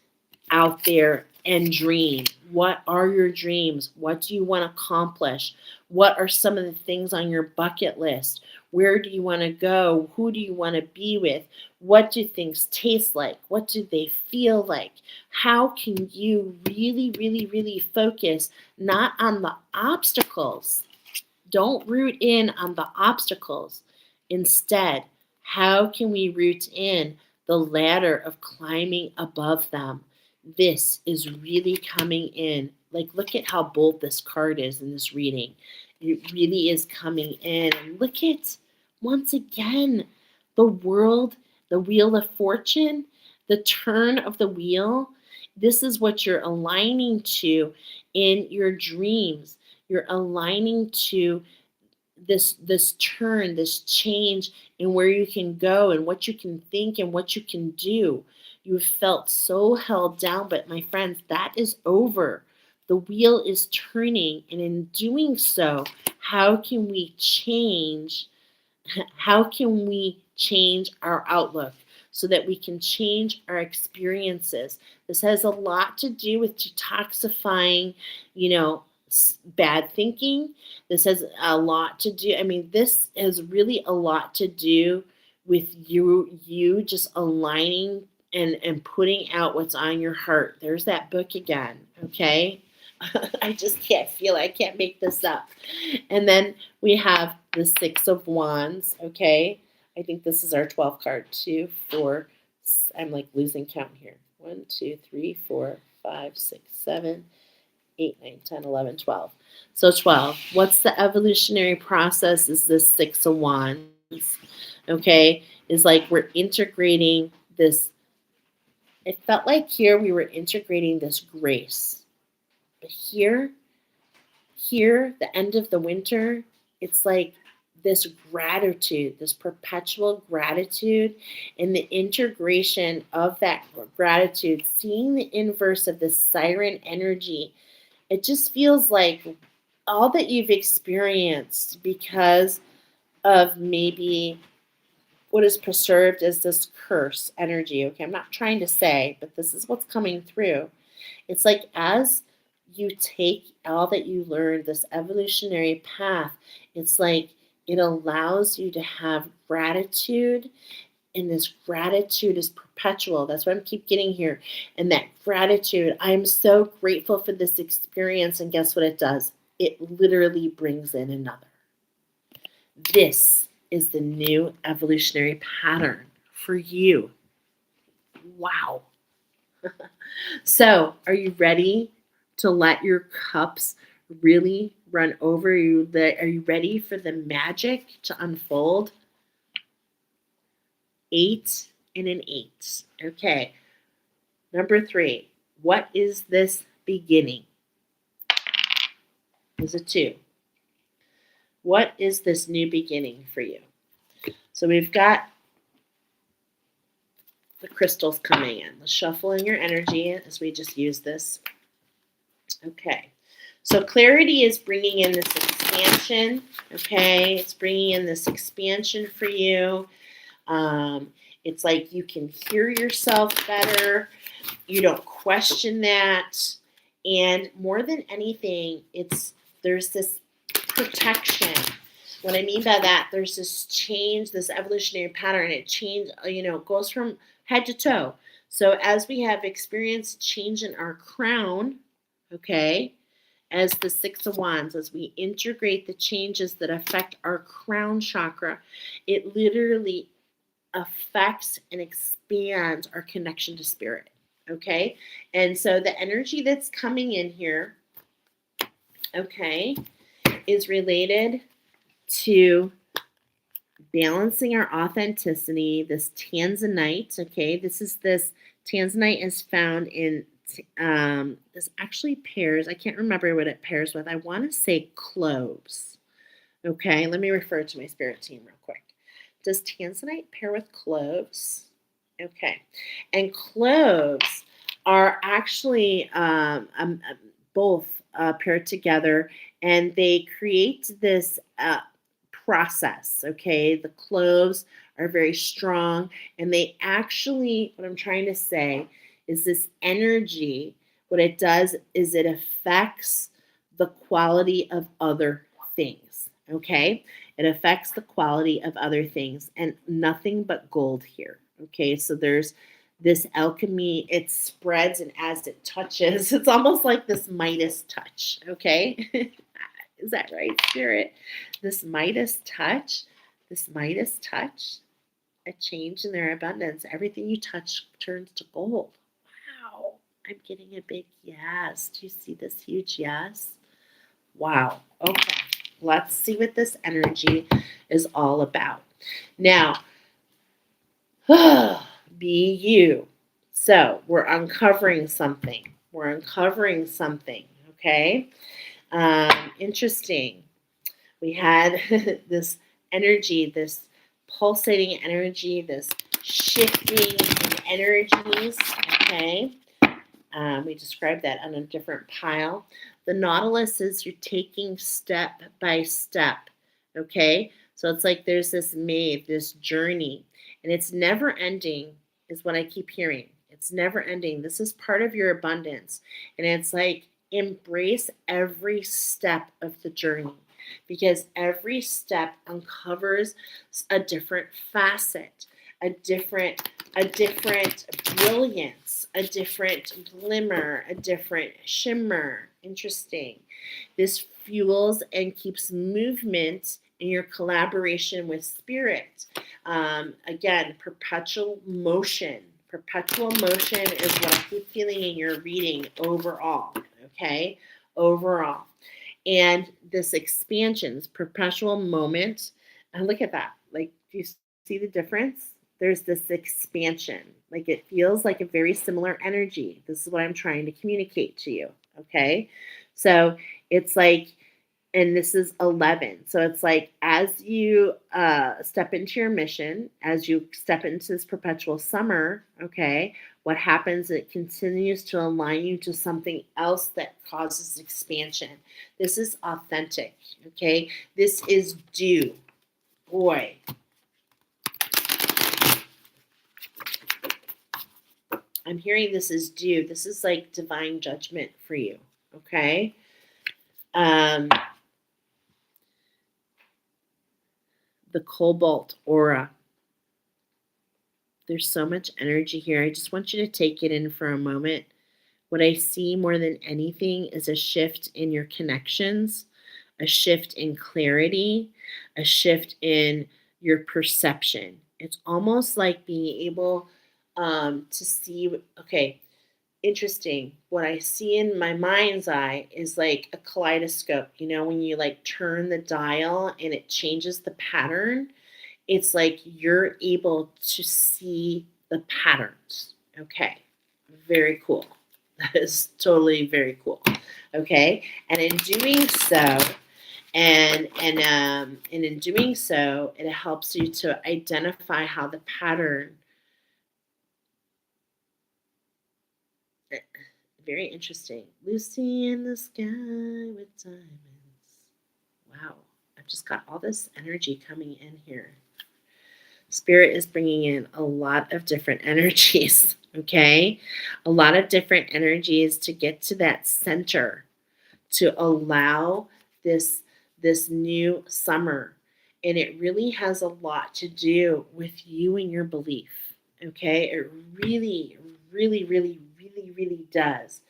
out there and dream. What are your dreams? What do you want to accomplish? What are some of the things on your bucket list? Where do you want to go? Who do you want to be with? What do things taste like? What do they feel like? How can you really, really, really focus not on the obstacles? Don't root in on the obstacles. Instead, how can we root in the ladder of climbing above them? This is really coming in. Like, look at how bold this card is in this reading. It really is coming in. And look at, once again, the world, the wheel of fortune, the turn of the wheel. This is what you're aligning to in your dreams. You're aligning to this turn, this change in where you can go and what you can think and what you can do. You felt so held down, but my friends, that is over. The wheel is turning, and in doing so, how can we change? How can we change our outlook so that we can change our experiences? This has a lot to do with detoxifying, bad thinking. This has a lot to do. I mean, this has really a lot to do with you just aligning and putting out what's on your heart. There's that book again, okay? I just I can't make this up. And then we have the 6 of Wands, okay? I think this is our 12th card. 2, 4, I'm like losing count here. 1, 2, 3, 4, 5, 6, 7, 8, 9, 10, 11, 12. So 12. What's the evolutionary process is this 6 of Wands, okay? Is like we're integrating this. It felt like here we were integrating this grace. But here, the end of the winter, it's like this gratitude, this perpetual gratitude, and the integration of that gratitude, seeing the inverse of the siren energy, it just feels like all that you've experienced because of maybe what is preserved as this curse energy. Okay, I'm not trying to say, but this is what's coming through. It's like as you take all that you learned, this evolutionary path, it's like it allows you to have gratitude, and this gratitude is perpetual. That's what I keep getting here. And that gratitude, I'm so grateful for this experience. And guess what it does? It literally brings in another. This is the new evolutionary pattern for you. Wow. So, are you ready to let your cups really run over? Are you ready for the magic to unfold? 8 and an 8. Okay. Number 3. What is this beginning? Is a 2. What is this new beginning for you? So we've got the crystals coming in. Let's shuffle in your energy as we just use this. Okay. So clarity is bringing in this expansion. Okay. It's bringing in this expansion for you. It's like you can hear yourself better. You don't question that. And more than anything, there's this protection. What I mean by that, there's this change, this evolutionary pattern. It goes from head to toe. So as we have experienced change in our crown, okay, as the 6 of Wands, as we integrate the changes that affect our crown chakra, it literally affects and expands our connection to spirit, okay? And so the energy that's coming in here, okay, is related to balancing our authenticity, this tanzanite, okay? This tanzanite is found in, this actually pairs, I can't remember what it pairs with. I want to say cloves, okay? Let me refer to my spirit team real quick. Does tanzanite pair with cloves? Okay. And cloves are actually both paired together, and they create this process, okay? The cloves are very strong, and they actually, what I'm trying to say is this energy, what it does is it affects the quality of other things, okay? It affects the quality of other things, and nothing but gold here. Okay, so there's this alchemy, it spreads, and as it touches, it's almost like this Midas touch. Okay, is that right, Spirit? This Midas touch, a change in their abundance. Everything you touch turns to gold. Wow, I'm getting a big yes. Do you see this huge yes? Wow, okay. Let's see what this energy is all about. Now, be you. So we're uncovering something. Okay? Interesting. We had this energy, this pulsating energy, this shifting in energies. Okay? We described that on a different pile. The Nautilus is you're taking step by step, okay? So it's like there's this this journey, and it's never ending is what I keep hearing. It's never ending. This is part of your abundance, and it's like embrace every step of the journey, because every step uncovers a different facet, a different brilliance, a different glimmer, a different shimmer. Interesting. This fuels and keeps movement in your collaboration with spirit. Again, perpetual motion. Perpetual motion is what I keep feeling in your reading overall. Okay? Overall. And this expansion, this perpetual moment. And look at that. Like, do you see the difference? There's this expansion. Like, it feels like a very similar energy. This is what I'm trying to communicate to you. Okay? So it's like and this is 11. So it's like as you step into your mission, as you step into this perpetual summer, okay, what happens? It continues to align you to something else that causes expansion. This is authentic, okay? This is due. Boy, I'm hearing this is due. This is like divine judgment for you, okay? Um, the cobalt aura. There's so much energy here. I just want you to take it in for a moment. What I see more than anything is a shift in your connections, a shift in clarity, a shift in your perception. It's almost like being able to see, okay, interesting. What I see in my mind's eye is like a kaleidoscope. You know, when you like turn the dial and it changes the pattern, it's like you're able to see the patterns. Okay, very cool. That is totally very cool. Okay, and in doing so, and in doing so, it helps you to identify how the pattern. Very interesting. Lucy in the sky with diamonds. Wow, I've just got all this energy coming in here. Spirit is bringing in a lot of different energies, okay? A lot of different energies to get to that center, to allow this new summer. And it really has a lot to do with you and your belief, okay? It really, really, really, really, really does,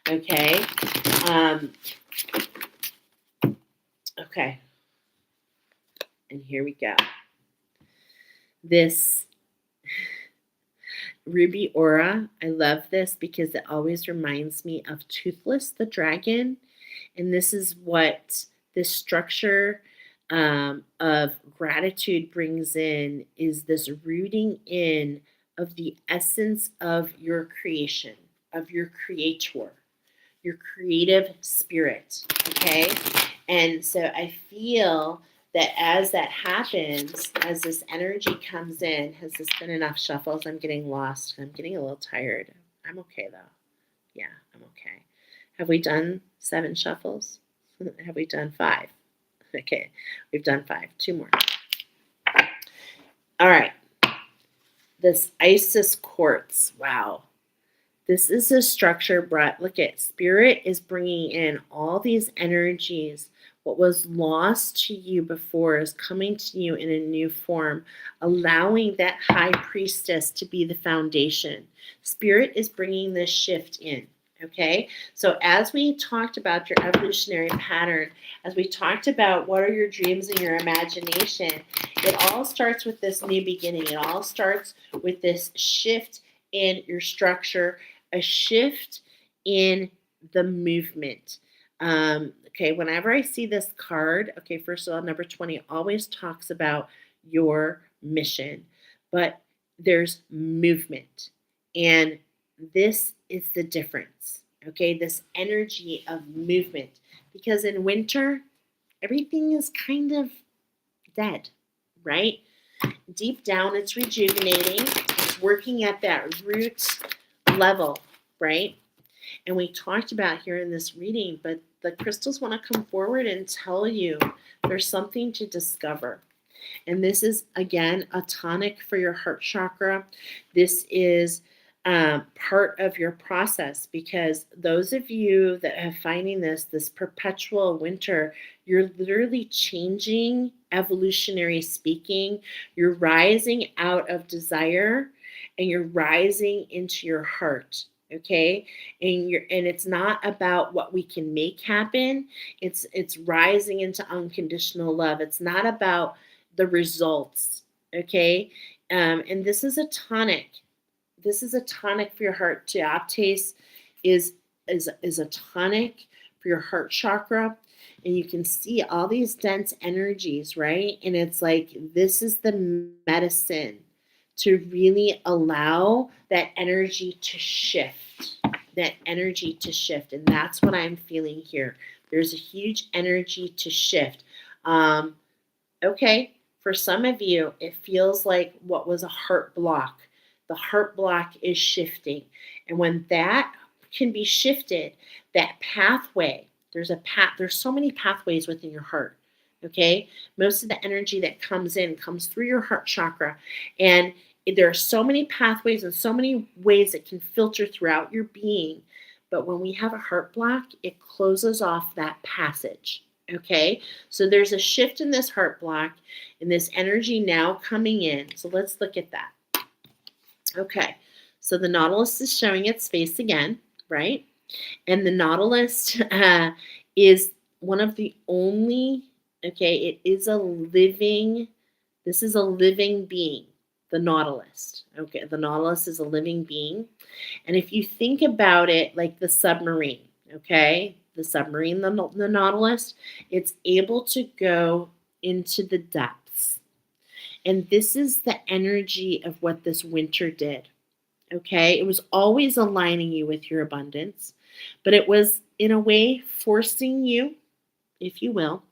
okay? Okay, and here we go. This ruby aura, I love this because it always reminds me of Toothless the dragon. And this is what this structure of gratitude brings in, is this rooting in of the essence of your creation, of your creator, your creative spirit. Okay. And so I feel that as that happens, as this energy comes in, has this been enough shuffles? I'm getting lost. I'm getting a little tired. I'm okay though. Yeah, I'm okay. Have we done 7 shuffles? Have we done 5? Okay, we've done 5. 2 more. All right. This Isis quartz. Wow. This is a structure, Brett. Look at Spirit is bringing in all these energies. What was lost to you before is coming to you in a new form, allowing that high priestess to be the foundation. Spirit is bringing this shift in. Okay, so as we talked about your evolutionary pattern, as we talked about what are your dreams and your imagination, it all starts with this new beginning. It all starts with this shift in your structure, a shift in the movement. Okay, whenever I see this card, okay, first of all, number 20 always talks about your mission, but there's movement. And this is the difference, okay? This energy of movement. Because in winter, everything is kind of dead, right? Deep down, it's rejuvenating. It's working at that root level, right? And we talked about here in this reading, but the crystals want to come forward and tell you there's something to discover. And this is, again, a tonic for your heart chakra. This is part of your process, because those of you that are finding this perpetual winter, you're literally changing, evolutionary speaking. You're rising out of desire and you're rising into your heart. Okay, and it's not about what we can make happen. It's rising into unconditional love. It's not about the results. Okay, and this is a tonic. This is a tonic for your heart. Teoptase is a tonic for your heart chakra, and you can see all these dense energies, right? And it's like this is the medicine to really allow that energy to shift. That energy to shift, and that's what I'm feeling here. There's a huge energy to shift. Um, okay, for some of you, it feels like what was a heart block. The heart block is shifting. And when that can be shifted, that pathway, there's so many pathways within your heart. Okay? Most of the energy that comes in comes through your heart chakra. And there are so many pathways and so many ways it can filter throughout your being. But when we have a heart block, it closes off that passage. Okay? So there's a shift in this heart block and this energy now coming in. So let's look at that. Okay. So the Nautilus is showing its face again, right? And the Nautilus is one of the only, okay, it is a living, this is a living being, the Nautilus. Okay, the Nautilus is a living being. And if you think about it like the submarine, okay, the submarine, the Nautilus, it's able to go into the depths. And this is the energy of what this winter did, okay? It was always aligning you with your abundance, but it was, in a way, forcing you, if you will,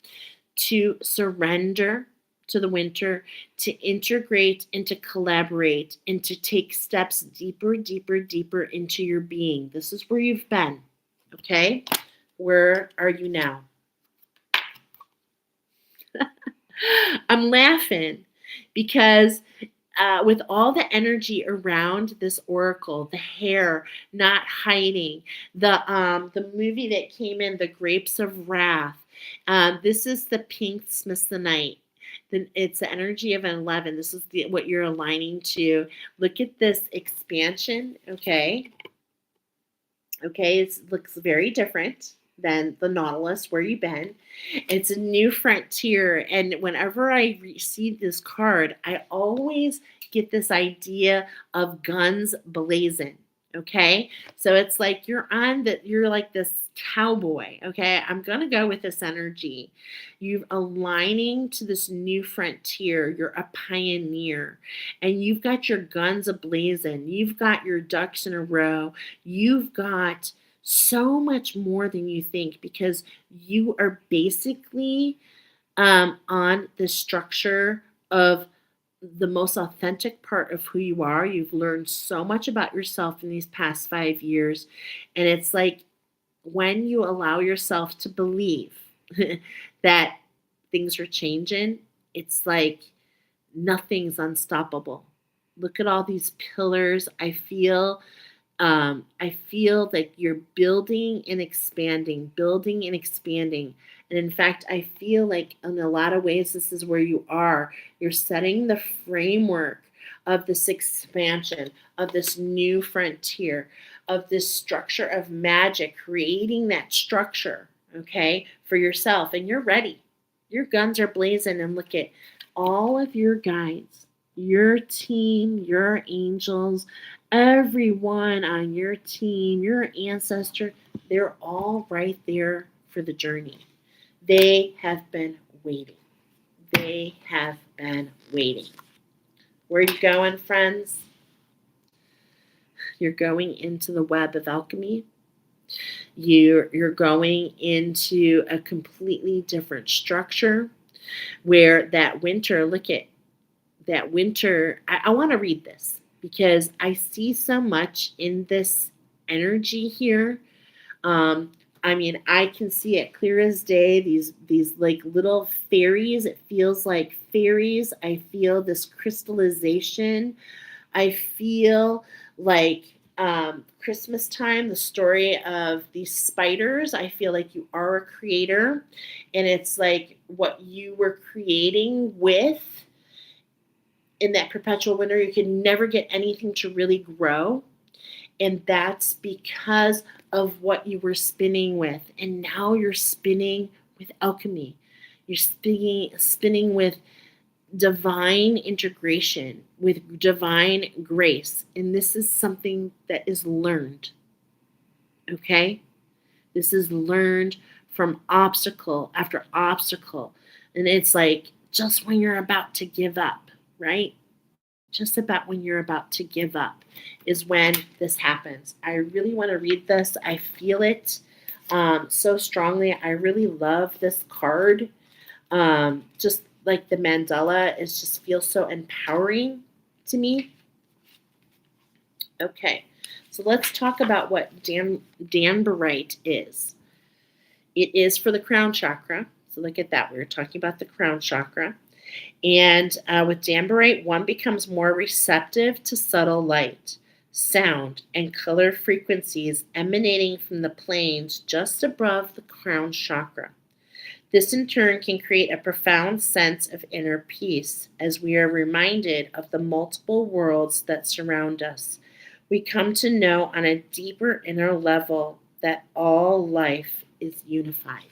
to surrender to the winter, to integrate and to collaborate and to take steps deeper, deeper, deeper into your being. This is where you've been, okay? Where are you now? I'm laughing because with all the energy around this oracle, the Hare not hiding, the movie that came in, The Grapes of Wrath. This is the pink smithsonite. It's the energy of an 11. This is what you're aligning to. Look at this expansion. Okay. Okay, it looks very different than the Nautilus where you've been. It's a new frontier. And whenever I receive this card, I always get this idea of guns blazing. Okay, so it's like you're like this cowboy. Okay, I'm gonna go with this energy. You're aligning to this new frontier. You're a pioneer, and you've got your guns ablazing. You've got your ducks in a row. You've got so much more than you think because you are basically on the structure of the most authentic part of who you are. You've learned so much about yourself in these past 5 years. And it's like when you allow yourself to believe that things are changing, it's like nothing's unstoppable. Look at all these pillars. I feel like you're building and expanding, building and expanding. And in fact, I feel like in a lot of ways, this is where you are. You're setting the framework of this expansion, of this new frontier, of this structure of magic, creating that structure, okay, for yourself. And you're ready. Your guns are blazing. And look at all of your guides, your team, your angels, everyone on your team, your ancestor, they're all right there for the journey. They have been waiting. They have been waiting. Where are you going, friends? You're going into the web of alchemy. You're going into a completely different structure where that winter, look at that winter. I want to read this because I see so much in this energy here. I mean, I can see it clear as day. These like little fairies. It feels like fairies. I feel this crystallization. I feel like Christmas time, the story of these spiders. I feel like you are a creator, and it's like what you were creating with in that perpetual winter. You can never get anything to really grow. And that's because of what you were spinning with. And now you're spinning with alchemy. You're spinning with divine integration, with divine grace. And this is something that is learned. Okay? This is learned from obstacle after obstacle. And it's like just when you're about to give up, right? Just about when you're about to give up is when this happens. I really want to read this. I feel it. so strongly. I really love this card. Just like the mandala, it just feels so empowering to me. Okay, so let's talk about what Danbarite is. It is for the crown chakra. So look at that. We were talking about the crown chakra. And with Danbarite, one becomes more receptive to subtle light, sound, and color frequencies emanating from the planes just above the crown chakra. This in turn can create a profound sense of inner peace as we are reminded of the multiple worlds that surround us. We come to know on a deeper inner level that all life is unified.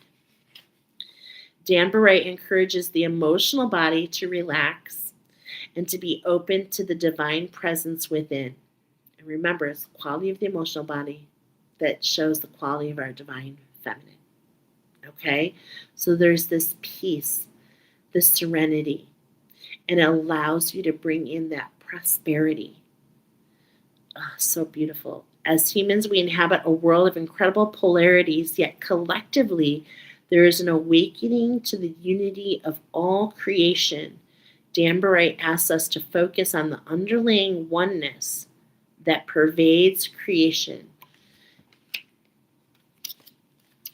Danbarite encourages the emotional body to relax and to be open to the divine presence within. And remember, it's the quality of the emotional body that shows the quality of our divine feminine. Okay? So there's this peace, this serenity, and it allows you to bring in that prosperity. Oh, so beautiful. As humans, we inhabit a world of incredible polarities, yet collectively, there is an awakening to the unity of all creation. Danbarite asks us to focus on the underlying oneness that pervades creation.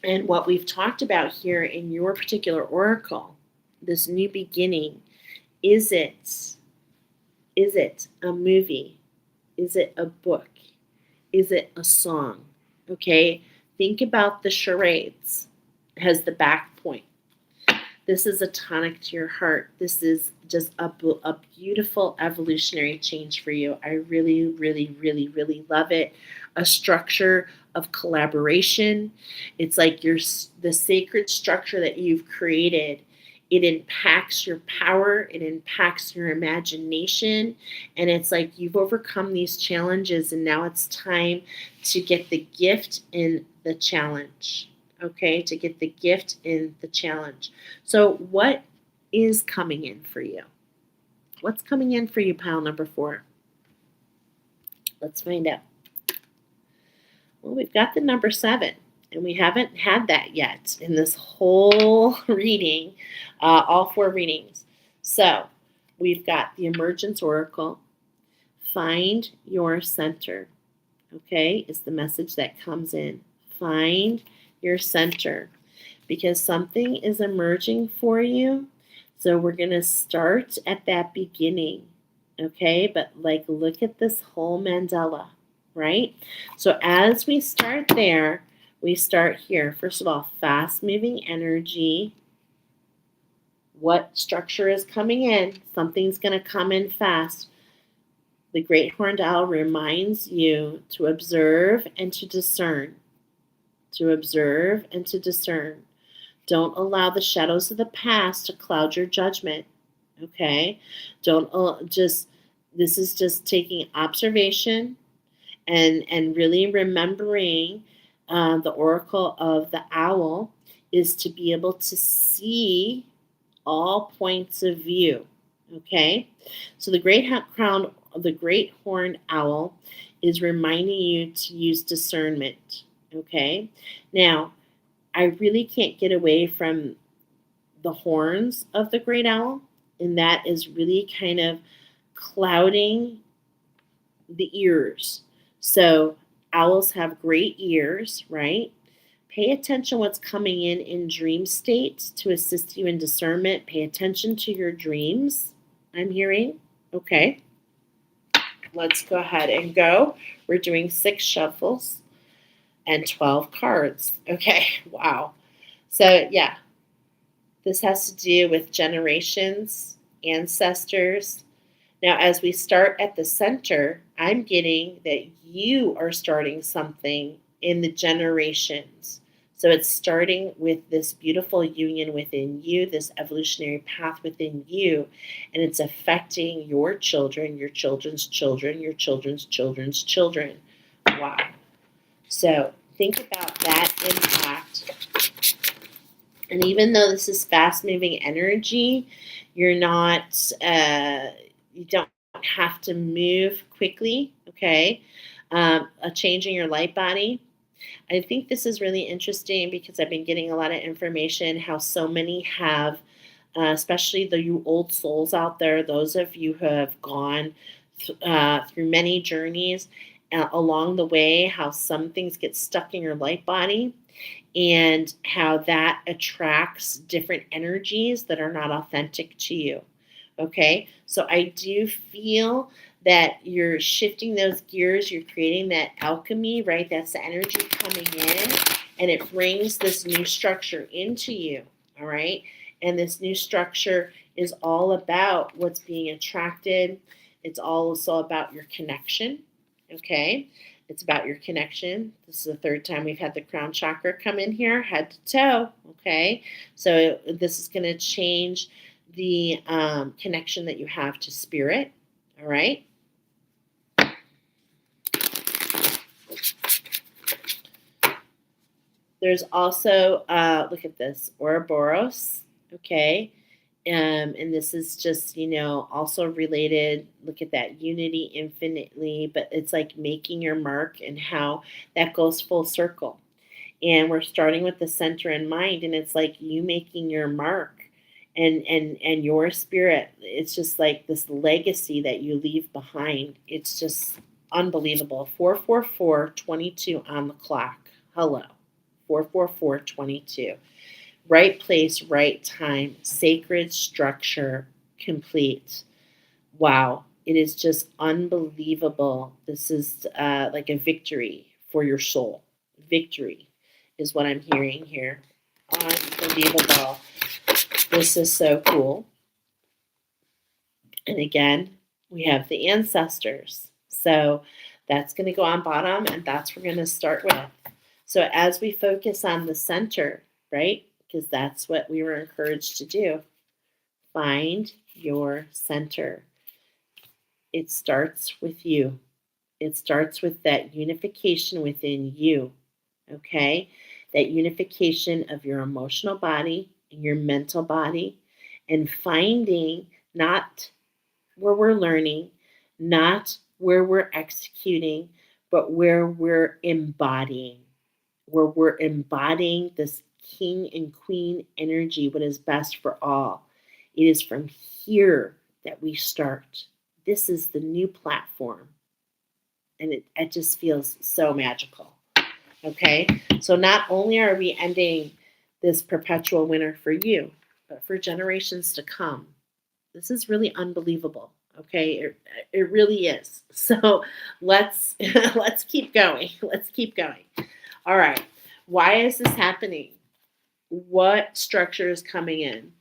And what we've talked about here in your particular oracle, this new beginning, is it a movie? Is it a book? Is it a song? Okay, think about the charades as the back point. This is a tonic to your heart. This is just a beautiful evolutionary change for you. I really, really, really, really love it. A structure of collaboration. It's like the sacred structure that you've created. It impacts your power. It impacts your imagination. And it's like you've overcome these challenges and now it's time to get the gift in the challenge. Okay, to get the gift in the challenge. So what is coming in for you? What's coming in for you, pile number 4? Let's find out. Well, we've got the number 7, and we haven't had that yet in this whole reading, all 4 readings. So we've got the Emergence Oracle. Find your center. Okay, is the message that comes in. Find your center, because something is emerging for you. So we're going to start at that beginning, okay? But like, look at this whole mandala, right? So as we start there, we start here. First of all, fast-moving energy. What structure is coming in? Something's going to come in fast. The Great Horned Owl reminds you to observe and to discern. To observe and to discern. Don't allow the shadows of the past to cloud your judgment. Okay? Don't this is just taking observation and really remembering the oracle of the owl is to be able to see all points of view. Okay? So the great horned owl is reminding you to use discernment. Okay, now I really can't get away from the horns of the great owl, and that is really kind of clouding the ears. So owls have great ears, right? Pay attention what's coming in dream state to assist you in discernment. Pay attention to your dreams, I'm hearing. Okay, let's go ahead and go. We're doing 6 shuffles and 12 cards. Okay, wow. So yeah, this has to do with generations, ancestors. Now, as we start at the center, I'm getting that you are starting something in the generations. So it's starting with this beautiful union within you, this evolutionary path within you, and it's affecting your children, your children's children, your children's children's children. Wow. So think about that impact. And even though this is fast-moving energy, you're not, you don't have to move quickly, okay? A change in your light body. I think this is really interesting because I've been getting a lot of information how so many have, especially the you old souls out there, those of you who have gone through many journeys along the way, how some things get stuck in your light body and how that attracts different energies that are not authentic to you. Okay, so I do feel that you're shifting those gears, you're creating that alchemy, right? That's the energy coming in, and it brings this new structure into you, all right? And this new structure is all about what's being attracted, it's also about your connection, okay? It's about your connection. This is the third time we've had the crown chakra come in here, head to toe, okay? So this is going to change the connection that you have to spirit. All right. There's also, look at this, Ouroboros. Okay. And this is just, also related. Look at that unity infinitely, but it's like making your mark and how that goes full circle. And we're starting with the center in mind, and it's like you making your mark and your spirit. It's just like this legacy that you leave behind. It's just unbelievable. 44422 on the clock. Hello. 44422. Right place, right time, sacred structure complete. Wow, it is just unbelievable. This is like a victory for your soul. Victory is what I'm hearing here. Unbelievable. This is so cool. And again, we have the ancestors. So that's going to go on bottom, and that's what we're going to start with. So as we focus on the center, right? Because that's what we were encouraged to do. Find your center. It starts with you. It starts with that unification within you, okay? That unification of your emotional body and your mental body, and finding not where we're learning, not where we're executing, but where we're embodying, this king and queen energy, what is best for all. It is from here that we start. This is the new platform. And it just feels so magical. Okay? So not only are we ending this perpetual winter for you, but for generations to come. This is really unbelievable. Okay? It really is. So let's let's keep going. Let's keep going. All right. Why is this happening? What structure is coming in?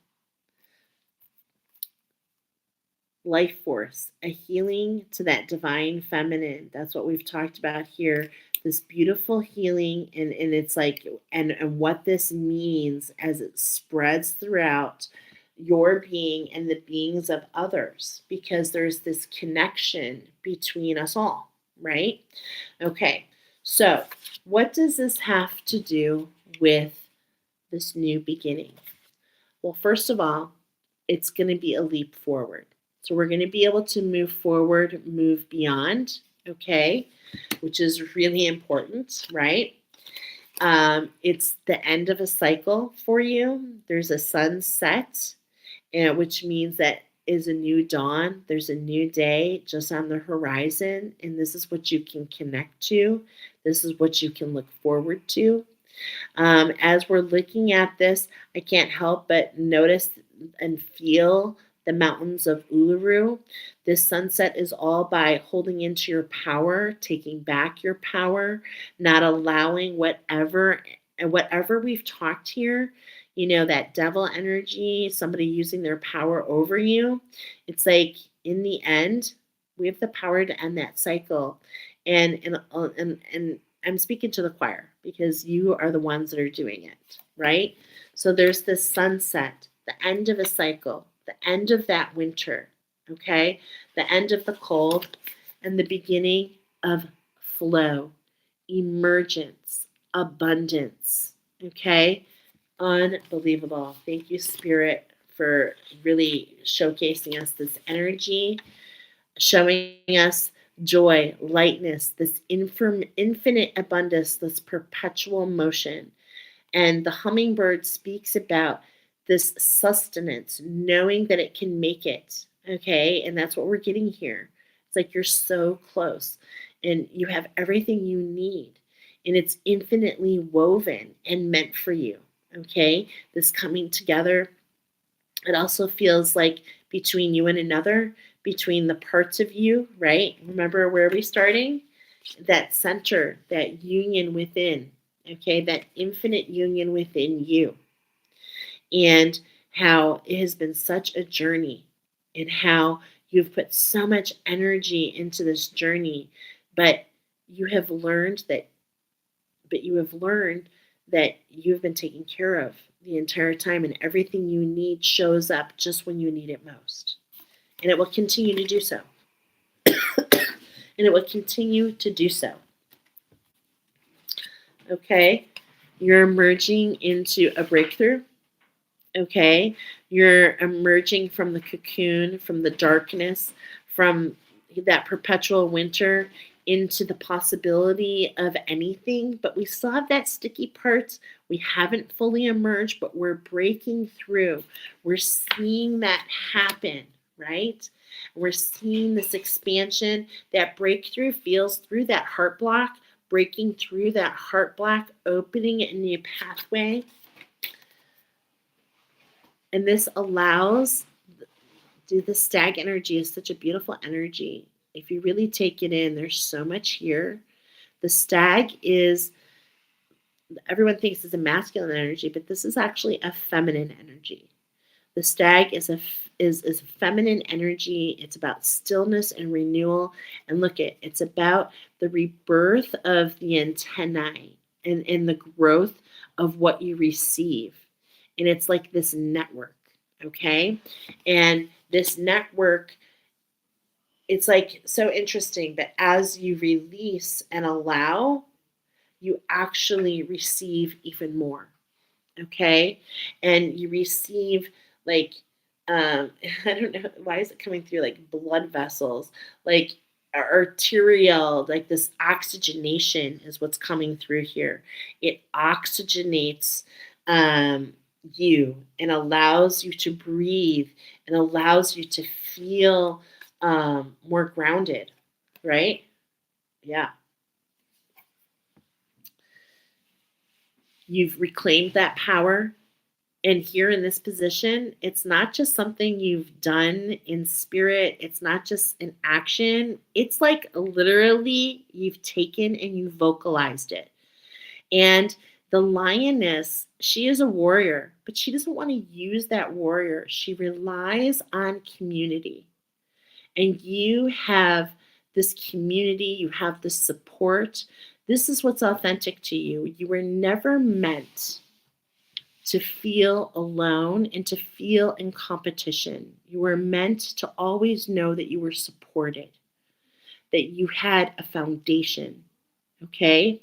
Life force, a healing to that divine feminine. That's what we've talked about here. This beautiful healing, and it's like, and what this means as it spreads throughout your being and the beings of others, because there's this connection between us all, right? Okay, so what does this have to do with this new beginning? Well, first of all, it's going to be a leap forward. So we're going to be able to move forward, move beyond, okay, which is really important, right? It's the end of a cycle for you. There's a sunset, which means that is a new dawn. There's a new day just on the horizon, and this is what you can connect to. This is what you can look forward to. As we're looking at this, I can't help but notice and feel the mountains of Uluru. This sunset is all by holding into your power, taking back your power, not allowing whatever we've talked here, that devil energy, somebody using their power over you. It's like in the end, we have the power to end that cycle. And I'm speaking to the choir because you are the ones that are doing it, right? So there's this sunset, the end of a cycle, the end of that winter, okay? The end of the cold and the beginning of flow, emergence, abundance, okay? Unbelievable. Thank you, Spirit, for really showcasing us this energy, showing us joy, lightness, this infinite abundance, this perpetual motion. And the hummingbird speaks about this sustenance, knowing that it can make it. Okay. And that's what we're getting here. It's like you're so close and you have everything you need. And it's infinitely woven and meant for you. Okay. This coming together. It also feels like between you and another, between the parts of you, right? Remember where are we starting? That center, that union within, okay, that infinite union within you, and how it has been such a journey, and how you've put so much energy into this journey, but you have learned that, you've been taken care of the entire time, and everything you need shows up just when you need it most, and it will continue to do so. And it will continue to do so. Okay? You're emerging into a breakthrough. Okay? You're emerging from the cocoon, from the darkness, from that perpetual winter into the possibility of anything. But we still have that sticky part. We haven't fully emerged, but we're breaking through. We're seeing that happen, right? We're seeing this expansion. That breakthrough feels through that heart block, breaking through that heart block, opening a new pathway. And this allows, the stag energy is such a beautiful energy. If you really take it in, there's so much here. The stag is, everyone thinks it's a masculine energy, but this is actually a feminine energy. The stag is a feminine energy. It's about stillness and renewal. And look, it's about the rebirth of the antennae and the growth of what you receive. And it's like this network, okay? And this network, it's like so interesting, but as you release and allow, you actually receive even more, okay? And you receive like, I don't know, why is it coming through like blood vessels, like arterial, like this oxygenation is what's coming through here. It oxygenates you and allows you to breathe and allows you to feel more grounded, right? Yeah. You've reclaimed that power. And here in this position, it's not just something you've done in spirit, it's not just an action. It's like literally you've taken and you vocalized it. And the lioness, she is a warrior, but she doesn't want to use that warrior. She relies on community. And you have this community, you have this support. This is what's authentic to you. You were never meant to feel alone and to feel in competition. You were meant to always know that you were supported, that you had a foundation. Okay?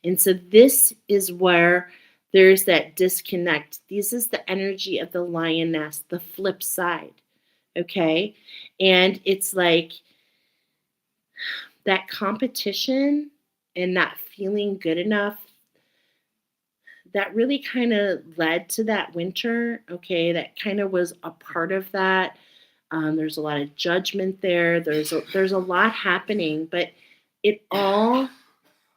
And so this is where there's that disconnect. This is the energy of the lioness, the flip side. Okay? And it's like that competition and not feeling good enough, that really kind of led to that winter. Okay, that kind of was a part of that. There's a lot of judgment there. There's a lot happening, but it all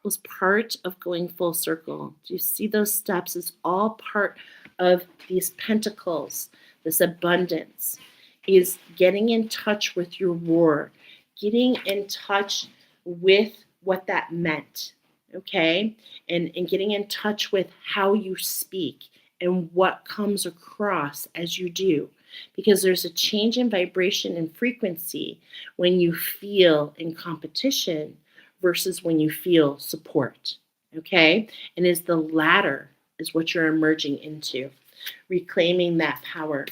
was part of going full circle. Do you see those steps? It's all part of these pentacles, this abundance, is getting in touch with your war, getting in touch with what that meant, okay? And getting in touch with how you speak and what comes across as you do. Because there's a change in vibration and frequency when you feel in competition versus when you feel support, okay? And is the latter is what you're emerging into, reclaiming that power,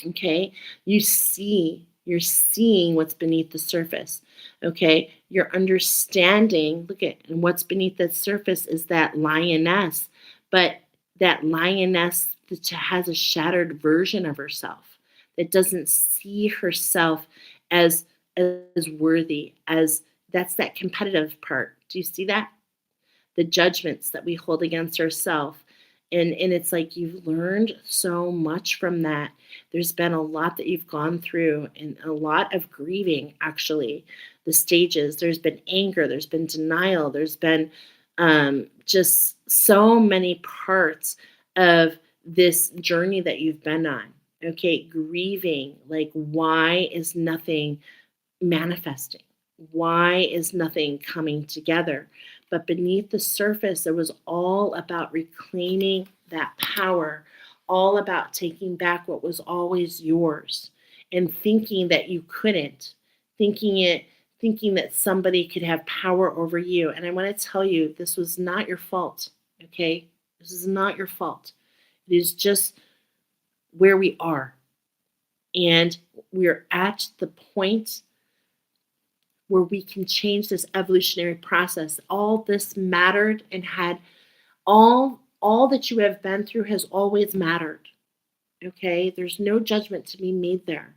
okay? You're seeing what's beneath the surface, okay? You're understanding, look at, and what's beneath that surface is that lioness, but that lioness that has a shattered version of herself, that doesn't see herself as as worthy, as that's that competitive part. Do you see that? The judgments that we hold against ourselves. And it's like you've learned so much from that. There's been a lot that you've gone through and a lot of grieving, actually. The stages, there's been anger, there's been denial, there's been just so many parts of this journey that you've been on. Okay, grieving, like, why is nothing manifesting? Why is nothing coming together? But beneath the surface, it was all about reclaiming that power, all about taking back what was always yours and thinking that you couldn't, thinking it, thinking that somebody could have power over you. And I want to tell you, this was not your fault. Okay. This is not your fault. It is just where we are. And we're at the point where we can change this evolutionary process. All this mattered and had all that you have been through has always mattered. Okay? There's no judgment to be made there.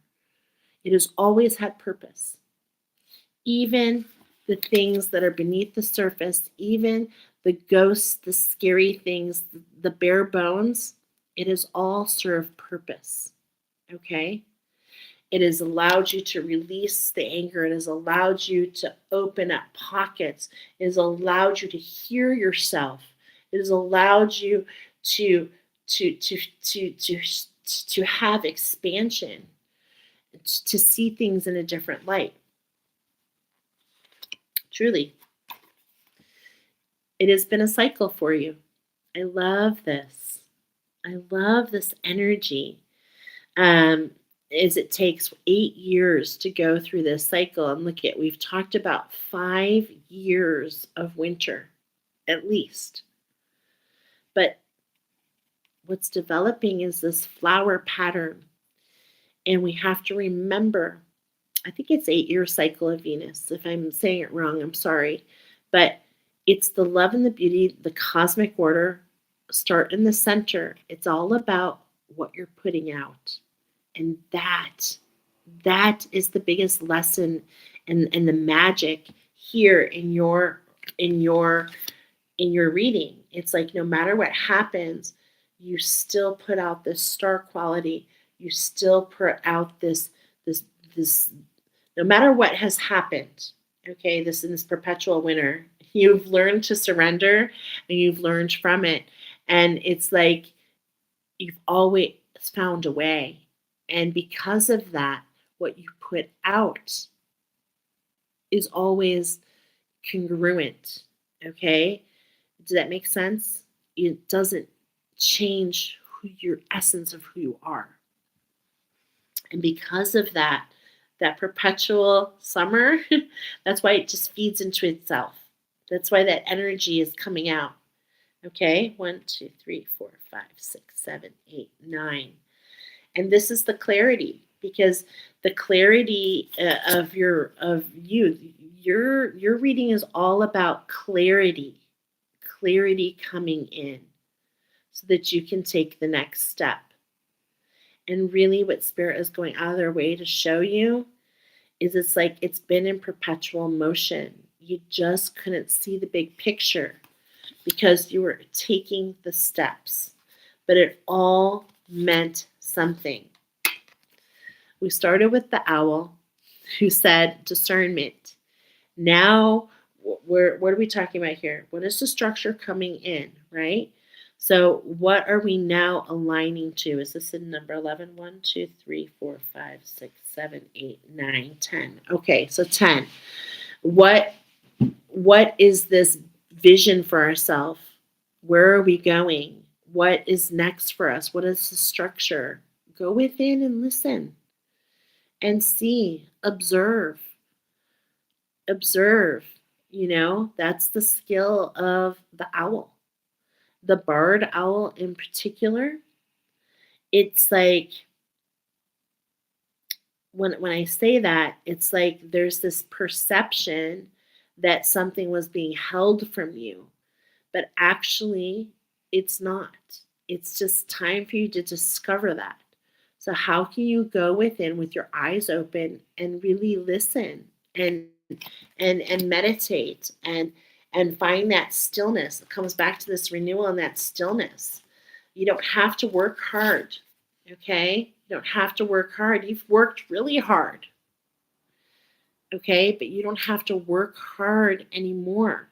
It has always had purpose. Even the things that are beneath the surface, even the ghosts, the scary things, the bare bones, it has all served purpose. Okay? It has allowed you to release the anger. It has allowed you to open up pockets. It has allowed you to hear yourself. It has allowed you to to to to to to have expansion, to see things in a different light. Truly, it has been a cycle for you. I love this. I love this energy. Um, is it takes 8 years to go through this cycle. And look at, we've talked about 5 years of winter, at least. But what's developing is this flower pattern. And we have to remember, I think it's 8 year cycle of Venus. If I'm saying it wrong, I'm sorry. But it's the love and the beauty, the cosmic order, start in the center. It's all about what you're putting out. And that is the biggest lesson and the magic here in your reading. It's like no matter what happens, you still put out this star quality. You still put out this no matter what has happened. Okay, this in this perpetual winter. You've learned to surrender and you've learned from it. And it's like you've always found a way. And because of that, what you put out is always congruent. Okay? Does that make sense? It doesn't change your essence of who you are. And because of that, that perpetual summer, that's why it just feeds into itself. That's why that energy is coming out. Okay? 1, 2, 3, 4, 5, 6, 7, 8, 9. And this is the clarity, because the clarity of your of you, your reading is all about clarity coming in so that you can take the next step. And really what spirit is going out of their way to show you is it's like it's been in perpetual motion. You just couldn't see the big picture because you were taking the steps, but it all meant something. We started with the owl who said discernment. Now, what are we talking about here? What is the structure coming in, right? So what are we now aligning to? Is this in number 11? 1, 2, 3, 4, 5, 6, 7, 8, 9, 10. Okay, so 10. What is this vision for ourselves? Where are we going? What is next for us? What is the structure? Go within and listen and see, observe. That's the skill of the owl. The barred owl in particular, it's like when I say that, it's like there's this perception that something was being held from you, but actually it's not. It's just time for you to discover that. So how can you go within with your eyes open and really listen and and meditate and find that stillness? It comes back to this renewal and that stillness. You don't have to work hard, okay? You don't have to work hard. You've worked really hard, okay? But you don't have to work hard anymore.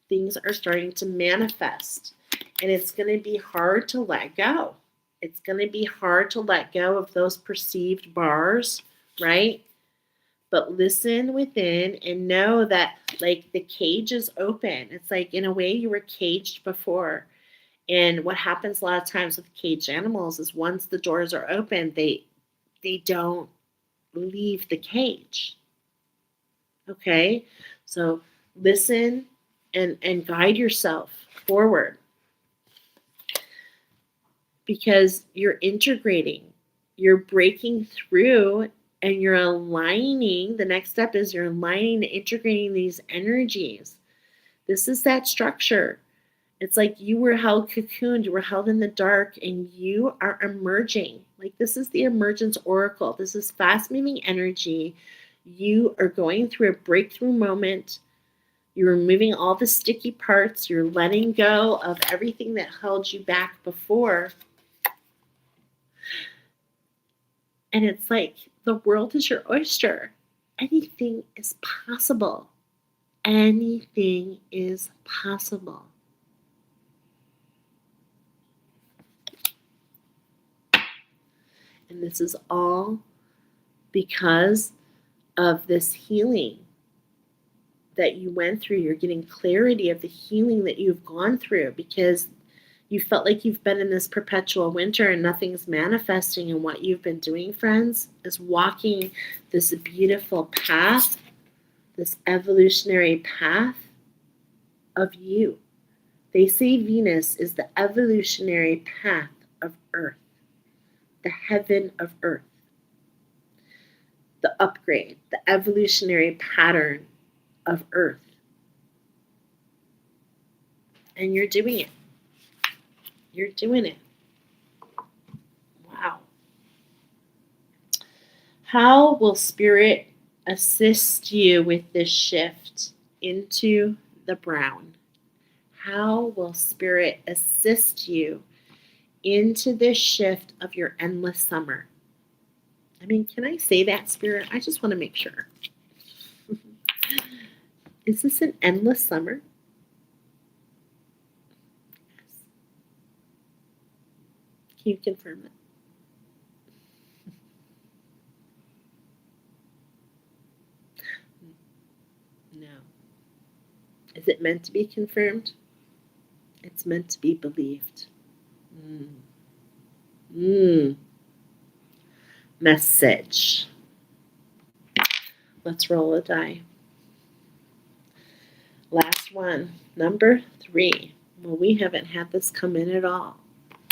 Things are starting to manifest, and it's going to be hard to let go. It's going to be hard to let go of those perceived bars, right? But listen within and know that, like, the cage is open. It's like, in a way, you were caged before. And what happens a lot of times with caged animals is once the doors are open, they don't leave the cage. Okay? So listen and guide yourself forward, because you're integrating, you're breaking through, and you're aligning. The next step is you're aligning, integrating these energies. This is that structure. It's like you were held cocooned, you were held in the dark, and you are emerging. Like, this is the emergence oracle. This is fast moving energy. You are going through a breakthrough moment. You're removing all the sticky parts. You're letting go of everything that held you back before. And it's like the world is your oyster. Anything is possible. Anything is possible. And this is all because of this healing that you went through. You're getting clarity of the healing that you've gone through, because you felt like you've been in this perpetual winter and nothing's manifesting. And what you've been doing, friends, is walking this beautiful path, this evolutionary path of you. They say Venus is the evolutionary path of Earth, the heaven of Earth, the upgrade, the evolutionary pattern of Earth. And you're doing it. You're doing it. Wow. How will Spirit assist you with this shift into the brown? How will Spirit assist you into this shift of your endless summer? I mean, can I say that, Spirit? I just want to make sure. Is this an endless summer? Can you confirm it? No. Is it meant to be confirmed? It's meant to be believed. Message. Let's roll a die. Last one, number 3. Well, we haven't had this come in at all.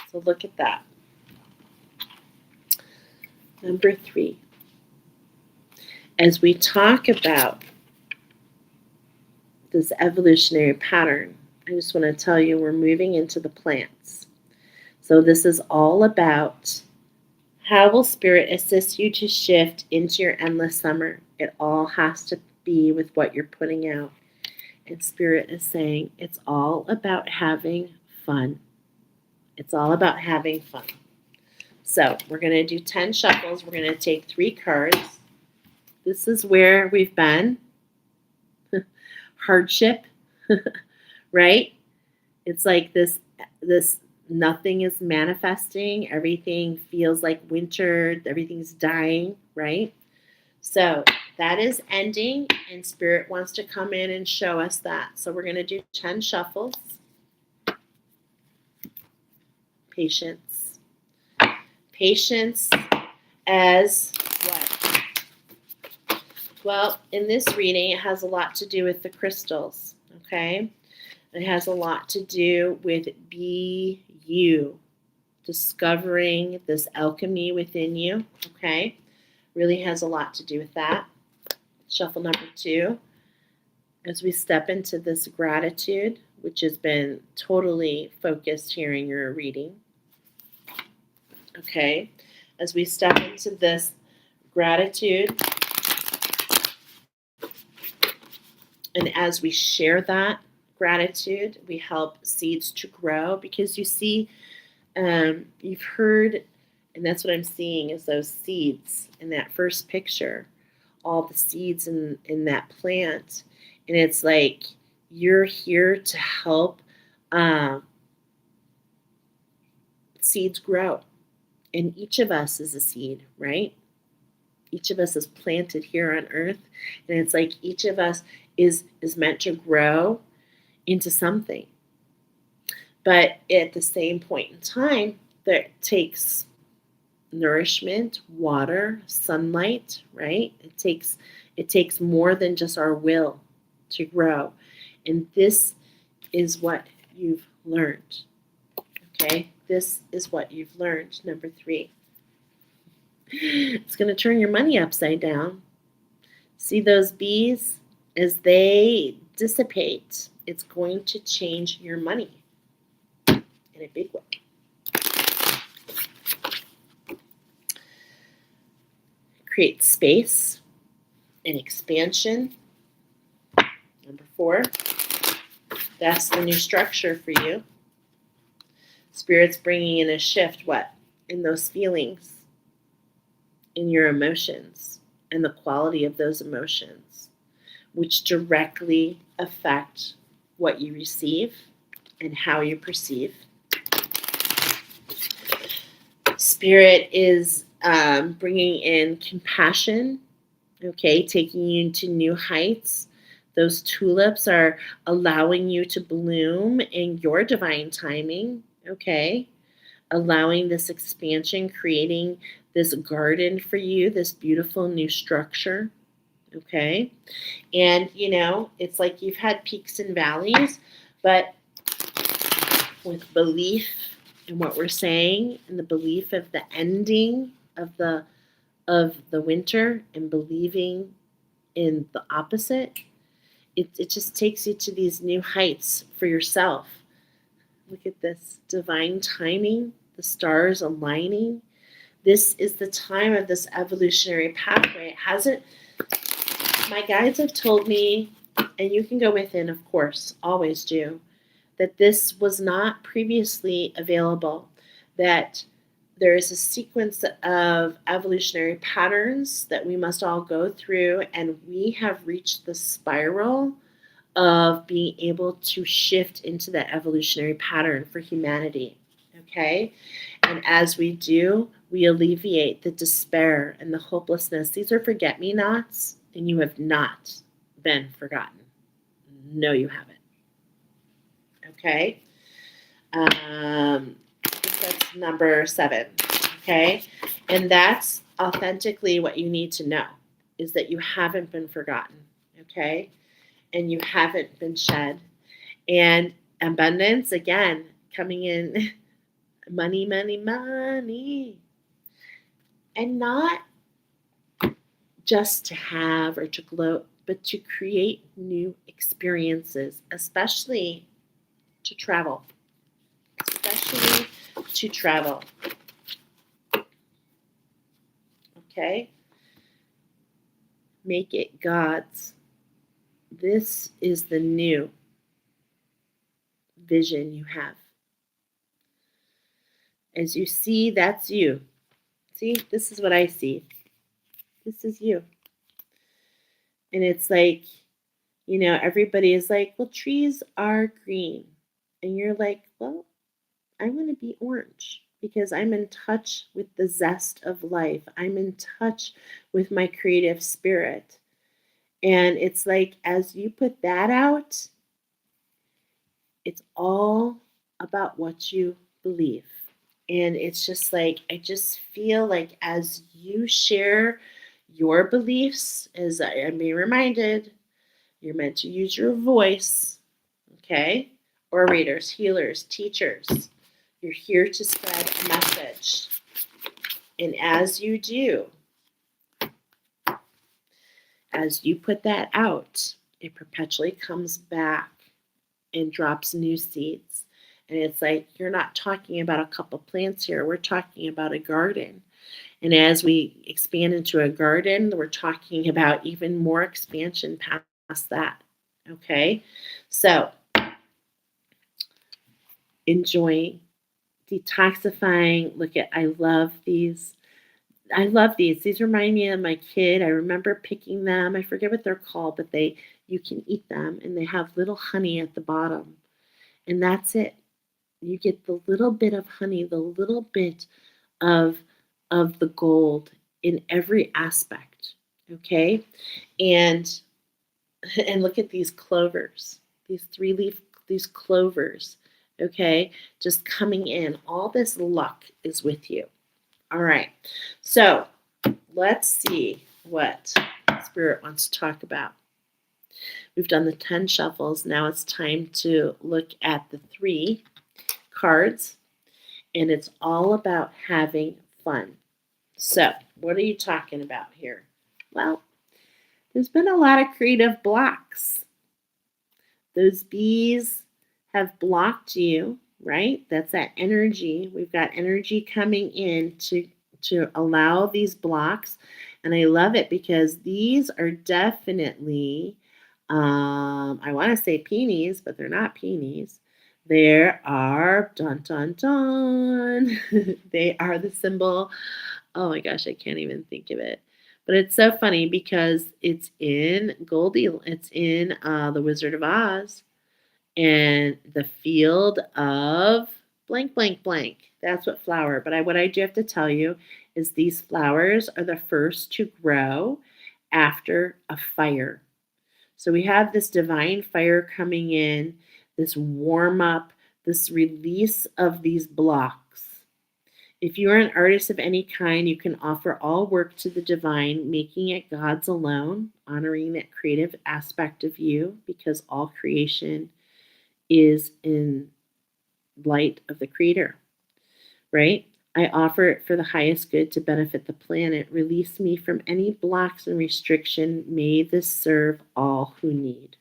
So look at that. Number 3. As we talk about this evolutionary pattern, I just want to tell you we're moving into the plants. So this is all about how will Spirit assist you to shift into your endless summer. It all has to be with what you're putting out. And Spirit is saying it's all about having fun. It's all about having fun. So we're going to do 10 shuffles. We're going to take 3 cards. This is where we've been. Hardship, right? It's like this nothing is manifesting. Everything feels like winter. Everything's dying, right? So that is ending, and Spirit wants to come in and show us that. So we're going to do 10 shuffles. Patience. Patience as what? Well, in this reading, it has a lot to do with the crystals, okay? It has a lot to do with be you, discovering this alchemy within you, okay? Really has a lot to do with that. Shuffle number 2. As we step into this gratitude, which has been totally focused here in your reading. Okay. as we step into this gratitude, and as we share that gratitude, we help seeds to grow. Because you see, you've heard, and that's what I'm seeing is those seeds in that first picture, all the seeds in that plant. And it's like you're here to help seeds grow. And each of us is a seed, right? Each of us is planted here on earth. And it's like each of us is meant to grow into something. But at the same point in time, that takes nourishment, water, sunlight, right? It takes more than just our will to grow. And this is what you've learned. Okay? This is what you've learned. Number 3. It's going to turn your money upside down. See those bees? As they dissipate, it's going to change your money in a big way. Create space and expansion. Number 4, that's the new structure for you. Spirit's bringing in a shift, what? In those feelings, in your emotions, and the quality of those emotions, which directly affect what you receive and how you perceive. Spirit is bringing in compassion, okay, taking you to new heights. Those tulips are allowing you to bloom in your divine timing, okay, allowing this expansion, creating this garden for you, this beautiful new structure, okay. And, you know, it's like you've had peaks and valleys, but with belief in what we're saying and the belief of the ending of the winter and believing in the opposite, it just takes you to these new heights for yourself. Look at this divine timing, the stars aligning. This is the time of this evolutionary pathway. It hasn't, my guides have told me, and you can go within, of course, always do, that this was not previously available, that there is a sequence of evolutionary patterns that we must all go through, and we have reached the spiral of being able to shift into that evolutionary pattern for humanity, okay? And as we do, we alleviate the despair and the hopelessness. These are forget-me-nots, and you have not been forgotten. No, you haven't. Okay? I think that's number 7, okay? And that's authentically what you need to know, is that you haven't been forgotten, okay? And you haven't been shed. And abundance, again, coming in, money, money, money. And not just to have or to gloat, but to create new experiences, especially to travel. Especially to travel. Okay? Make it God's. This is the new vision you have. As you see, that's you. See, this is what I see. This is you. And it's like, you know, everybody is like, well, trees are green. And you're like, well, I want to be orange because I'm in touch with the zest of life. I'm in touch with my creative spirit. And it's like, as you put that out, it's all about what you believe. And it's just like, I just feel like as you share your beliefs, as I am being reminded, you're meant to use your voice, okay? Orators, healers, teachers. You're here to spread a message. And as you do, as you put that out, it perpetually comes back and drops new seeds. And it's like, you're not talking about a couple plants here. We're talking about a garden. And as we expand into a garden, we're talking about even more expansion past that. Okay. So enjoying, detoxifying. Look at, I love these. I love these. These remind me of my kid. I remember picking them. I forget what they're called, but you can eat them and they have little honey at the bottom. And that's it. You get the little bit of honey, the little bit of the gold in every aspect. Okay? And and look at these clovers. These clovers. Okay? Just coming in. All this luck is with you. All right. So, let's see what Spirit wants to talk about. We've done the 10 shuffles. Now it's time to look at the 3 cards, and it's all about having fun. So, what are you talking about here? Well, there's been a lot of creative blocks. Those bees have blocked you, right? That's that energy. We've got energy coming in to allow these blocks. And I love it because these are definitely, I want to say peonies, but they're not peonies. There are, dun dun dun, they are the symbol. Oh my gosh, I can't even think of it. But it's so funny because it's in it's in The Wizard of Oz and the field of blank, blank, blank. That's what flower. But what I do have to tell you is these flowers are the first to grow after a fire. So we have this divine fire coming in, this warm up, this release of these blocks. If you are an artist of any kind, you can offer all work to the divine, making it God's alone, honoring that creative aspect of you because all creation is in light of the Creator, right? I offer it for the highest good to benefit the planet. Release me from any blocks and restriction. May this serve all who need.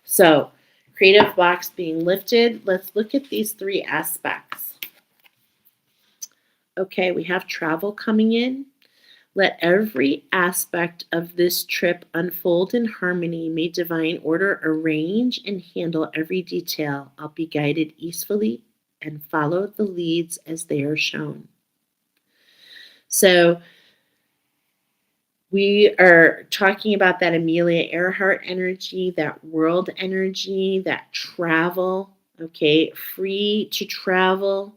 So, creative blocks being lifted. Let's look at these 3 aspects. Okay, we have travel coming in. Let every aspect of this trip unfold in harmony. May divine order arrange and handle every detail. I'll be guided easefully and follow the leads as they are shown. So we are talking about that Amelia Earhart energy, that world energy, that travel, okay, free to travel,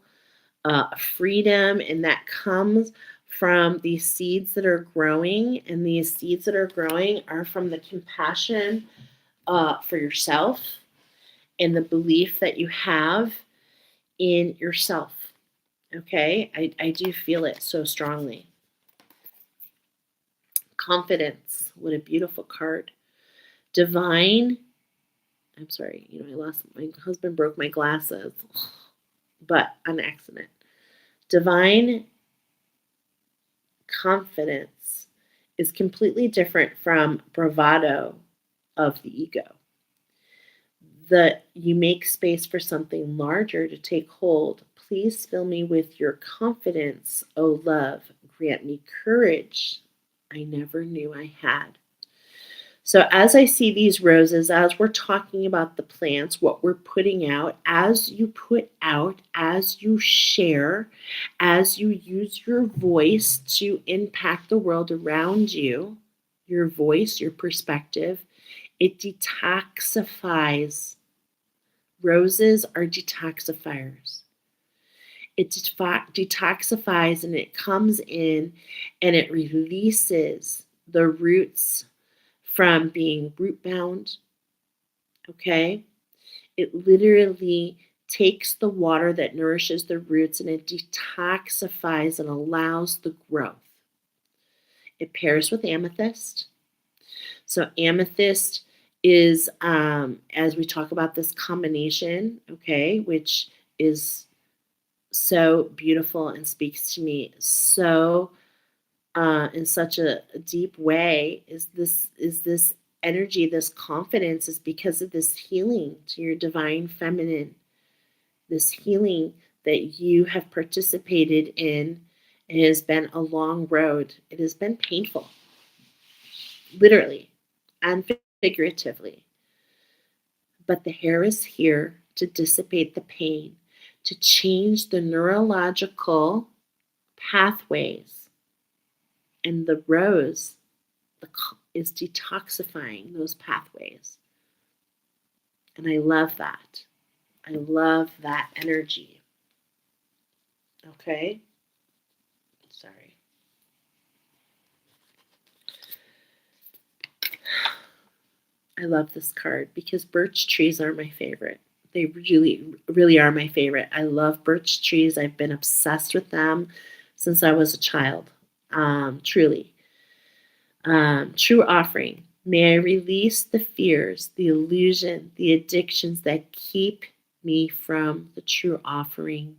freedom, and that comes from these seeds that are growing. And these seeds that are growing are from the compassion for yourself and the belief that you have in yourself. Okay, I do feel it so strongly. Confidence. What a beautiful card. Divine. I'm sorry, my husband broke my glasses, but on accident. Divine confidence is completely different from bravado of the ego. You make space for something larger to take hold. Please fill me with your confidence, O love. Grant me courage I never knew I had. So as I see these roses, as we're talking about the plants, what we're putting out, as you put out, as you share, as you use your voice to impact the world around you, your voice, your perspective, it detoxifies. Roses are detoxifiers. It detoxifies and it comes in and it releases the roots from being root bound. Okay? It literally takes the water that nourishes the roots and it detoxifies and allows the growth. It pairs with amethyst. So amethyst is, as we talk about this combination, okay, which is so beautiful and speaks to me so in such a deep way, is this energy, this confidence is because of this healing to your divine feminine, this healing that you have participated in. It has been a long road. It has been painful, literally and figuratively. But the hair is here to dissipate the pain, to change the neurological pathways. And the rose is detoxifying those pathways. And I love that. I love that energy. Okay? Sorry. I love this card because birch trees are my favorite. They really, really are my favorite. I love birch trees. I've been obsessed with them since I was a child. Truly. True offering. May I release the fears, the illusion, the addictions that keep me from the true offering.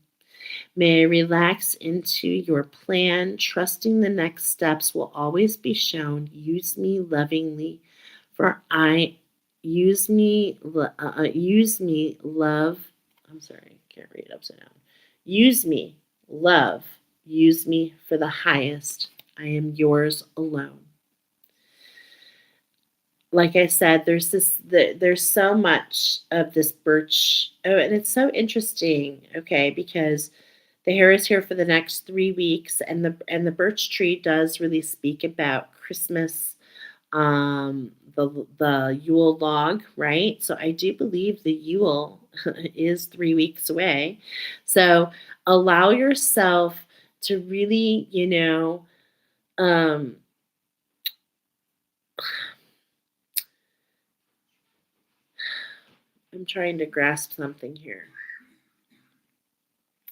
May I relax into your plan, trusting the next steps will always be shown. Use me lovingly, for I use me love. I'm sorry, I can't read upside down. Use me, love. Use me for the highest. I am yours alone. Like I said, there's so much of this birch. Oh, and it's so interesting, okay, because the hair is here for the next 3 weeks, and the birch tree does really speak about Christmas, the Yule log, right? So I do believe the Yule is 3 weeks away. So allow yourself to really, um, I'm trying to grasp something here.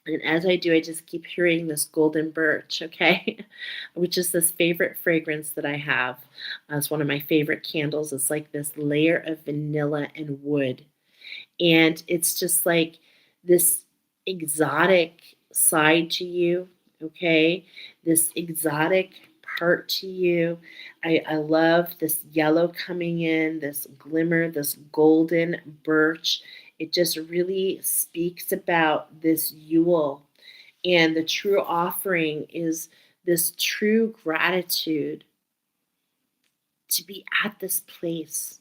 And as I do, I just keep hearing this golden birch, okay? Which is this favorite fragrance that I have. It's one of my favorite candles. It's like this layer of vanilla and wood. And it's just like this exotic side to you, okay? This exotic part to you. I love this yellow coming in, this glimmer, this golden birch. It just really speaks about this Yule. And the true offering is this true gratitude to be at this place,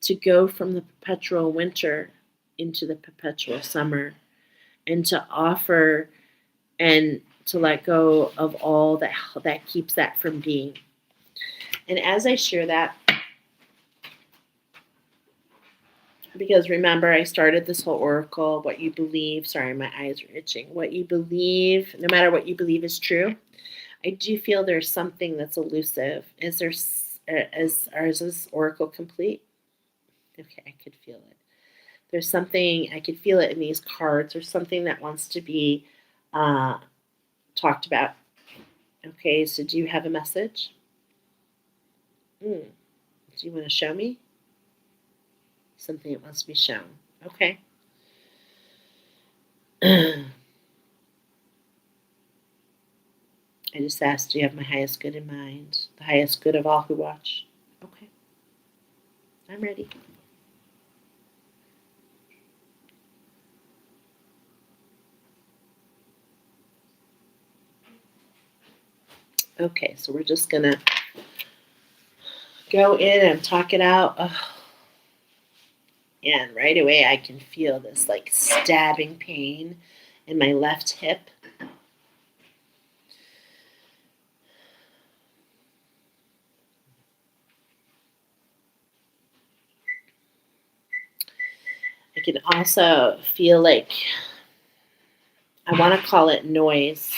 to go from the perpetual winter into the perpetual summer, and to offer and to let go of all that keeps that from being. And as I share that, because remember, I started this whole oracle, what you believe, sorry, my eyes are itching, what you believe, no matter what you believe is true, I do feel there's something that's elusive. Is this oracle complete? Okay, I could feel it. There's something, I could feel it in these cards. There's something that wants to be talked about. Okay, so do you have a message? Do you want to show me? Something that wants to be shown. Okay. I just asked, do you have my highest good in mind? The highest good of all who watch? Okay. I'm ready. Okay, so we're just going to go in and talk it out. Oh. And right away I can feel this like stabbing pain in my left hip. I can also feel like, I want to call it noise.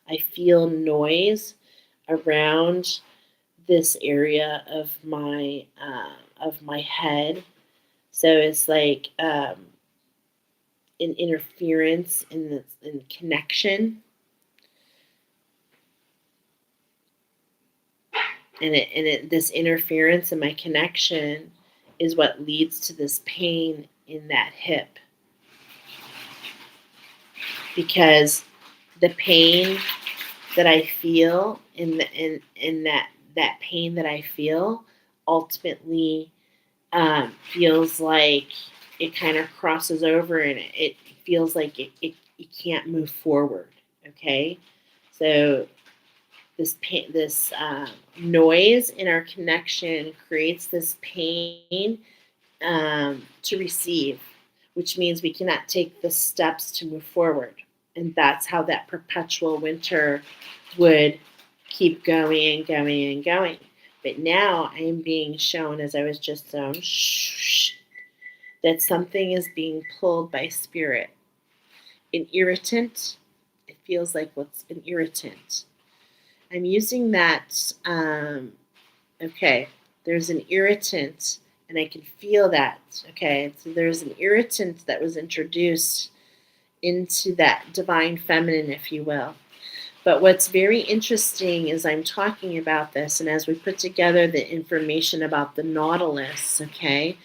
I feel noise around this area of my head. So it's like an interference in connection, and this interference in my connection is what leads to this pain in that hip, because the pain that I feel in that pain that I feel ultimately feels like it kind of crosses over, and it feels like it can't move forward. Okay, so this pain, this noise in our connection creates this pain to receive, which means we cannot take the steps to move forward. And that's how that perpetual winter would keep going and going and going. But now I am being shown, as I was just shown, that something is being pulled by spirit. An irritant, it feels like what's an irritant. I'm using that, okay, there's an irritant, and I can feel that. Okay, so there's an irritant that was introduced into that divine feminine, if you will. But what's very interesting is I'm talking about this, and as we put together the information about the Nautilus, okay,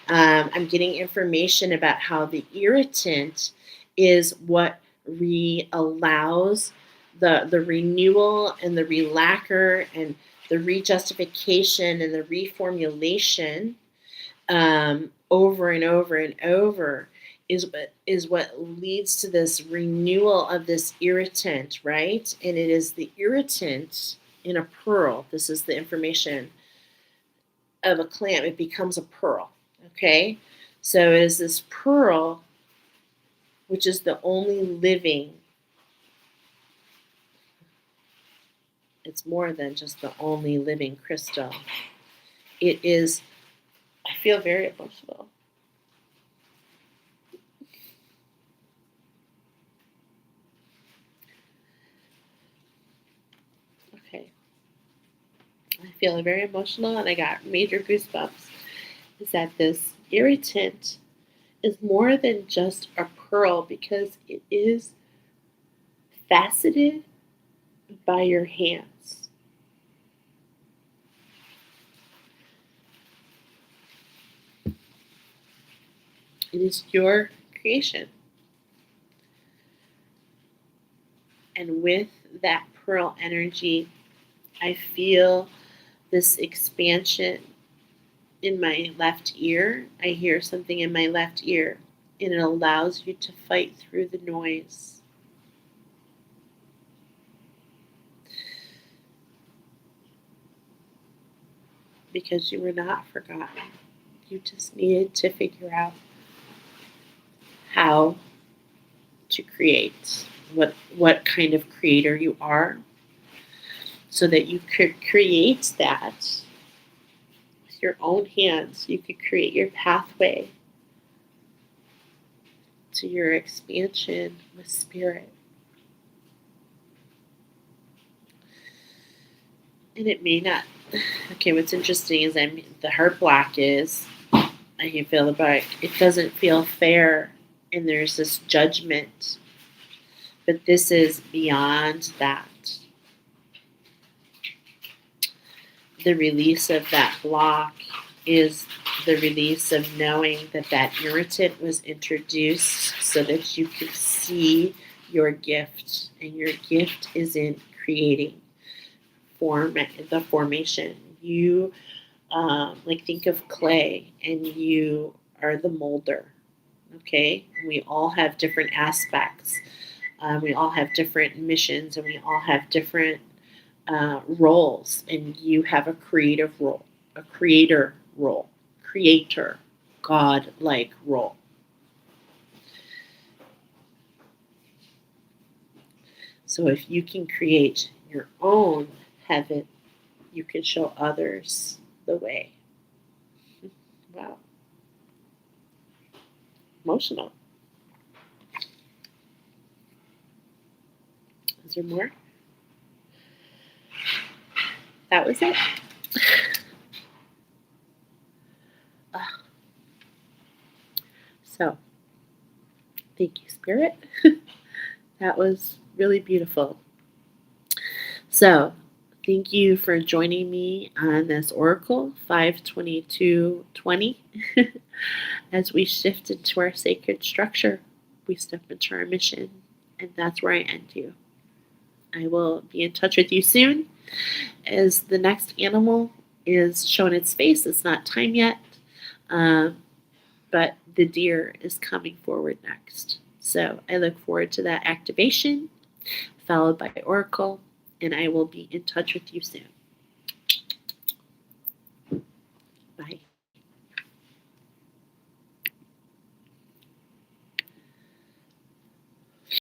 I'm getting information about how the irritant is what allows the renewal and the relacker and the rejustification and the reformulation over and over and over is what leads to this renewal of this irritant, right? And it is the irritant in a pearl. This is the information of a clam. It becomes a pearl, okay? So it is this pearl, which is the only living. It's more than just the only living crystal. It is, I feel very emotional. Okay. I feel very emotional and I got major goosebumps. Is that this irritant is more than just a pearl because it is faceted by your hands. It is your creation. And with that pearl energy, I feel this expansion in my left ear. I hear something in my left ear, and it allows you to fight through the noise. Because you were not forgotten. You just needed to figure out how to create, what kind of creator you are, so that you could create that with your own hands. You could create your pathway to your expansion with spirit. And it may not. Okay, what's interesting is the heart block is, I can feel the block. It doesn't feel fair, and there's this judgment. But this is beyond that. The release of that block is the release of knowing that that irritant was introduced so that you could see your gift, and your gift is in creating the formation. You like think of clay, and you are the molder. Okay, we all have different aspects. We all have different missions, and we all have different roles. And you have a creative role, a creator role, creator, God-like role. So if you can create your own heaven, you can show others the way. Wow. Emotional. Is there more? That was it. So, thank you, Spirit. That was really beautiful. So, thank you for joining me on this Oracle 5/22/20. As we shift into our sacred structure, we step into our mission, and that's where I end you. I will be in touch with you soon as the next animal is shown its face. It's not time yet, but the deer is coming forward next. So I look forward to that activation, followed by Oracle, and I will be in touch with you soon. Bye.